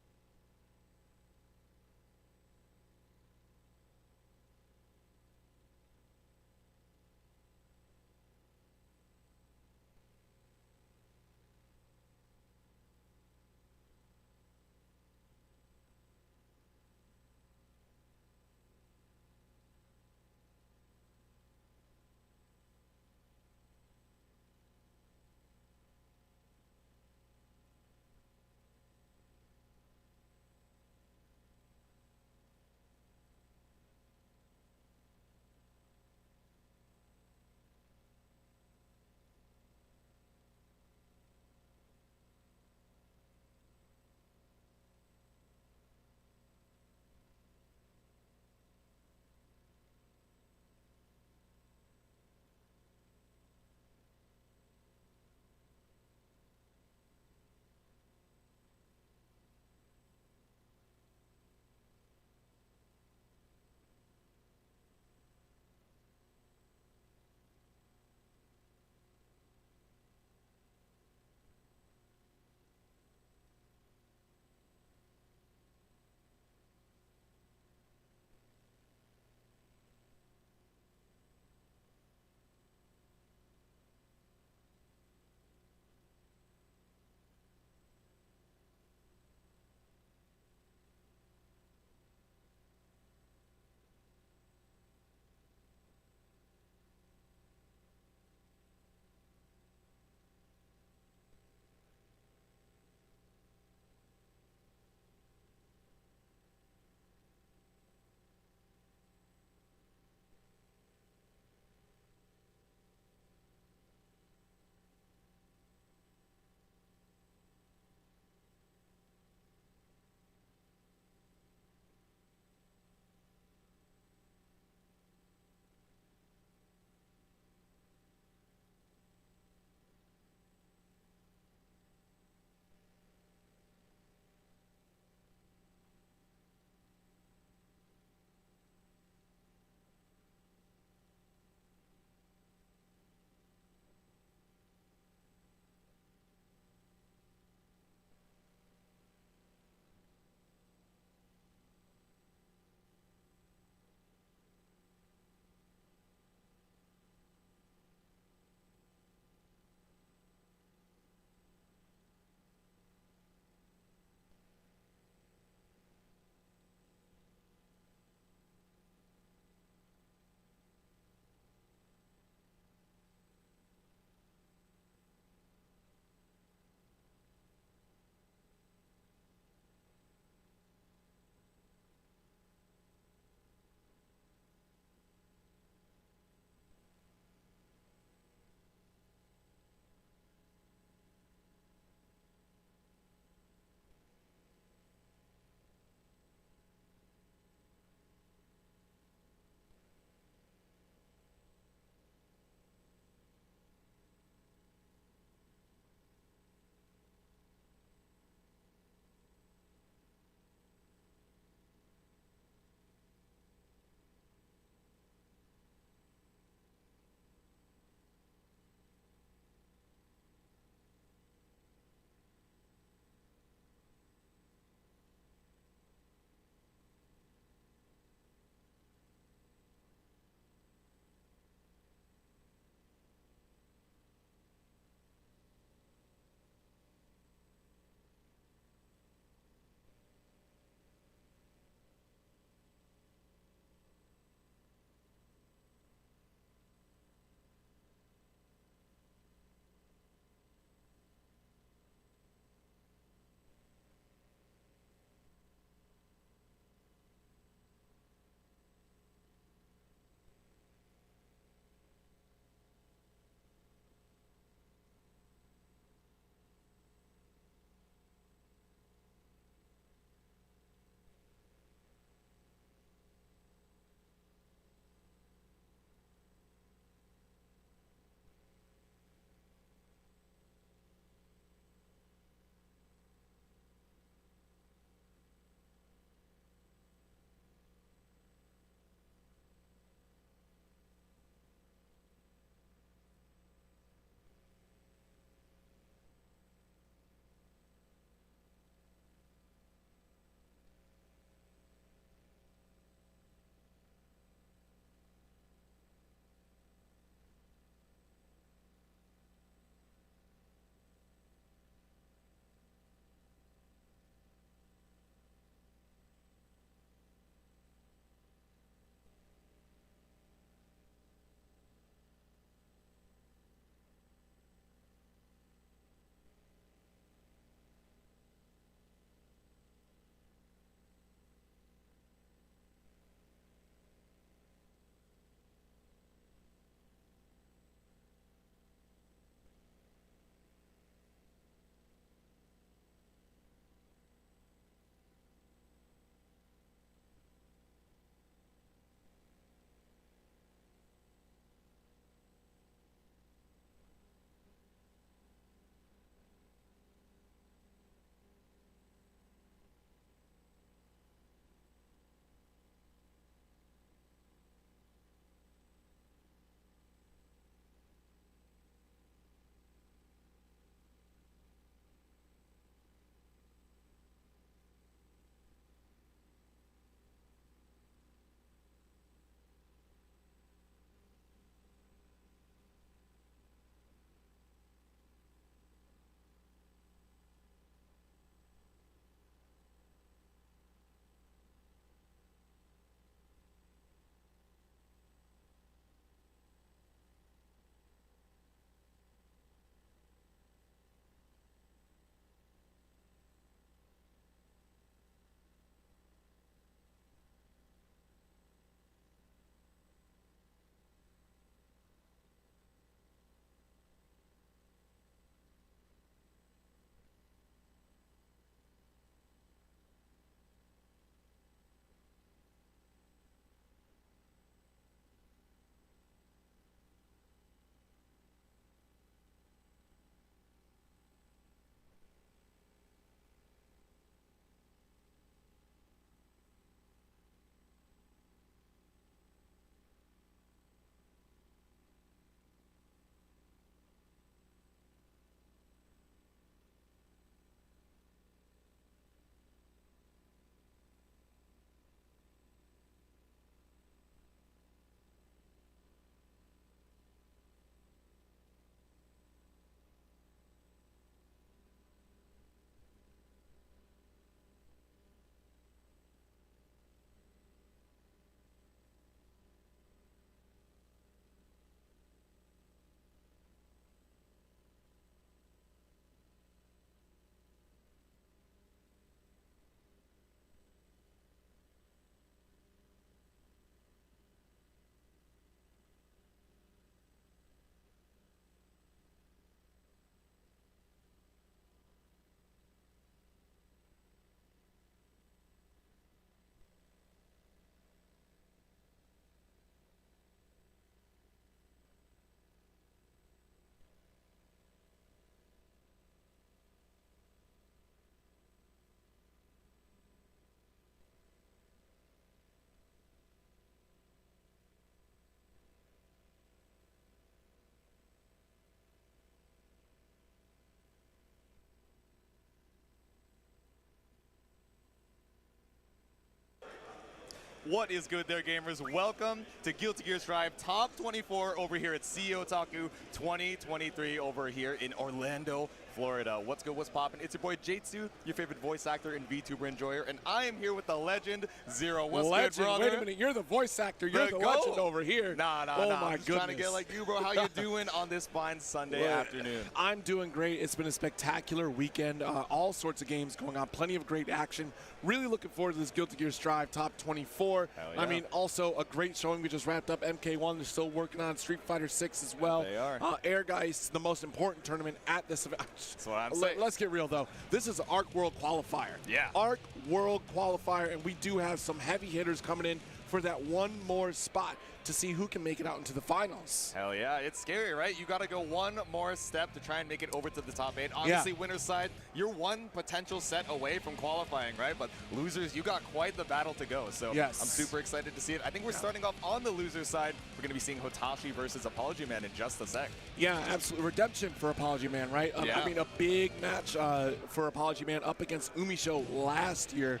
What is good there, gamers? Welcome to Guilty Gear Strive Top 24 over here at CEOtaku 2023 over here in Orlando, Florida. What's good, what's poppin'? It's your boy Jatsu, your favorite voice actor and VTuber enjoyer, and I am here with the legend, Zero. What's good, brother? Wait a minute, you're the voice actor. You're the legend over here. Nah, oh nah. my I'm just goodness. trying to get like you, bro. How you doing on this fine Sunday afternoon? I'm doing great. It's been a spectacular weekend. All sorts of games going on. Plenty of great action. Really looking forward to this Guilty Gear Strive Top 24. Hell yeah. I mean, also a great showing. We just wrapped up MK1. They're still working on Street Fighter 6 as well. They are. Airgeist, the most important tournament at this event. That's what I'm saying. Let's get real, though. This is ARC World Qualifier. Yeah. ARC World Qualifier, and we do have some heavy hitters coming in for that one more spot to see who can make it out into the finals. Hell yeah, it's scary, right? You got to go one more step to try and make it over to the top 8. Honestly, winner's side, you're one potential set away from qualifying, right? But losers, you got quite the battle to go. So yes. I'm super excited to see it. I think we're starting off on the loser side. We're going to be seeing Hotashi versus ApologyMan in just a sec. Yeah, absolutely. Redemption for ApologyMan, right? Yeah. I mean, a big match for ApologyMan up against UmiShow last year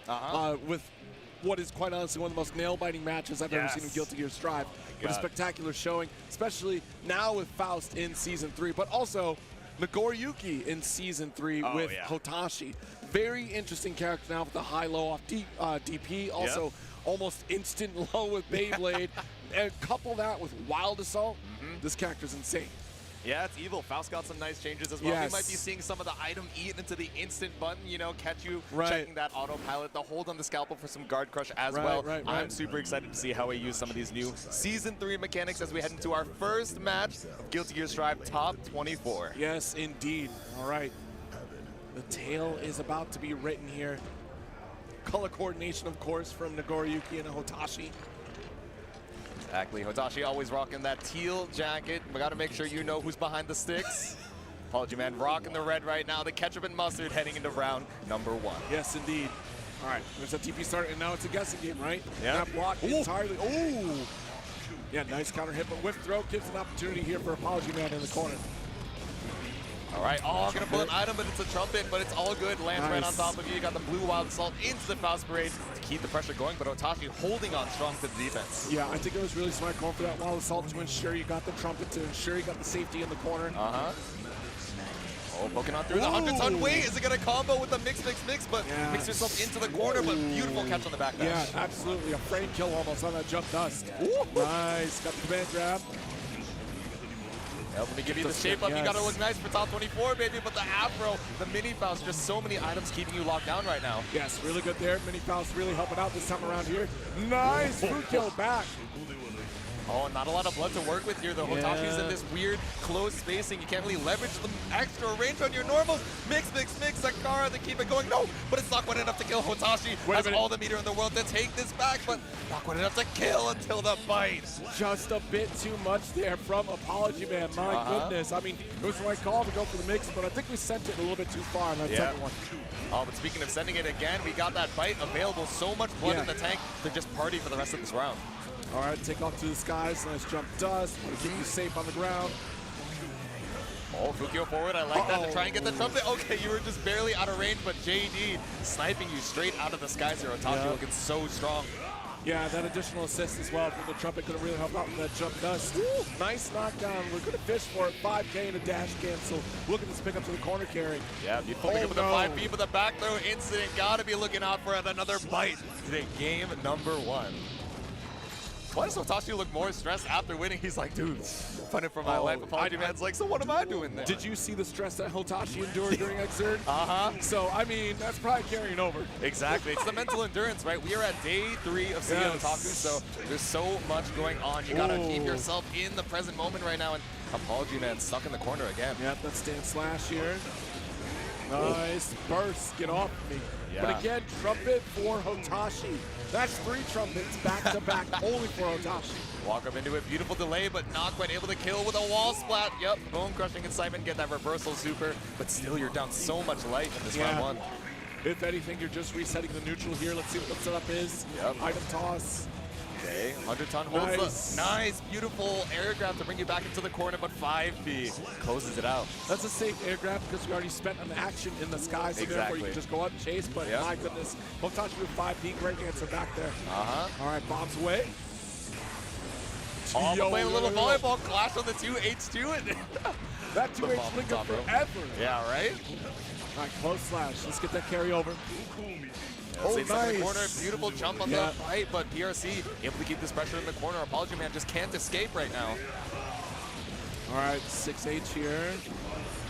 with what is quite honestly one of the most nail-biting matches I've ever seen in Guilty Gear Strive. But a spectacular showing, especially now with Faust in Season 3, but also Nagoriyuki in Season 3 with Hotashi. Very interesting character now with the high-low off DP, also almost instant low with Beyblade. And couple that with Wild Assault, this character's insane. Yeah, it's evil. Faust got some nice changes as well. Yes. We might be seeing some of the item eaten into the instant button, you know, catch you Right. checking that autopilot, the hold on the scalpel for some guard crush as well. I'm super excited to see how we use some of these new Season 3 mechanics as we head into our first match of Guilty Gear Strive Top 24. Yes, indeed. All right. The tale is about to be written here. Color coordination, of course, from Nagoriyuki and Hotashi. Exactly. Hotashi always rocking that teal jacket. We got to make sure you know who's behind the sticks. ApologyMan rocking the red right now. The ketchup and mustard heading into round number 1. Yes, indeed. All right, there's a TP start, and now it's a guessing game, right? Yeah. Not blocked entirely. Ooh. Yeah, nice counter hit, but whiff throw gives an opportunity here for ApologyMan in the corner. All right, gonna pull an item, but it's a trumpet, but it's all good. Lands right on top of you. You got the blue Wild Assault into the Faust Parade to keep the pressure going, but Hotashi holding on strong to the defense. Yeah, I think it was really smart going for that Wild Assault to ensure you got the trumpet, to ensure you got the safety in the corner. Oh, poking on through the 100-ton. Wait, is it gonna combo with the mix? But mix yourself into the corner, but beautiful catch on the back dash. Yeah, absolutely. A frame kill almost on that jump dust. Nice. Got the command grab. Let me give you the shape up. You gotta look nice for top 24, baby. But the Afro, the Mini Faust, just so many items keeping you locked down right now. Yes, really good there. Mini Faust really helping out this time around here. Nice fruit kill back. Oh, not a lot of blood to work with here, though. Hotashi's in this weird closed spacing. You can't really leverage the extra range on your normals. Mix. Sakara to keep it going. No, but it's not quite enough to kill Hotashi. Has all the meter in the world to take this back, but not quite enough to kill until the bite. Just a bit too much there from ApologyMan. My goodness. I mean, it was the right call to go for the mix, but I think we sent it a little bit too far on that second one. Oh, but speaking of sending it again, we got that bite available. So much blood in the tank to just party for the rest of this round. All right, take off to the skies. Nice jump dust. Want to keep you safe on the ground. Oh, Fukio forward. I like that to try and get the trumpet. Okay, you were just barely out of range, but JD sniping you straight out of the skies here. Hotashi looking so strong. Yeah, that additional assist as well from the trumpet could have really helped out with that jump dust. Nice knockdown. We're going to fish for it. 5K and a dash cancel. Look at this pick up to the corner carry. Yeah, beautiful pick up with the 5B, but the back throw incident. Got to be looking out for another bite. Today, game number 1. Why does Hotashi look more stressed after winning? He's like, dude, fun it for my life. ApologyMan's like, so what am I doing there? Did you see the stress that Hotashi endured during Exert? So, I mean, that's probably carrying over. Exactly. It's the mental endurance, right? We are at day 3 of CEOtaku, so there's so much going on. You got to keep yourself in the present moment right now, and ApologyMan stuck in the corner again. Yep, that's stand slash here. Nice burst. Get off me. Yeah. But again, trumpet for Hotashi. That's 3 trumpets back-to-back only for Hotashi. Walk up into it, beautiful delay, but not quite able to kill with a wall splat. Yep, bone crushing incitement, get that reversal super, but still you're down so much life in this round 1. If anything, you're just resetting the neutral here. Let's see what the setup is. Item toss. Okay, 100-ton holds nice, beautiful air grab to bring you back into the corner, but 5B closes it out. That's a safe air grab because we already spent an action in the sky, so therefore you can just go up and chase, but my goodness, Hotashi with 5D, great answer back there. All right, bombs away. Oh, playing a little volleyball clash on the 2H2. And that 2H lingered forever. Yeah, right? All right, close slash. Let's get that carry over. Oh, nice. In the corner, beautiful jump on the right, but PRC able to keep this pressure in the corner. ApologyMan just can't escape right now. All right, 6H here.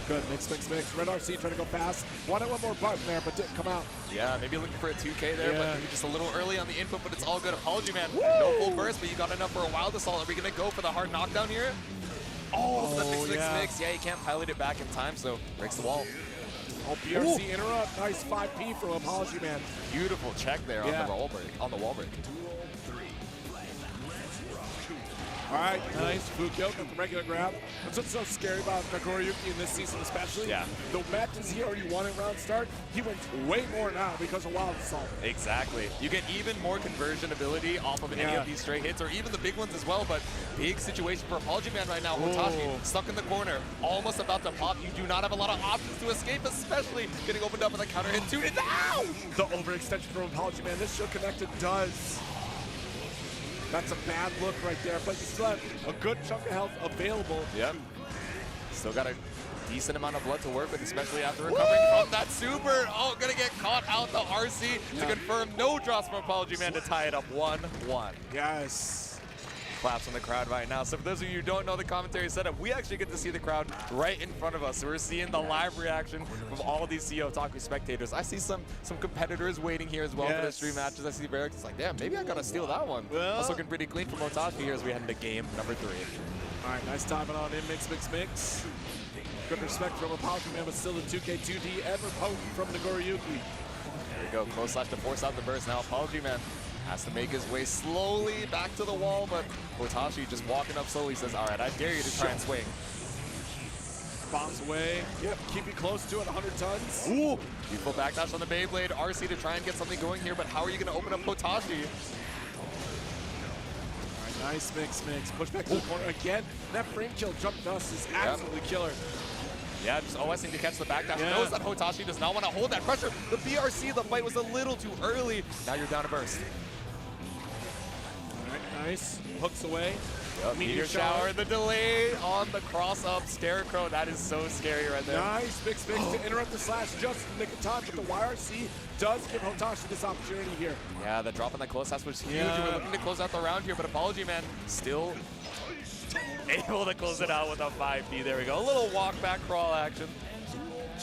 Good, mix. Red RC trying to go fast. Wanted one more button there, but didn't come out. Yeah, maybe looking for a 2K there, but maybe just a little early on the input, but it's all good. ApologyMan, no full burst, but you got enough for a wild assault. Are we going to go for the hard knockdown here? Oh, the mix. Yeah, you can't pilot it back in time, so breaks the wall. Oh, PRC interrupt. Nice 5P from ApologyMan. Beautiful check there on the wall break. All right, nice. Fukyo got the regular grab. That's what's so scary about Nagoriyuki in this season especially. Yeah. The matches he already won in round start, he wins way more now because of Wild Assault. Exactly. You get even more conversion ability off of any of these straight hits, or even the big ones as well, but big situation for ApologyMan right now. Hotashi stuck in the corner, almost about to pop. You do not have a lot of options to escape, especially getting opened up with a counter hit too. Ow! The overextension from ApologyMan. This show connected does. That's a bad look right there, but you still have a good chunk of health available. Yep. Still got a decent amount of blood to work with, especially after recovering from that super. Oh, gonna get caught out the RC to confirm no drops from ApologyMan to tie it up 1-1. Yes. Claps from the crowd right now. So for those of you who don't know the commentary setup, we actually get to see the crowd right in front of us. So we're seeing the live reaction from all of these CEOtaku spectators. I see some competitors waiting here as well for the stream matches. I see Barracks. It's like, damn, maybe I gotta steal that one. Well, that's looking pretty clean from Hotashi here as we head into game number 3. All right, nice timing on in, mix. Good respect from ApologyMan, but still the 2K2D ever potent from Nagoriyuki. There we go, close slash to force out the burst. Now ApologyMan has to make his way slowly back to the wall, but Hotashi just walking up slowly says, all right, I dare you to try and swing. Bombs away. Yep, keep it close to it, 100 tons. Ooh, beautiful backdash on the Beyblade. RC to try and get something going here, but how are you going to open up Hotashi? All right, nice mix. Push back to the corner again. That frame kill jump dust is absolutely killer. Yeah, just OSing to catch the backdash. Knows that Hotashi does not want to hold that pressure. The BRC, the fight was a little too early. Now you're down a burst. All right, nice. Hooks away. Yep, meteor shower. The delay on the cross-up Scarecrow. That is so scary right there. Nice mix to interrupt the slash just in the nick of time, but the YRC does give Hotashi this opportunity here. Yeah, the drop on the close slash was huge. We're looking to close out the round here, but ApologyMan still able to close it out with a 5D. There we go. A little walk back crawl action.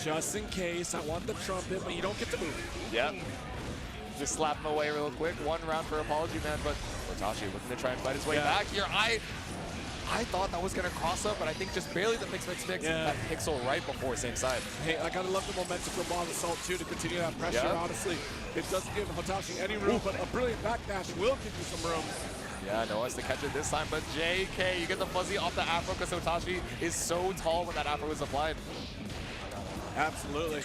Just in case, I want the trumpet, but you don't get to move. Yep. Just slap him away real quick. One round for ApologyMan, but Hotashi looking to try and fight his way back here. I thought that was going to cross up, but I think just barely the mix. That pixel right before same side. Hey, I gotta love the momentum from Wild Assault too to continue that pressure. Honestly, it doesn't give Hotashi any room, but a brilliant backdash will give you some room. Yeah, no one's to catch it this time, but JK, you get the fuzzy off the afro because Hotashi is so tall when that afro is applied. Absolutely.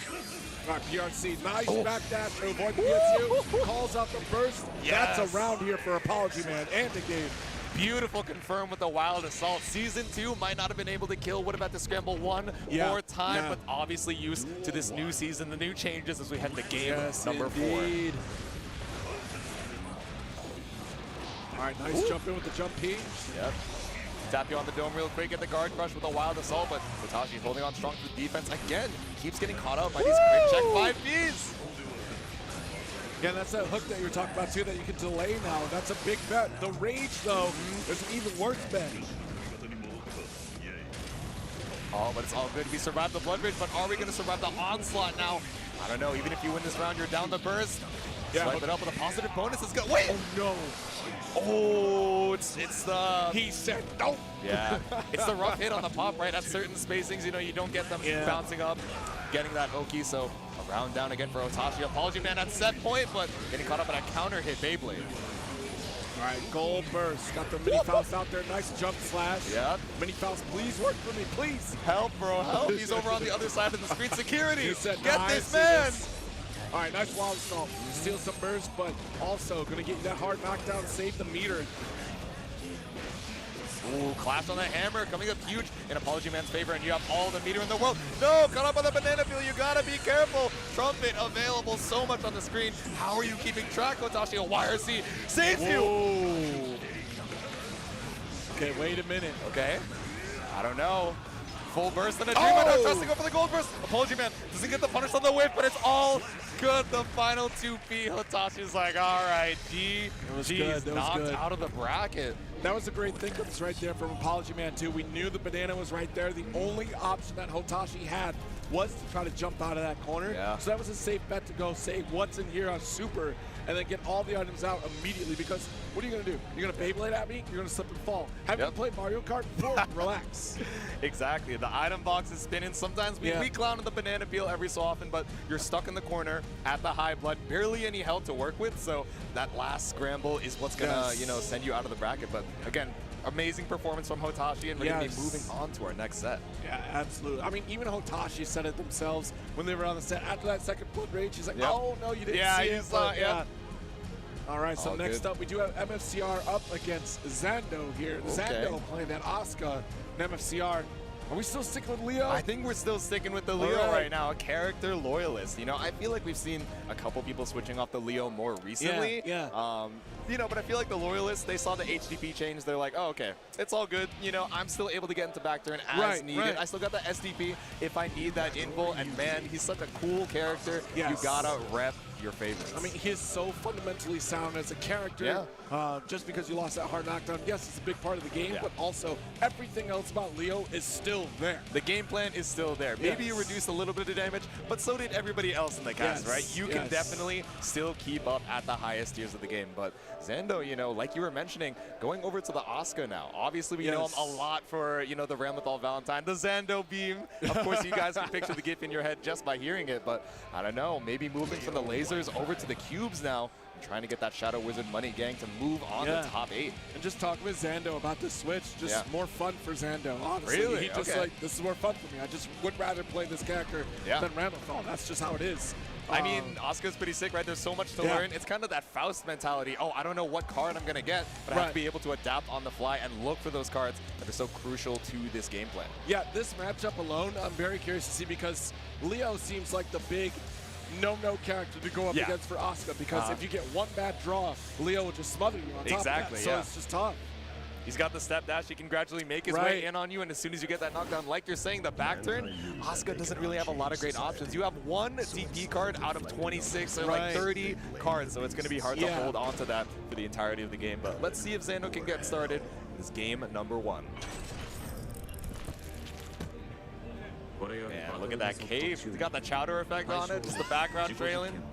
All right, PRC, nice backdash to avoid the PSU. Calls out the burst. Yes. That's a round here for ApologyMan and the game. Beautiful confirm with the wild assault. Season 2 might not have been able to kill. Would have had to scramble one more time, but obviously used to this new season, the new changes as we head to game number 4. All right, nice jump in with the jump P. Yep. Tap you on the dome real quick, get the guard crush with a wild assault, but Hotashi holding on strong to the defense again. Keeps getting caught up by these crit check 5Bs. Yeah, that's that hook that you were talking about too that you can delay now. That's a big bet. The rage though is an even worse bet. Oh, but it's all good. We survived the blood rage, but are we going to survive the onslaught now? I don't know. Even if you win this round, you're down the burst. Swipe it up with a positive bonus. It's good. Wait! Oh no! Oh, it's the... He said no! Yeah, it's the rough hit on the pop, right? At certain spacings, you know, you don't get them bouncing up, getting that Oki, so a round down again for Hotashi. ApologyMan at set point, but getting caught up in a counter hit Beyblade. All right, gold burst. Got the mini Faust out there. Nice jump slash. Yep. Mini Faust, please work for me, please. Help, bro, help. He's over on the other side of the screen. Security, He said, get this man. All right, nice wild assault. Steal some burst, but also going to get you that hard knockdown, save the meter. Ooh, clash on the hammer coming up huge in ApologyMan's favor, and you have all the meter in the world. No, caught up on the banana peel. You gotta be careful. Trumpet available so much on the screen. How are you keeping track? Hotashi, a YRC saves you. Okay, wait a minute. Okay, I don't know. Full burst and a dream. I'm trying to go for the gold burst. ApologyMan doesn't get the punish on the whip, but it's all good. The final 2P. Hotashi's like, all right, GG's knocked out of the bracket. That was a great thinkups right there from ApologyMan too. We knew the banana was right there. The only option that Hotashi had was to try to jump out of that corner. Yeah. So that was a safe bet to go save what's in here on super and then get all the items out immediately, because what are you going to do? You're going to Beyblade at me? You're going to slip and fall. Haven't you played Mario Kart before? Relax. Exactly. The item box is spinning. Sometimes we clown on the banana peel every so often, but you're stuck in the corner at the high blood, barely any health to work with, so that last scramble is what's going to, you know, send you out of the bracket. But again, amazing performance from Hotashi, and we're going to be moving on to our next set. Yeah, absolutely. I mean, even Hotashi said it themselves when they were on the set. After that second blood rage, he's like, oh, no, you didn't see it. All right, so next up, we do have Mfcr up against Zando here. Zando playing that Asuka and Mfcr. Are we still sticking with Leo? I think we're still sticking with the Leo right now, a character loyalist. You know, I feel like we've seen a couple people switching off the Leo more recently. You know, but I feel like the loyalists, they saw the HDP change. They're like, oh, okay, it's all good. You know, I'm still able to get into back turn as needed. I still got the SDP if I need that invul. And man, he's such a cool character. You gotta rep your favorites. I mean, he's so fundamentally sound as a character. Just because you lost that hard knockdown, yes, it's a big part of the game, but also everything else about Leo is still there. The game plan is still there. Maybe you reduced a little bit of damage, but so did everybody else in the cast, right? You can definitely still keep up at the highest tiers of the game. But Zando, you know, like you were mentioning, going over to the Asuka now. Obviously, we know him a lot for, you know, the Realm with All Valentine, the Zando beam. Of course, you guys can picture the GIF in your head just by hearing it, but I don't know, maybe moving from the lasers over to the cubes now, and trying to get that Shadow Wizard money gang to move on to top 8. And just talk with Zando about the switch, just more fun for Zando, honestly. Really? He just like, this is more fun for me. I just would rather play this character than Randall. That's just how it is. I mean, Asuka's pretty sick, right? There's so much to learn. It's kind of that Faust mentality. Oh, I don't know what card I'm going to get, but I have to be able to adapt on the fly and look for those cards that are so crucial to this game plan. Yeah, this matchup alone, I'm very curious to see, because Leo seems like the big no-no character to go up against for Asuka, because if you get one bad draw, Leo will just smother you on top of that. So it's just tough. He's got the step dash. He can gradually make his way in on you, and as soon as you get that knockdown, like you're saying, the back turn, Asuka doesn't really have a lot of great options. You have one DP card out of 26 or like 30 cards, so it's going to be hard to hold on to that for the entirety of the game. But let's see if Zando can get started in this game number 1. Man, look at that cave. He's got the chowder effect on it, just the background trailing.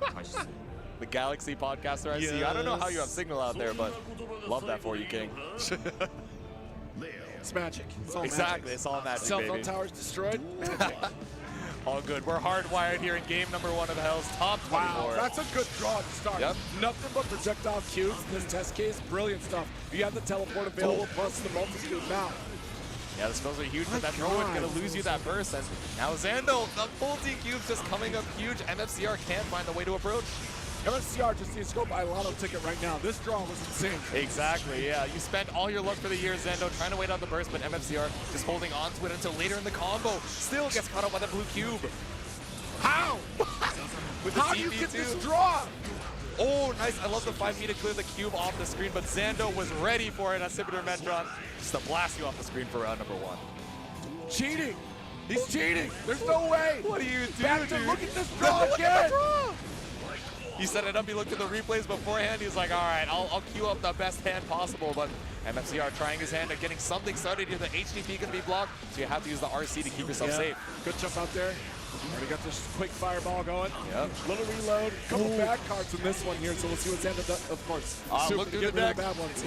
The Galaxy podcaster I see. I don't know how you have signal out there, but love that for you, King. It's magic. It's all exactly, it's all magic, Cell phone towers destroyed. All good. We're hardwired here in game number 1 of Hell's top 24. Wow, that's a good draw to start. Nothing but projectile cubes in this test case. Brilliant stuff. You have the teleport available, plus the multitude now. Yeah, the spells are huge, but that throw is going to lose you that burst. And now Zando, the multi cubes just coming up huge. Mfcr can't find the way to approach. MFCR just needs to go buy a lotto ticket right now. This draw was insane. Exactly, yeah. You spent all your luck for the year, Zando, trying to wait out the burst, but MFCR just holding on to it until later in the combo. Still gets caught up by the blue cube. How? With How do you get this draw? Oh, nice. I love the 5 to clear the cube off the screen, but Zando was ready for it as Scimitar Metron just to blast you off the screen for round number 1. Cheating. He's cheating. There's no way. What do you do, Back to look at this draw again. He set it up, he looked at the replays beforehand, he's like, all right, I'll queue up the best hand possible, but MFCR trying his hand at getting something started here. The HDP going to be blocked, so you have to use the RC to keep yourself safe. Good jump out there. We got this quick fireball going. Little reload. Couple bad cards in this one here, so we'll see what Zando does, of course. Look through the deck. Bad ones.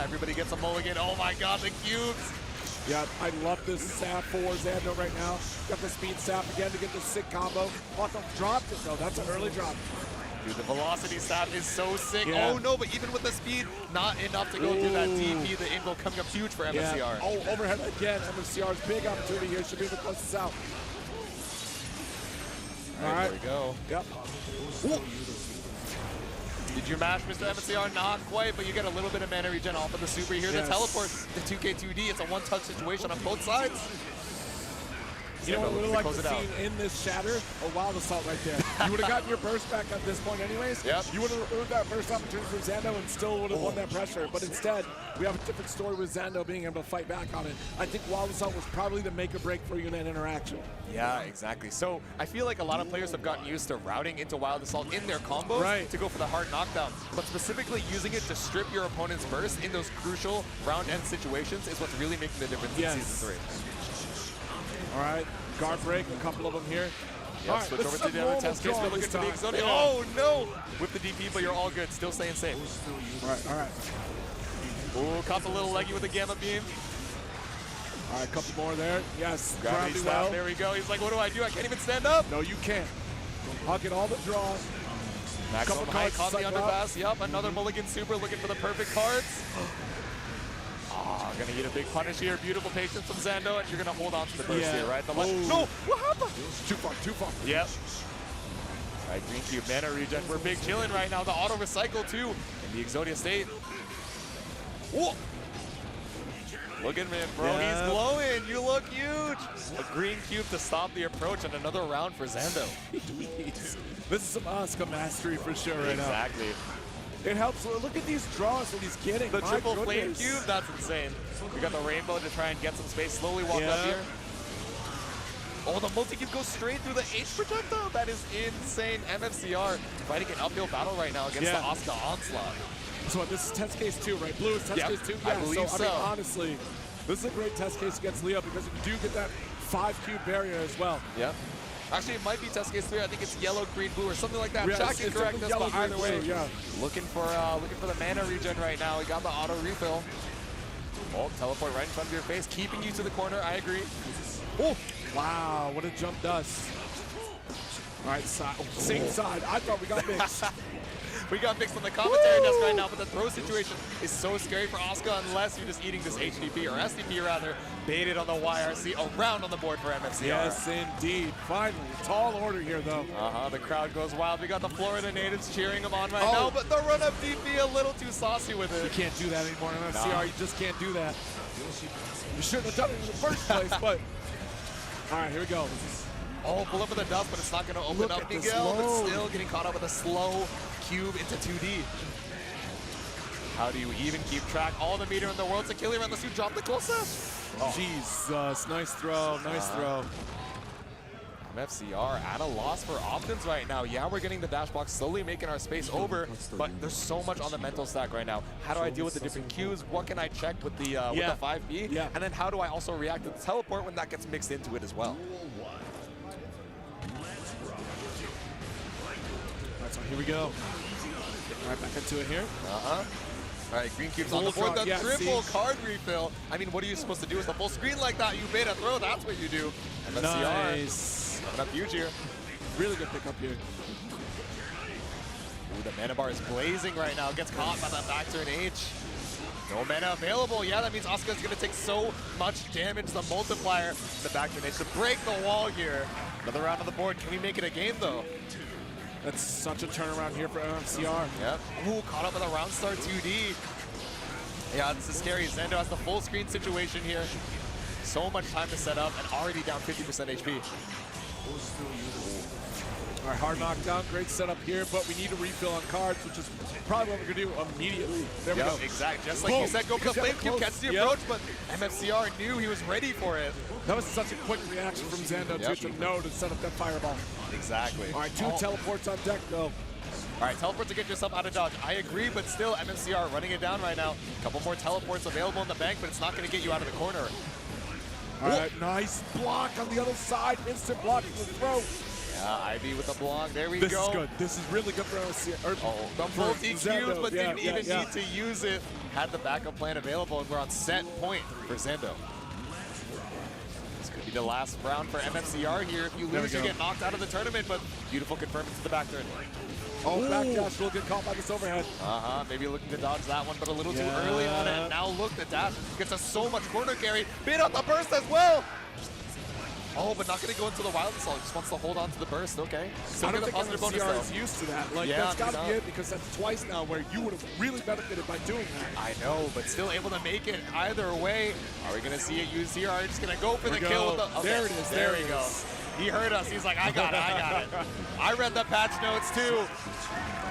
Everybody gets a mulligan. Oh my god, the cubes. Yeah, I love this sap for Zando right now. Got the speed sap again to get the sick combo. Watson dropped it though, that's an early drop. Dude, the velocity sap is so sick. Oh no, but even with the speed, not enough to go through that DP. The invul coming up huge for MFCR. Oh, overhead again. MFCR's big opportunity here. Should be able to close this out. All right, there we go. Yep. Ooh. Did you mash Mr. Mfcr? Not quite, but you get a little bit of mana regen off of the super here. Yes. The teleport, the 2K2D, it's a one-touch situation on both sides. You know what I would have liked to see in this shatter? A wild assault right there. You would have gotten your burst back at this point anyways. Yep. You would have earned that burst opportunity from Zando and still would have won that pressure. But instead, we have a different story with Zando being able to fight back on it. I think wild assault was probably the make or break for you in that interaction. Yeah, exactly. So I feel like a lot of players have gotten used to routing into Wild Assault in their combos to go for the hard knockdown. But specifically using it to strip your opponent's burst in those crucial round end situations is what's really making the difference in Season 3. All right. Guard break, a couple of them here. Yep, all right, switch over to the other test case. We're looking to the Exotic. Oh no! With the DP, but you're all good. Still staying safe. All right. Ooh, caught a little leggy with the Gamma Beam. All right, a couple more there. Yes, gravity well. There we go. He's like, what do? I can't even stand up. No, you can't. I'll get all the draws. Maximum height, caught the underpass. Yep, another mulligan super looking for the perfect cards. Oh, gonna get a big punish here. Beautiful patience from Zando, and you're gonna hold on to the burst here, right? No, what happened? Too far. Yep. All right, Green Cube, mana regen. We're big chilling right now. The auto recycle too in the Exodia state. Whoa. Look at him, bro. Yeah. He's glowing. You look huge. A green cube to stop the approach, and another round for Zando. This is some Asuka mastery for sure right now. Exactly. It helps. Look at these draws that he's getting. The triple flame cube, that's insane. We got the rainbow to try and get some space. Slowly walk up here. Oh, the multi-cube goes straight through the H projectile. That is insane. Mfcr fighting an uphill battle right now against the Asuka onslaught. So this is test case 2, right? Blue is test case 2? Yeah, I believe so. I mean, honestly, this is a great test case against Leo because you do get that 5-cube barrier as well. Yep. Actually, it might be test case 3. I think it's yellow, green, blue, or something like that. Yeah, Jack can correct us, but either way, looking for the mana regen right now. We got the auto refill. Oh, teleport right in front of your face, keeping you to the corner. I agree. Oh, wow, what a jump does. All right, same side. I thought we got mixed. We got mixed on the commentary desk right now, but the throw situation is so scary for Asuka unless you're just eating this HDP, or SDP rather, baited on the YRC, around on the board for Mfcr. Yes, indeed. Finally, tall order here, though. The crowd goes wild. We got the Florida natives cheering him on right now, but the run-up DP a little too saucy with it. You can't do that anymore in MFCR. You just can't do that. You shouldn't have done it in the first place, but... All right, here we go. Oh, pull up with the dust, but it's not going to open up Miguel, but still getting caught up with a slow cube into 2D. How do you even keep track? All the meter in the world to kill him unless you drop the closest. Oh. Jesus, nice throw, nice throw. Mfcr at a loss for options right now. Yeah, we're getting the dash box, slowly making our space over, but there's so much on the mental stack right now. How do I deal with the different cues? What can I check with the 5B? Yeah. And then how do I also react to the teleport when that gets mixed into it as well? So here we go. Right back into it here. All right, green cube's on the board. The triple card refill. I mean, what are you supposed to do with the full screen like that? You beta throw, that's what you do. And nice. Coming up huge here. Really good pickup here. Ooh, the mana bar is blazing right now. Gets caught by that back turn H. No mana available. Yeah, that means Asuka's going to take so much damage. The multiplier, the back turn H to break the wall here. Another round on the board. Can we make it a game, though? That's such a turnaround here for MFCR. Yep. Ooh, caught up with a round start 2D. Yeah, this is scary. Zando has the full screen situation here. So much time to set up and already down 50% HP. All right, hard knockdown. Great setup here, but we need a refill on cards, which is probably what we're going to do immediately. There we go. Exactly. Just like you said, go for the flame cube, catch the approach, but MFCR knew he was ready for it. That was such a quick reaction from Zando to know to set up that fireball. Exactly. All right, 2 teleports on deck, though. All right, teleport to get yourself out of dodge. I agree, but still, MFCR running it down right now. A couple more teleports available in the bank, but it's not going to get you out of the corner. All right, nice block on the other side. Instant blocking the throw. Yeah, Ivy with the block. There we go. This is good. This is really good for MFCR. The multi-cubes, but didn't even need to use it. Had the backup plan available, and we're on set point for Zando. This could be the last round for MFCR here. If you lose, you get knocked out of the tournament, but beautiful confirmation to the back turn. Oh, backdash will get caught by this overhead. Maybe looking to dodge that one, but a little too early on it. Now look, the dash gets us so much corner carry. Beat out the burst as well. Oh, but not going to go into the wild assault. Just wants to hold on to the burst. Okay. Still I don't get a think positive bonus, MFCR though. is used to that. Like, Yeah, that's got to he's be not. it, because that's twice now where you would have really benefited by doing that. I know, but still able to make it either way. Are we going to see it used here? Are we just going to go for the kill with the... Okay, There it is. There we go. He heard us. He's like, I got it. I got it. I read the patch notes, too.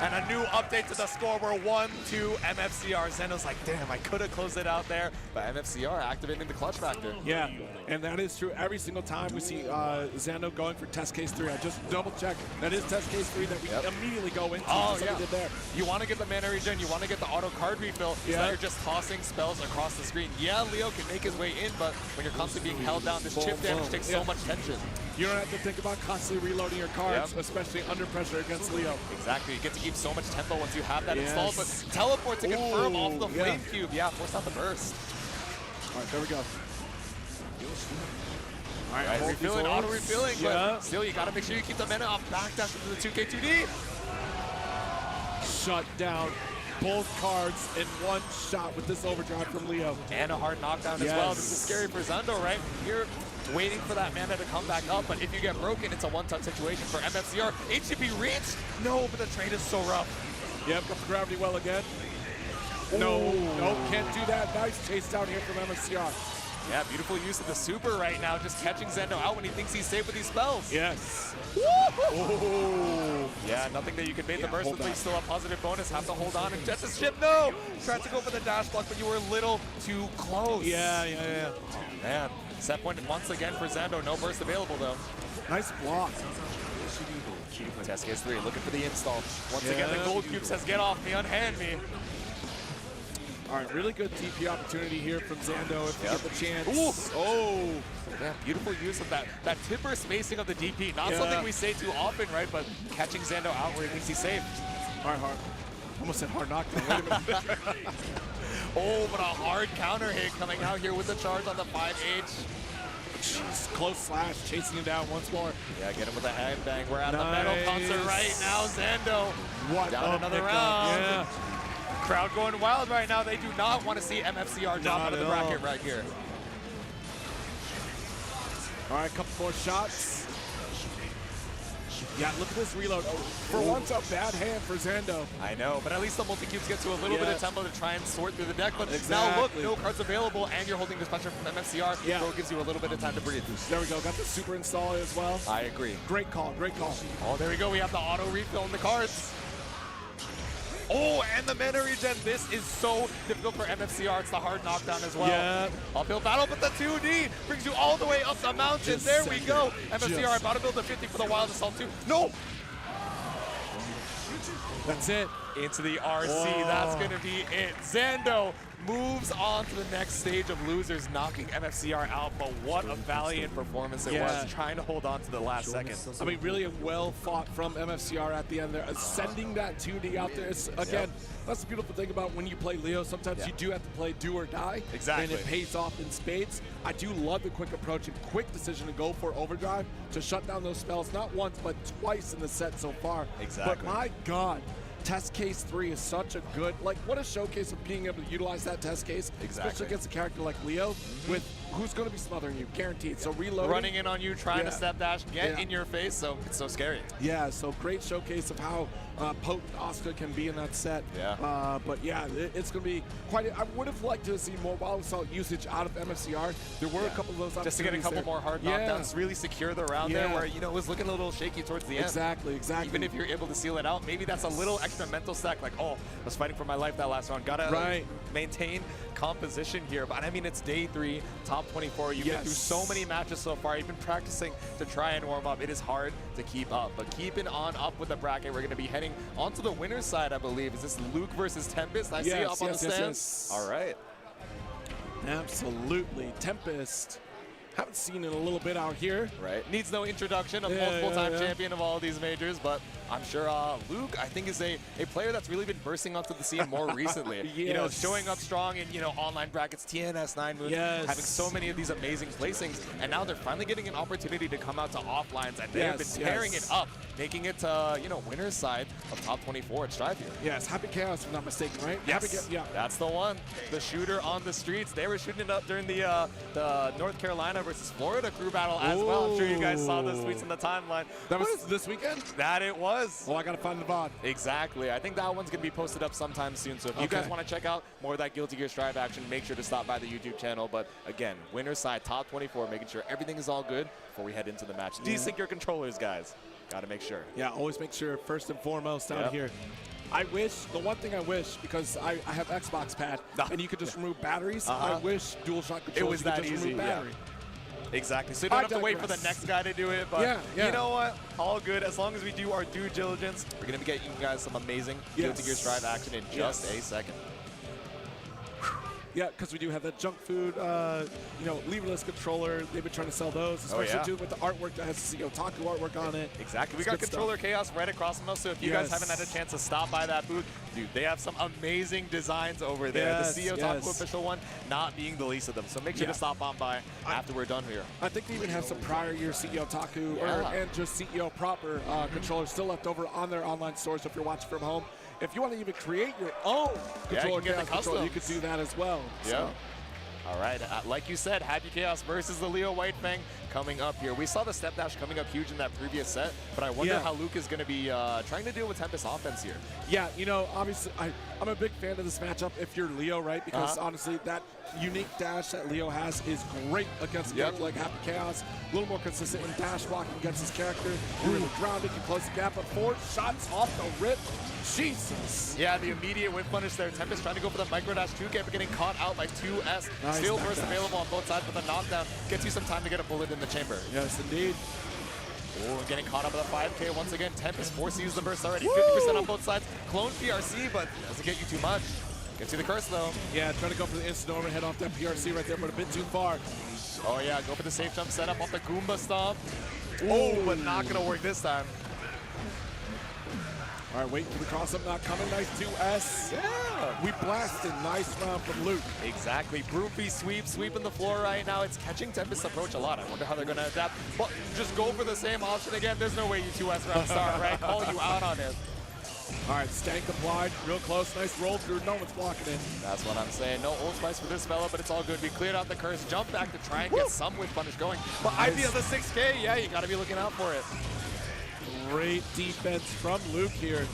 And a new update to the score. We're 1-2 MFCR. Zendo's like, damn, I could have closed it out there. But MFCR activating the clutch factor. Yeah, and that is true. Every single time we see Zando going for test case 3, I just double check. That is test case 3 that we immediately go into. Oh, just like we did there. You want to get the mana regen, you want to get the auto card refill, so that you're just tossing spells across the screen. Yeah, Leo can make his way in, but when you're constantly being held down, this chip damage takes so much tension. You don't have to think about constantly reloading your cards, especially under pressure against Leo. Exactly. You get to keep so much tempo once you have that installed, but teleport to confirm off the flame cube. Yeah, force out the burst. All right, there we go. All right, refilling, auto refilling, but still you got to make sure you keep the mana off back dash into the 2K2D. Shut down both cards in one shot with this overdrive from Leo. And a hard knockdown as well. This is scary for Zando, right? You're waiting for that mana to come back up, but if you get broken, it's a one-touch situation for MFCR. HTP reach? No, but the trade is so rough. Yep, got the gravity well again. No, can't do that. Nice chase down here from MFCR. Yeah, beautiful use of the super right now, just catching Zando out when he thinks he's safe with these spells. Yes. Oh. Yeah, nothing that you can bait the burst with, but you still have positive bonus. Have to hold on and jet the ship. No! Tried to go for the dash block, but you were a little too close. Yeah. Oh, man. Set point once again for Zando. No burst available, though. Nice block. Test case 3, looking for the install. Once again, the gold cube says, get off me, unhand me. All right, really good TP opportunity here from Zando if you get the chance. Ooh. Oh, yeah, beautiful use of that tipper spacing of the DP. Not something we say too often, right? But catching Zando out where he thinks he's safe. Hard. Almost said hard knockdown. Wait a minute. Oh, but a hard counter hit coming out here with the charge on the 5H. Jeez, close slash, chasing him down once more. Yeah, get him with a headbang. We're at the metal concert right now, Zando. What down another round. Yeah. Crowd going wild right now. They do not want to see MFCR drop out of the bracket right here. All right, a couple more shots. Yeah, look at this reload. Oh, for once, a bad hand for Zando. I know, but at least the multi-cubes get to a little bit of tempo to try and sort through the deck. But now look, no cards available, and you're holding dispatcher from MFCR. Yeah. So it gives you a little bit of time to breathe. There we go. Got the super install as well. I agree. Great call. Oh, there we go. We have the auto refill in the cards. Oh, and the mana regen. This is so difficult for MFCR. It's the hard knockdown as well. Yeah. Uphill battle, but the 2D brings you all the way up the mountain. There we go. MFCR about to build a 50 for the wild assault too. No! That's it. Into the RC. That's going to be it. Zando moves on to the next stage of losers, knocking MFCR out. But what a valiant performance it was, trying to hold on to the last second. I mean, really well fought from MFCR at the end there. Sending that 2D out there. It's, again, that's the beautiful thing about when you play Leo. Sometimes you do have to play do or die. Exactly. And it pays off in spades. I do love the quick approach and quick decision to go for overdrive to shut down those spells, not once, but twice in the set so far. Exactly. But my God. Test case 3 is such a good, like, what a showcase of being able to utilize that test case, especially against a character like Leo, with who's going to be smothering you, guaranteed. So reloading. Running in on you, trying to step dash, get in your face, so it's so scary. Yeah, so great showcase of how potent Oscar can be in that set. Yeah. But yeah, it's going to be quite, I would have liked to see more wild assault usage out of MFCR. There were a couple of those opportunities just to get a couple more hard knockdowns, really secure the round there where, you know, it was looking a little shaky towards the end. Exactly. Even if you're able to seal it out, maybe that's a little extra mental stack, like, oh, I was fighting for my life that last round. Gotta maintain composition here. But I mean, it's day 3, top 24. You've been through so many matches so far. You've been practicing to try and warm up. It is hard to keep up, but keeping on up with the bracket. We're going to be heading onto the winner's side, I believe. Is this Luke versus Tempest? I see up on the stands. All right. Absolutely. Tempest. Haven't seen it a little bit out here. Right. Needs no introduction, a multiple-time champion of all these majors, but I'm sure Luke, I think, is a player that's really been bursting onto the scene more recently. You know, showing up strong in, you know, online brackets, TNS, 9 Moons, having so many of these amazing placings, and now they're finally getting an opportunity to come out to offlines, and they have been tearing it up, making it to, you know, winner's side of top 24 at Strive here. Yes, Happy Chaos, if I'm not mistaken, right? Yes, that's the one. The shooter on the streets. They were shooting it up during the North Carolina versus Florida crew battle as well. I'm sure you guys saw those tweets in the timeline. That was this weekend? That it was. Oh, I gotta find the VOD. Exactly. I think that one's gonna be posted up sometime soon. So if you guys want to check out more of that Guilty Gear Strive action, make sure to stop by the YouTube channel. But again, winner's side, top 24, making sure everything is all good before we head into the match. Desync your controllers, guys. Gotta make sure. Yeah, always make sure first and foremost out here. I wish, the one thing I wish, because I have Xbox pad, and you could just remove batteries, I wish DualShock controllers It was could that just easy. remove battery. Exactly. So you don't have to wait for the next guy to do it. But you know what? All good. As long as we do our due diligence, we're going to be getting you guys some amazing Guilty Gear Strive action in just a second. Yeah, because we do have that junk food, you know, leverless controller. They've been trying to sell those, especially too with the artwork that has CEOtaku artwork on it. Exactly. We got controller chaos right across from us. So if you guys haven't had a chance to stop by that booth, dude, they have some amazing designs over there. The CEOtaku official one not being the least of them. So make sure to stop on by after we're done here. I think they even have some prior year CEOtaku and just CEO proper controllers still left over on their online store. So if you're watching from home, if you want to even create your own controller, you could do that as well. Yeah. All right, like you said, Happy Chaos versus the Leo White Fang coming up here. We saw the step dash coming up huge in that previous set, but I wonder how Luke is going to be trying to deal with Tempest offense here. Yeah, you know, obviously, I'm a big fan of this matchup if you're Leo, right? Because honestly, that unique dash that Leo has is great against a character like Happy Chaos. A little more consistent in dash blocking against his character. You're really grounded, you close the gap, but 4 shots off the rip. Jesus. Yeah, the immediate whip punish there. Tempest trying to go for the micro dash 2K, but getting caught out by 2S. Still burst available on both sides, but the knockdown gets you some time to get a bullet in the chamber. Yes, indeed. Oh, getting caught up with a 5K once again. Tempest forces use the burst already. 50% on both sides. Clone PRC, but doesn't get you too much. Gets you the curse though. Yeah, trying to go for the instant overhead off that PRC right there, but a bit too far. Oh yeah, go for the safe jump setup off the Goomba stomp. Oh, but not gonna work this time. All right, waiting for the cross-up, not coming. Nice 2S. Yeah. We blasted. Nice round from Luke. Exactly. Broofy sweeping the floor right now. It's catching Tempest's approach a lot. I wonder how they're going to adapt. But just go for the same option again. There's no way you 2S round start, right? Call you out on it. All right, stank applied. Real close. Nice roll through. No one's blocking it. That's what I'm saying. No Old Spice for this fella, but it's all good. We cleared out the curse. Jump back to try and get some whip punish going. But idea of the 6K, yeah, you got to be looking out for it. Great defense from Luke here.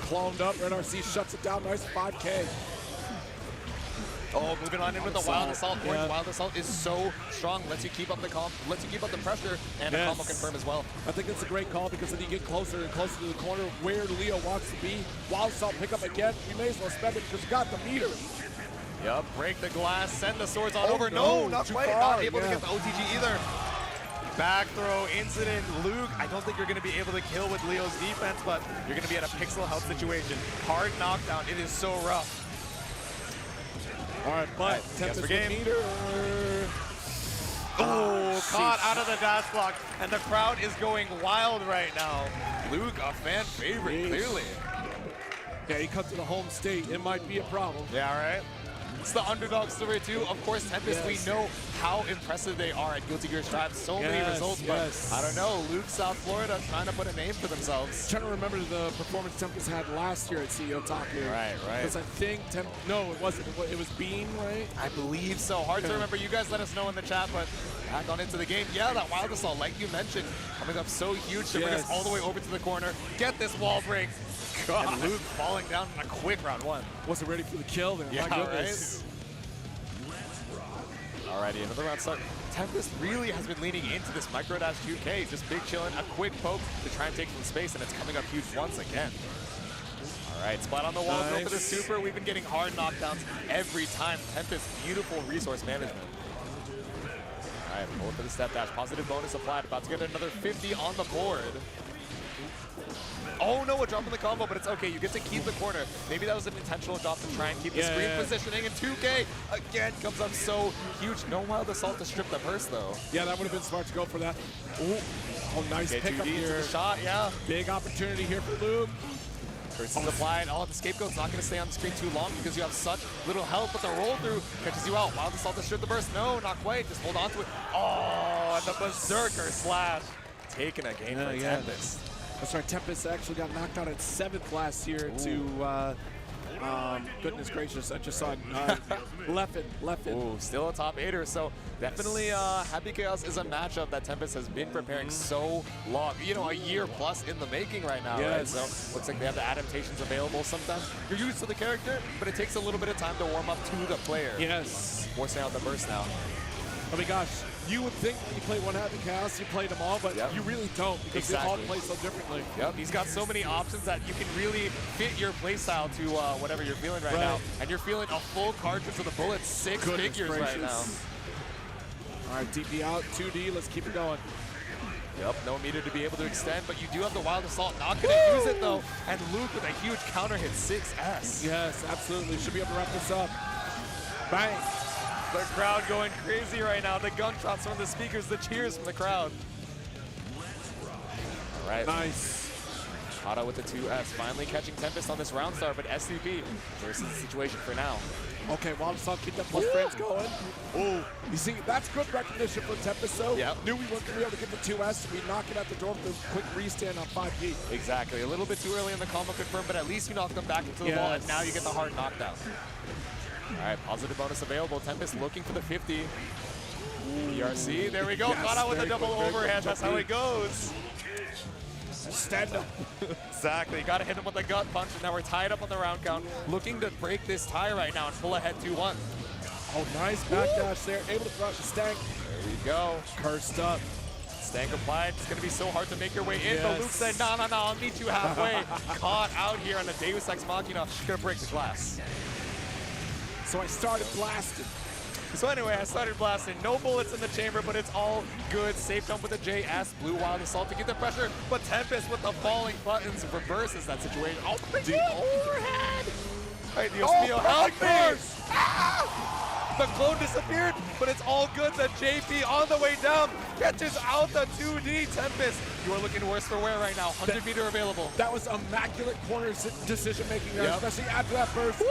Cloned up, Red RC shuts it down, nice 5K. Oh, moving on in with the Wild Assault. Wild Assault is so strong, lets you keep up the pressure, and a combo confirm as well. I think it's a great call because then you get closer and closer to the corner where Leo wants to be. Wild Assault pick up again. You may as well spend it because you got the meter. Yep, break the glass, send the swords on over. No, not quite. Not able to get the OTG either. Back throw incident. Luke, I don't think you're going to be able to kill with Leo's defense, but you're going to be at a pixel health situation. Hard knockdown. It is so rough. All right, but Tempest with meter. Oh, caught out of the dash block, and the crowd is going wild right now. Luke, a fan favorite, clearly. Yeah, he comes to the home state. It might be a problem. Yeah, right? It's the underdog story too. Of course, Tempest, we know how impressive they are at Guilty Gear Strive. So many results, but I don't know. Luke, South Florida, trying to put a name for themselves. Trying to remember the performance Tempest had last year at CEOtaku. Right. Because I think no, it wasn't. It was Bean, right? I believe so. Hard to remember. You guys let us know in the chat, but back on into the game. Yeah, that Wild Assault, like you mentioned, coming up so huge to bring us all the way over to the corner. Get this wall break. God. And Luke falling down in a quick round 1. Wasn't ready for the kill there. Yeah, my goodness. Right? Alrighty, another round start. Tempest really has been leaning into this micro dash 2K, just big chillin', a quick poke to try and take some space, and it's coming up huge once again. Alright, spot on the wall, go for the super. We've been getting hard knockdowns every time. Tempest, beautiful resource management. Alright, pull for the step dash. Positive bonus applied. About to get another 50 on the board. Oh no, a drop in the combo, but it's okay. You get to keep the corner. Maybe that was an intentional drop to try and keep the screen positioning. And 2K again comes up so huge. No Wild Assault to strip the burst though. Yeah, that would have been smart to go for that. Ooh. Oh, nice pickup here. The shot, yeah. Big opportunity here for Luke. Curse is applied. Oh, the scapegoat's not going to stay on the screen too long because you have such little health, but the roll through catches you out. Wild Assault to strip the burst. No, not quite. Just hold on to it. Oh, and the Berserker slash. Taking a game for Tempest. That's right, Tempest actually got knocked out at 7th last year to Goodness gracious, I just saw Leffen. Ooh, still a top 8er, so definitely Happy Chaos is a matchup that Tempest has been preparing so long. You know, a year plus in the making right now, right? So looks like they have the adaptations available. Sometimes you're used to the character, but it takes a little bit of time to warm up to the player. Yes. Forcing out the burst now. Oh my gosh, you would think when you play one Happy Chaos, you played them all, but you really don't because they all play so differently. Yep, he's got so many options that you can really fit your playstyle to whatever you're feeling right now. And you're feeling a full cartridge with a bullet, 6 figures right now. All right, DP out, 2D, let's keep it going. Yep, no meter to be able to extend, but you do have the Wild Assault. Not going to use it, though. And Luke with a huge counter hit, 6S. Yes, absolutely. Should be able to wrap this up. Bang. The crowd going crazy right now. The gunshots from the speakers, the cheers from the crowd. All right. Nice. Hata with the 2S, finally catching Tempest on this round star, but SCP versus the situation for now. Okay, Wild Assault, keep that plus frames going. Oh, you see, that's good recognition for Tempest, though. Yep. Knew we weren't going to be able to get the 2S, we knock it at the door with a quick restand on 5P. Exactly. A little bit too early in the combo confirm, but at least you knock them back into the wall, and now you get the hard knockdown. All right, positive bonus available. Tempest looking for the 50. ERC, there we go. Caught out with a double overhead. That's how it goes. Stand up. Exactly. Got to hit him with a gut punch, and now we're tied up on the round count. Looking to break this tie right now and pull ahead 2-1. Oh, nice backdash there. Able to throw out the stank. There we go. Cursed up. Stank applied. It's going to be so hard to make your way in, but Luke said, no, I'll meet you halfway. Caught out here on the Deus Ex Machina. Going to break the glass. So I started blasting. So anyway, I started blasting. No bullets in the chamber, but it's all good. Safe jump with a JS. Blue Wild Assault to get the pressure, but Tempest with the falling buttons reverses that situation. Oh, the overhead! All right, Dios mío, help me! Ah! The clone disappeared, but it's all good. The JP on the way down catches out the 2D Tempest. You are looking worse for wear right now. 100 meter available. That was immaculate corner decision making there, especially after that burst. Woo!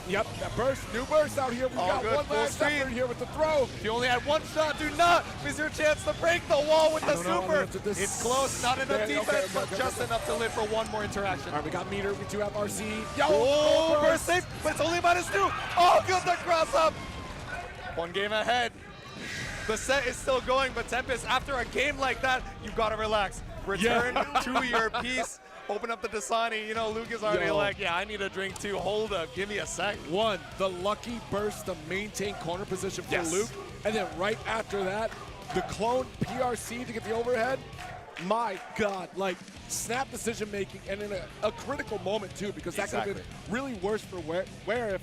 Yep, that burst, new burst out here. We've got good. one last effort here with the throw. If you only had one shot, do not miss your chance to break the wall with the super. It's close, not enough defense, but just enough to live for one more interaction. All right, we got meter, we do have RC. Oh, burst safe, but it's only -2. Oh, good, the cross up. One game ahead. The set is still going, but Tempest, after a game like that, you've got to relax. Return to your piece. Open up the Dasani. You know, Luke is already like, yeah, I need a drink too. Hold up. Give me a sec. One, the lucky burst to maintain corner position for Luke. And then right after that, the clone PRC to get the overhead. My God, like snap decision making and in a critical moment too, because that could have been really worse for where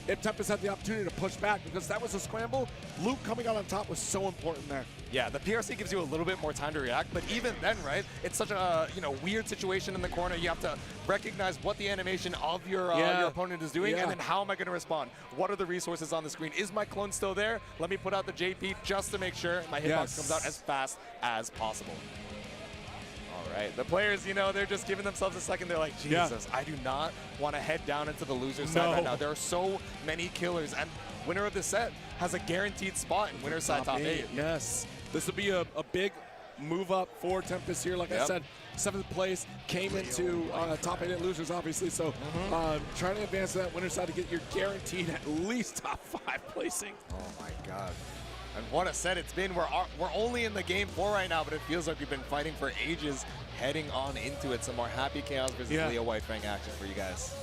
if Tempest had the opportunity to push back, because that was a scramble. Luke coming out on top was so important there. Yeah, the PRC gives you a little bit more time to react, but even then, right, it's such a weird situation in the corner. You have to recognize what the animation of your opponent is doing, and then how am I going to respond? What are the resources on the screen? Is my clone still there? Let me put out the JP just to make sure my hitbox comes out as fast as possible. All right, the players, they're just giving themselves a second. They're like, Jesus, I do not want to head down into the loser side right now. There are so many killers, and winner of the set has a guaranteed spot in winner side top 8. Yes, this will be a big move up for Tempest here. Like I said, 7th place, came into top 8 losers, obviously. So trying to advance to that winner side to get your guaranteed at least top 5 placing. Oh my God. And what a set it's been. We're only in the game 4 right now, but it feels like we've been fighting for ages, heading on into it. Some more Happy Chaos versus Leo White Fang action for you guys.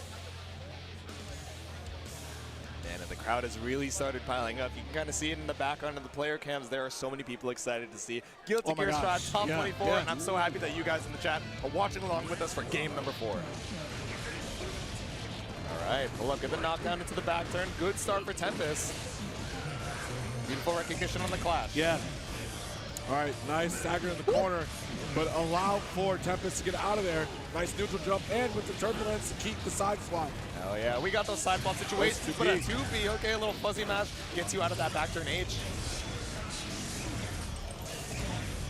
And the crowd has really started piling up. You can kind of see it in the background of the player cams. There are so many people excited to see Guilty Gear Strive top 24, and I'm so happy that you guys in the chat are watching along with us for game number 4. All right, pull up, get the knockdown into the back turn. Good start for Tempest. Beautiful recognition on the clash. Yeah. All right, nice stagger in the corner, but allow for Tempest to get out of there. Nice neutral jump, and with the turbulence to keep the side swap. Hell yeah, we got those side swap situations, but a 2B, okay, a little fuzzy mash gets you out of that back turn H.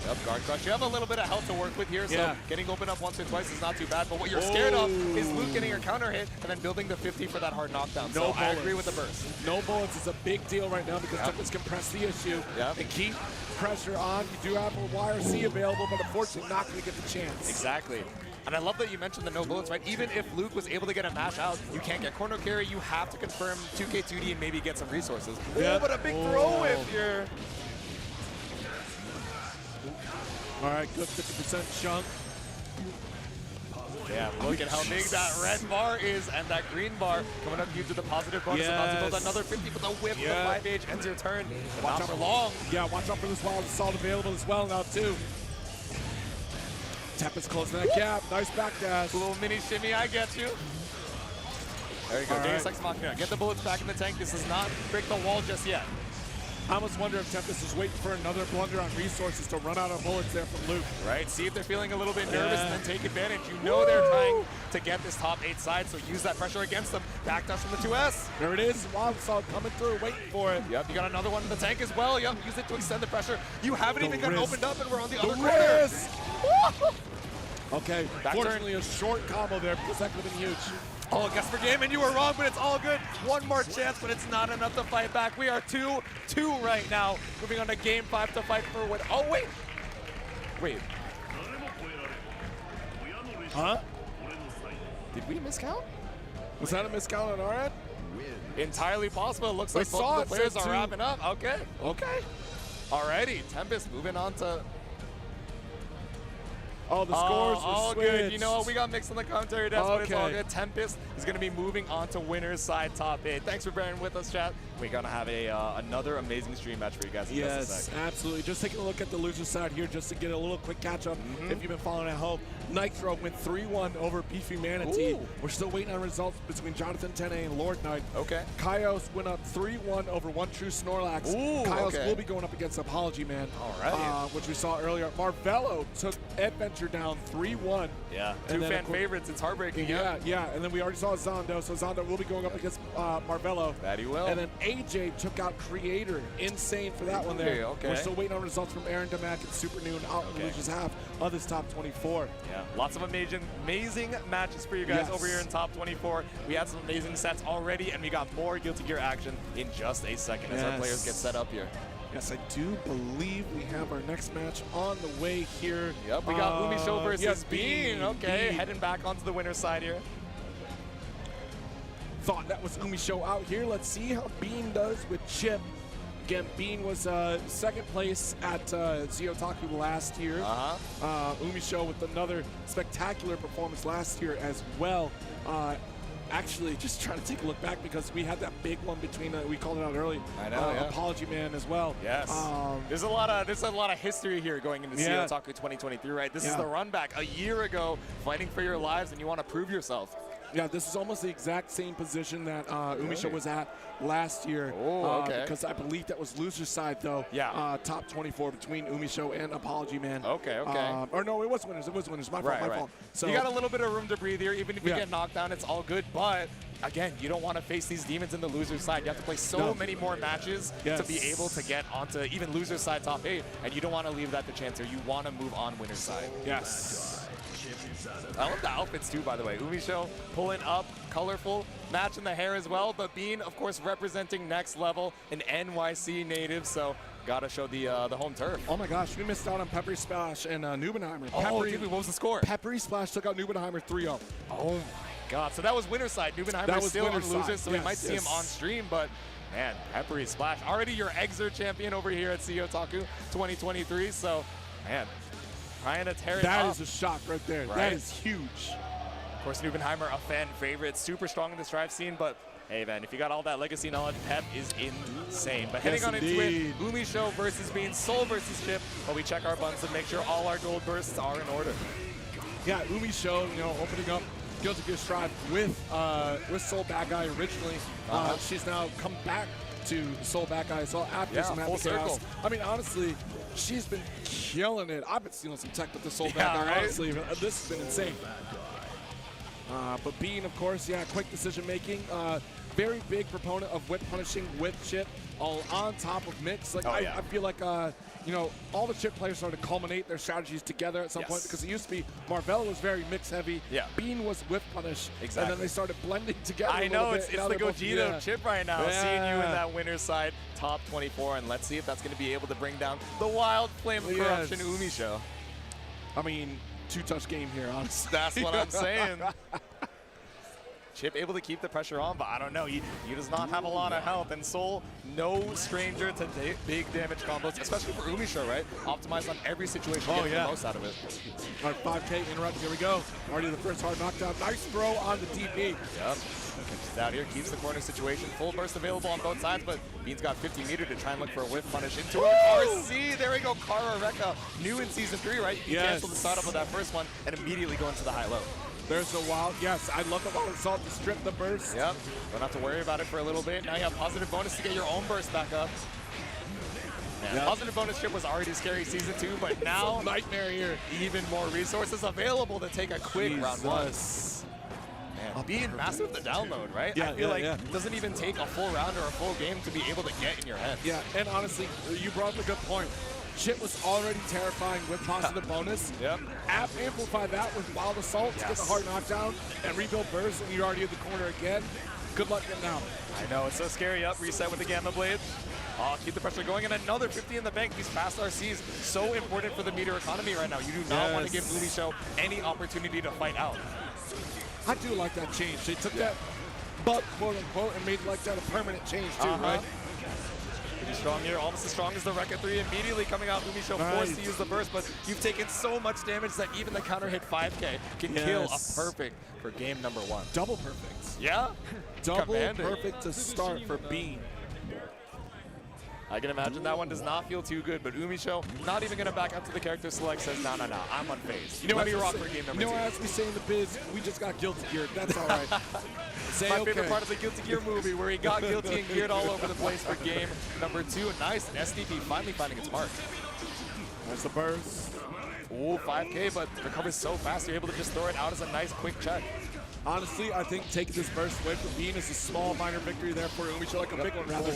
Yep, guard crush. You have a little bit of health to work with here, so getting open up once or twice is not too bad, but what you're scared of is Luke getting your counter hit and then building the 50 for that hard knockdown. So I agree with the burst. No bullets is a big deal right now because Tempest can press the issue and keep pressure on. You do have a YRC available, but unfortunately not going to get the chance. Exactly. And I love that you mentioned the no bullets, right? Even if Luke was able to get a mash out, you can't get corner carry. You have to confirm 2K2D and maybe get some resources. Yeah. Oh, but a big throw if you're... All right, good 50% chunk. Yeah, look at how big that red bar is and that green bar coming up due to the positive bonus. About to build another 50 with a whip. The 5H ends your turn. Watch out for long. Yeah, watch out for this wild assault available as well now too. Tempest closing that gap. Nice backdash. Little mini shimmy, I get you. There you go. Deus Ex Machina. Get the bullets back in the tank. This does not break the wall just yet. I almost wonder if Tempest is waiting for another blunder on resources to run out of bullets there from Luke. Right, see if they're feeling a little bit nervous and then take advantage. You know they're trying to get this top 8 side, so use that pressure against them. Backdash from the 2S. There it is, wild assault coming through, waiting for it. Yep, you got another one in the tank as well. Yep, use it to extend the pressure. You haven't even gotten opened up and we're on the other corner. Okay, Back fortunately a short combo there because that could have been huge. Oh, guess for game, and you were wrong, but it's all good. One more chance, but it's not enough to fight back. We are 2-2 right now. Moving on to game 5 to fight for what? Oh, wait. Wait. Huh? Did we miscount? Was that a miscount on our end? Entirely possible. It looks like both of the players are wrapping up. Okay. Okay. Alrighty. Tempest moving on to... Oh, the scores were all switched. good. You know what? We got mixed on the commentary desk, but it's all good. Tempest is going to be moving on to winner's side top 8. Thanks for bearing with us, chat. We're going to have another amazing stream match for you guys in just a Yes, sec. absolutely. Just taking a look at the loser side here just to get a little quick catch-up if you've been following at home. Nitro went 3-1 over Beefy Manatee. Ooh. We're still waiting on results between Jonathan Tene and Lord Knight. Okay. Kaios went up 3-1 over One True Snorlax. Ooh, Kaios will be going up against ApologyMan, which we saw earlier. Marvello took Adventure down 3-1. Yeah, And two then, fan favorites. It's heartbreaking. Yeah, and then we already saw Zando, so Zando will be going up against Marvello. That he will. And then AJ took out Creator. Insane for that one there. Okay. We're still waiting on results from Aaron Damac and Super Noon out in the losers half of this top 24. Yeah, lots of amazing matches for you guys over here in top 24. We had some amazing sets already, and we got more Guilty Gear action in just a second as our players get set up here. Yes, I do believe we have our next match on the way here. Yep, we got UmiShow versus Bean. Okay, heading back onto the winner's side here. Thought that was UmiShow out here. Let's see how Bean does with Chip. Again, Bean was second place at CEOtaku last year. UmiShow with another spectacular performance last year as well. Actually, just trying to take a look back because we had that big one between we called it out early. I know. ApologyMan as well. Yes. There's a lot of history here going into CEOtaku 2023, right? This is the run back a year ago, fighting for your lives, and you want to prove yourself. Yeah, this is almost the exact same position that UmiShow was at last year. Because I believe that was loser's side, though. Yeah. Top 24 between UmiShow and ApologyMan. Okay. Or no, it was winners. It was winners. My fault. So you got a little bit of room to breathe here. Even if you get knocked down, it's all good. But again, you don't want to face these demons in the loser's side. You have to play so many more matches to be able to get onto even loser's side top 8. And you don't want to leave that to chance here. You want to move on winner's side. Yes. I love the outfits too, by the way. UmiShow pulling up, colorful, matching the hair as well. But Bean, of course, representing next level, an NYC native. So gotta show the home turf. Oh my gosh, we missed out on PepperySplash and Nubenheimer. What was the score? PepperySplash took out Nubenheimer 3-0. Oh my God! So that was winner's side. Nubenheimer is still on losers, so we might see him on stream. But man, PepperySplash, already your Exer champion over here at CEOtaku 2023. So man, trying to tear it up. That is a shock right there. Right? That is huge. Of course, Nubenheimer, a fan favorite, super strong in the strive scene, but hey man, if you got all that legacy knowledge, Pep is insane. But heading on into it, UmiShow versus Bean, Soul versus Chip, but we check our buttons to make sure all our gold bursts are in order. Yeah, UmiShow, opening up Guilty Gear Strive with Soul Bad Guy originally. She's now come back to Soul Bad Guy as well after some full circle. I mean, honestly, she's been killing it. I've been stealing some tech with the Soul Bad Guy, honestly. This has been insane. But Bean, of course, quick decision making. Very big proponent of whip punishing with Chip, all on top of mix. Like I feel like all the Chip players started to culminate their strategies together at some point because it used to be Marvello was very mix heavy. Yeah. Bean was whip punish. Exactly. And then they started blending together. I know it's the Gogeta of Chip right now. Seeing you in that winner's side, top 24, and let's see if that's going to be able to bring down the wild flame of corruption UmiShow. I mean, two-touch game here, honestly. That's what I'm saying. Chip able to keep the pressure on, but I don't know. He does not have a lot of health, and Soul, no stranger to big damage combos, especially for UmiShow, right? Optimized on every situation, getting the most out of it. All right, 5K interrupt. Here we go. Already the first hard knockdown. Nice throw on the DP. Yep. Catches out here, keeps the corner situation. Full burst available on both sides, but Bean's got 50 meter to try and look for a whiff punish into it. RC, there we go. Kara Rekka, new in Season 3, right? He canceled the startup of that first one and immediately go into the high-low. There's the wild. Yes, I love the wild assault to strip the burst. Yep. Don't have to worry about it for a little bit. Now you have positive bonus to get your own burst back up. Yeah, positive bonus Chip was already scary Season 2, but now nightmare here. Even more resources available to take a quick round one. Man, being massive the download, right? Yeah, I feel like it doesn't even take a full round or a full game to be able to get in your head. Yeah, and honestly, you brought up a good point. Chip was already terrifying with positive bonus. Yep. Amplify that with wild assault to get the hard knockdown and rebuild burst, and you're already in the corner again. Good luck getting out. I know, it's so scary. Up, reset with the Gamma Blade. Oh, keep the pressure going, and another 50 in the bank. These fast RCs, so important for the meter economy right now. You do not want to give UmiShow any opportunity to fight out. I do like that change. They took that buck, quote unquote, and made like that a permanent change too, right? Pretty strong here, almost as strong as the Rekka 3. Immediately coming out, UmiShow forced to use the burst, but you've taken so much damage that even the counter hit 5K can kill a perfect for game number 1. Double perfects. Yeah. Double perfect to start for Bean. I can imagine that one does not feel too good, but UmiShow not even going to back up to the character select, says, no, I'm unfazed. You know what we rock for game number 2. You know, as we say in the biz, we just got guilty geared. That's all right. My favorite part of the Guilty Gear movie, where he got guilty and geared all over the place for game number 2. Nice, SDP finally finding its mark. That's the burst. Ooh, 5K, but recovers so fast, you're able to just throw it out as a nice quick check. Honestly, I think taking this burst away from Bean is a small minor victory there for UmiShow, like a big one rather.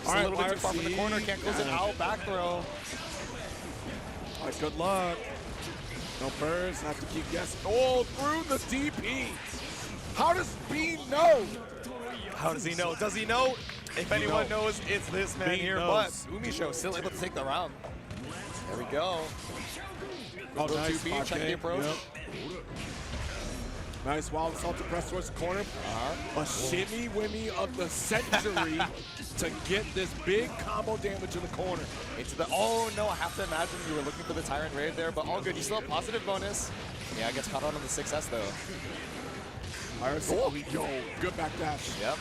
All right, a little bit too far from the corner, can't close it out, back throw. All right, good luck. No burst, have to keep guessing. Oh, through the DP. How does Bean know? How does he know? Does he know? If anyone knows, it's this man here, but UmiShow still able to take the round. There we go. Oh, nice. 2B, check the approach. Yep. Nice wild assault to press towards the corner. A shimmy wimmy of the century to get this big combo damage in the corner. Into the, oh no, I have to imagine you were looking for the Tyrant Raid there, but all good. You still have positive bonus. Yeah, I gets caught on the 6S though. Oh, yo, good backdash. Yep.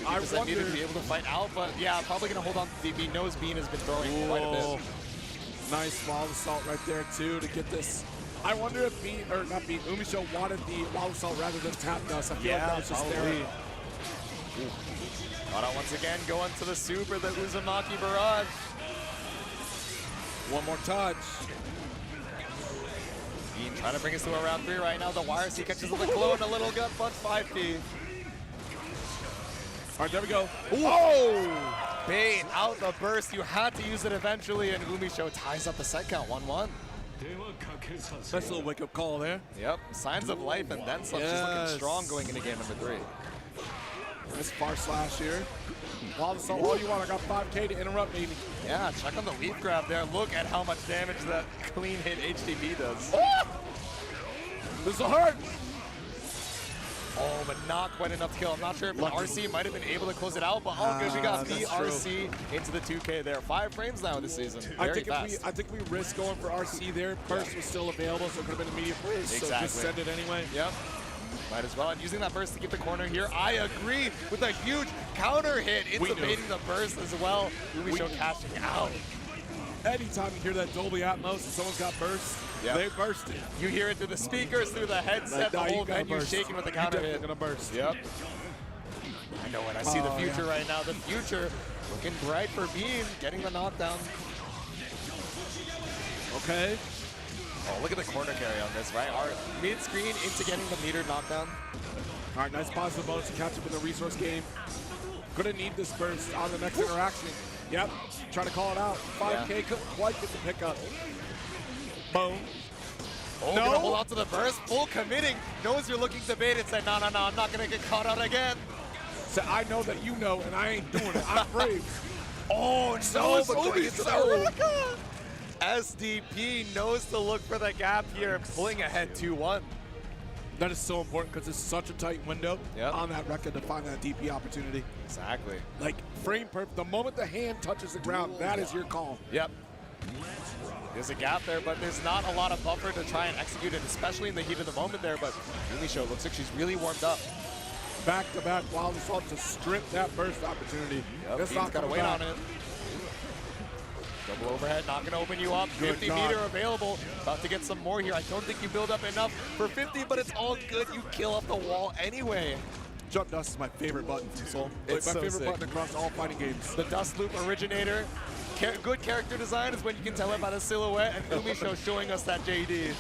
I wonder to be able to fight out, but yeah, probably gonna hold on to DB. Knows Bean has been throwing quite a bit. Nice wild assault right there too to get this. I wonder if Bean, or not Bean, UmiShow wanted the wild assault rather than tap dust. I feel like that was just there. Caught out once again, going to the super, the Uzumaki Barrage. One more touch. Bean trying to bring us to a round 3 right now. The YRC catches the clone, a little gut punch, 5P. All right, there we go. Whoa! Bane out the burst. You had to use it eventually, and UmiShow ties up the set count, 1-1. Nice little wake-up call there. Yep, signs of life and then some. She's looking strong going into game number 3. Nice far slash here. Wild assault all you want. I got 5K to interrupt, baby. Yeah, check on the leaf grab there. Look at how much damage that clean hit HTP does. This will hurt. Oh, but not quite enough to kill. I'm not sure if the RC might have been able to close it out, but all good. We got BRC into the 2K there. 5 frames now this season. Very fast. I think we risked going for RC there. Burst was still available, so it could have been immediate burst. Exactly. So just send it anyway. Yep. Might as well. And using that burst to keep the corner here. I agree with a huge counter hit into baiting the burst as well. UmiShow cashing out. Anytime you hear that Dolby Atmos and someone's got burst, they burst it. You hear it through the speakers, through the headset, the whole venue shaking with the counter hit. Gonna burst. Yep. I know it. I see the future right now. The future looking bright for Bean, getting the knockdown. Okay. Oh, look at the corner carry on this, right? Our mid-screen into getting the meter knockdown. All right, nice positive bonus to catch up in the resource game. Gonna need this burst on the next interaction. Yep, trying to call it out. 5K couldn't quite get the pickup. Boom. Oh, gonna hold on to the burst, full committing. Knows you're looking to bait it, said, no, I'm not gonna get caught out again. So I know that you know, and I ain't doing it. I'm brave. Oh, no, but SDP knows to look for the gap here, pulling ahead 2-1. That is so important because it's such a tight window on that record to find that DP opportunity. Exactly. Like, frame perfect. The moment the hand touches the ground, that is your call. Yep. There's a gap there, but there's not a lot of buffer to try and execute it, especially in the heat of the moment there. But UmiShow looks like she's really warmed up. Back-to-back Wild Assault to strip that burst opportunity. Yep, It's Bean's not got to coming wait back. on it. Double overhead, not going to open you up. Good 50 knock. meter available. About to get some more here. I don't think you build up enough for 50, but it's all good. You kill up the wall anyway. Jump Dust is my favorite button from Soul. It's my so favorite sick. button across all fighting games. The Dust Loop originator. Good character design is when you can tell it by the silhouette, and UmiShow showing us that JD.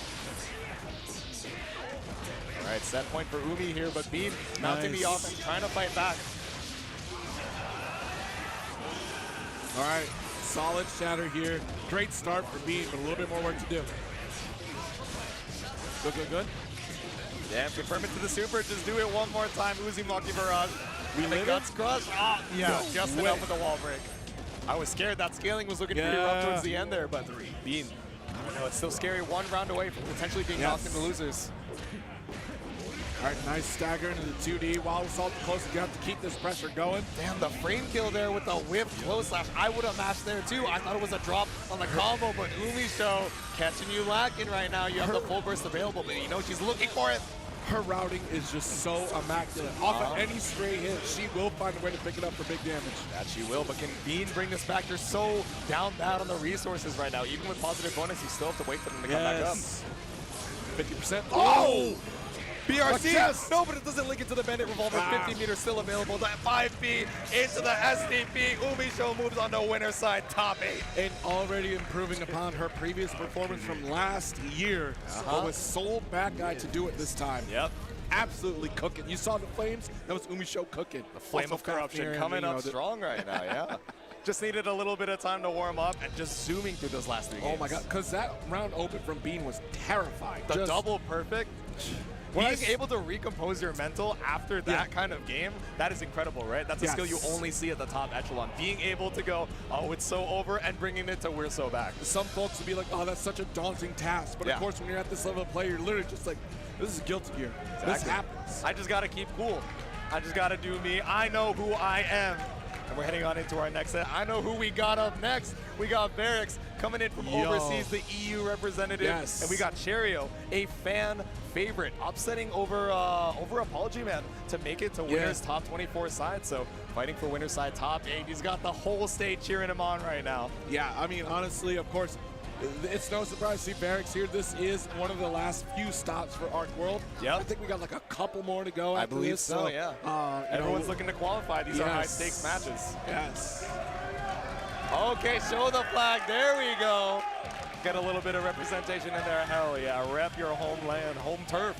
All right, set point for Umi here, but Bean mounting the offense, trying to fight back. All right, solid shatter here. Great start for Bean, but a little bit more work to do. Good, good, good. Yeah, confirm it to the super. Just do it one more time. Uzi Monkey Barrage. We And live the guts crush. Ah, yeah, No just way. enough with the wall break. I was scared that scaling was looking pretty rough towards the end there, but Bean, I don't know, it's still scary. One round away from potentially being knocked into losers. All right, nice stagger into the 2D. Wild Assault close enough to keep this pressure going. Damn, the frame kill there with the whip close slash. I would have mashed there too. I thought it was a drop on the combo, but UmiShow catching you lacking right now. You have the full burst available, but you know she's looking for it. Her routing is just so immaculate. Off of any stray hit, she will find a way to pick it up for big damage. That she will, but can Bean bring this back? They're so down bad on the resources right now. Even with positive bonus, you still have to wait for them to come back up. 50%. Oh! BRC! Yes. No, but it doesn't link into the Bandit Revolver. 50 meters still available. That 5B into the SDP. UmiShow moves on the winner's side, top 8. And already improving upon her previous performance from last year, but with sole bad guy to do it this time. Yep. Absolutely cooking. You saw the flames? That was UmiShow cooking. The flame Also of corruption Fafnir, coming you know, up strong right now, yeah. Just needed a little bit of time to warm up and just zooming through those last 3 games. Oh my God, because that round open from Bean was terrifying. The Just- double perfect. Being able to recompose your mental after that kind of game, that is incredible, right? That's a skill you only see at the top echelon. Being able to go, oh, it's so over, and bringing it to we're so back. Some folks would be like, oh, that's such a daunting task. But of course, when you're at this level of play, you're literally just like, this is Guilty Gear. This happens. I just got to keep cool. I just got to do me. I know who I am. And we're heading on into our next set. I know who we got up next. We got Barracks coming in from overseas, the EU representative. Yes. And we got Cherio, a fan favorite, upsetting over ApologyMan to make it to winner's top 24 side. So fighting for winner's side top 8. He's got the whole state cheering him on right now. Yeah, I mean, honestly, of course, it's no surprise to see Barracks here. This is one of the last few stops for Arc World. Yep. I think we got like a couple more to go. I after believe this, so, yeah. Everyone's looking to qualify. These are high stakes matches. Yes. Okay, show the flag. There we go. Get a little bit of representation in there. Hell yeah. Rep your homeland, home turf.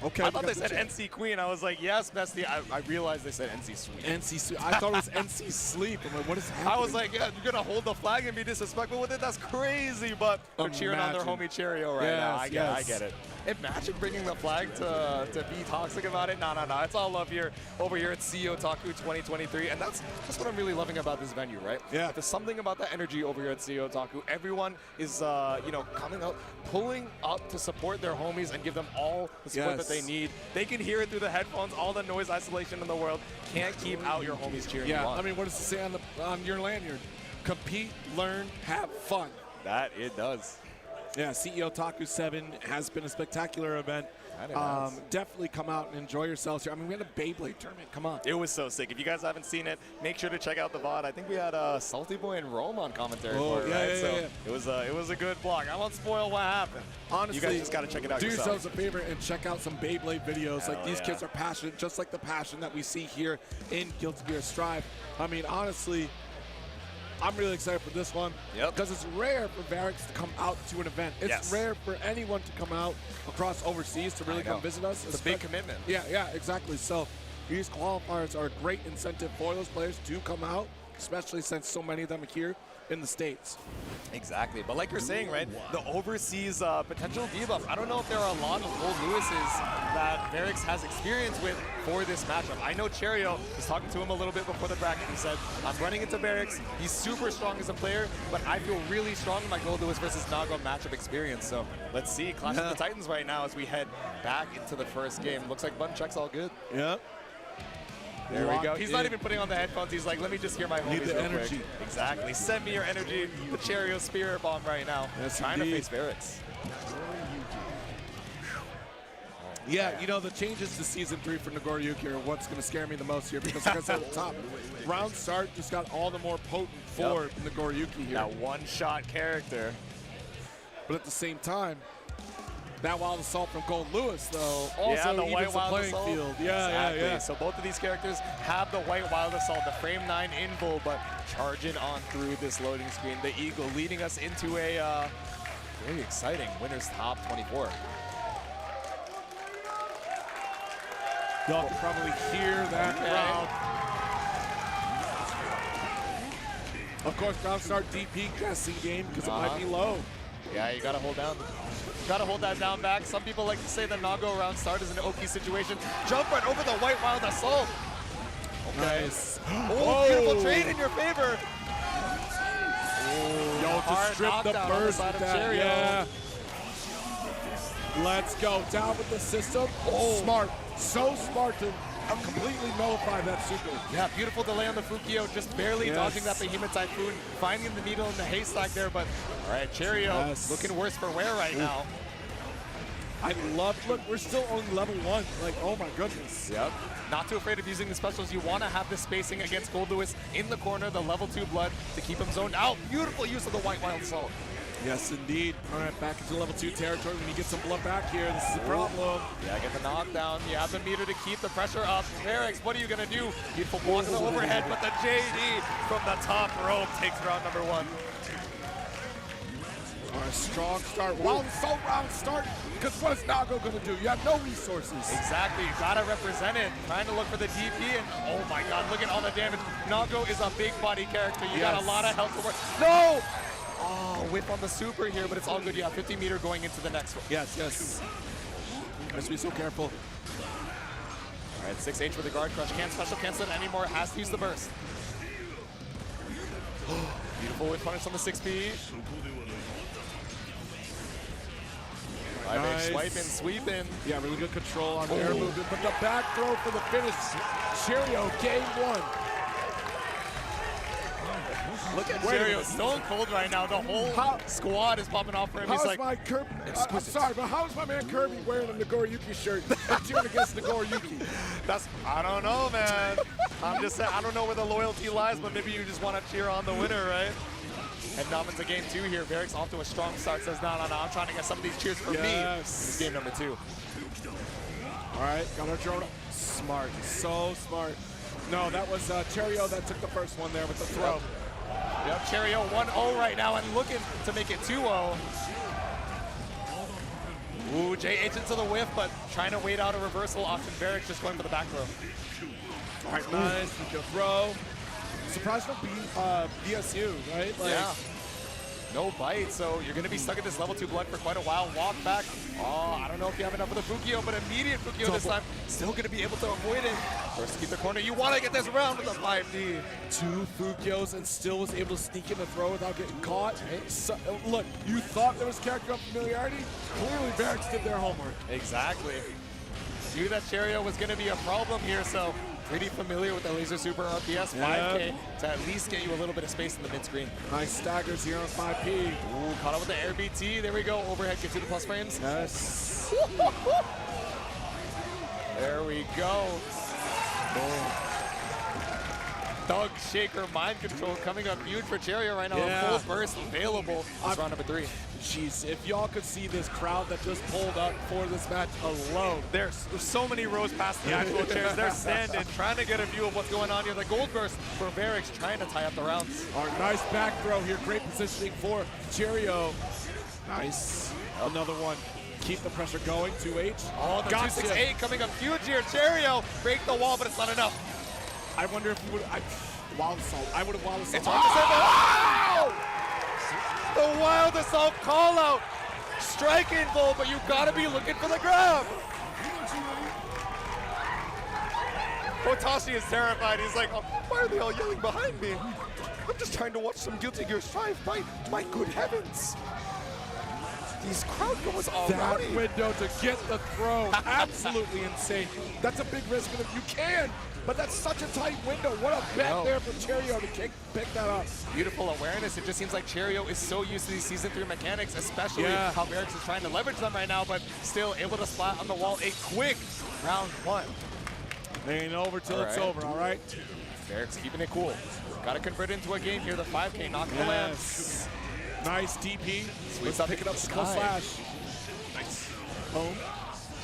Okay. I thought they said NC Queen. I was like, yes, bestie. I realized they said NC Sweet. NC Sweet. I thought it was NC Sleep. I'm like, what is happening? I was like, yeah, you're going to hold the flag and be disrespectful with it? That's crazy. But they're cheering on their homie Cherio right now. I get it. Imagine bringing the flag to be toxic about it. No. It's all love here over here at CEOtaku 2023. And that's what I'm really loving about this venue, right? Yeah. There's something about the energy over here at CEOtaku. Everyone is, coming out, pulling up to support their homies and give them all the support that they need. They can hear it through the headphones, all the noise isolation in the world. Can't keep out your homies cheering you on. I mean, what does it say on your lanyard? Compete, learn, have fun. That it does. Yeah, CEOtaku 7 has been a spectacular event. Definitely come out and enjoy yourselves here. I mean, we had a Beyblade tournament. Come on. It was so sick. If you guys haven't seen it, make sure to check out the VOD. I think we had Salty Boy and Rome on commentary for it, right? It was a good block. I won't spoil what happened. Honestly, you guys just got to check it out do yourself. yourselves a favor and check out some Beyblade videos. Like, these kids are passionate, just like the passion that we see here in Guilty Gear Strive. I mean, honestly, I'm really excited for this one because it's rare for Barracks to come out to an event. It's rare for anyone to come out across overseas to really come visit us. It's a big commitment. Yeah, exactly. So these qualifiers are a great incentive for those players to come out, especially since so many of them are here in the States. Exactly, but like you're saying, right, the overseas potential debuff, I don't know if there are a lot of Gold Lewis's that Barracks has experience with for this matchup. I know Cherio was talking to him a little bit before the bracket. He said, I'm running into Barracks. He's super strong as a player, but I feel really strong in my Gold Lewis versus Nago matchup experience. So let's see, Clash of the Titans right now as we head back into the first game. Looks like button check's all good. Yep. There we go. He's not even putting on the headphones. He's like, let me just hear my homies real energy. quick. Exactly. Send me your energy. The Cherio Spirit Bomb right now. Yes, trying to face Barracks. Yeah, you know, the changes to Season 3 for Nagoriyuki are what's going to scare me the most here because, like I said at the top, round start just got all the more potent for Nagoriyuki here. That one-shot character. But at the same time, that Wild Assault from Gold Lewis, though, also the evens White the Wild playing Assault. field. Yeah. So both of these characters have the White Wild Assault, the frame 9 invul, but charging on through this loading screen. The Eagle leading us into a very exciting winner's top 24. Y'all can probably hear that crowd. Of course, round start DP guessing game because it might be low. Yeah, you gotta hold down. Gotta hold that down back. Some people like to say the Nago round start is an OP situation. Jump right over the White Wild Assault. Okay. Nice. Oh, beautiful trade in your favor. Yo, just strip the knockdown on the burst side with of that. Cherio. Yeah. Let's go. Down with the system. Oh. Smart. So smart to completely nullify that super. Yeah, beautiful delay on the Fukio, just barely dodging that Behemoth Typhoon, finding the needle in the haystack there, but all right, Cherio looking worse for wear right now. I love, look, we're still only level 1. Like, oh my goodness. Yep. Not too afraid of using the specials. You want to have the spacing against Gold Lewis in the corner, the level 2 blood to keep him zoned out. Beautiful use of the White Wild Assault. Yes, indeed. All right, back into level 2 territory. When you get some blood back here, this is a problem. Yeah, get the knockdown. You have the meter to keep the pressure up. Barracks, what are you going to do? Beautiful block on the overhead, but the JD from the top rope takes round number 1. All right, strong start. Wild Assault round start, because what is Nago going to do? You have no resources. Exactly, you got to represent it. Trying to look for the DP, and oh my god, look at all the damage. Nago is a big body character. You got a lot of health to work. No! Oh, whip on the super here, but it's all good. You have 50 meter going into the next one. Yes. Let's be so careful. All right, 6H for the guard crush. Can't special cancel it anymore. Has to use the burst. Beautiful whip punish on the 6P. Nice. Swiping, sweeping. Yeah, really good control on the air movement, but the back throw for the finish. Cherio, game 1. Look at Cherio, stone cold right now. The whole squad is popping off for him. He's like, my Kirby? I'm sorry, but how is my man Kirby wearing a Nagoriyuki shirt and cheering against Nagoriyuki? I don't know, man. I'm just saying, I don't know where the loyalty lies, but maybe you just want to cheer on the winner, right? Heading off into game 2 here. Barracks off to a strong start. Says, no, I'm trying to get some of these cheers for me. This is game number 2. All right, got our drone. Smart, so smart. No, that was Cherio that took the first one there with the throw. Yep, Cherio 1-0 right now and looking to make it 2-0. Ooh, JH into the whiff, but trying to wait out a reversal option. Barracks just going for the back throw. All right, nice. Good throw. Surprise no BSU, right? Like, yeah. No bite, so you're going to be stuck at this level 2 blood for quite a while. Walk back. Oh, I don't know if you have enough for the Fukio, but immediate Fukio this time. Still going to be able to avoid it. First, keep the corner. You want to get this round with a 5D. 2 Fukios and still was able to sneak in the throw without getting caught. So, look, you thought there was character unfamiliarity? Clearly, Barracks did their homework. Exactly. Knew that Cherio was going to be a problem here, so pretty familiar with the laser super RPS 5K to at least get you a little bit of space in the mid screen. Nice staggers here on 5P. Ooh, caught up with the air BT. There we go. Overhead gets you the plus frames. Yes. There we go. Boom. Thug Shaker mind control coming up huge for Cherio right now. A full burst available. That's round number 3. Jeez, if y'all could see this crowd that just pulled up for this match alone. There's so many rows past the actual chairs. They're standing, trying to get a view of what's going on here. The gold burst for Barracks trying to tie up the rounds. Our nice back throw here. Great positioning for Cherio. Nice. Another one. Keep the pressure going. 2H. Oh, the 268 coming up huge here. Cherio break the wall, but it's not enough. I wonder if we would. Wild Assault. I would have Wild Assault. It's hard to say, no! The wild assault call out. Striking full, but you gotta be looking for the grab. Hotashi is terrified. He's like, oh, why are they all yelling behind me? I'm just trying to watch some Guilty Gear Strive. My good heavens. These crowd goers are that rowdy. window to get the throw, absolutely insane. That's a big risk, and if you can, but that's such a tight window. What a bet there for Cheerio to pick that up. Beautiful awareness. It just seems like Cheerio is so used to these Season 3 mechanics, especially how Barracks is trying to leverage them right now, but still able to splat on the wall a quick round 1. Ain't over till it's over, all right? Barracks keeping it cool. Got to convert into a game here. The 5K knocking the lands. Nice DP. Sweeps Let's pick it up with the slash. Nice. Boom.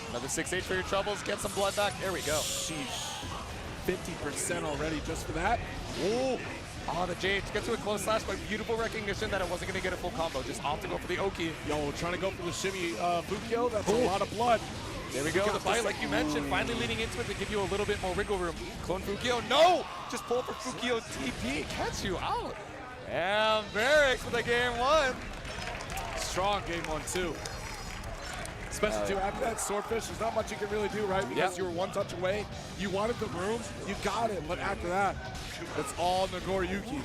Another 6H for your troubles. Get some blood back. There we go. Sheesh. 50% already just for that. Ooh. Oh, the JH gets to a close slash, but beautiful recognition that it wasn't going to get a full combo. Just opt to go for the Oki. Yo, trying to go for the shimmy Fukyo. That's a lot of blood. There we go, the bite, like you mentioned, finally leading into it to give you a little bit more wriggle room. Clone Fukyo, no! Just pull for Fukyo TP, catch you out. And Barracks with a game 1. Strong game 1, too. Especially, too, after that Swordfish, there's not much you can really do, right? Because you were one touch away. You wanted the room, you got it. But after that, it's all Nagoriyuki.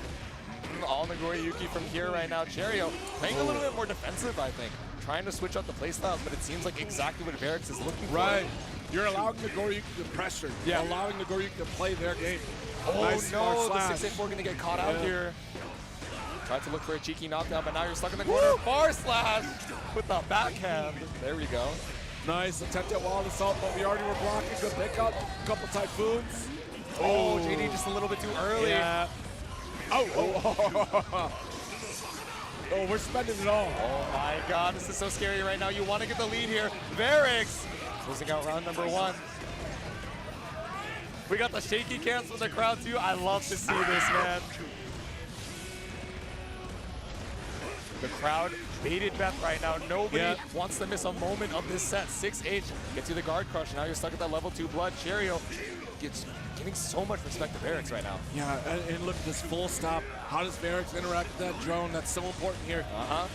All Nagoriyuki from here right now. Cheerio playing a little bit more defensive, I think. Trying to switch up the playstyles, but it seems like exactly what Barracks is looking for. Right. You're allowing Nagoriyuki to pressure. Yeah. Allowing Nagoriyuki to play their game. Oh, nice no, the 684 going to get caught out here. Tried to look for a cheeky knockdown, but now you're stuck in the corner. Bar slash with the backhand. There we go. Nice attempt at wall assault, but we already were blocking. Good pickup. Couple typhoons. Oh, JD just a little bit too early. Yeah. Oh, we're spending it all. Oh my God, this is so scary right now. You want to get the lead here. Barracks closing out round number 1. We got the shaky cans from the crowd too. I love to see this, man. The crowd bated breath right now. Nobody wants to miss a moment of this set. 6H gets you the guard crush. Now you're stuck at that level 2 blood. Cheerio giving so much respect to Barracks right now. Yeah, and look at this full stop. How does Barracks interact with that drone? That's so important here. Oh,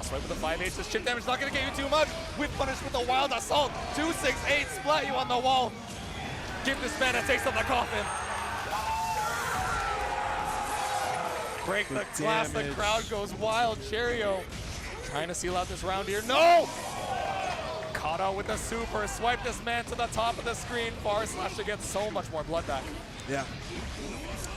swipe with the 5H. This chip damage not going to get you too much. With punish with the wild assault. 2-6-8 splat you on the wall. Give this man a taste of the coffin. Break the glass. The crowd goes wild. Cheerio trying to seal out this round here. No! Caught out with the super. Swipe this man to the top of the screen. Far slash to get so much more blood back. Yeah.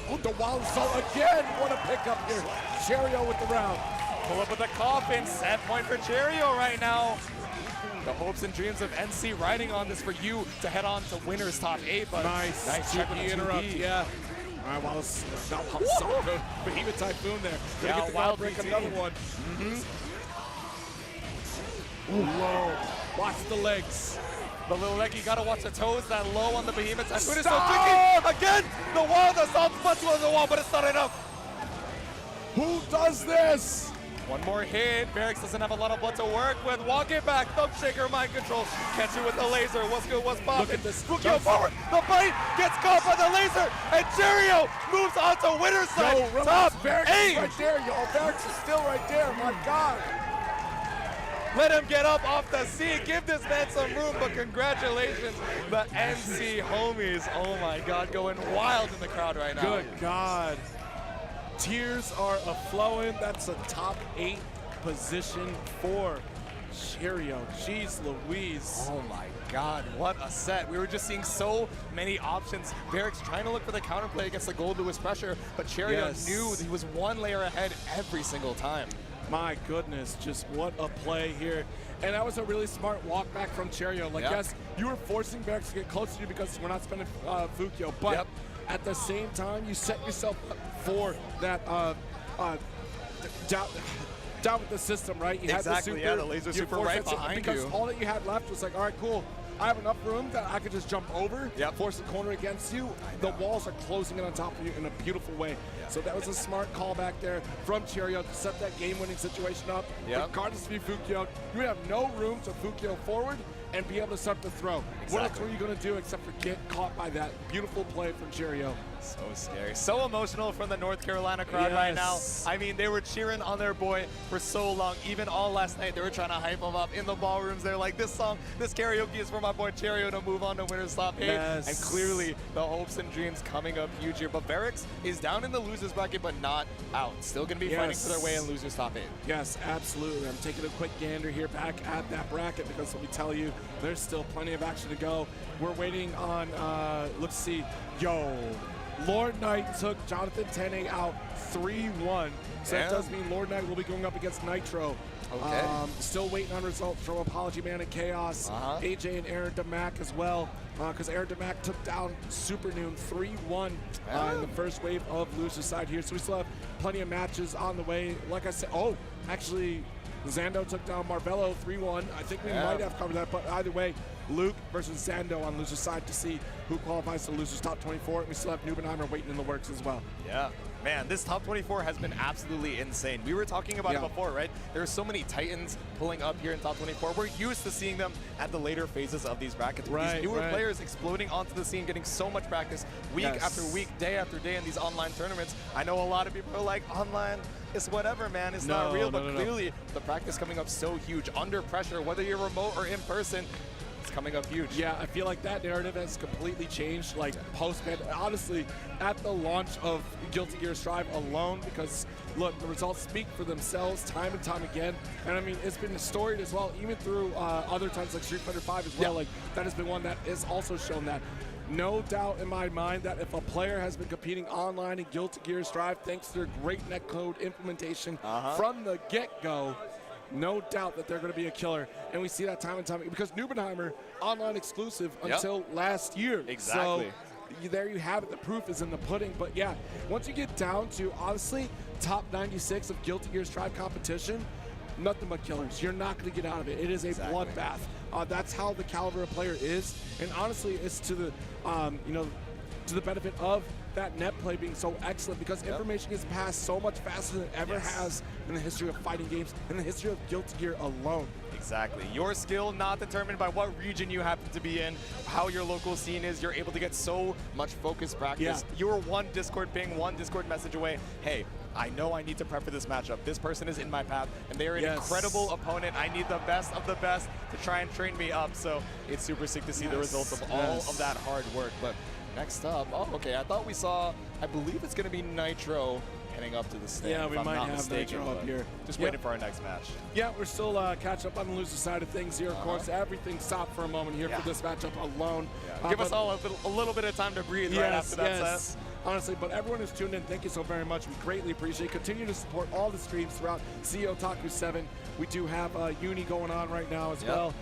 Oh, the wild assault again. What a pickup here. Cheerio with the round. Pull up with the coffin. Set point for Cheerio right now. The hopes and dreams of NC riding on this for you to head on to winner's top 8. But nice check with the interrupt. Yeah. All right, well, so good. Behemoth Typhoon there. Gonna get the wild break, another one. Ooh, low. Watch the legs. The little leg, you gotta watch the toes. That low on the Behemoth Typhoon is so tricky. Again, the wild assault butts on the wall, but it's not enough. Who does this? One more hit. Barracks doesn't have a lot of blood to work with. Walk it back. Thumb shaker, mind control. Catch you with the laser. What's good? What's poppin'? Look at this. Fukyo forward. The bite gets caught by the laser. And Cheerio moves on to winner's side. No, Top Barracks 8. is right there, y'all. Barracks is still right there. My God. Let him get up off the seat. Give this man some room, but congratulations, the NC homies. Oh my God, going wild in the crowd right now. Good God. Tears are a-flowing. That's a top 8 position for Cheerio. Jeez Louise. Oh my God, what a set. We were just seeing so many options. Barracks trying to look for the counterplay against the Gold Lewis pressure, but Cheerio knew he was one layer ahead every single time. My goodness, just what a play here. And that was a really smart walk back from Cheerio. Like, yes, you were forcing Barracks to get closer to you because we're not spending Fukyo, but at the same time, you set yourself up for that down with the system, right? You had the super, the laser super right behind you. Because all that you had left was like, all right, cool. I have enough room that I could just jump over, force the corner against you. The walls are closing in on top of you in a beautiful way. So that was a smart call back there from Cheerio to set that game-winning situation up. Regardless of you Fukyo, you have no room to Fukyo forward and be able to start the throw. What else were you going to do except for get caught by that beautiful play from Cheerio? So scary. So emotional from the North Carolina crowd right now. I mean, they were cheering on their boy for so long. Even all last night, they were trying to hype him up in the ballrooms. They're like, this song, this karaoke is for my boy Cheerio to move on to winner's top 8. And clearly, the hopes and dreams coming up huge here. But Barracks is down in the losers bracket, but not out. Still going to be fighting for their way in losers top 8. Yes, absolutely. I'm taking a quick gander here back at that bracket because let me tell you, there's still plenty of action to go. We're waiting on, let's see, Lord Knight took Jonathan Tene out 3-1. So that does mean Lord Knight will be going up against Nitro. Okay. Still waiting on results from ApologyMan and Chaos, AJ and Aaron DeMac as well, because Aaron DeMac took down Super Noon 3-1 in the first wave of loser side here. So we still have plenty of matches on the way. Like I said, actually, Zando took down Marvello 3-1. I think we might have covered that, but either way, Luke versus Zando on loser's side to see who qualifies to losers top 24. And we still have Nubenheimer waiting in the works as well. Yeah. Man, this top 24 has been absolutely insane. We were talking about it before, right? There are so many Titans pulling up here in top 24. We're used to seeing them at the later phases of these brackets. These newer players exploding onto the scene, getting so much practice week after week, day after day in these online tournaments. I know a lot of people are like, online, it's whatever, man. It's not real, but clearly the practice coming up so huge, under pressure, whether you're remote or in person, it's coming up huge. Yeah, I feel like that narrative has completely changed, like post-pandemic. Honestly, at the launch of Guilty Gear Strive alone, because look, the results speak for themselves time and time again. And I mean, it's been storied as well, even through other times like Street Fighter 5 as well. Like that has been one that has also shown that. No doubt in my mind that if a player has been competing online in Guilty Gear Strive, thanks to their great netcode implementation from the get-go, no doubt that they're going to be a killer. And we see that time and time again because Nubenheimer, online exclusive until last year. Exactly. So there you have it. The proof is in the pudding. But yeah, once you get down to, honestly, top 96 of Guilty Gear Strive competition, nothing but killers. You're not going to get out of it. It is a bloodbath. That's how the caliber of player is. And honestly, it's to the, to the benefit of that net play being so excellent because information gets passed so much faster than it ever has in the history of fighting games, in the history of Guilty Gear alone. Exactly. Your skill not determined by what region you happen to be in, how your local scene is. You're able to get so much focused practice. You're one Discord ping, one Discord message away. Hey, I know I need to prep for this matchup. This person is in my path, and they're an incredible opponent. I need the best of the best to try and train me up. So it's super sick to see the results of all of that hard work. But next up, I thought we saw, I believe it's going to be Nitro heading up to the stand. Yeah, we might have Nitro up here. Just waiting for our next match. Yeah, we're still catching up on the loser side of things here. Of course, everything stopped for a moment here for this matchup alone. Give us all a little bit of time to breathe right after that set. Honestly, but everyone who's tuned in, thank you so very much. We greatly appreciate it. Continue to support all the streams throughout CEOtaku 7. We do have Uni going on right now as well.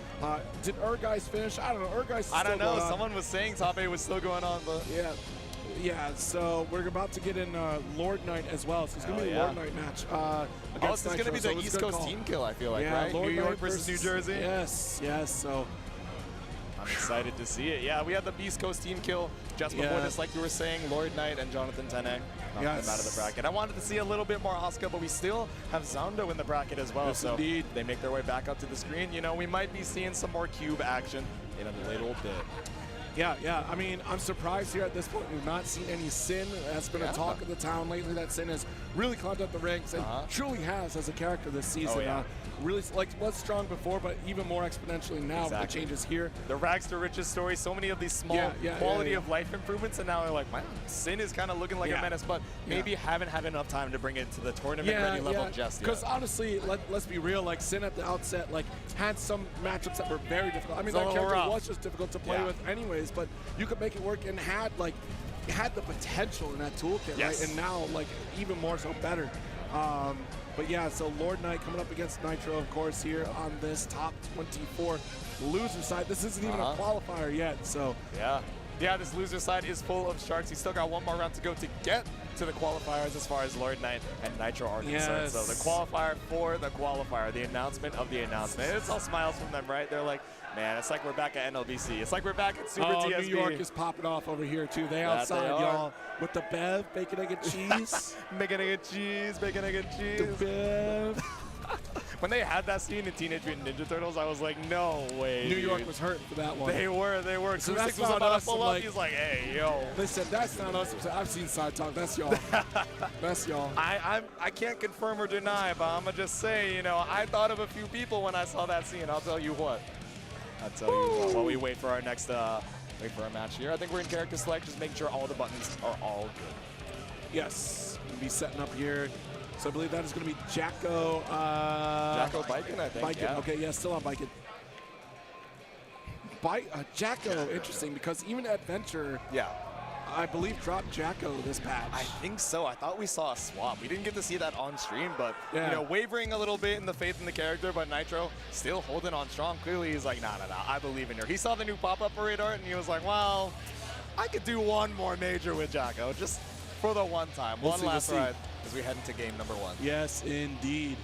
Did Urguys finish? I don't know. Urguys still I don't know. Going on. Someone was saying top 8 was still going on, but yeah, so we're about to get in Lord Knight as well. So it's going to be a Lord Knight match against this is going to be the East Coast team kill, I feel like, right? Lord New York Knight versus New Jersey? Yes, so I'm excited to see it. Yeah, we had the East Coast team kill just before this, like you were saying, Lord Knight and Jonathan Tene knocked them out of the bracket. I wanted to see a little bit more Asuka, but we still have Zando in the bracket as well. So they make their way back up to the screen. You know, we might be seeing some more cube action in a little bit. Yeah. I mean, I'm surprised here at this point. We've not seen any Sin. That's been a talk of the town lately. That Sin has really climbed up the ranks and truly has as a character this season. Really, like, was strong before, but even more exponentially now with the changes here. The rags to riches story, so many of these small quality of life improvements, and now they're like, wow, Sin is kind of looking like a menace, but maybe haven't had enough time to bring it to the tournament-ready level just yet. Because honestly, let's be real, like, Sin at the outset, like, had some matchups that were very difficult. I mean, that character was just difficult to play with anyways, but you could make it work and had the potential in that toolkit, right? And now, like, even more so better. But yeah, so Lord Knight coming up against Nitro, of course, here on this top 24 loser side. This isn't even a qualifier yet, so. Yeah, this loser side is full of sharks. He's still got one more round to go to get to the qualifiers as far as Lord Knight and Nitro are concerned. So the qualifier for the qualifier, the announcement of the announcement. It's all smiles from them, right? They're like, man, it's like we're back at NLBC. It's like we're back at Super TSB. New York is popping off over here, too. They outside, y'all, with the Bev, bacon, egg, and cheese. Bacon, egg, and cheese, bacon, egg, and cheese. The Bev. when they had that scene in Teenage Mutant Ninja Turtles, I was like, no way. New York dude. was hurting for that one. They were. So Kusix that's was not about us, to pull I'm up. like- He's like, hey, yo. They said, that's not us. I've seen Side Talk. That's y'all. That's y'all. I can't confirm or deny, but I'm gonna just say, you know, I thought of a few people when I saw that scene. I'll tell you what. While we wait for our next match here. I think we're in character select, just make sure all the buttons are all good. Yes. We'll be setting up here. So I believe that is going to be Jacko. Jacko Biken, I think. Biken. Yeah. Okay, yeah, still on Biken. Jacko, interesting, because even Adventure, Yeah. I believe, dropped Jacko this patch. I think so. I thought we saw a swap. We didn't get to see that on stream, but Yeah. you know, wavering a little bit in the faith in the character, but Nitro still holding on strong. Clearly, he's like, nah, I believe in her. He saw the new pop-up parade art, and he was like, well, I could do one more major with Jacko, just for the one time, one last ride, as we head into game number 1. Yes, indeed.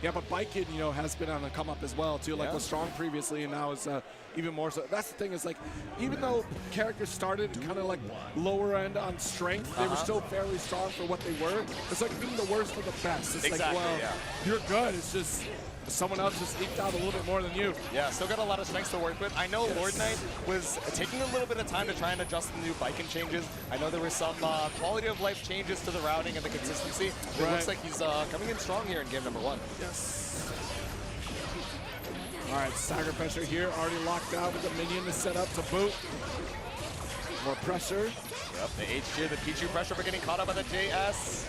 Yeah, but Biken, you know, has been on the come up as well, too. Like, was strong previously, and now is even more so. That's the thing, is like, even though characters started kind of like lower end on strength, they were still fairly strong for what they were. It's like being the worst of the best. It's Exactly, like, well, yeah. you're good. It's just someone else just eked out a little bit more than you. Yeah, still got a lot of strengths to work with. I know Lord Knight was taking a little bit of time to try and adjust the new Biken changes. I know there were some quality of life changes to the routing and the consistency. It looks like he's coming in strong here in game number 1. Yes. All right, stagger pressure here, already locked out with the minion to set up to boot. More pressure. Yep, the H tier, the Pichu pressure, but getting caught up by the JS.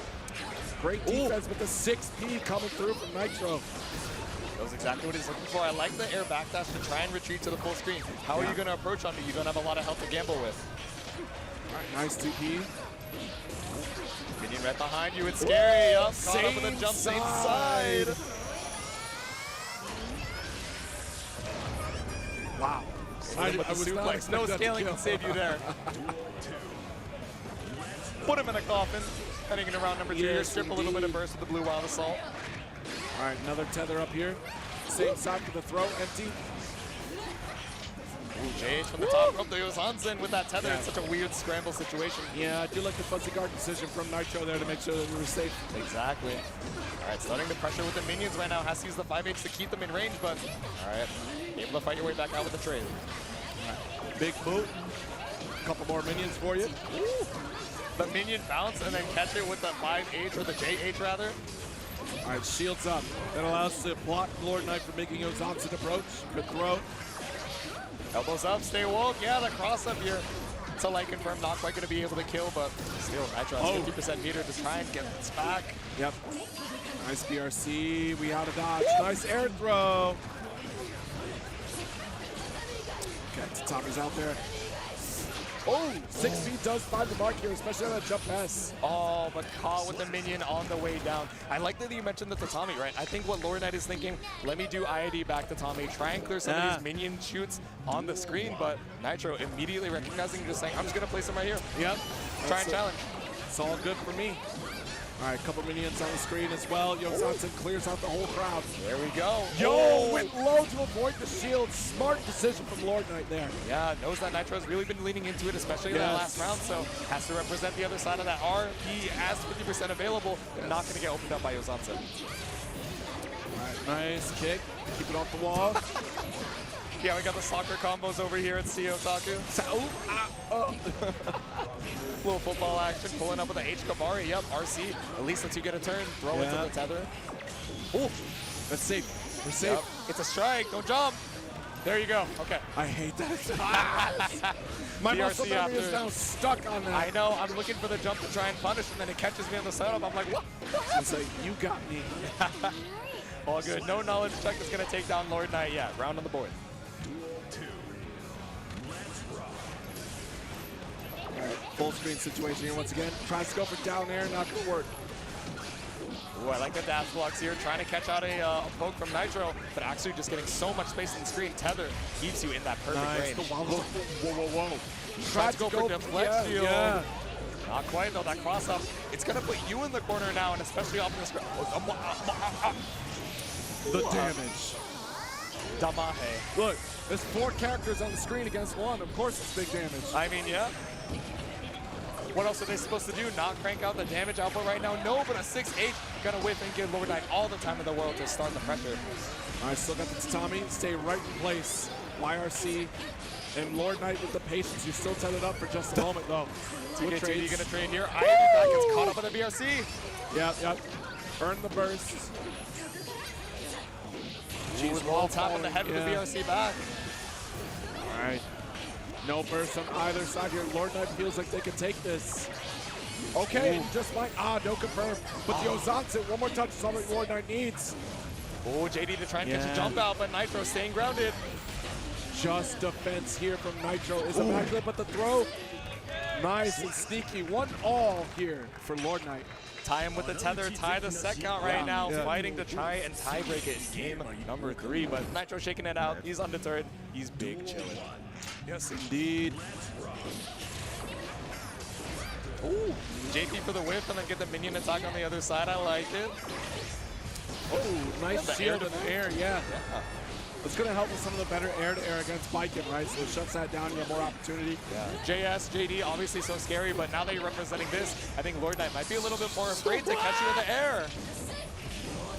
Great defense with the 6P coming through from Nitro. Knows exactly what he's looking for. I like the air backdash to try and retreat to the full screen. How are you going to approach Omni? You don't have a lot of health to gamble with. All right, nice 2P. Minion right behind you. It's scary. Up, caught up with a Same jump same side. side. Wow. I was suplex. No scaling can save you there. Put him in a coffin. Heading into round number 2 here. Strip a little bit of burst with the blue wild assault. All right, another tether up here. Same side for the throw, empty. Ooh, JH from the top rope. There goes Hansen with that tether. It's such a weird scramble situation. Yeah, I do like the fuzzy guard decision from Nitro there to make sure that we were safe. Exactly. All right, starting to pressure with the minions right now. Has to use the 5H to keep them in range, but all right, able to fight your way back out with the trade. All right, big boot. A couple more minions for you. Ooh. The minion bounce and then catch it with the 5H, or the JH rather. All right, shields up. That allows us to block Lord Knight from making his opposite approach. Good throw. Elbows up, stay woke. Yeah, the cross up here. To like confirm, not quite going to be able to kill, but still, Nitro has 50% meter to try and get this back. Yep. Nice BRC. We out of dodge. Nice air throw. Okay, Tommy's out there. Oh, 6 feet does find the mark here, especially on that jump pass. Oh, but caught with the minion on the way down. I like that you mentioned the Tatami, right? I think what Lord Knight is thinking, let me do IID back to Tommy, try and clear some of these minion shoots on the screen, but Nitro immediately recognizing, just saying, I'm just going to place him right here. Yep. Try and challenge. It's all good for me. All right, a couple minions on the screen as well. Yosagi clears out the whole crowd. There we go. Yo, went low to avoid the shield. Smart decision from Lord Knight there. Yeah, knows that Nitro's really been leaning into it, especially in that last round, so has to represent the other side of that R. He has 50% available, not going to get opened up by Yosagi. All right, nice kick. Keep it off the wall. Yeah, we got the soccer combos over here at CEOtaku. Little football action, pulling up with the H Kabari. Yep, RC. At least lets you get a turn. Throw into the tether. Oh, that's safe. We're safe. Yep. It's a strike. Don't jump. There you go. Okay. I hate that. My muscle memory is now stuck on that. I know. I'm looking for the jump to try and punish, and then it catches me on the setup. I'm like, what? It's like, you got me. All good. No knowledge check is going to take down Lord Knight yet. Round on the board. All right, full screen situation here once again. Tries to go for down air, not gonna work. Ooh, I like the dash blocks here, trying to catch out a poke from Nitro, but actually just getting so much space in the screen. Tether keeps you in that perfect range. Whoa. Tries to go for deflect shield. Yeah. Not quite though, that cross up. It's gonna put you in the corner now, and especially off in the screen. The damage. Damahe. Look, there's 4 characters on the screen against 1. Of course it's big damage. I mean, yeah. What else are they supposed to do? Not crank out the damage output right now? No, but a 6H gonna whiff and give Lord Knight all the time in the world to start the pressure. All right, still got the tatami. Stay right in place. YRC and Lord Knight with the patience. You still set it up for just a moment, though. 2K2D gonna trade here. IMD back gets caught up in the BRC. Yep. Earn the burst. Jeez, wall tap on the head with the BRC back. All right. No burst on either side here. Lord Knight feels like they can take this. Okay, just fine. No confirm. But the Ozanse, one more touch is all that Lord Knight needs. Oh, JD to try and catch a jump out, but Nitro staying grounded. Just defense here from Nitro is immaculate, but the throw, nice and sneaky. 1-all here for Lord Knight. Tie him with the tether, tie the set count right now, fighting to try and tie break it in game number 3. But Nitro shaking it out. He's undeterred. He's big chilling. Yes, indeed. Ooh, JP for the whiff and then get the minion attack on the other side. I like it. Oh, nice shield in the air, It's going to help with some of the better air-to-air against Viking, right? So it shuts that down, you have more opportunity. JS, JD, obviously so scary, but now that you're representing this, I think Lord Knight might be a little bit more afraid to catch you in the air.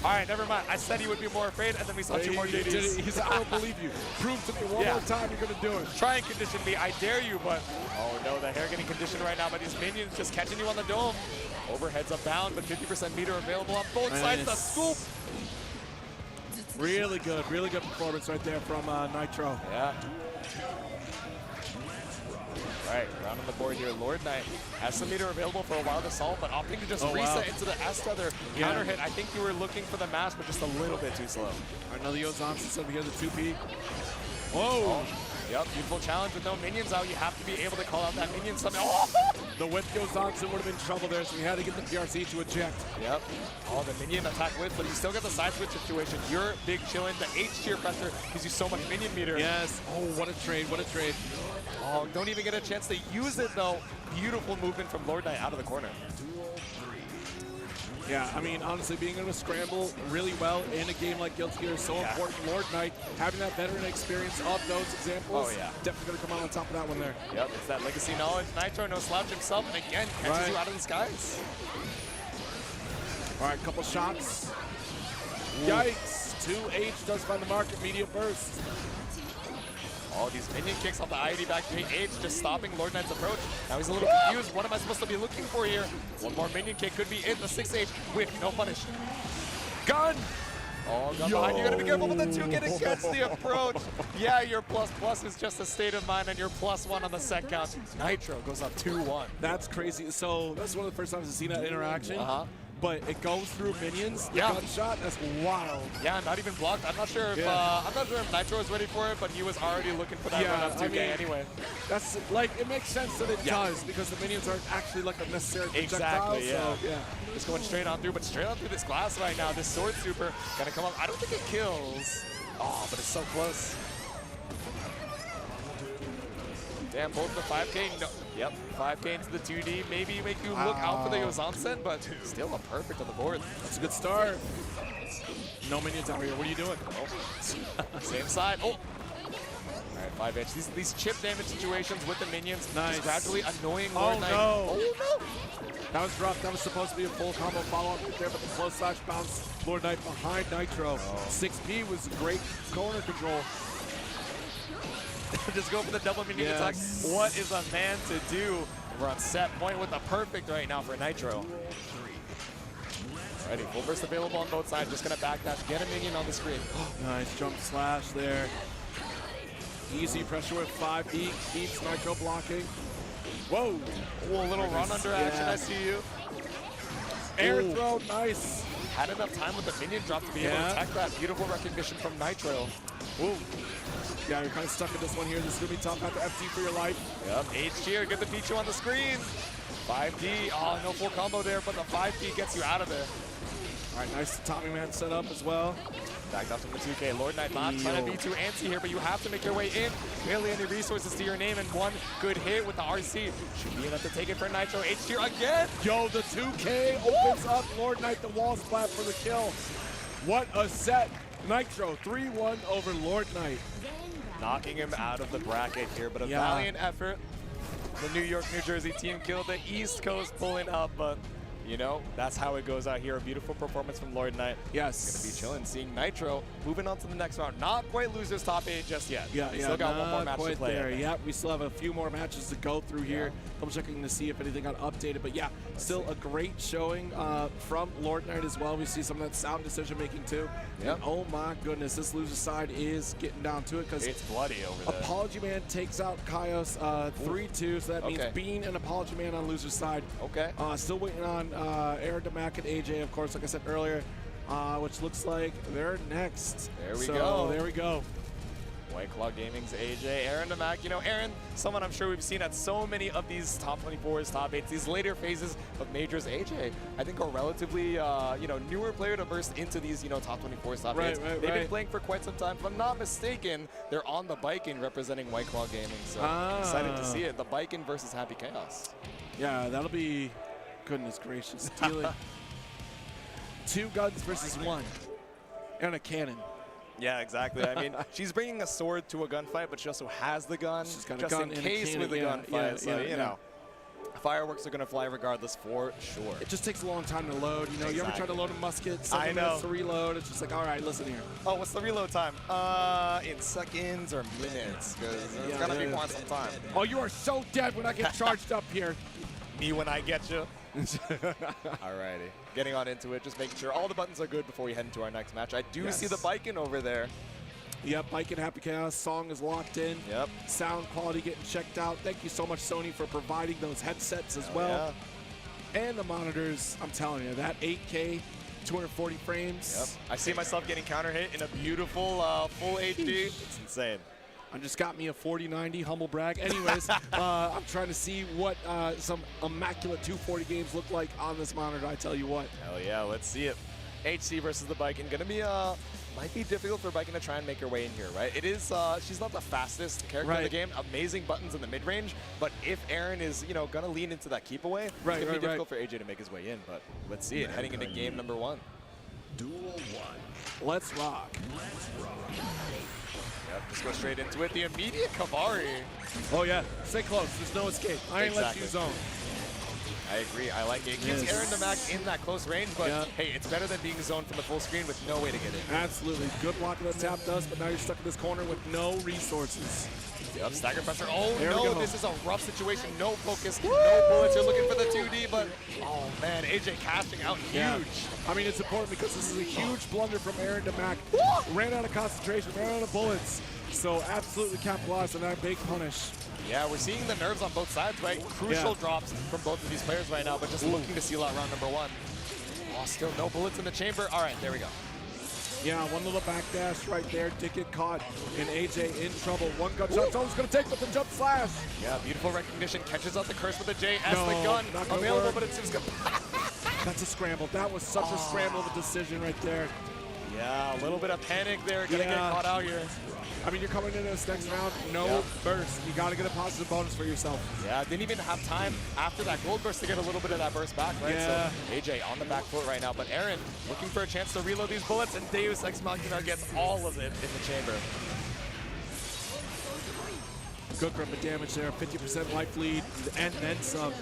All right, never mind. I said he would be more afraid, and then we saw 2 more JDs. He said, I don't believe you. Prove to me one more time you're going to do it. Try and condition me. I dare you, but... Oh, no, the hair getting conditioned right now by these minions just catching you on the dome. Overheads up bound, but 50% meter available on both sides. The scoop. Really good performance right there from Nitro. Yeah. Right, round on the board here. Lord Knight has some meter available for a wild assault, but opting to just reset into the S-Tether counter hit. I think you were looking for the mash, but just a little bit too slow. Another Ozanse over here, the 2P. Whoa! Yep, beautiful challenge with no minions out. You have to be able to call out that minion summon. The whip goes on, so would have been trouble there, so we had to get the PRC to eject. Yep. Oh, the minion attack with, but you still get the side switch situation. You're big chillin'. The H tier pressure gives you so much minion meter. Yes. Oh, what a trade, what a trade. Oh, don't even get a chance to use it, though. Beautiful movement from Lord Knight out of the corner. Yeah, I mean, honestly, being able to scramble really well in a game like Guilty Gear is so important. Lord Knight, having that veteran experience of those examples, definitely going to come out on top of that one there. Yep, it's that legacy knowledge. Nitro, no slouch himself, and again, catches you out of the skies. All right, couple shots. Yikes. 2H does find the mark, immediate burst. Oh, these minion kicks off the IED back to H, just stopping Lord Knight's approach. Now he's a little confused. What am I supposed to be looking for here? One more minion kick could be it. The 6H with no punish. Gun! Oh, gun behind. You gotta be careful with the 2K to catch the approach. Yeah, your plus is just a state of mind, and your +1 on the set count. Nitro goes up 2-1. That's crazy. So that's one of the first times I've seen that interaction. But it goes through minions. The gunshot, that's wild. Yeah, not even blocked. I'm not sure if Nitro was ready for it, but he was already looking for that run up 2K anyway. That's like, it makes sense that it does, because the minions aren't actually like a necessary projectile. Exactly, so, Just going straight on through, but straight on through this glass right now. This sword super gonna come up. I don't think it kills. Oh, but it's so close. Damn, both the 5K. No. Yep, 5K into the 2D. Maybe make you look out for the Ozanse, but still a perfect on the board. That's a good start. No minions out here. What are you doing? Oh. Same side. Oh. All right, 5H. These chip damage situations with the minions. Just gradually annoying Lord Knight. Oh, no. That was rough. That was supposed to be a full combo follow-up there, but the close slash bounce. Lord Knight behind Nitro. 6P was great corner control. Just go for the double minion attack. What is a man to do? We're on set point with the perfect right now for Nitro. Ready, full burst available on both sides. Just gonna backdash, get a minion on the screen. Nice jump slash there. Easy pressure with 5E, keeps Nitro blocking. Whoa! Oh, a little run under action, I see you. Air throw, nice. Had enough time with the minion drop to be able to attack that. Beautiful recognition from Nitro. Ooh. Yeah, you're kind of stuck in this one here. This is going to be tough. Have to FT for your life. Yep, H tier, get the Pichu on the screen. 5D, oh, no full combo there, but the 5D gets you out of there. All right, nice Tommy Man set up as well. Backed up from the 2K. Lord Knight not trying to be too antsy here, but you have to make your way in. Barely any resources to your name, and one good hit with the RC should be enough to take it for Nitro. H tier again. Yo, the 2K opens up. Lord Knight, the wall splat for the kill. What a set. Nitro 3-1 over Lord Knight. Knocking him out of the bracket here, but a valiant effort. The New York, New Jersey team killed the East Coast pulling up, but you know, that's how it goes out here. A beautiful performance from Lord Knight. Yes. Gonna be chilling, seeing Nitro moving on to the next round. Not quite losers top 8 just yet. Yeah, Still got one more match to play. There. Yeah, we still have a few more matches to go through here. Double checking to see if anything got updated. But yeah, still a great showing from Lord Knight as well. We see some of that sound decision making too. Yep. And oh my goodness, this loser side is getting down to it because it's bloody over there. ApologyMan takes out Kaios 3-2, so that means Bean and ApologyMan on loser side. Okay. Still waiting on Aaron Demac and AJ, of course, like I said earlier, which looks like they're next. There we go. There we go. White Claw Gaming's AJ, Aaron Demac. You know, Aaron, someone I'm sure we've seen at so many of these top 24s, top 8s, these later phases of majors. AJ, I think, a relatively, you know, newer player to burst into these, you know, top 24s, top 8s. They've been playing for quite some time. If I'm not mistaken, they're on the Biking representing White Claw Gaming. So excited to see it. The Biking versus Happy Chaos. Yeah, that'll be, goodness gracious, dealing 2 guns versus 1 and a cannon. Yeah, exactly. I mean, she's bringing a sword to a gunfight, but she also has the gun. She's got just a gun in case with the gunfight. So, you know, fireworks are going to fly regardless for sure. It just takes a long time to load. You know, you ever try to load a musket? 7 minutes to reload. It's just like, all right, listen here. Oh, what's the reload time? In seconds or minutes? Because it's going to be quite some time. Oh, you are so dead when I get charged up here. Me when I get you. Alrighty. Getting on into it, just making sure all the buttons are good before we head into our next match. I do see the Biking over there. Yep, Biking Happy Chaos. Song is locked in. Yep. Sound quality getting checked out. Thank you so much, Sony, for providing those headsets as well. Yeah. And the monitors. I'm telling you, that 8K, 240 frames. Yep. I see myself getting counter hit in a beautiful full HD. It's insane. I just got me a 4090, humble brag. Anyways, I'm trying to see what some immaculate 240 games look like on this monitor, I tell you what. Hell yeah, let's see it. HC versus the Biking. Gonna be, might be difficult for Biking to try and make her way in here, right? It is, she's not the fastest character in the game. Amazing buttons in the mid-range, but if Aaron is, you know, gonna lean into that keep away, it's gonna be difficult for AJ to make his way in, but let's see it. Heading into game number 1. Duel 1. Let's rock. Let's rock. Yep, just go straight into it. The immediate Kabari. Oh yeah, stay close. There's no escape. I ain't let you zone. I agree. I like it. It keeps Aaron Demac in that close range, but hey, it's better than being zoned from the full screen with no way to get in. Absolutely. Good block of the tap dust, but now you're stuck in this corner with no resources. Yep, stagger pressure. Oh no, this is a rough situation. No focus, no bullets. You're looking for the 2D, but oh man, AJ cashing out huge. Yeah. I mean, it's important because this is a huge blunder from Aaron Demac. Ran out of concentration, ran out of bullets. So absolutely capitalized on that big punish. Yeah, we're seeing the nerves on both sides, right? Crucial drops from both of these players right now, but just looking to seal out round number 1. Oh, still no bullets in the chamber. All right, there we go. Yeah, one little backdash right there. Did get caught, and AJ in trouble. One gunshot, Jones gonna take with the jump slash. Yeah, beautiful recognition. Catches out the curse with the JS. The gun available, but it's just good. That's a scramble. That was such a scramble of a decision right there. Yeah, a little bit of panic there. Gonna get caught out here. I mean, you're coming into this next round, no burst. You got to get a positive bonus for yourself. Yeah, didn't even have time after that gold burst to get a little bit of that burst back, right? Yeah. So AJ on the back foot right now, but Aaron looking for a chance to reload these bullets, and Deus Ex Machina gets all of it in the chamber. Good grip of damage there, 50% life lead, and then some.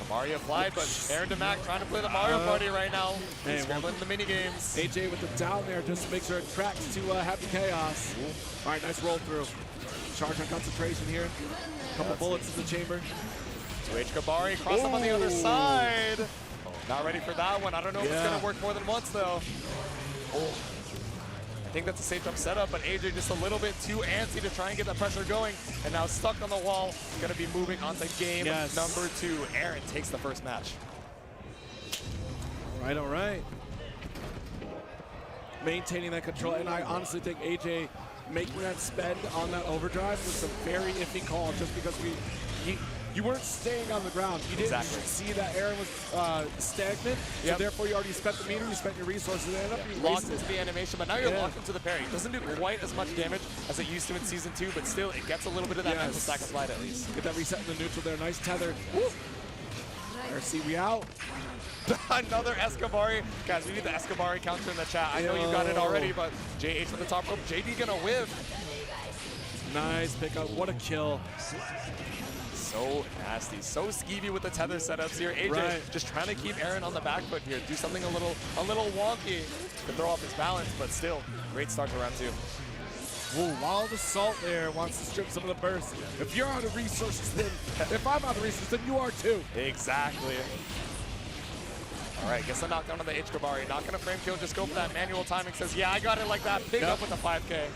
Mario applied, but Aaron Demac trying to play the Mario Party right now. He's scrambling the mini games. AJ with the down there just makes her tracks to Happy Chaos. All right, nice roll through. Charge on concentration here. Couple bullets in the chamber. 2H Kabari cross up on the other side. Not ready for that one. I don't know if it's going to work more than once though. I think that's a safe jump setup, but AJ just a little bit too antsy to try and get that pressure going, and now stuck on the wall. Going to be moving on to game number 2. Aaron takes the first match. All right. Maintaining that control, and I honestly think AJ making that spend on that overdrive was a very iffy call, just because you weren't staying on the ground. You didn't see that Aaron was stagnant, so therefore you already spent the meter, you spent your resources, and ended up locked into the animation, but now you're locked into the parry. It doesn't do quite as much damage as it used to in Season 2, but still, it gets a little bit of that mental stack applied at least. Get that reset in the neutral there, nice tether. RC, we out. Another Escabari. Guys, we need the Escabari counter in the chat. I know you got it already, but JH with the top rope. JD gonna whiff. Nice pickup. What a kill. So nasty, so skeevy with the tether setups here. AJ just trying to keep Aaron on the back foot here. Do something a little wonky to throw off his balance, but still, great start to round 2. Ooh, Wild Assault there wants to strip some of the burst. If you're out of resources, then if I'm out of resources, then you are too. Exactly. All right, gets the knockdown on the H-Kabari. Not gonna frame kill, just go for that manual timing. Says, yeah, I got it like that. Pick up with the 5K.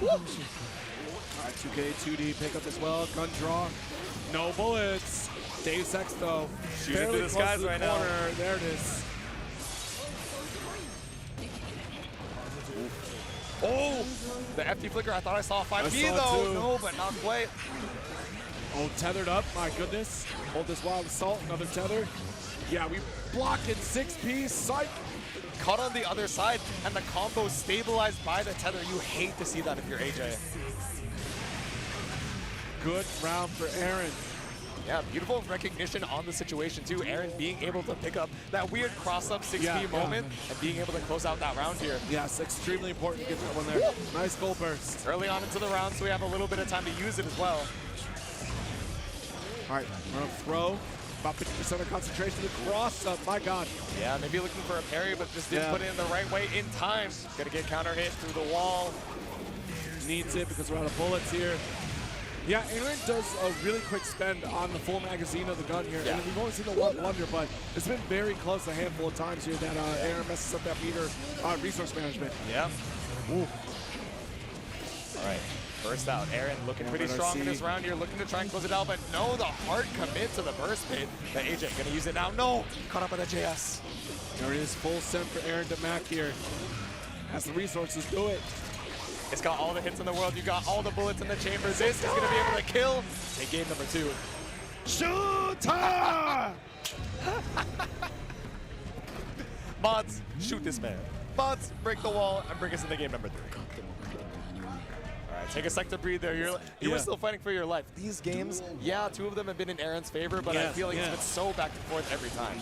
Woo. All right, 2K, 2D pickup as well. Gun draw. No bullets. Deus Ex though. Shoot into the skies right now. There it is. Oh, the FD flicker. I thought I saw a 5P though. Too. No, but not quite. Oh, tethered up. My goodness. Hold this Wild Assault. Another tether. Yeah, we block in 6P. Psych. Caught on the other side, and the combo stabilized by the tether. You hate to see that if you're AJ. Good round for Aaron. Yeah, beautiful recognition on the situation too. Aaron being able to pick up that weird cross-up 6P moment and being able to close out that round here. Yes, extremely important to get that one there. Nice goal burst. Early on into the round, so we have a little bit of time to use it as well. All right, run up throw. About 50% of concentration. The cross-up, my God. Yeah, maybe looking for a parry, but just didn't put it in the right way in time. Gonna get counter hit through the wall. Needs it because we're out of bullets here. Yeah, Aaron does a really quick spend on the full magazine of the gun here. Yeah. And we've only seen the one blunder, but it's been very close a handful of times here that Aaron messes up that meter resource management. Yeah. Ooh. All right, first out. Aaron looking pretty strong in this round here, looking to try and close it out, but no, the hard commit to the burst bait. That AJ gonna use it now. No, caught up with the JS. There it is, full send for Aaron DeMac here. Has the resources, do it. It's got all the hits in the world. You got all the bullets in the chamber. This is going to be able to kill. Take game number 2. Shooter! Mods, shoot this man. Mods, break the wall and bring us into game number 3. All right, take a sec to breathe there. You were still fighting for your life. These games, yeah, 2 of them have been in Aaron's favor, but I feel like it's been so back and forth every time.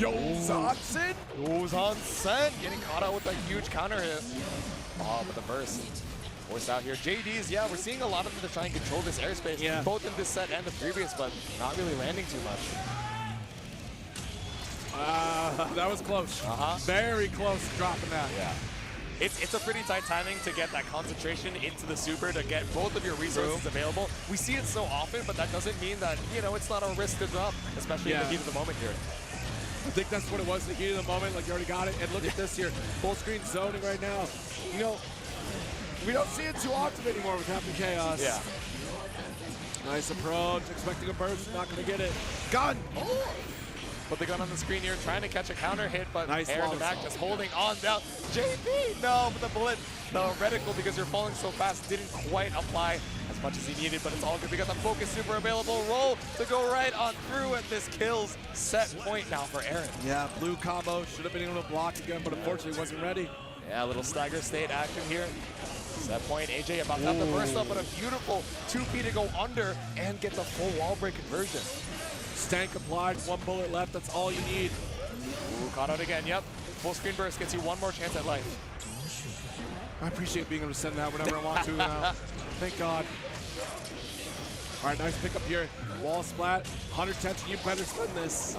Yosagi! Yosagi getting caught out with a huge counter hit. Oh, but the burst forced out here. JD's, yeah, we're seeing a lot of them to try and control this airspace, both in this set and the previous, but not really landing too much. That was close. Very close to dropping that. Yeah. It's a pretty tight timing to get that concentration into the super to get both of your resources available. We see it so often, but that doesn't mean that, you know, it's not a risk to drop, especially in the heat of the moment here. I think that's what it was, the heat of the moment, like you already got it. And look at this here, full screen zoning right now. You know, we don't see it too often anymore with Happy Chaos. Yeah. Nice approach, expecting a burst, not gonna get it. Gun! Put the gun on the screen here, trying to catch a counter hit, but Aaron back just holding on down. JP, no, but the bullet, the reticle, because you're falling so fast, didn't quite apply as much as he needed, but it's all good. We got the focus super available. Roll to go right on through, and this kills set point now for Aaron. Yeah, blue combo, should have been able to block again, but unfortunately wasn't ready. Yeah, a little stagger state action here. Set point, AJ about to have the burst up, but a beautiful 2P to go under and get the full wall break conversion. Stank applied, 1 bullet left, that's all you need. Ooh, caught out again, yep. Full screen burst gets you 1 more chance at life. I appreciate being able to send that whenever I want to now. Thank God. All right, nice pickup here. Wall splat, 100 tension, you better spend this.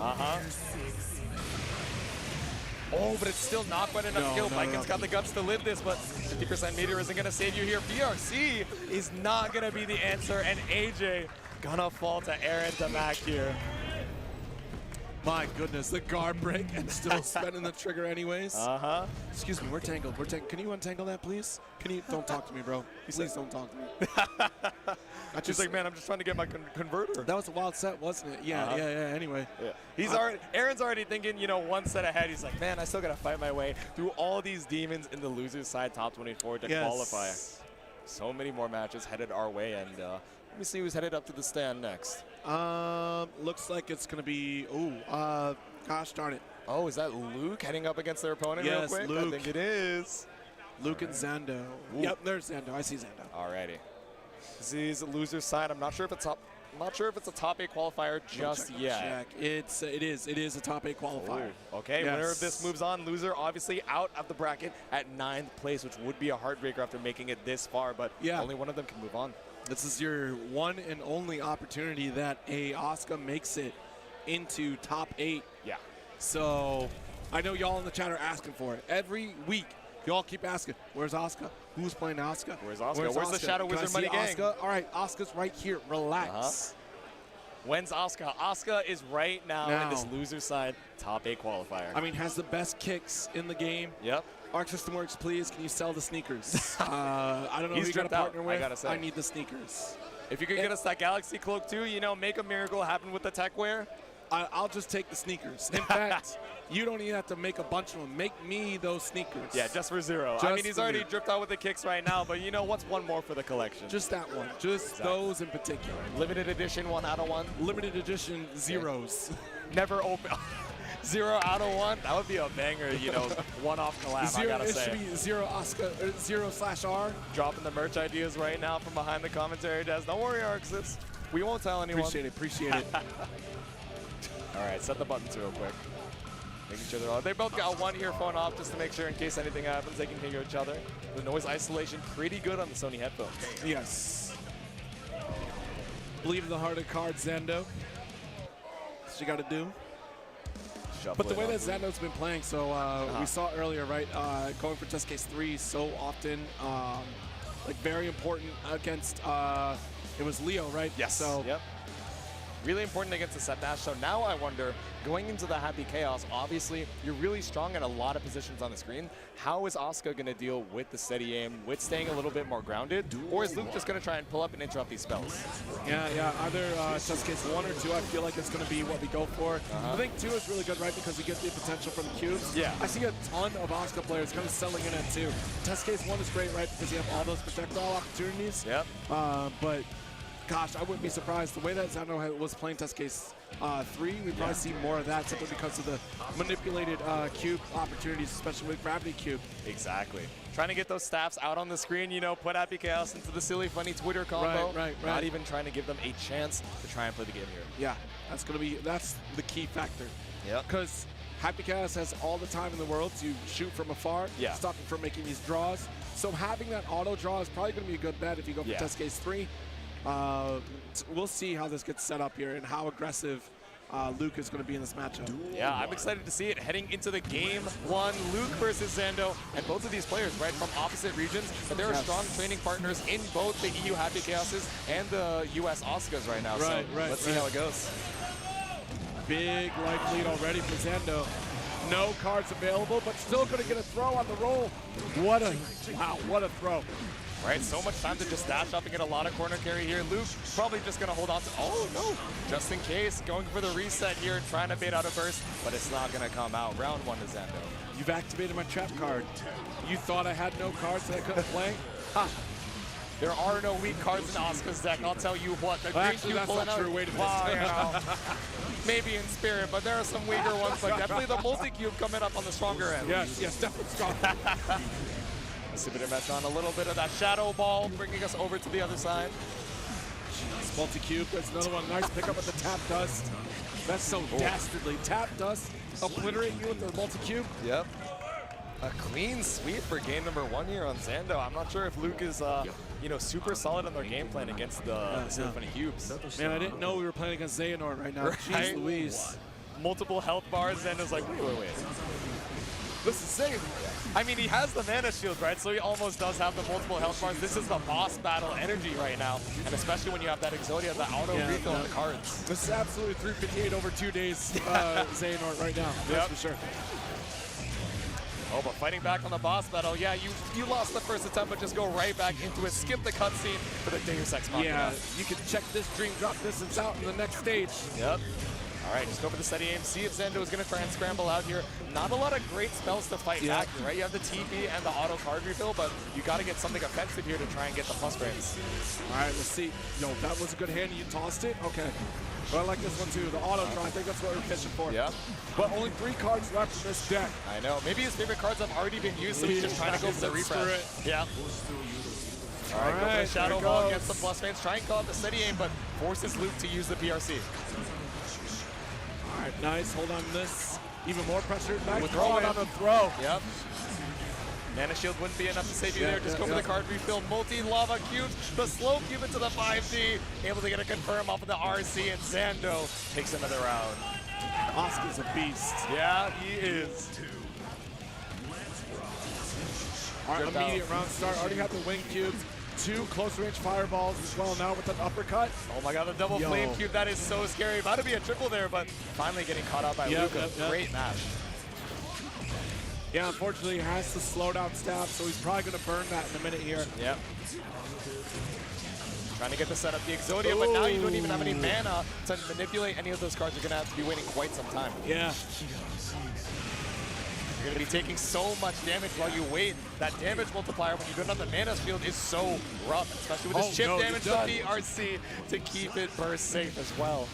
Oh, but it's still not quite enough to kill. Vikings got the guts to live this, but 50% meter isn't going to save you here. BRC is not going to be the answer, and AJ gonna fall to Aaron DeMac here. My goodness, the guard break and still spinning the trigger anyways. Excuse me, we're tangled. Can you untangle that, please? Don't talk to me, bro. Please don't talk to me. She's like, man, I'm just trying to get my converter. That was a wild set, wasn't it? Yeah, anyway. Yeah. Aaron's already thinking, you know, 1 set ahead. He's like, man, I still gotta fight my way through all these demons in the loser's side top 24 to qualify. So many more matches headed our way, and let me see who's headed up to the stand next. Looks like it's gonna be, gosh darn it. Oh, is that Luke heading up against their opponent real quick? Luke. I think it is. Luke and Zando. Yep, there's Zando. I see Zando. Alrighty. This is the loser's side. I'm not sure if it's top Not sure if it's a top 8 qualifier just yet. Check. It is a top 8 qualifier. Oh, okay, Yes. winner of this moves on. Loser obviously out of the bracket at 9th place, which would be a heartbreaker after making it this far, but only one of them can move on. This is your one and only opportunity that a Asuka makes it into top 8. Yeah. So I know y'all in the chat are asking for it. Every week, y'all keep asking, where's Asuka? Who's playing Asuka? Where's Asuka? Where's the Shadow Wizard Money Gang? Asuka? All right, Asuka's right here. Relax. When's Asuka? Asuka is right now in this loser side top 8 qualifier. I mean, has the best kicks in the game. Yep. Arc System Works, please, can you sell the sneakers? I don't know who you got to partner with. I gotta say. I need the sneakers. If you could get us that Galaxy Cloak too, you know, make a miracle happen with the tech wear. I'll just take the sneakers. In fact, you don't even have to make a bunch of them. Make me those sneakers. Yeah, just for 0. I mean, he's already dripped out with the kicks right now, but you know, what's one more for the collection? Just that one. Just those in particular. Limited edition 1 out of 1. Limited edition zeros. Never open. 0 out of 1. That would be a banger, you know, one-off collab, I gotta say. It should be 0 Asuka, 0/R. Dropping the merch ideas right now from behind the commentary desk. Don't worry, Arxis. We won't tell anyone. Appreciate it. All right, set the buttons real quick. Making sure they're all. They both got one earphone off just to make sure in case anything happens, they can hear each other. The noise isolation pretty good on the Sony headphones. Yes. Believe in the heart of cards, Zando. That's what you got to do. But the way that Zando's been playing, so we saw earlier, right, going for test case 3 so often, like very important against, it was Leo, right? Yes. So, yep. Really important against the set dash. So now I wonder, going into the Happy Chaos, obviously you're really strong in a lot of positions on the screen. How is Asuka going to deal with the steady aim, with staying a little bit more grounded? Or is Luke just going to try and pull up and interrupt these spells? Yeah, either test case 1 or 2, I feel like it's going to be what we go for. I think 2 is really good, right, because you get the potential from the cubes. Yeah. I see a ton of Asuka players kind of selling in at 2. Test case 1 is great, right, because you have all those projectile opportunities. Yep. But gosh, I wouldn't be surprised. The way that Zando was playing test case 3, we'd probably see more of that simply because of the manipulated cube opportunities, especially with Gravity Cube. Exactly. Trying to get those staffs out on the screen, you know, put Happy Chaos into the silly, funny Twitter combo. Right. Not even trying to give them a chance to try and play the game here. Yeah, that's the key factor. Yeah. Because Happy Chaos has all the time in the world to shoot from afar, stop him from making these draws. So having that auto draw is probably going to be a good bet if you go for test case 3. We'll see how this gets set up here and how aggressive Luke is going to be in this matchup. Yeah, I'm excited to see it heading into the game 1, Luke versus Zando, and both of these players, right, from opposite regions, but there are strong training partners in both the EU Happy Chaoses and the US Asukas right now, so let's see how it goes. Big life lead already for Zando. No cards available, but still going to get a throw on the roll. What a throw. Right, so much time to just dash up and get a lot of corner carry here. Luke probably just going to hold on to, oh no, just in case, going for the reset here, trying to bait out a burst, but it's not going to come out. Round 1 to Zando. You've activated my trap card. You thought I had no cards that I couldn't play? Ha! There are no weak cards in Asuka's deck, I'll tell you what. The Actually, that's not true. Wait a minute. Wow, you know, maybe in spirit, but there are some weaker ones, but definitely the multi-cube coming up on the stronger end. Yes, definitely strong. Distributor match on a little bit of that shadow ball, bringing us over to the other side. Jeez, multi-cube, that's another one. Nice pickup with the tap dust. That's so dastardly. Tap dust, obliterate you with the multi-cube. Yep. A clean sweep for game number 1 here on Zando. I'm not sure if Luke is, you know, super solid on their game plan against the Symphony Cubes. Man, I didn't know we were playing against Xehanort right now. Jeez Louise. Multiple health bars, Zando's like, wait. This is Xehanort. I mean, he has the mana shield, right? So he almost does have the multiple health bars. This is the boss battle energy right now. And especially when you have that Exodia, the auto refill on the cards. This is absolutely 358 over 2 days, Xehanort right now. That's for sure. Oh, but fighting back on the boss battle, yeah, you lost the first attempt, but just go right back into it. Skip the cutscene for the Deus Ex Machina. Yeah, you can check this dream drop distance out in the next stage. Yep. All right, just go for the steady aim. See if Zando is going to try and scramble out here. Not a lot of great spells to fight back here, right? You have the TP and the auto card refill, but you got to get something offensive here to try and get the plus frames. All right, let's see. Yo, that was a good hand. You tossed it? Okay. But I like this one too. The auto draw, I think that's what we're fishing for. Yeah. But only 3 cards left in this deck. I know. Maybe his favorite cards have already been used, so he's just trying to go for the refresh. Yeah. All right, go for the Shadow Ball, gets the plus range, try and call out the steady aim, but forces Luke to use the PRC. All right, nice. Hold on to this. Even more pressure. Nice With throw throw on the throw. Yep. Mana Shield wouldn't be enough to save you there. Just go for the card refill. Multi-lava cubes. The slow cube into the 5D. Able to get a confirm off of the RC, and Zando takes another round. Oscar's a beast. Yeah, he is. All right, immediate round start. Already have the wing cubes. 2 close-range fireballs as well now with an uppercut. Oh my god, the double flame cube. That is so scary. About to be a triple there, but finally getting caught out by Luca. Great match. Yeah, unfortunately, he has the slowdown staff, so he's probably going to burn that in a minute here. Yep. Trying to get the setup, the Exodia, but now you don't even have any mana to manipulate any of those cards. You're going to have to be waiting quite some time. Yeah. You're going to be taking so much damage while you wait. That damage multiplier when you go down the mana field is so rough, especially with this chip damage from the RC to keep it burst safe as well.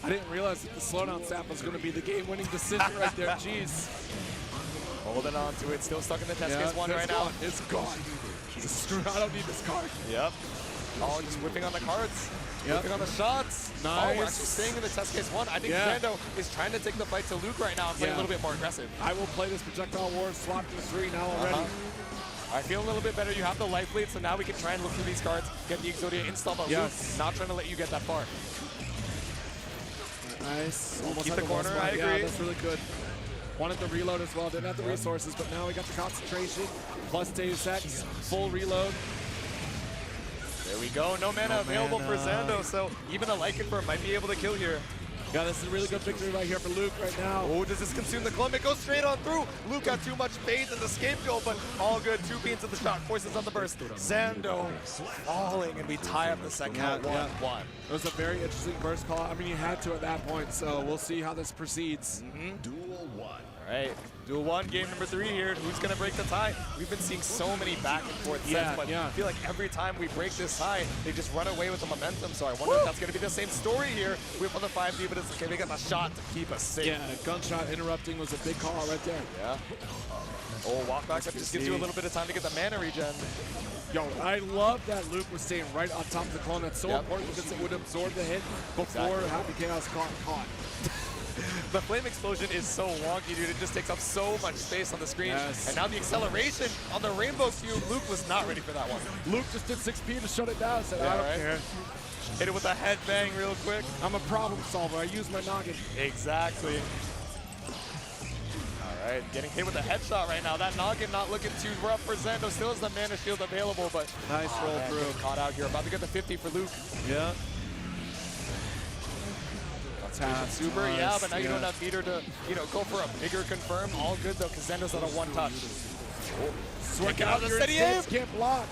I didn't realize that the slowdown staff was going to be the game-winning decision right there. Jeez. Holding on to it, still stuck in the test case 1 right now. It's gone. Screw, I don't need this card. Yep. Oh, just whipping on the cards. Yep. Whipping on the shots. Nice. Oh, we're actually staying in the test case 1. I think Zando is trying to take the fight to Luke right now and play a little bit more aggressive. I will play this projectile war, swap to 3 now already. I feel a little bit better. You have the life lead, so now we can try and look through these cards, get the Exodia install, but Luke not trying to let you get that far. Nice. Almost Keep the corner, I agree. Yeah, that's really good. Wanted the reload as well, didn't have the resources, but now we got the concentration, plus Deus Ex, full reload. There we go, no mana available for Zando, so even a Lycanthrope might be able to kill here. Yeah, this is a really good victory right here for Luke right now. Oh, does this consume the clone? It goes straight on through. Luke got too much faith in the scapegoat, but all good. 2 beans of the shot, forces on the burst. Zando falling, and we tie up the second 1-1. It was a very interesting burst call. I mean, you had to at that point, so we'll see how this proceeds. Duel 1. All right, Duel 1, game number 3 here. Who's going to break the tie? We've been seeing so many back and forth sets, but I feel like every time we break this tie, they just run away with the momentum. So I wonder if that's going to be the same story here. Whip on the 5D, but it's okay. We got the shot to keep us safe. Yeah, gunshot interrupting was a big call right there. Yeah. Oh, walk back up just gives you a little bit of time to get the mana regen. Yo, I love that Luke was staying right on top of the clone. That's so important because it would absorb the hit before Happy Chaos caught. The flame explosion is so wonky, dude. It just takes up so much space on the screen. And now the acceleration on the rainbow cube. Luke was not ready for that one. Luke just did 6P to shut it down. Said, I don't care. Hit it with a headbang real quick. I'm a problem solver. I use my noggin. Exactly. All right, getting hit with a headshot right now. That noggin not looking too rough for Zando. Still has the mana shield available, but nice roll through. Caught out here. About to get the 50 for Luke. Yeah. Super, but now you don't have meter to, go for a bigger confirm. All good though, because Zando's on a 1-touch. Working out the steady aim. Can't block.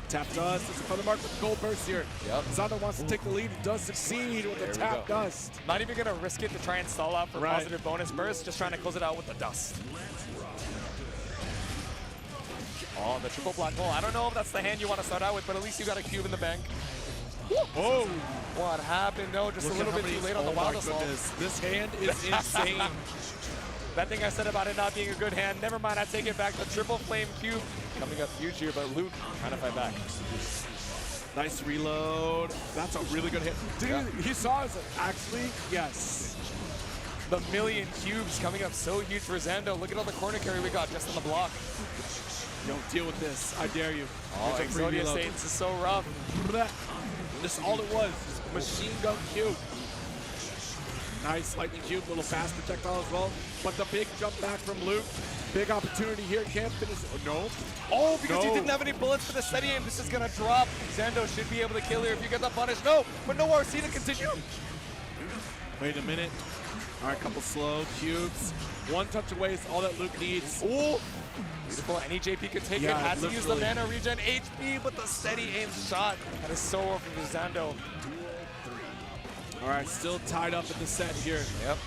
Tap dust. This is for the mark with the gold burst here. Zando wants to take the lead. He does succeed with the tap dust. Not even gonna risk it to try and stall out for positive bonus burst. Just trying to close it out with the dust. Oh, the triple black hole. I don't know if that's the hand you want to start out with, but at least you got a cube in the bank. Oh! What happened? No, just a little bit too late on the wild assault. This hand is insane. That thing I said about it not being a good hand, never mind, I take it back. The triple flame cube coming up huge here, but Luke trying to fight back. Nice reload. That's a really good hit. Dude, he saw us. Actually, yes. The million cubes coming up so huge for Zando. Look at all the corner carry we got just on the block. Yo, deal with this. I dare you. Oh, Exodia State, this is so rough. This is all it was. Machine gun cube. Nice lightning cube, little fast projectile as well. But the big jump back from Luke. Big opportunity here. Can't finish. Oh, no. Oh, because he didn't have any bullets for the steady aim. This is going to drop. Zando should be able to kill here if you get the punish. No, but no RC to continue. Wait a minute. All right, couple slow cubes. 1 touch away is all that Luke needs. Ooh. Beautiful. Any JP could take it. Has to use the mana regen HP, but the steady aim shot. That is so over for Zando. All right, still tied up in the set here. Yep.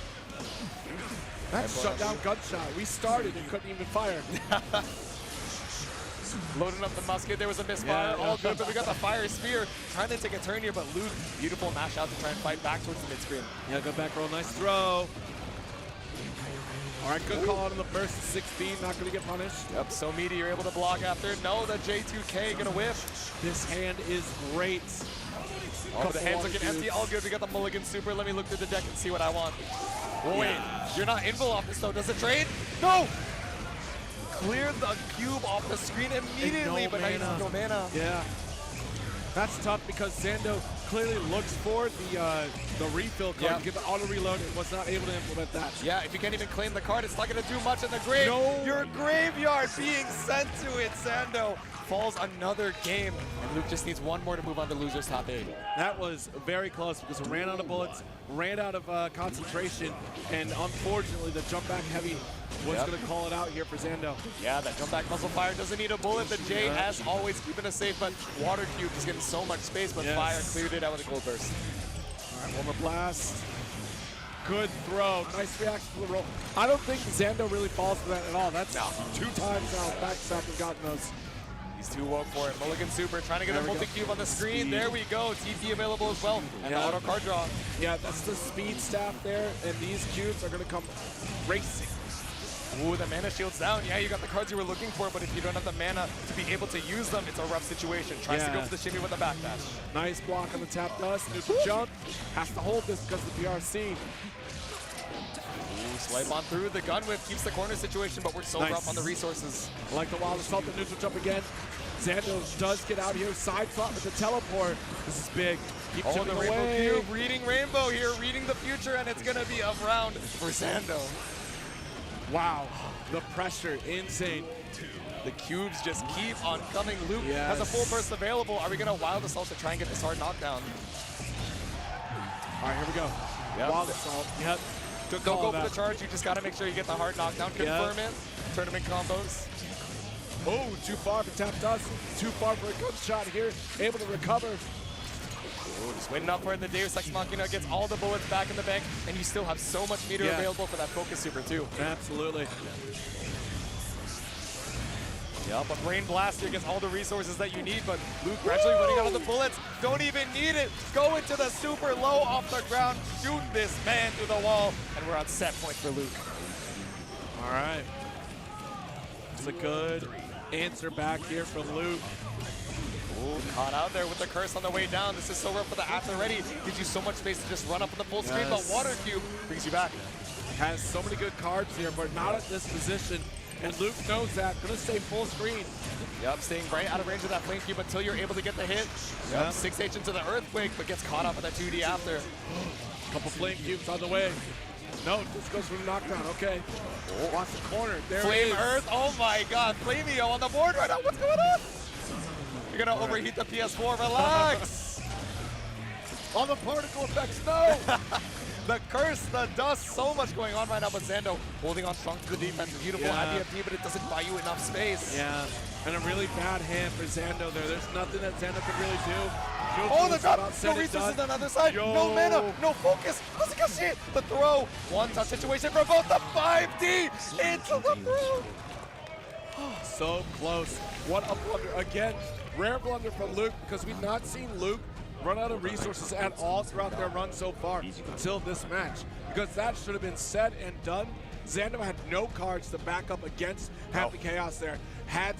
That shut down gunshot. We started and couldn't even fire. Loading up the musket. There was a misfire. All good, but we got the fire spear. Trying to take a turn here, but Luke, beautiful mash out to try and fight back towards the mid screen. Yeah, go back roll. Nice throw. All right, good call out on the burst. 16, not going to get punished. Yep, so Meaty, you're able to block after. No, the J2K going to whiff. This hand is great. Oh, the hand's looking empty. All good. We got the Mulligan Super. Let me look through the deck and see what I want. Oh, wait, you're not invul off this though. Does it trade? No! Clear the cube off the screen immediately, but now you have no mana. Yeah. That's tough because Zando clearly looks for the refill card to get the auto reload and was not able to implement that. Yeah, if you can't even claim the card, it's not going to do much in the grave. No. Your graveyard being sent to it, Zando. Falls another game, and Luke just needs one more to move on to loser's top 8. That was very close because it ran out of bullets, ran out of concentration, and unfortunately the jump back heavy was going to call it out here for Zando. Yeah, that jump back muscle fire doesn't need a bullet. The J, as always, keeping us safe, but Water Cube is getting so much space, but Fire cleared it out with a Gold Burst. All right, one more blast. Good throw. Nice reaction to the roll. I don't think Zando really falls for that at all. That's 2 times now backstep and gotten those. He's too woke for it. Mulligan Super trying to get a multi-cube on the screen. There we go. TP available as well. And the auto card draw. Yeah, that's the speed staff there, and these cubes are going to come racing. Ooh, the mana shield's down. Yeah, you got the cards you were looking for, but if you don't have the mana to be able to use them, it's a rough situation. Tries to go for the shimmy with the backdash. Nice block on the tap dust. Neutral jump. Has to hold this because of the PRC. Ooh, swipe on through. The gun whip keeps the corner situation, but we're so rough on the resources. I like the wild assault, the neutral jump again. Zando does get out here. Side flop with the teleport. This is big. Keep the away. Rainbow Cube reading Rainbow here, reading the future, and it's going to be a round for Zando. Wow, the pressure, insane. The cubes just keep on coming. Luke has a full burst available. Are we going to wild assault to try and get this hard knockdown? All right, here we go. Wild assault. Yep. Don't go for the charge. You just got to make sure you get the hard knockdown. Confirm it. Tournament combos. Oh, too far for tap dust. Too far for a gunshot here. Able to recover. Ooh, just waiting up for it. The Deus Ex Machina gets all the bullets back in the bank, and you still have so much meter available for that focus super too. Absolutely. Yep, a Brain Blast here gets all the resources that you need, but Luke gradually running out of the bullets. Don't even need it. Go into the super low off the ground. Shoot this man through the wall, and we're on set point for Luke. All right. It's a good answer back here from Luke. Ooh, caught out there with the curse on the way down. This is so rough for the after ready. Gives you so much space to just run up on the full screen, but Water Cube brings you back. Has so many good cards here, but not at this position. And Luke knows that. Gonna stay full screen. Yep, staying right out of range of that Flame Cube until you're able to get the hit. Yep, 6H into the Earthquake, but gets caught up with that 2D after. Couple Flame Cubes on the way. No, this goes for the knockdown. Okay. Watch the corner. There Flame it is. Earth. Oh my God. Flameo on the board right now. What's going on? You're going to overheat the PS4. Relax. On the particle effects. No. The curse, the dust, so much going on right now. But Zando holding on strong to the defense. Beautiful IBFD, but it doesn't buy you enough space. Yeah. And a really bad hand for Zando there. There's nothing that Zando can really do. Oh, the drop! No resources on the other side. No mana, no focus. The throw. One-touch situation for both. The 5D into the throw. So close. What a blunder. Again, rare blunder from Luke because we've not seen Luke run out of resources at all throughout their run so far until this match. Because that should have been said and done. Zando had no cards to back up against Happy Chaos there. Had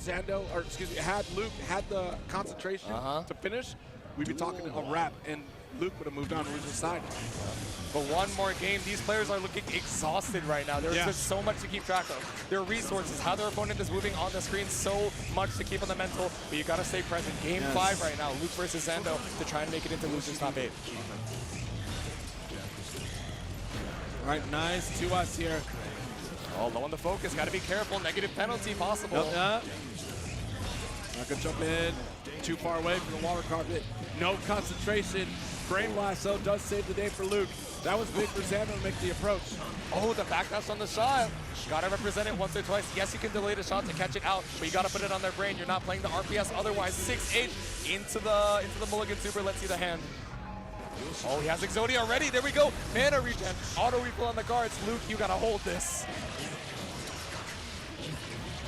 Luke had the concentration to finish, we'd be talking a wrap, and Luke would have moved on to the side. But one more game. These players are looking exhausted right now. There's just so much to keep track of. Their resources, how their opponent is moving on the screen, so much to keep on the mental, but you got to stay present. Game 5 right now, Luke versus Zando, to try and make it into loser's top 8. All right, nice 2S here. Oh, low on the focus. Got to be careful. Negative penalty possible. Not gonna jump in. Too far away from the water carpet. No concentration. Brain Blast, though, does save the day for Luke. That was big for Zando to make the approach. Oh, the backdash on the shot. Gotta represent it once or twice. Yes, you can delay the shot to catch it out, but you gotta put it on their brain. You're not playing the RPS otherwise. 6-8 into the Mulligan Super. Let's see the hand. Oh, he has Exodia already. There we go. Mana regen. Auto refill on the cards. Luke, you gotta hold this.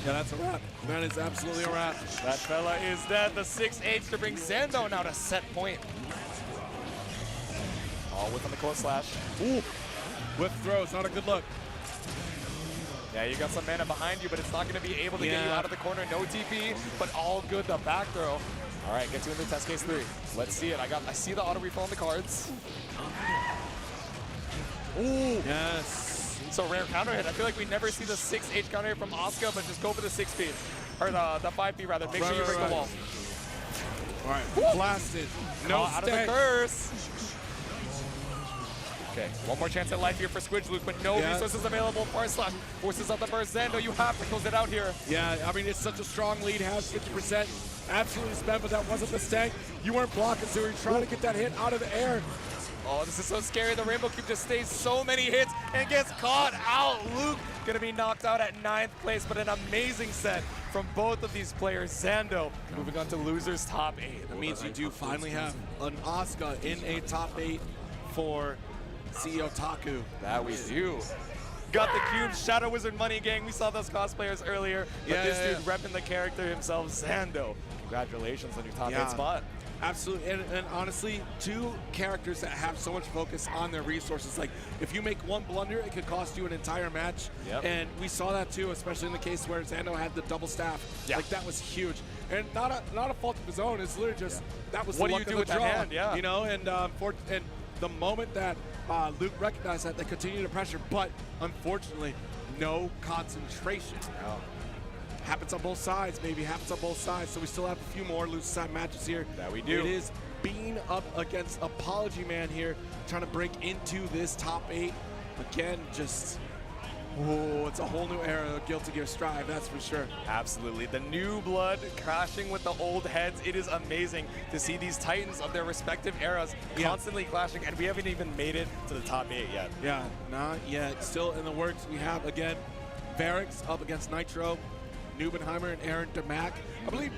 Yeah, that's a wrap. That is absolutely a wrap. That fella is dead. The 6H to bring Zando now to set point. Oh, whip on the close slash. Ooh. Whip throws, not a good look. Yeah, you got some mana behind you, but it's not going to be able to get you out of the corner. No TP, but all good. The back throw. All right, gets you into test case 3. Let's see it. I see the auto refill on the cards. Ooh. Yes. So rare counter hit. I feel like we never see the 6H counter hit from Asuka, but just go for the 6P. Or the 5P rather. Make sure you break the wall. All right, blasted. No out of the curse. Okay, one more chance at life here for Squidge Luke, but no resources available. Slash forces up the burst. Zando, you have to close it out here. Yeah, I mean, it's such a strong lead. Has 50%. Absolutely spent, but that wasn't the stank. You weren't blocking, so you're trying to get that hit out of the air. Oh, this is so scary. The Rainbow Cube just stays so many hits and gets caught out. Luke gonna be knocked out at 9th place, but an amazing set from both of these players. Zando moving on to losers top 8. That means you do finally have an Asuka in a top 8 for CEOtaku. That we do. Got the cube, Shadow Wizard Money Gang. We saw those cosplayers earlier, but this dude repping the character himself, Zando. Congratulations on your top 8 spot. Absolutely, and honestly, 2 characters that have so much focus on their resources. Like, if you make one blunder, it could cost you an entire match. And we saw that too, especially in the case where Zando had the double staff. Like, that was huge. And not a fault of his own. It's literally just, that was what the do luck you do of with the that draw. hand? You know, and the moment that Luke recognized that, they continued to pressure, but unfortunately, no concentration. Happens on both sides, baby. Happens on both sides. So we still have a few more loose side matches here. That we do. It is Bean up against ApologyMan here, trying to break into this top 8. Again, just, it's a whole new era of Guilty Gear Strive, that's for sure. Absolutely. The new blood crashing with the old heads. It is amazing to see these titans of their respective eras constantly clashing, and we haven't even made it to the top 8 yet. Yeah, not yet. Still in the works. We have, again, Barracks up against Nitro, Nubenheimer and Aaron DeMack. I believe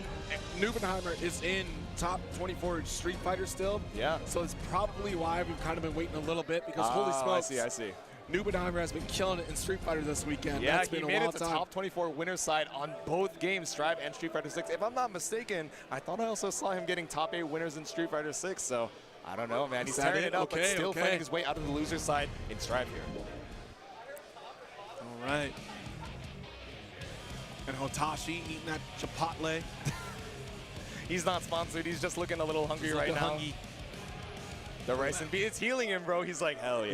Nubenheimer is in top 24 Street Fighter still. Yeah. So it's probably why we've kind of been waiting a little bit, because holy smokes. I see. Nubenheimer has been killing it in Street Fighter this weekend. Yeah, That's been he made it to time. top 24 winner's side on both games, Strive and Street Fighter 6. If I'm not mistaken, I thought I also saw him getting top 8 winners in Street Fighter 6, so I don't know, man. He's tearing it up, but still fighting his way out of the loser's side in Strive here. All right. And Hotashi eating that chipotle. He's not sponsored. He's just looking a little hungry right now. The rice and beans, it's healing him, bro. He's like, hell yeah.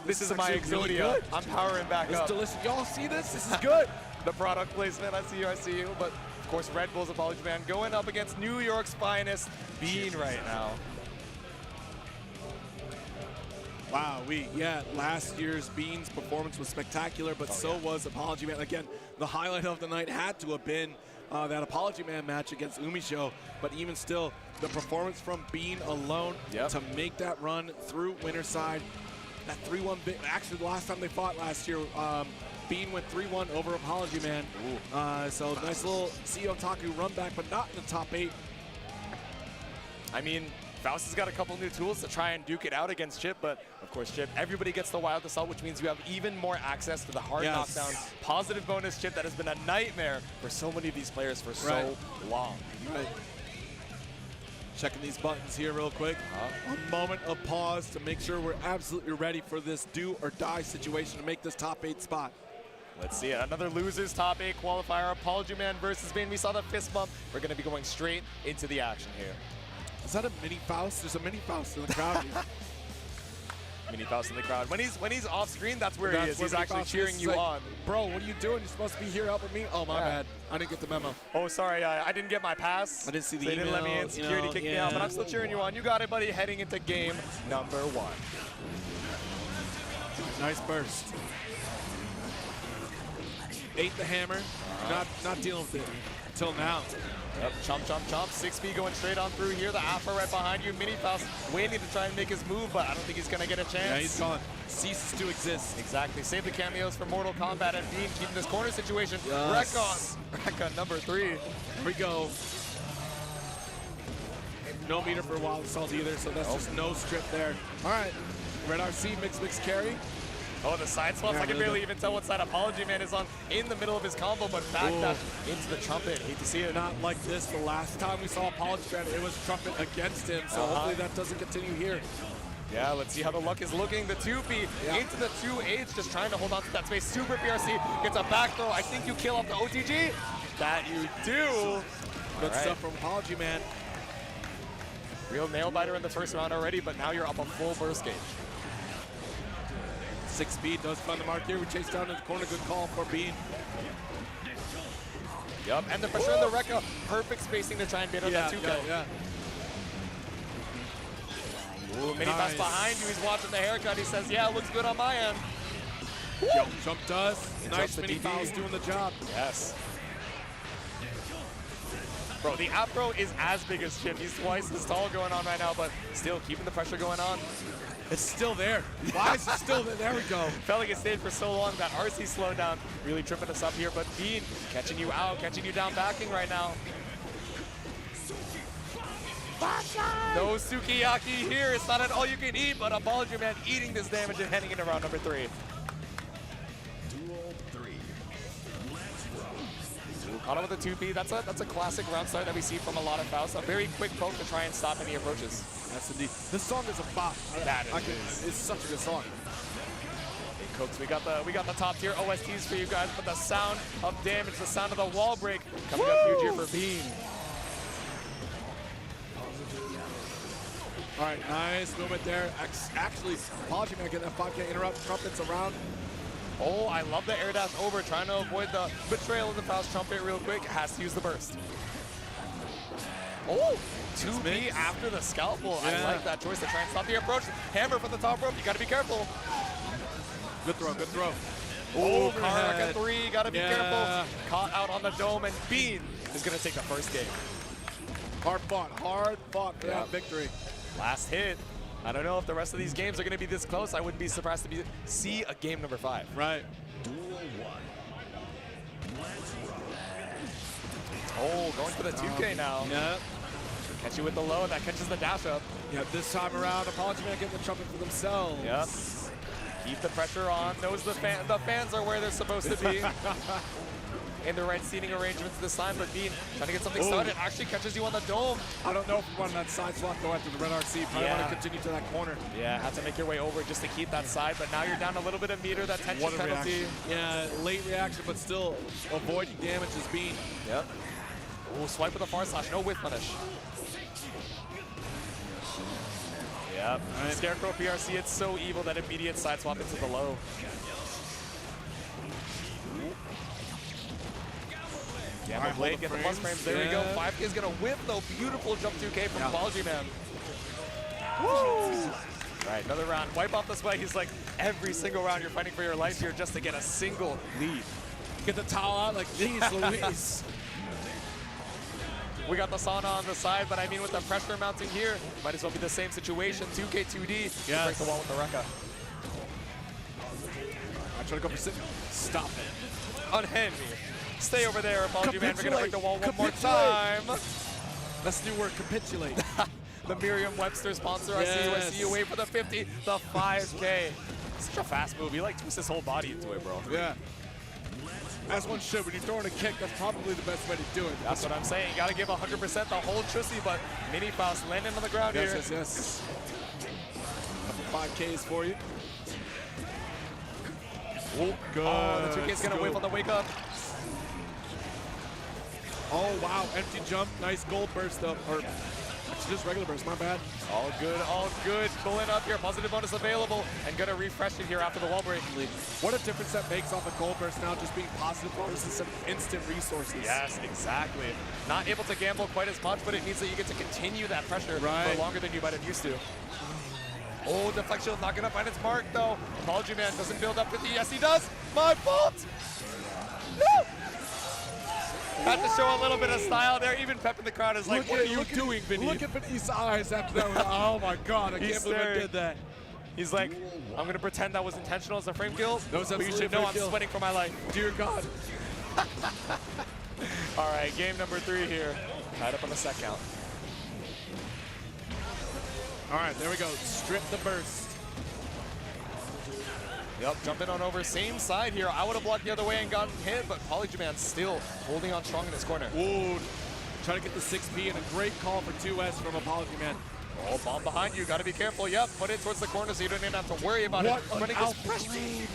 This is my Exodia. Really I'm powering back this up. It's delicious. Y'all see this? This is good. The product placement, I see you. But of course, Red Bull's ApologyMan going up against New York's finest, Bean right now. Wow, last year's Bean's performance was spectacular, but so was ApologyMan. Again, the highlight of the night had to have been that ApologyMan match against UmiShow, but even still, the performance from Bean alone to make that run through winner's side, that 3-1, actually the last time they fought last year, Bean went 3-1 over ApologyMan. So nice little CEOtaku run back, but not in the top 8. I mean, Faust has got a couple new tools to try and duke it out against Chip, but of course, Chip, everybody gets the wild assault, which means you have even more access to the hard knockdown, positive bonus Chip that has been a nightmare for so many of these players for so long. Checking these buttons here real quick. A moment of pause to make sure we're absolutely ready for this do or die situation to make this top 8 spot. Let's see it. Another losers top 8 qualifier, ApologyMan versus Bean. We saw the fist bump. We're going to be going straight into the action here. Is that a mini Faust? There's a mini Faust in the crowd here. Mini Faust in the crowd. When he's off screen, that's where he is. He's actually cheering you on. Bro, what are you doing? You're supposed to be here helping me? Oh, my bad. I didn't get the memo. Oh, sorry. I didn't get my pass. I didn't see the They email. didn't let me in. Security kicked me out, but I'm still cheering you on. You got it, buddy. Heading into game number 1. Nice burst. Ate the hammer. Not dealing with it until now. Yep, chomp, chomp, chomp. 6B going straight on through here. The Afro right behind you. Mini Faust waiting to try and make his move, but I don't think he's going to get a chance. Yeah, he's gone. Ceases to exist. Exactly. Save the cameos for Mortal Kombat and Bean keeping this corner situation. Rekon number 3. Here we go. No meter for Wild Assault either, so that's just no strip there. All right. Red RC, mix carry. Oh, the side swaps. I can barely even tell what side ApologyMan is on in the middle of his combo, but backdash into the trumpet. Hate to see it. Not like this. The last time we saw ApologyMan, it was trumpet against him, so hopefully that doesn't continue here. Yeah, let's see how the luck is looking. The 2P into the 2H, just trying to hold on to that space. Super PRC gets a back throw. I think you kill off the OTG. That you do. Good stuff from ApologyMan. Real nail biter in the first round already, but now you're up a full burst gauge. 6 speed does find the mark here. We chase down in the corner. Good call for Bean. Yup, and the pressure in the Rekka. Perfect spacing to try and bait on that 2K. Ooh, mini pass behind you. He's watching the haircut. He says, yeah, it looks good on my end. Jump does. Nice mini fouls doing the job. Yes. Bro, the Afro is as big as Chip. He's twice as tall going on right now, but still keeping the pressure going on. It's still there. Why is it still there? There we go. Felt like it stayed for so long. That RC slowdown really tripping us up here, but Bean catching you out, catching you down backing right now. No Sukiyaki here. It's not an all-you-can-eat, but ApologyMan eating this damage and heading into round number 3. Duel 3. Let's rock. Caught up with the 2P. That's a classic round start that we see from a lot of Faust. A very quick poke to try and stop any approaches. That's indeed. This song is a bop. That is. It's such a good song. Hey, Cokes, we got the top tier OSTs for you guys, but the sound of damage, the sound of the wall break coming up huge here for Bean. All right, nice movement there. Actually, ApologyMan getting that 5K interrupt, trumpets around. Oh, I love the air dash over, trying to avoid the betrayal of the Faust trumpet real quick. Has to use the burst. Oh, 2B after the scalpel. I like that choice to try and stop the approach. Hammer from the top rope. You got to be careful. Good throw, good throw. Oh, Carp at 3. Got to be careful. Caught out on the dome, and Bean is going to take the first game. Hard fought for that victory. Last hit. I don't know if the rest of these games are going to be this close. I wouldn't be surprised to see a game number 5. Right. Duel 1. Let's rock. Oh, going for the 2K now. Yeah. Catch you with the low. That catches the dash up. Yeah, this time around, ApologyMan getting the trumpet for themselves. Yep. Keep the pressure on. Knows the fans are where they're supposed to be. In the right seating arrangements this time, but Bean trying to get something started. Actually catches you on the dome. I don't know if you want that side swap though after the red RC. Probably want to continue to that corner. Yeah, have to make your way over just to keep that side, but now you're down a little bit of meter, that tension penalty. Reaction. Yeah, late reaction, but still avoiding damage is Bean. Yep. Oh, swipe with a far slash, no whiff punish. Yep. Right. Scarecrow PRC, it's so evil that immediate side swap into the low. Yeah, Blade get the plus frames. There we go. 5K is going to whip, though. Beautiful jump 2K from ApologyMan. Woo! All right, another round. Wipe off the sweat. He's like, every single round you're fighting for your life here just to get a single lead. Get the towel out like, geez, Luis. We got the sauna on the side, but I mean with the pressure mounting here, might as well be the same situation. 2K, 2D. Yes. Break the wall with the Rekka. I try to go for sit. Stop it. Unhand me. Stay over there, ApologyMan. We're going to break the wall one more time. That's the new word, capitulate. The Merriam-Webster sponsor. I see you. Wait for the 50, the 5K. Such a fast move. You like twist his whole body into it, bro. Yeah. As one should. When you're throwing a kick, that's probably the best way to do it. That's what I'm saying. You got to give 100% the whole chussy, but Mini Faust landing on the ground here. Yes. Couple 5Ks for you. Oh, good. Oh, the 2K's going to whip on the wake up. Oh, wow. Empty jump. Nice gold burst up. Or actually, just regular burst. My bad. All good, all good. Pulling up here. Positive bonus available. And going to refresh it here after the wall break. What a difference that makes off a gold burst now, just being positive bonus instead of instant resources. Yes, exactly. Not able to gamble quite as much, but it means that you get to continue that pressure for longer than you might have used to. Oh, deflection not going to find its mark, though. ApologyMan doesn't build up 50. Yes, he does. My fault. No. Had to show a little bit of style there. Even Pep in the crowd is like, what are you doing, Vinny? Look at Vinny's eyes after that. Oh, my God. I can't believe I did that. He's like, I'm going to pretend that was intentional as a frame kill. But you should know I'm sweating for my life. Dear God. All right, game number 3 here. Tied up on the set count. All right, there we go. Strip the burst. Yep, jumping on over. Same side here. I would have blocked the other way and gotten hit, but ApologyMan still holding on strong in his corner. Ooh, trying to get the 6P and a great call for 2S from ApologyMan. Oh, bomb behind you. Got to be careful. Yep, put it towards the corner so you don't even have to worry about it. Running this fresh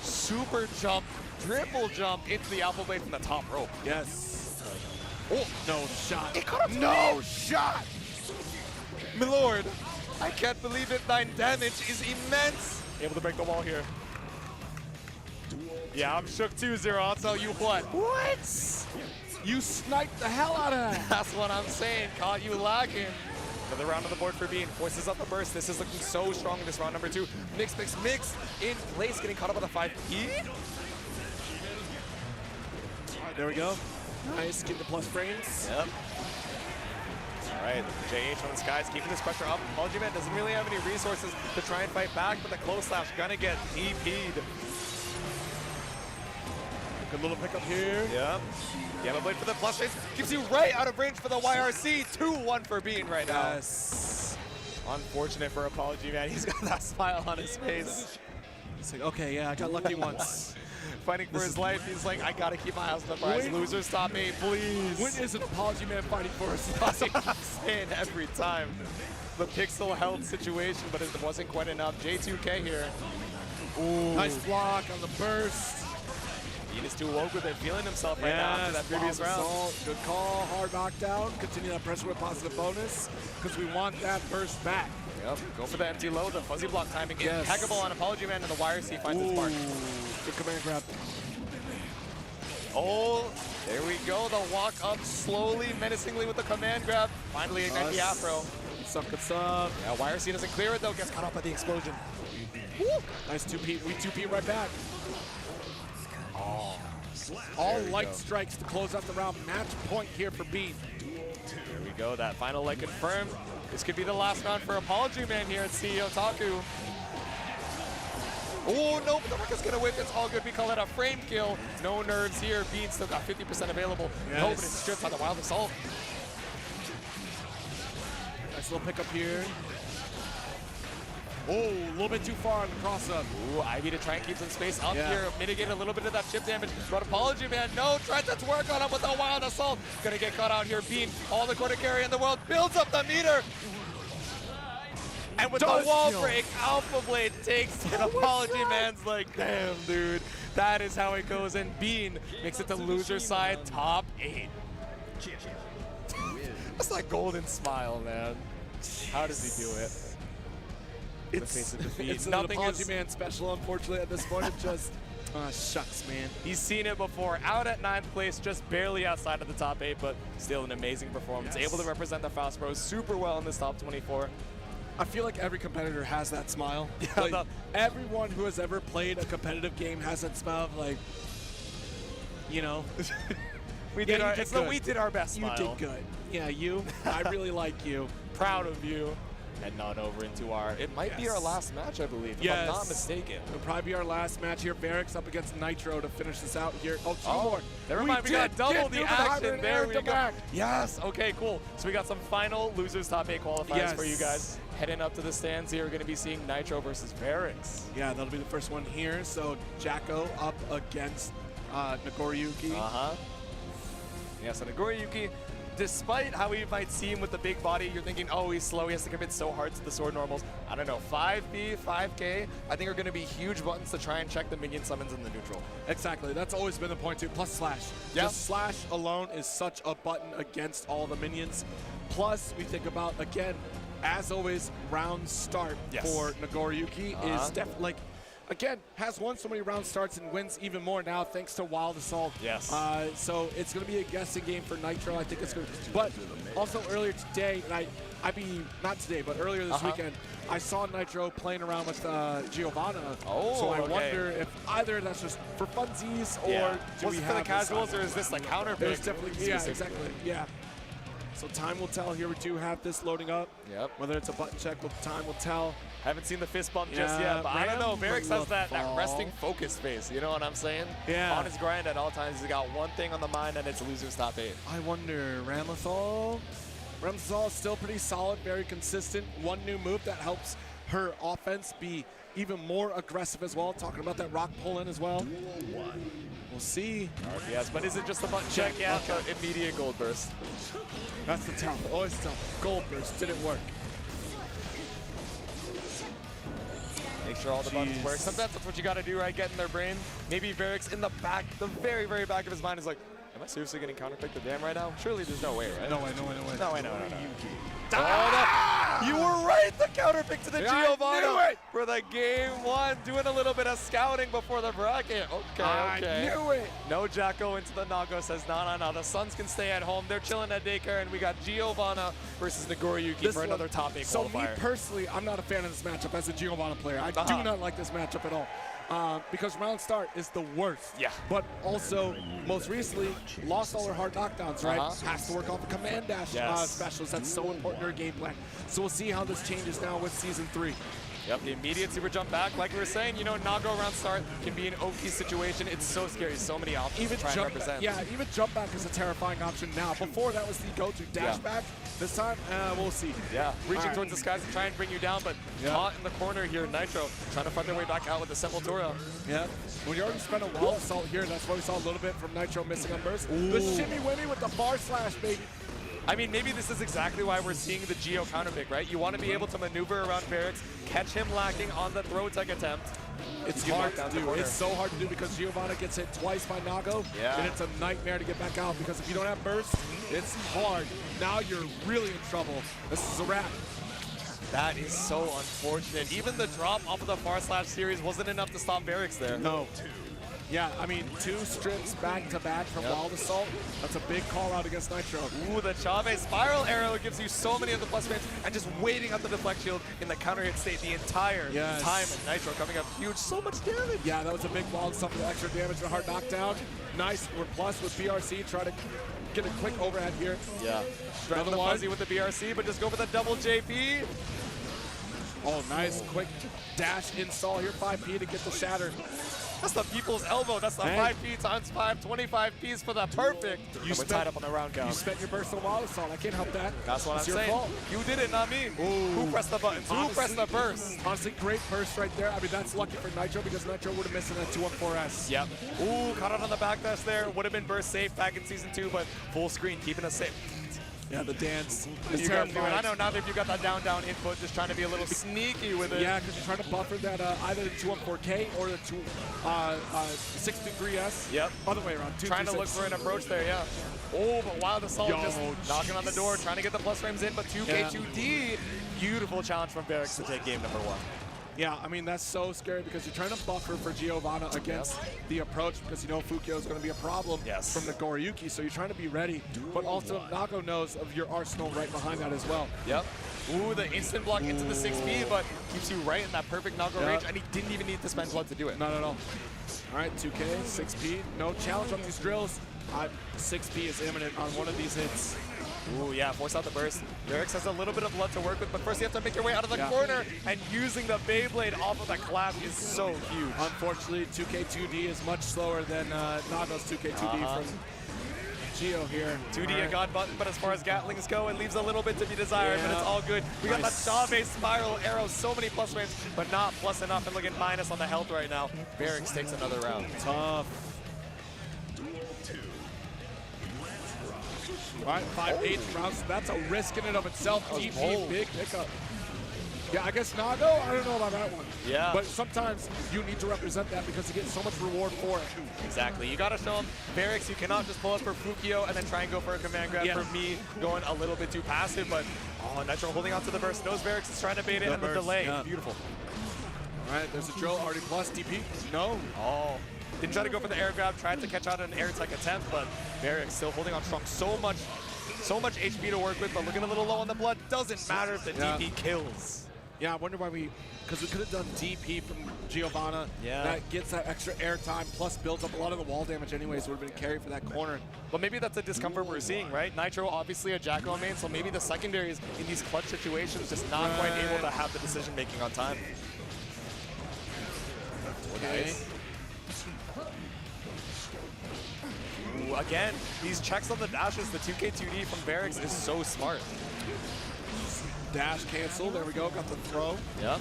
super jump, triple jump into the alpha blade from the top rope. Yes. Oh, No shot. no shot! Milord, I can't believe it. 9 damage is immense. Able to break the wall here. Yeah, I'm shook too, Zero. I'll tell you what. What? You sniped the hell out of that. That's what I'm saying. Caught you lagging. Another round on the board for Bean. Forces up the burst. This is looking so strong in this round number 2. Mix in place. Getting caught up with a 5P. All right, there we go. Nice. Get the plus frames. Yep. All right, JH on the skies, keeping this pressure up. ApologyMan doesn't really have any resources to try and fight back, but the close slash gonna get TP'd. Good little pickup here. Yep. Gamma Blade for the plus face. Keeps you right out of range for the YRC. 2-1 for Bean right now. Yes. Unfortunate for ApologyMan. He's got that smile on his face. It's like, okay, yeah, I got lucky once. Fighting for his life. He's like, I gotta keep my house on the prize. Losers, stop me, please. When is an ApologyMan fighting for his That's life? what I'm saying every time. The pixel held situation, but it wasn't quite enough. J2K here. Ooh. Nice block on the burst. Bean is too woke with it, feeling himself right now after that previous round. Assault. Good call, hard knockdown. Continue that pressure with positive bonus because we want that burst back. Yep, go for the empty low, the fuzzy block timing. Yes. Impeccable on ApologyMan, and the YRC finds its mark. Good command grab. Oh, there we go. The walk up slowly, menacingly with the command grab. Finally ignite the afro. Good stuff, good stuff. Yeah, YRC doesn't clear it though, gets caught up by the explosion. Woo. Nice 2P. We 2P right back. All light strikes to close out the round. Match point here for Bean. There we go, that final leg confirmed. This could be the last round for ApologyMan here at CEOtaku. Oh, no, but the Rook is going to whip. It's all good. We call it a frame kill. No nerves here. Bean still got 50% available. Yes. No, but it's stripped by the Wild Assault. Nice little pickup here. Oh, a little bit too far on the cross-up. Ooh, Ivy to try and keep some space up Yeah. here. Mitigate a little bit of that chip damage. But ApologyMan, no, tries to work on him with the Wild Assault. Going to get caught out here. Bean, all the quarter carry in the world, builds up the meter. And with the wall break, Alpha Blade takes it. ApologyMan's like, damn, dude. That is how it goes. And Bean makes it to loser side, top 8. That's that golden smile, man. How does he do it? It's an Nothing ApologyMan special, unfortunately, at this point. It just, shucks, man. He's seen it before. Out at 9th place, just barely outside of the top 8, but still an amazing performance. Yes. Able to represent the Fast Bros super well in this top 24. I feel like every competitor has that smile. Yeah, Like, everyone who has ever played a competitive game has that smile of like, you know. We Yeah, did our, you did it's the good. we did our best You smile. did good. Yeah, you. I really like you. Proud of you. And on over into our, it might be our last match, I believe, if I'm not mistaken. It'll probably be our last match here. Barracks up against Nitro to finish this out here. Oh, two more. Never mind, we got double the action. There we go. Back. Yes, okay, cool. So we got some final losers top 8 qualifiers for you guys. Heading up to the stands here, we're going to be seeing Nitro versus Barracks. Yeah, that'll be the first one here. So Jacko up against Nagoriyuki. Yeah, so Nagoriyuki, despite how he might seem with the big body, you're thinking, oh, he's slow, he has to commit so hard to the sword normals. I don't know, 5B, 5K, I think are going to be huge buttons to try and check the minion summons in the neutral. Exactly, that's always been the point too, plus slash. Yeah. Just slash alone is such a button against all the minions. Plus, we think about, again, as always, round start for Nagoriyuki is definitely, like, again, has won so many round starts and wins even more now thanks to Wild Assault. Yes. So it's going to be a guessing game for Nitro. I think it's going to. But also earlier today, and not today, but earlier this weekend, I saw Nitro playing around with Giovanna. Oh, so I wonder if either that's just for funsies or do was we it have for the casuals or is this like counter pick? There's definitely, yeah, exactly, yeah. So time will tell. Here we do have this loading up. Yep. Whether it's a button check, well, time will tell. Haven't seen the fist bump just yet, but I don't know. Barracks has that resting focus face. You know what I'm saying? Yeah. On his grind at all times, he's got one thing on the mind, and it's losers top 8. I wonder, Ramlethal? Ramlethal is still pretty solid, very consistent. One new move that helps her offense be even more aggressive as well. Talking about that rock pull-in as well. We'll see. Yes, but is it just a button check? Yeah, immediate gold burst. That's the tell. Always tell. Gold burst didn't work. sure all the buttons work. Sometimes that's what you got to do, right? Get in their brain. Maybe Barracks in the back, the very, very back of his mind is like, am I seriously getting counterpicked the damn right now? Surely there's no way, right? No way. No. You were right, the counterpick to the Giovanna for the game 1, doing a little bit of scouting before the bracket. Okay. I knew it. No Jacko into the Nago, says no. The Suns can stay at home. They're chilling at daycare, and we got Giovanna versus Nagoriyuki for another top 8 qualifier. So me personally, I'm not a fan of this matchup as a Giovanna player. I do not like this matchup at all. Because round start is the worst. Yeah. But also, most recently, lost all her hard knockdowns, right? Has to work off a command dash specialist. That's so important to her game plan. So we'll see how this changes now with Season 3. Yep, the immediate super jump back. Like we were saying, you know, Nago round start can be an OP situation. It's so scary. So many options Even to try and represent. even jump back is a terrifying option now. Before, that was the go-to dash back. This time, we'll see. Yeah, reaching towards the skies to try and bring you down, but caught in the corner here, Nitro, trying to find their way back out with the Sepultura. Yeah. When you already spent a wall assault here, that's why we saw a little bit from Nitro missing on burst. The shimmy-wimmy with the bar slash, baby. I mean, maybe this is exactly why we're seeing the Geo counterpick, right? You want to be able to maneuver around Barracks, catch him lacking on the throw tech attempt. It's hard to do. It's so hard to do because Giovanna gets hit twice by Nago, and it's a nightmare to get back out because if you don't have burst, it's hard. Now you're really in trouble. This is a wrap. That is so unfortunate. Even the drop off of the far slash series wasn't enough to stop Barracks there. No. Yeah, I mean, 2 strips back-to-back from Wild Assault. That's a big call out against Nitro. Ooh, the Chave spiral arrow gives you so many of the plus frames, and just waiting at the deflect shield in the counter hit state the entire time. And Nitro coming up huge, so much damage. Yeah, that was a big Wild Assault with extra damage and a hard knockdown. Nice, we're plus with BRC, try to get a quick overhead here. Yeah, driving the fuzzy with the BRC, but just go for the double JP. Oh, nice, quick dash install here, 5P to get the shatter. That's the people's elbow. That's the 5P times 5, 25 Ps for the perfect. You tied up on the round count. You spent your burst on Wild Assault. I can't help that. That's what I'm your saying. Fault. You did it, not me. Ooh. Who pressed the buttons? Who pressed the burst? Honestly, great burst right there. I mean, that's lucky for Nitro because Nitro would have missed that 214S. Yep. Ooh, caught it on the backdash there. Would have been burst safe back in Season 2, but full screen, keeping us safe. Yeah, the dance. You guys do it. I know now that you got that down input, just trying to be a little sneaky with it. Yeah, because you're trying to buffer that either the 214K or the 623S. Yep. Other way around. Trying to look for an approach there, yeah. Oh, but Wild Assault just knocking on the door, trying to get the plus frames in, but 2K2D. Beautiful challenge from Barracks to take game number 1. Yeah, I mean, that's so scary because you're trying to buffer for Giovanna against the approach because you know Fukyo is going to be a problem from Nagoriyuki, so you're trying to be ready. But also, Nago knows of your arsenal right behind that as well. Yep. Ooh, the instant block into the 6P, but keeps you right in that perfect Nago range, and he didn't even need to spend blood to do it. Not at all. All right, 2K, 6P. No challenge on these drills. 6P is imminent on one of these hits. Ooh, yeah, force out the burst. Barracks has a little bit of blood to work with, but first you have to make your way out of the corner, and using the Beyblade off of the clap is so huge. Unfortunately, 2K2D is much slower than Nago's 2K2D from Geo here. 2D a god button, but as far as Gatlings go, it leaves a little bit to be desired, but it's all good. We got that Chave spiral arrow, so many plus frames, but not plus enough, and look at minus on the health right now. Barracks takes another round. Tough. All right, 5/8 rounds. That's a risk in and of itself. DP, big pickup. Yeah, I guess Nago, I don't know about that one. Yeah. But sometimes you need to represent that because you get so much reward for it. Exactly. You got to show them, Barracks, you cannot just pull up for Fukyo and then try and go for a command grab. For me, going a little bit too passive, but Nitro holding on to the burst. Knows Barracks is trying to bait it, and the delay. Yeah. Beautiful. All right, there's a drill already plus DP. No. Oh. Didn't try to go for the air grab, tried to catch out an air tech attempt, but Barracks still holding on strong. So much HP to work with, but looking a little low on the blood. Doesn't matter if the DP kills. Yeah, I wonder why because we could have done DP from Giovanna. Yeah. That gets that extra air time, plus builds up a lot of the wall damage anyways, would have been carried for that corner. But maybe that's a discomfort we're seeing, right? Nitro, obviously a Jacko main, so maybe the secondaries in these clutch situations just not quite able to have the decision making on time. Okay. Nice. Ooh, again, these checks on the dashes, the 2K2D from Barracks is so smart. Dash cancel, there we go, got the throw. Yep.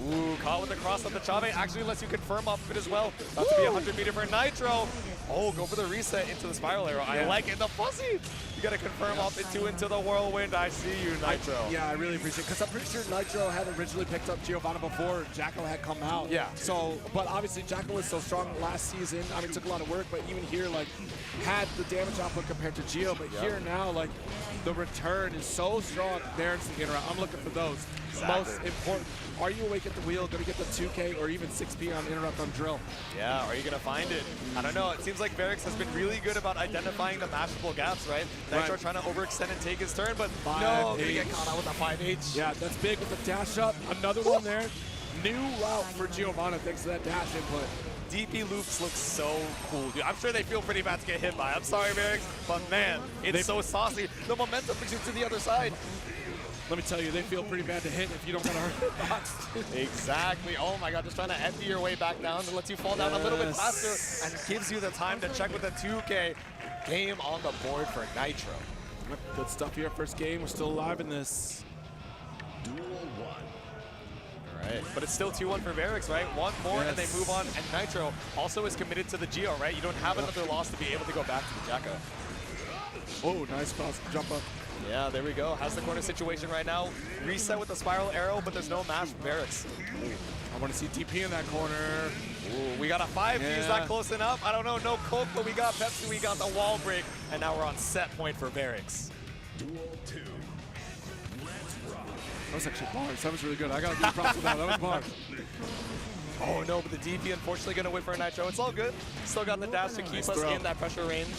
Ooh, caught with the cross of the Chave. Actually lets you confirm off of it as well. About to be 100 meter for Nitro. Oh, go for the reset into the spiral arrow. I like it. The fuzzy. You got to confirm off into the whirlwind. I see you, Nitro. Yeah, I really appreciate it because I'm pretty sure Nitro had originally picked up Giovanna before Jacko had come out. Yeah. So, but obviously Jacko was so strong last season. I mean, it took a lot of work, but even here, like, had the damage output compared to Gio. But here now, like, the return is so strong. There's the interrupt. I'm looking for those. Exactly. Most important. Are you awake at the wheel? Going to get the 2K or even 6P on interrupt on drill? Yeah, are you going to find it? I don't know. It seems like Barracks has been really good about identifying the mashable gaps, right? Nitro trying to overextend and take his turn, but no, going to get caught out with a 5H. Yeah, that's big with the dash up. Another one there. New route for Giovanna thanks to that dash input. DP loops look so cool, dude. I'm sure they feel pretty bad to get hit by. I'm sorry, Barracks, but man, it's so saucy. The momentum brings you to the other side. Let me tell you, they feel pretty bad to hit if you don't got to hurt the box. Exactly. Oh my God, just trying to empty your way back down and lets you fall down a little bit faster and gives you the time to check with the 2K. Game on the board for Nitro. Good stuff here. First game. We're still alive in this. Duel 1. All right, but it's still 2-1 for Barracks, right? One more and they move on. And Nitro also is committed to the Geo, right? You don't have another loss to be able to go back to the Jacko. Oh, nice cross jump up. Yeah, there we go. Has the corner situation right now. Reset with the spiral arrow, but there's no mash from Barracks. I want to see DP in that corner. Ooh, we got a 5. Is that close enough? I don't know. No Coke, but we got Pepsi. We got the wall break. And now we're on set point for Barracks. Duel 2. Let's rock. That was actually bars. That was really good. I got to give props for that. That was bars. Oh no, but the DP unfortunately going to win for a Nitro. It's all good. Still got the dash to keep us in that pressure range.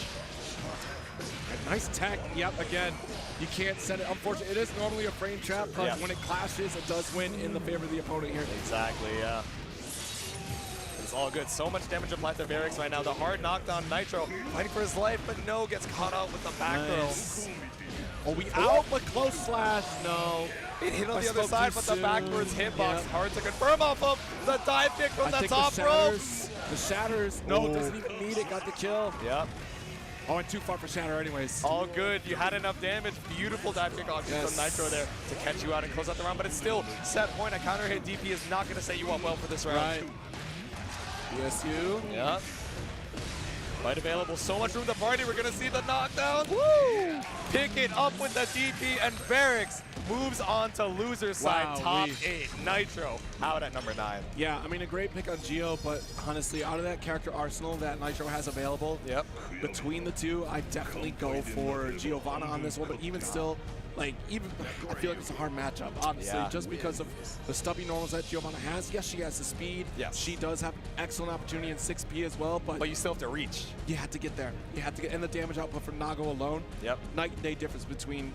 Nice tech. Yep, again, you can't set it. Unfortunately, it is normally a frame trap, but when it clashes, it does win in the favor of the opponent here. Exactly, yeah. It's all good. So much damage applied to Barracks right now. The hard knockdown Nitro fighting for his life, but no, gets caught out with the back throw. Oh, we out, but close slash. No. It hit on the other side, but the backwards hitbox hard to confirm off of the dive kick from the top rope. The shatters. No, doesn't even need it. Got the kill. Yep. Oh, and too far for shatter anyways. All good. You had enough damage. Beautiful dive kick option from Nitro there to catch you out and close out the round, but it's still set point. A counter hit DP is not going to set you up well for this round. Right. BSU. Yeah. Fight available. So much room to party. We're going to see the knockdown. Woo! Pick it up with the DP, and Barracks moves on to loser side. Top 8. Nitro out at number 9. Yeah, I mean, a great pick on Geo, but honestly, out of that character arsenal that Nitro has available, between the two, I definitely go for Giovanna on this one, but even still, like, I feel like it's a hard matchup, honestly, just because of the stubby normals that Giovanna has. Yes, she has the speed. Yes. She does have excellent opportunity in 6P as well, but you still have to reach. You have to get there. You have to get, and the damage output from Nago alone. Yep. Night and day difference between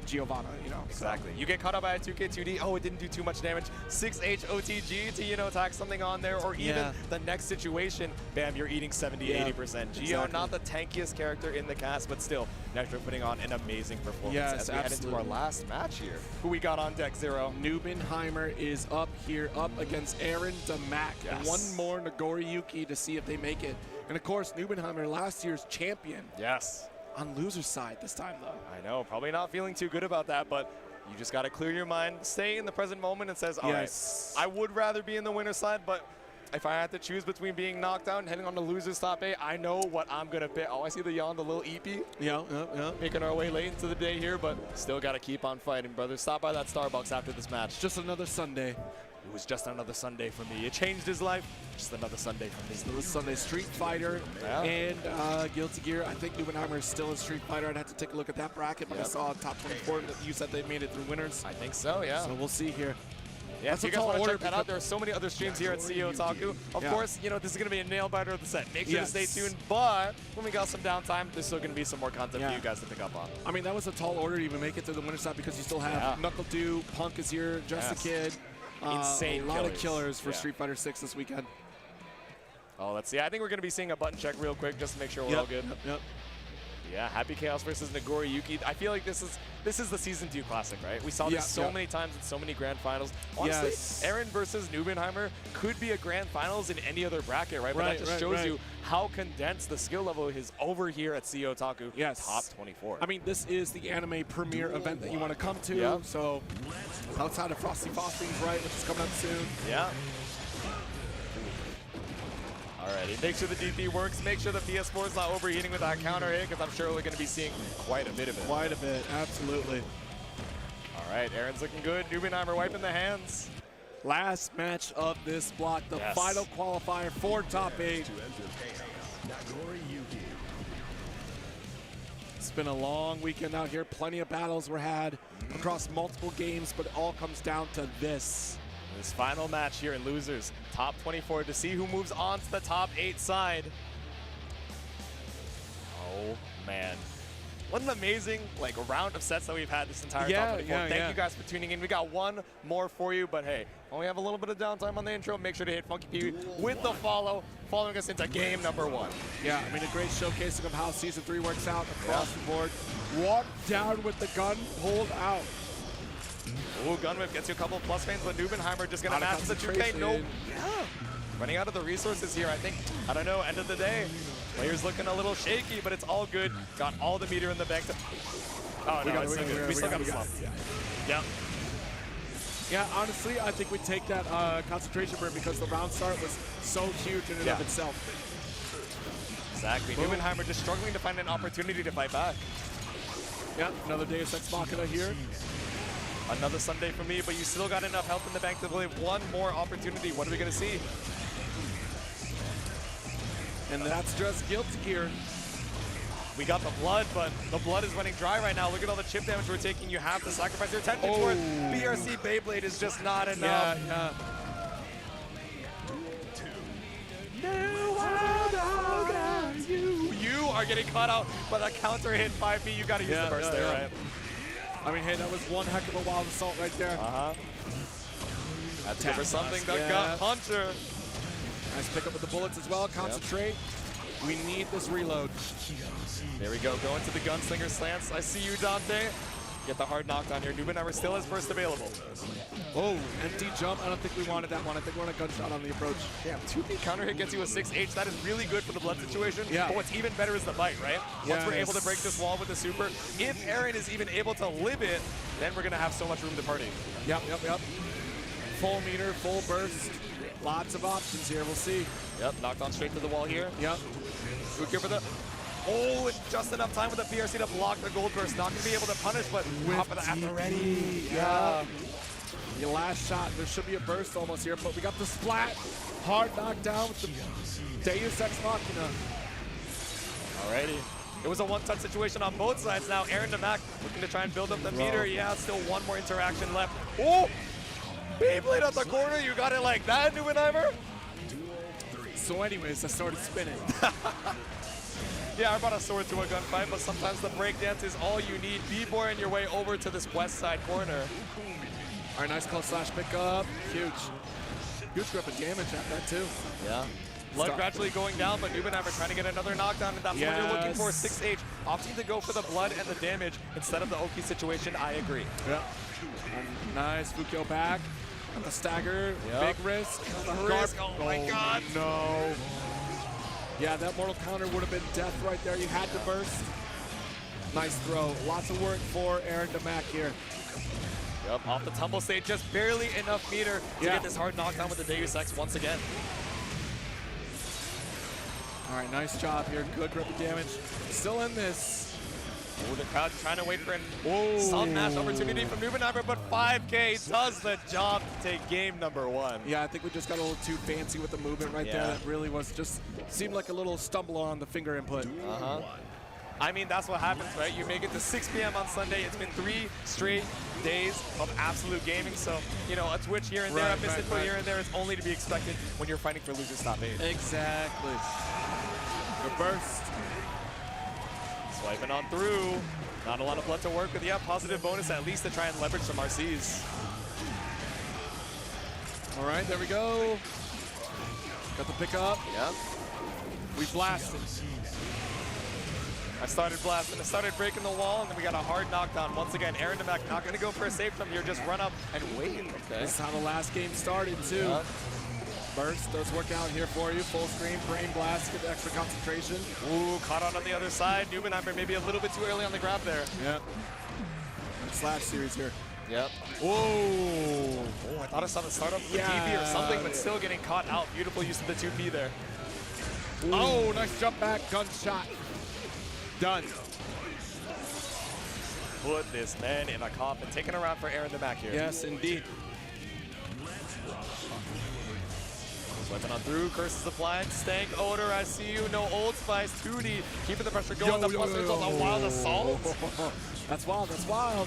Giovanna, you know. Exactly. So. You get caught up by a 2K2D. Oh, it didn't do too much damage. 6H OTG to, you know, tack something on there, or even the next situation, bam, you're eating 70-80%. Geo, not the tankiest character in the cast, but still, Nitro putting on an amazing performance as we head into our last match here. Who we got on deck, Zero? Nubenheimer is up here, up against Aaron Damac. And one more Nagoriyuki to see if they make it. And of course, Nubenheimer, last year's champion. Yes. On loser's side this time, though. I know, probably not feeling too good about that, but you just got to clear your mind, stay in the present moment and says, all right, I would rather be in the winner's side, but if I had to choose between being knocked out and heading on the loser's top 8, I know what I'm going to pick. Oh, I see the yawn, the little EP. Yeah. Making our way late into the day here, but still got to keep on fighting, brother. Stop by that Starbucks after this match. Just another Sunday. It was just another Sunday for me. It changed his life. Just another Sunday for me. Another Sunday. Street Fighter and Guilty Gear. I think Nubenheimer is still in Street Fighter. I'd have to take a look at that bracket, but I saw top 24 that you said they made it through winners. I think so, yeah. So we'll see here. Yeah, if you guys want to check that out, there are so many other streams here at CEOtaku. Of course, you know, this is going to be a nail biter of the set. Make sure to stay tuned, but when we got some downtime, there's still going to be some more content for you guys to pick up on. I mean, that was a tall order to even make it through the winner's side because you still have Knuckle Dew, Punk is here, Just a Kid. Insane a lot of killers for Street Fighter 6 this weekend. Oh, let's see. I think we're going to be seeing a button check real quick just to make sure we're all good. Yeah, Happy Chaos versus Nagori Yuki. I feel like this is the Season 2 Classic, right? We saw this so many times in so many Grand Finals. Honestly, Aaron versus Nubenheimer could be a Grand Finals in any other bracket, right? But that just shows you how condensed the skill level is over here at CEOtaku. Top 24. I mean, this is the anime premiere event that you want to come to. So outside of Frosty Frostings, right, which is coming up soon. Yeah. Alrighty, make sure the DP works, make sure the PS4 is not overheating with that counter hit, because I'm sure we're going to be seeing quite a bit of it. Quite a bit, absolutely. Alright, Aaron's looking good, Nubenheimer wiping the hands. Last match of this block, the final qualifier for top 8. It's been a long weekend out here, plenty of battles were had across multiple games, but it all comes down to this. This final match here in Losers, top 24, to see who moves on to the top 8 side. Oh, man. What an amazing round of sets that we've had this entire top 24. Thank you guys for tuning in. We got one more for you, but hey, when we have a little bit of downtime on the intro, make sure to hit Funky Pee with the following us into game number 1. Yeah, I mean, a great showcasing of how Season 3 works out across the board. Walked down with the gun, pulled out. Ooh, gun whip gets you a couple of plus fans, but Nubenheimer just going to match the 2K. Nope. Yeah. Running out of the resources here, I think. I don't know, end of the day. Player's looking a little shaky, but it's all good. Got all the meter in the bank. Oh, no, it's still good. We still got a slump. Yeah. Yeah, honestly, I think we take that concentration burn because the round start was so huge in and of itself. Exactly. Nubenheimer just struggling to find an opportunity to fight back. Yeah, another Deus Ex Machina here. Another Sunday for me, but you still got enough health in the bank to believe one more opportunity. What are we going to see? And that's just Guilty Gear. We got the blood, but the blood is running dry right now. Look at all the chip damage we're taking. You have to sacrifice your 10 for it. BRC Beyblade is just not enough. You are getting caught out by the counter hit 5B. You got to use the burst there, right? I mean, hey, that was one heck of a wild assault right there. Had to give her something. The gut puncher. Nice pick up with the bullets as well. Concentrate. We need this reload. There we go. Going to the gunslinger slants. I see you, Dante. Get the hard knockdown here. Nubenheimer still has burst available. Oh, empty jump. I don't think we wanted that one. I think we want a gunshot on the approach. Damn, 2B counter hit gets you a 6H. That is really good for the blood situation. Yeah. But what's even better is the bite, right? Once we're able to break this wall with the super, if Aaron is even able to live it, then we're going to have so much room to party. Yep. Full meter, full burst. Lots of options here. We'll see. Yep, knocked on straight to the wall here. Yep. Good here for the... Oh, and just enough time with the PRC to block the gold burst. Not going to be able to punish, but off of the after ready. Yeah. Your last shot. There should be a burst almost here, but we got the splat. Hard knockdown with the Deus Ex Machina. Alrighty. It was a one-touch situation on both sides. Now Aaron DeMac looking to try and build up the meter. Yeah, still one more interaction left. Oh! Beyblade at the corner. You got it like that, Nubenheimer? So anyways, I started spinning. Yeah, I brought a sword to a gunfight, but sometimes the breakdance is all you need. B-boying your way over to this west side corner. All right, nice close slash pickup. Huge grip of damage at that too. Yeah. Blood gradually going down, but Nubenheimer trying to get another knockdown, and that's what you're looking for, 6H. Opting to go for the blood and the damage instead of the Oki situation, I agree. Yeah. And nice Fukyo back. Got the stagger, big risk. Oh my God. No. Yeah, that mortal counter would have been death right there. You had to burst. Nice throw. Lots of work for Aaron DeMac here. Yep, off the tumble stage, just barely enough meter to get this hard knockdown with the Deus Ex once again. All right, nice job here. Good grip of damage. Still in this. Oh, the crowd trying to wait for some match opportunity from Nubenheimer, but 5K does the job to take game number 1. Yeah, I think we just got a little too fancy with the movement right there. That really was just, seemed like a little stumble on the finger input. I mean, that's what happens, right? You make it to 6 p.m. on Sunday. It's been 3 straight days of absolute gaming. So, you know, a twitch here and there, a miss input here and there is only to be expected when you're fighting for losers top 8. Exactly. Good burst. Swiping on through. Not a lot of blood to work with. Yeah, positive bonus at least to try and leverage some RCs. All right, there we go. Got the pickup. Yep. We blasted. I started blasting, I started breaking the wall, and then we got a hard knockdown. Once again, Aaron Demac not going to go for a save from here, just run up and wait. Okay. This is how the last game started, too. Burst does work out here for you. Full screen, brain blast, get the extra concentration. Ooh, caught on the other side. Nubenheimer maybe a little bit too early on the grab there. Yep. Slash series here. Yep. Whoa! Oh, I thought I saw the start up with the DP or something, but still getting caught out. Beautiful use of the 2P there. Ooh. Oh, nice jump back, gunshot. Done. Put this man in a coffin. Taking a round for Aaron Demac here. Yes, indeed. Swiping on through, curses applied, stank odor, I see you, no Old Spice, 2D, keeping the pressure going, the plus called a wild assault. That's wild, that's wild.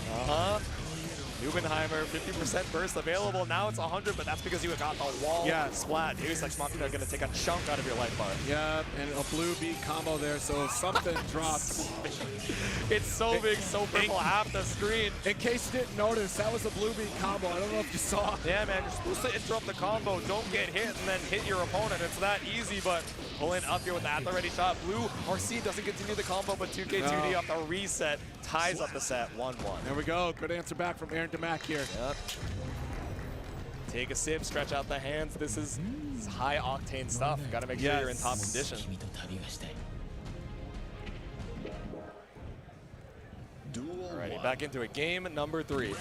Nubenheimer, 50% burst available, now it's 100, but that's because you got the wall splat. Deus Ex Machina going to take a chunk out of your life bar. Yeah, and a blue beat combo there, so something drops. It's so big, so purple, half the screen. In case you didn't notice, that was a blue beat combo. I don't know if you saw. Yeah, man, you're supposed to interrupt the combo, don't get hit, and then hit your opponent. It's that easy, but pulling up here with the at-the-ready shot. Blue RC doesn't continue the combo, but 2K2D off the reset ties up the set, 1-1. There we go, good answer back from Aaron Demac here. Yep. Take a sip, stretch out the hands. This is high octane stuff. Got to make sure you're in top condition. Alrighty, back into it. Game number 3. Ooh.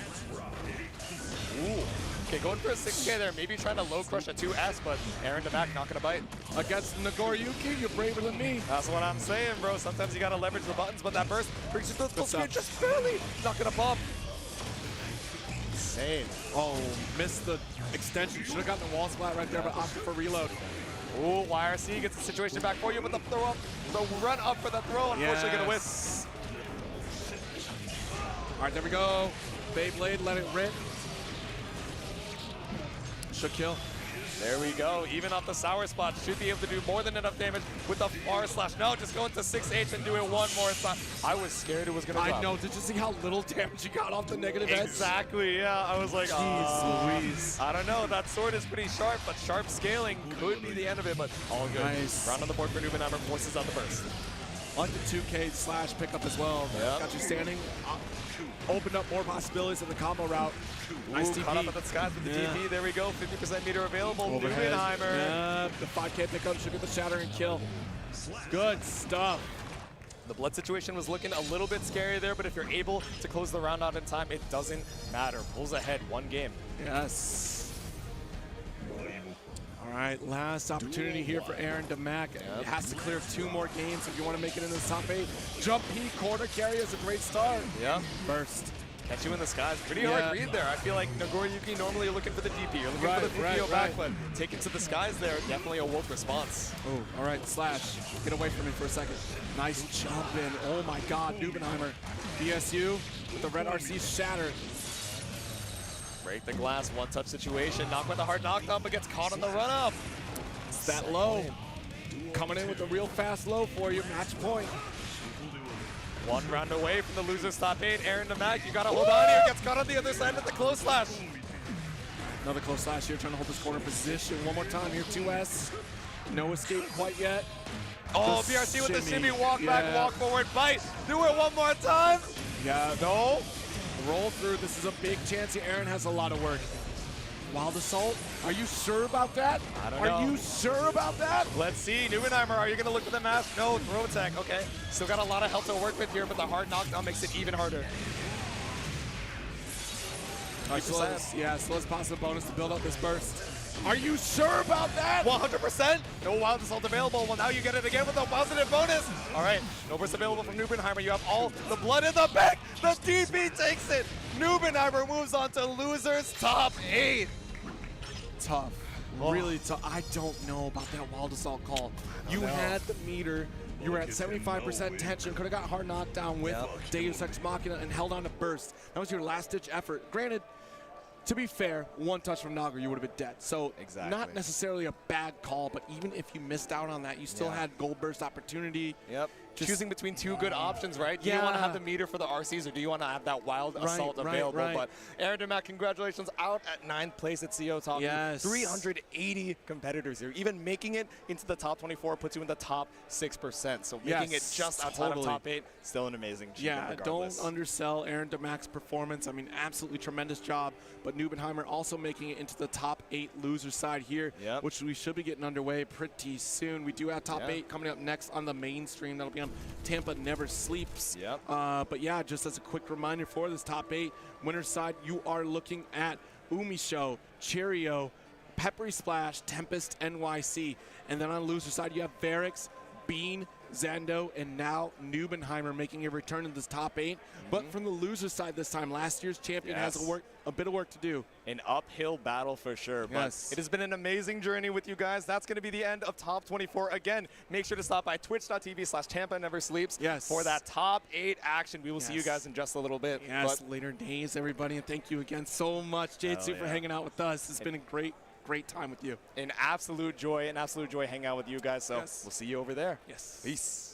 Okay, going for a 6K there. Maybe trying to low crush a 2S, but Aaron Demac not going to bite. Against Nagoriyuki, you're braver than me. That's what I'm saying, bro. Sometimes you got to leverage the buttons, but that burst brings you to the full screen just barely. Not going to bump. Insane. Oh, missed the extension. Should have gotten the wall splat right there, but opted for reload. Ooh, YRC gets the situation back for you, but the throw up, the run up for the throw, unfortunately gonna whiff. All right, there we go. Beyblade, let it rip. Should kill. There we go. Even off the sour spot, should be able to do more than enough damage with the far slash. No, just going to 6H and do it one more time. I was scared it was going to drop. I know. Did you see how little damage you got off the negative edge? Exactly, yeah. I was like, jeez Louise. I don't know. That sword is pretty sharp, but sharp scaling could be the end of it, but all good. Nice. Round on the board for Nubenheimer, forces out the burst. On the 2K slash pickup as well. Yep. Got you standing. Opened up more possibilities in the combo route. Nice TP. Caught up at the skies with the DP. There we go. 50% meter available. Overhead. Nubenheimer. Yeah, the 5K pickup should get the shattering kill. Good stuff. The blood situation was looking a little bit scary there, but if you're able to close the round out in time, it doesn't matter. Pulls ahead, one game. Yes. All right, last opportunity here for Aaron Demac. It has to clear 2 more games if you want to make it into the top 8. Jump P, quarter carry is a great start. Yeah. Burst. Catch you in the skies. Pretty hard read there. I feel like Nagoriyuki normally you're looking for the DP. You're looking for the DPO backflip. Taking to the skies there, definitely a wolf response. Oh, all right, slash. Get away from me for a second. Nice jump in. Oh my God, Nubenheimer. BSU with the red RC shatter. Break the glass, one-touch situation. Knock with a hard knockdown, but gets caught on the run-up. It's that low. Coming in with a real fast low for you. Match point. 1 round away from the loser's top 8. Aaron Demac, you gotta hold on here. Gets caught on the other side with the close slash. Another close slash here, trying to hold this corner position. One more time here, 2S. No escape quite yet. Oh, BRC with the shimmy, walk back, walk forward, bite. Do it one more time. Yeah. No. Roll through. This is a big chance here. Aaron has a lot of work. Wild Assault? Are you sure about that? I don't know. Are you sure about that? Let's see. Nubenheimer, are you going to look for the mask? No, throw attack. Okay. Still got a lot of health to work with here, but the hard knockdown makes it even harder. All right, so let's pass the bonus to build up this burst. Are you sure about that? 100%. No Wild Assault available. Well, now you get it again with a positive bonus. All right. No burst available from Nubenheimer. You have all the blood in the back. The DP takes it. Nubenheimer moves on to losers top 8. Tough. Really tough. I don't know about that Wild Assault call. You had the meter. You were at 75% tension. Could have got hard knockdown with Deus Ex Machina and held on to burst. That was your last-ditch effort. Granted, to be fair, 1 touch from Naga, you would have been dead. So not necessarily a bad call, but even if you missed out on that, you still had gold burst opportunity. Yep. choosing between two good options, right? Do you want to have the meter for the RCs, or do you want to have that wild assault available? But Aaron DeMac, congratulations, out at 9th place at CEOtaku. Yes. 380 competitors here. Even making it into the top 24 puts you in the top 6%. So making it just outside of top 8, still an amazing achievement regardless. Don't undersell Aaron DeMac's performance. I mean, absolutely tremendous job. But Neubenheimer also making it into the top 8 loser side here, which we should be getting underway pretty soon. We do have top 8 coming up next on the mainstream. That'll be on Tampa Never Sleeps. But yeah, just as a quick reminder for this top 8 winner side, you are looking at UmiShow, Cheerio, PepperySplash, Tempest, NYC. And then on the loser side, you have Barracks, Bean, Zando, and now Neubenheimer making a return in this top 8. But from the loser side this time, last year's champion has a bit of work to do. An uphill battle for sure. But it has been an amazing journey with you guys. That's going to be the end of top 24. Again, make sure to stop by twitch.tv/Tampa Never Sleeps for that top 8 action. We will see you guys in just a little bit. Later days, everybody. And thank you again so much, Jade-Su, for hanging out with us. It's been a great time with you. An absolute joy hanging out with you guys. So we'll see you over there. Yes. Peace.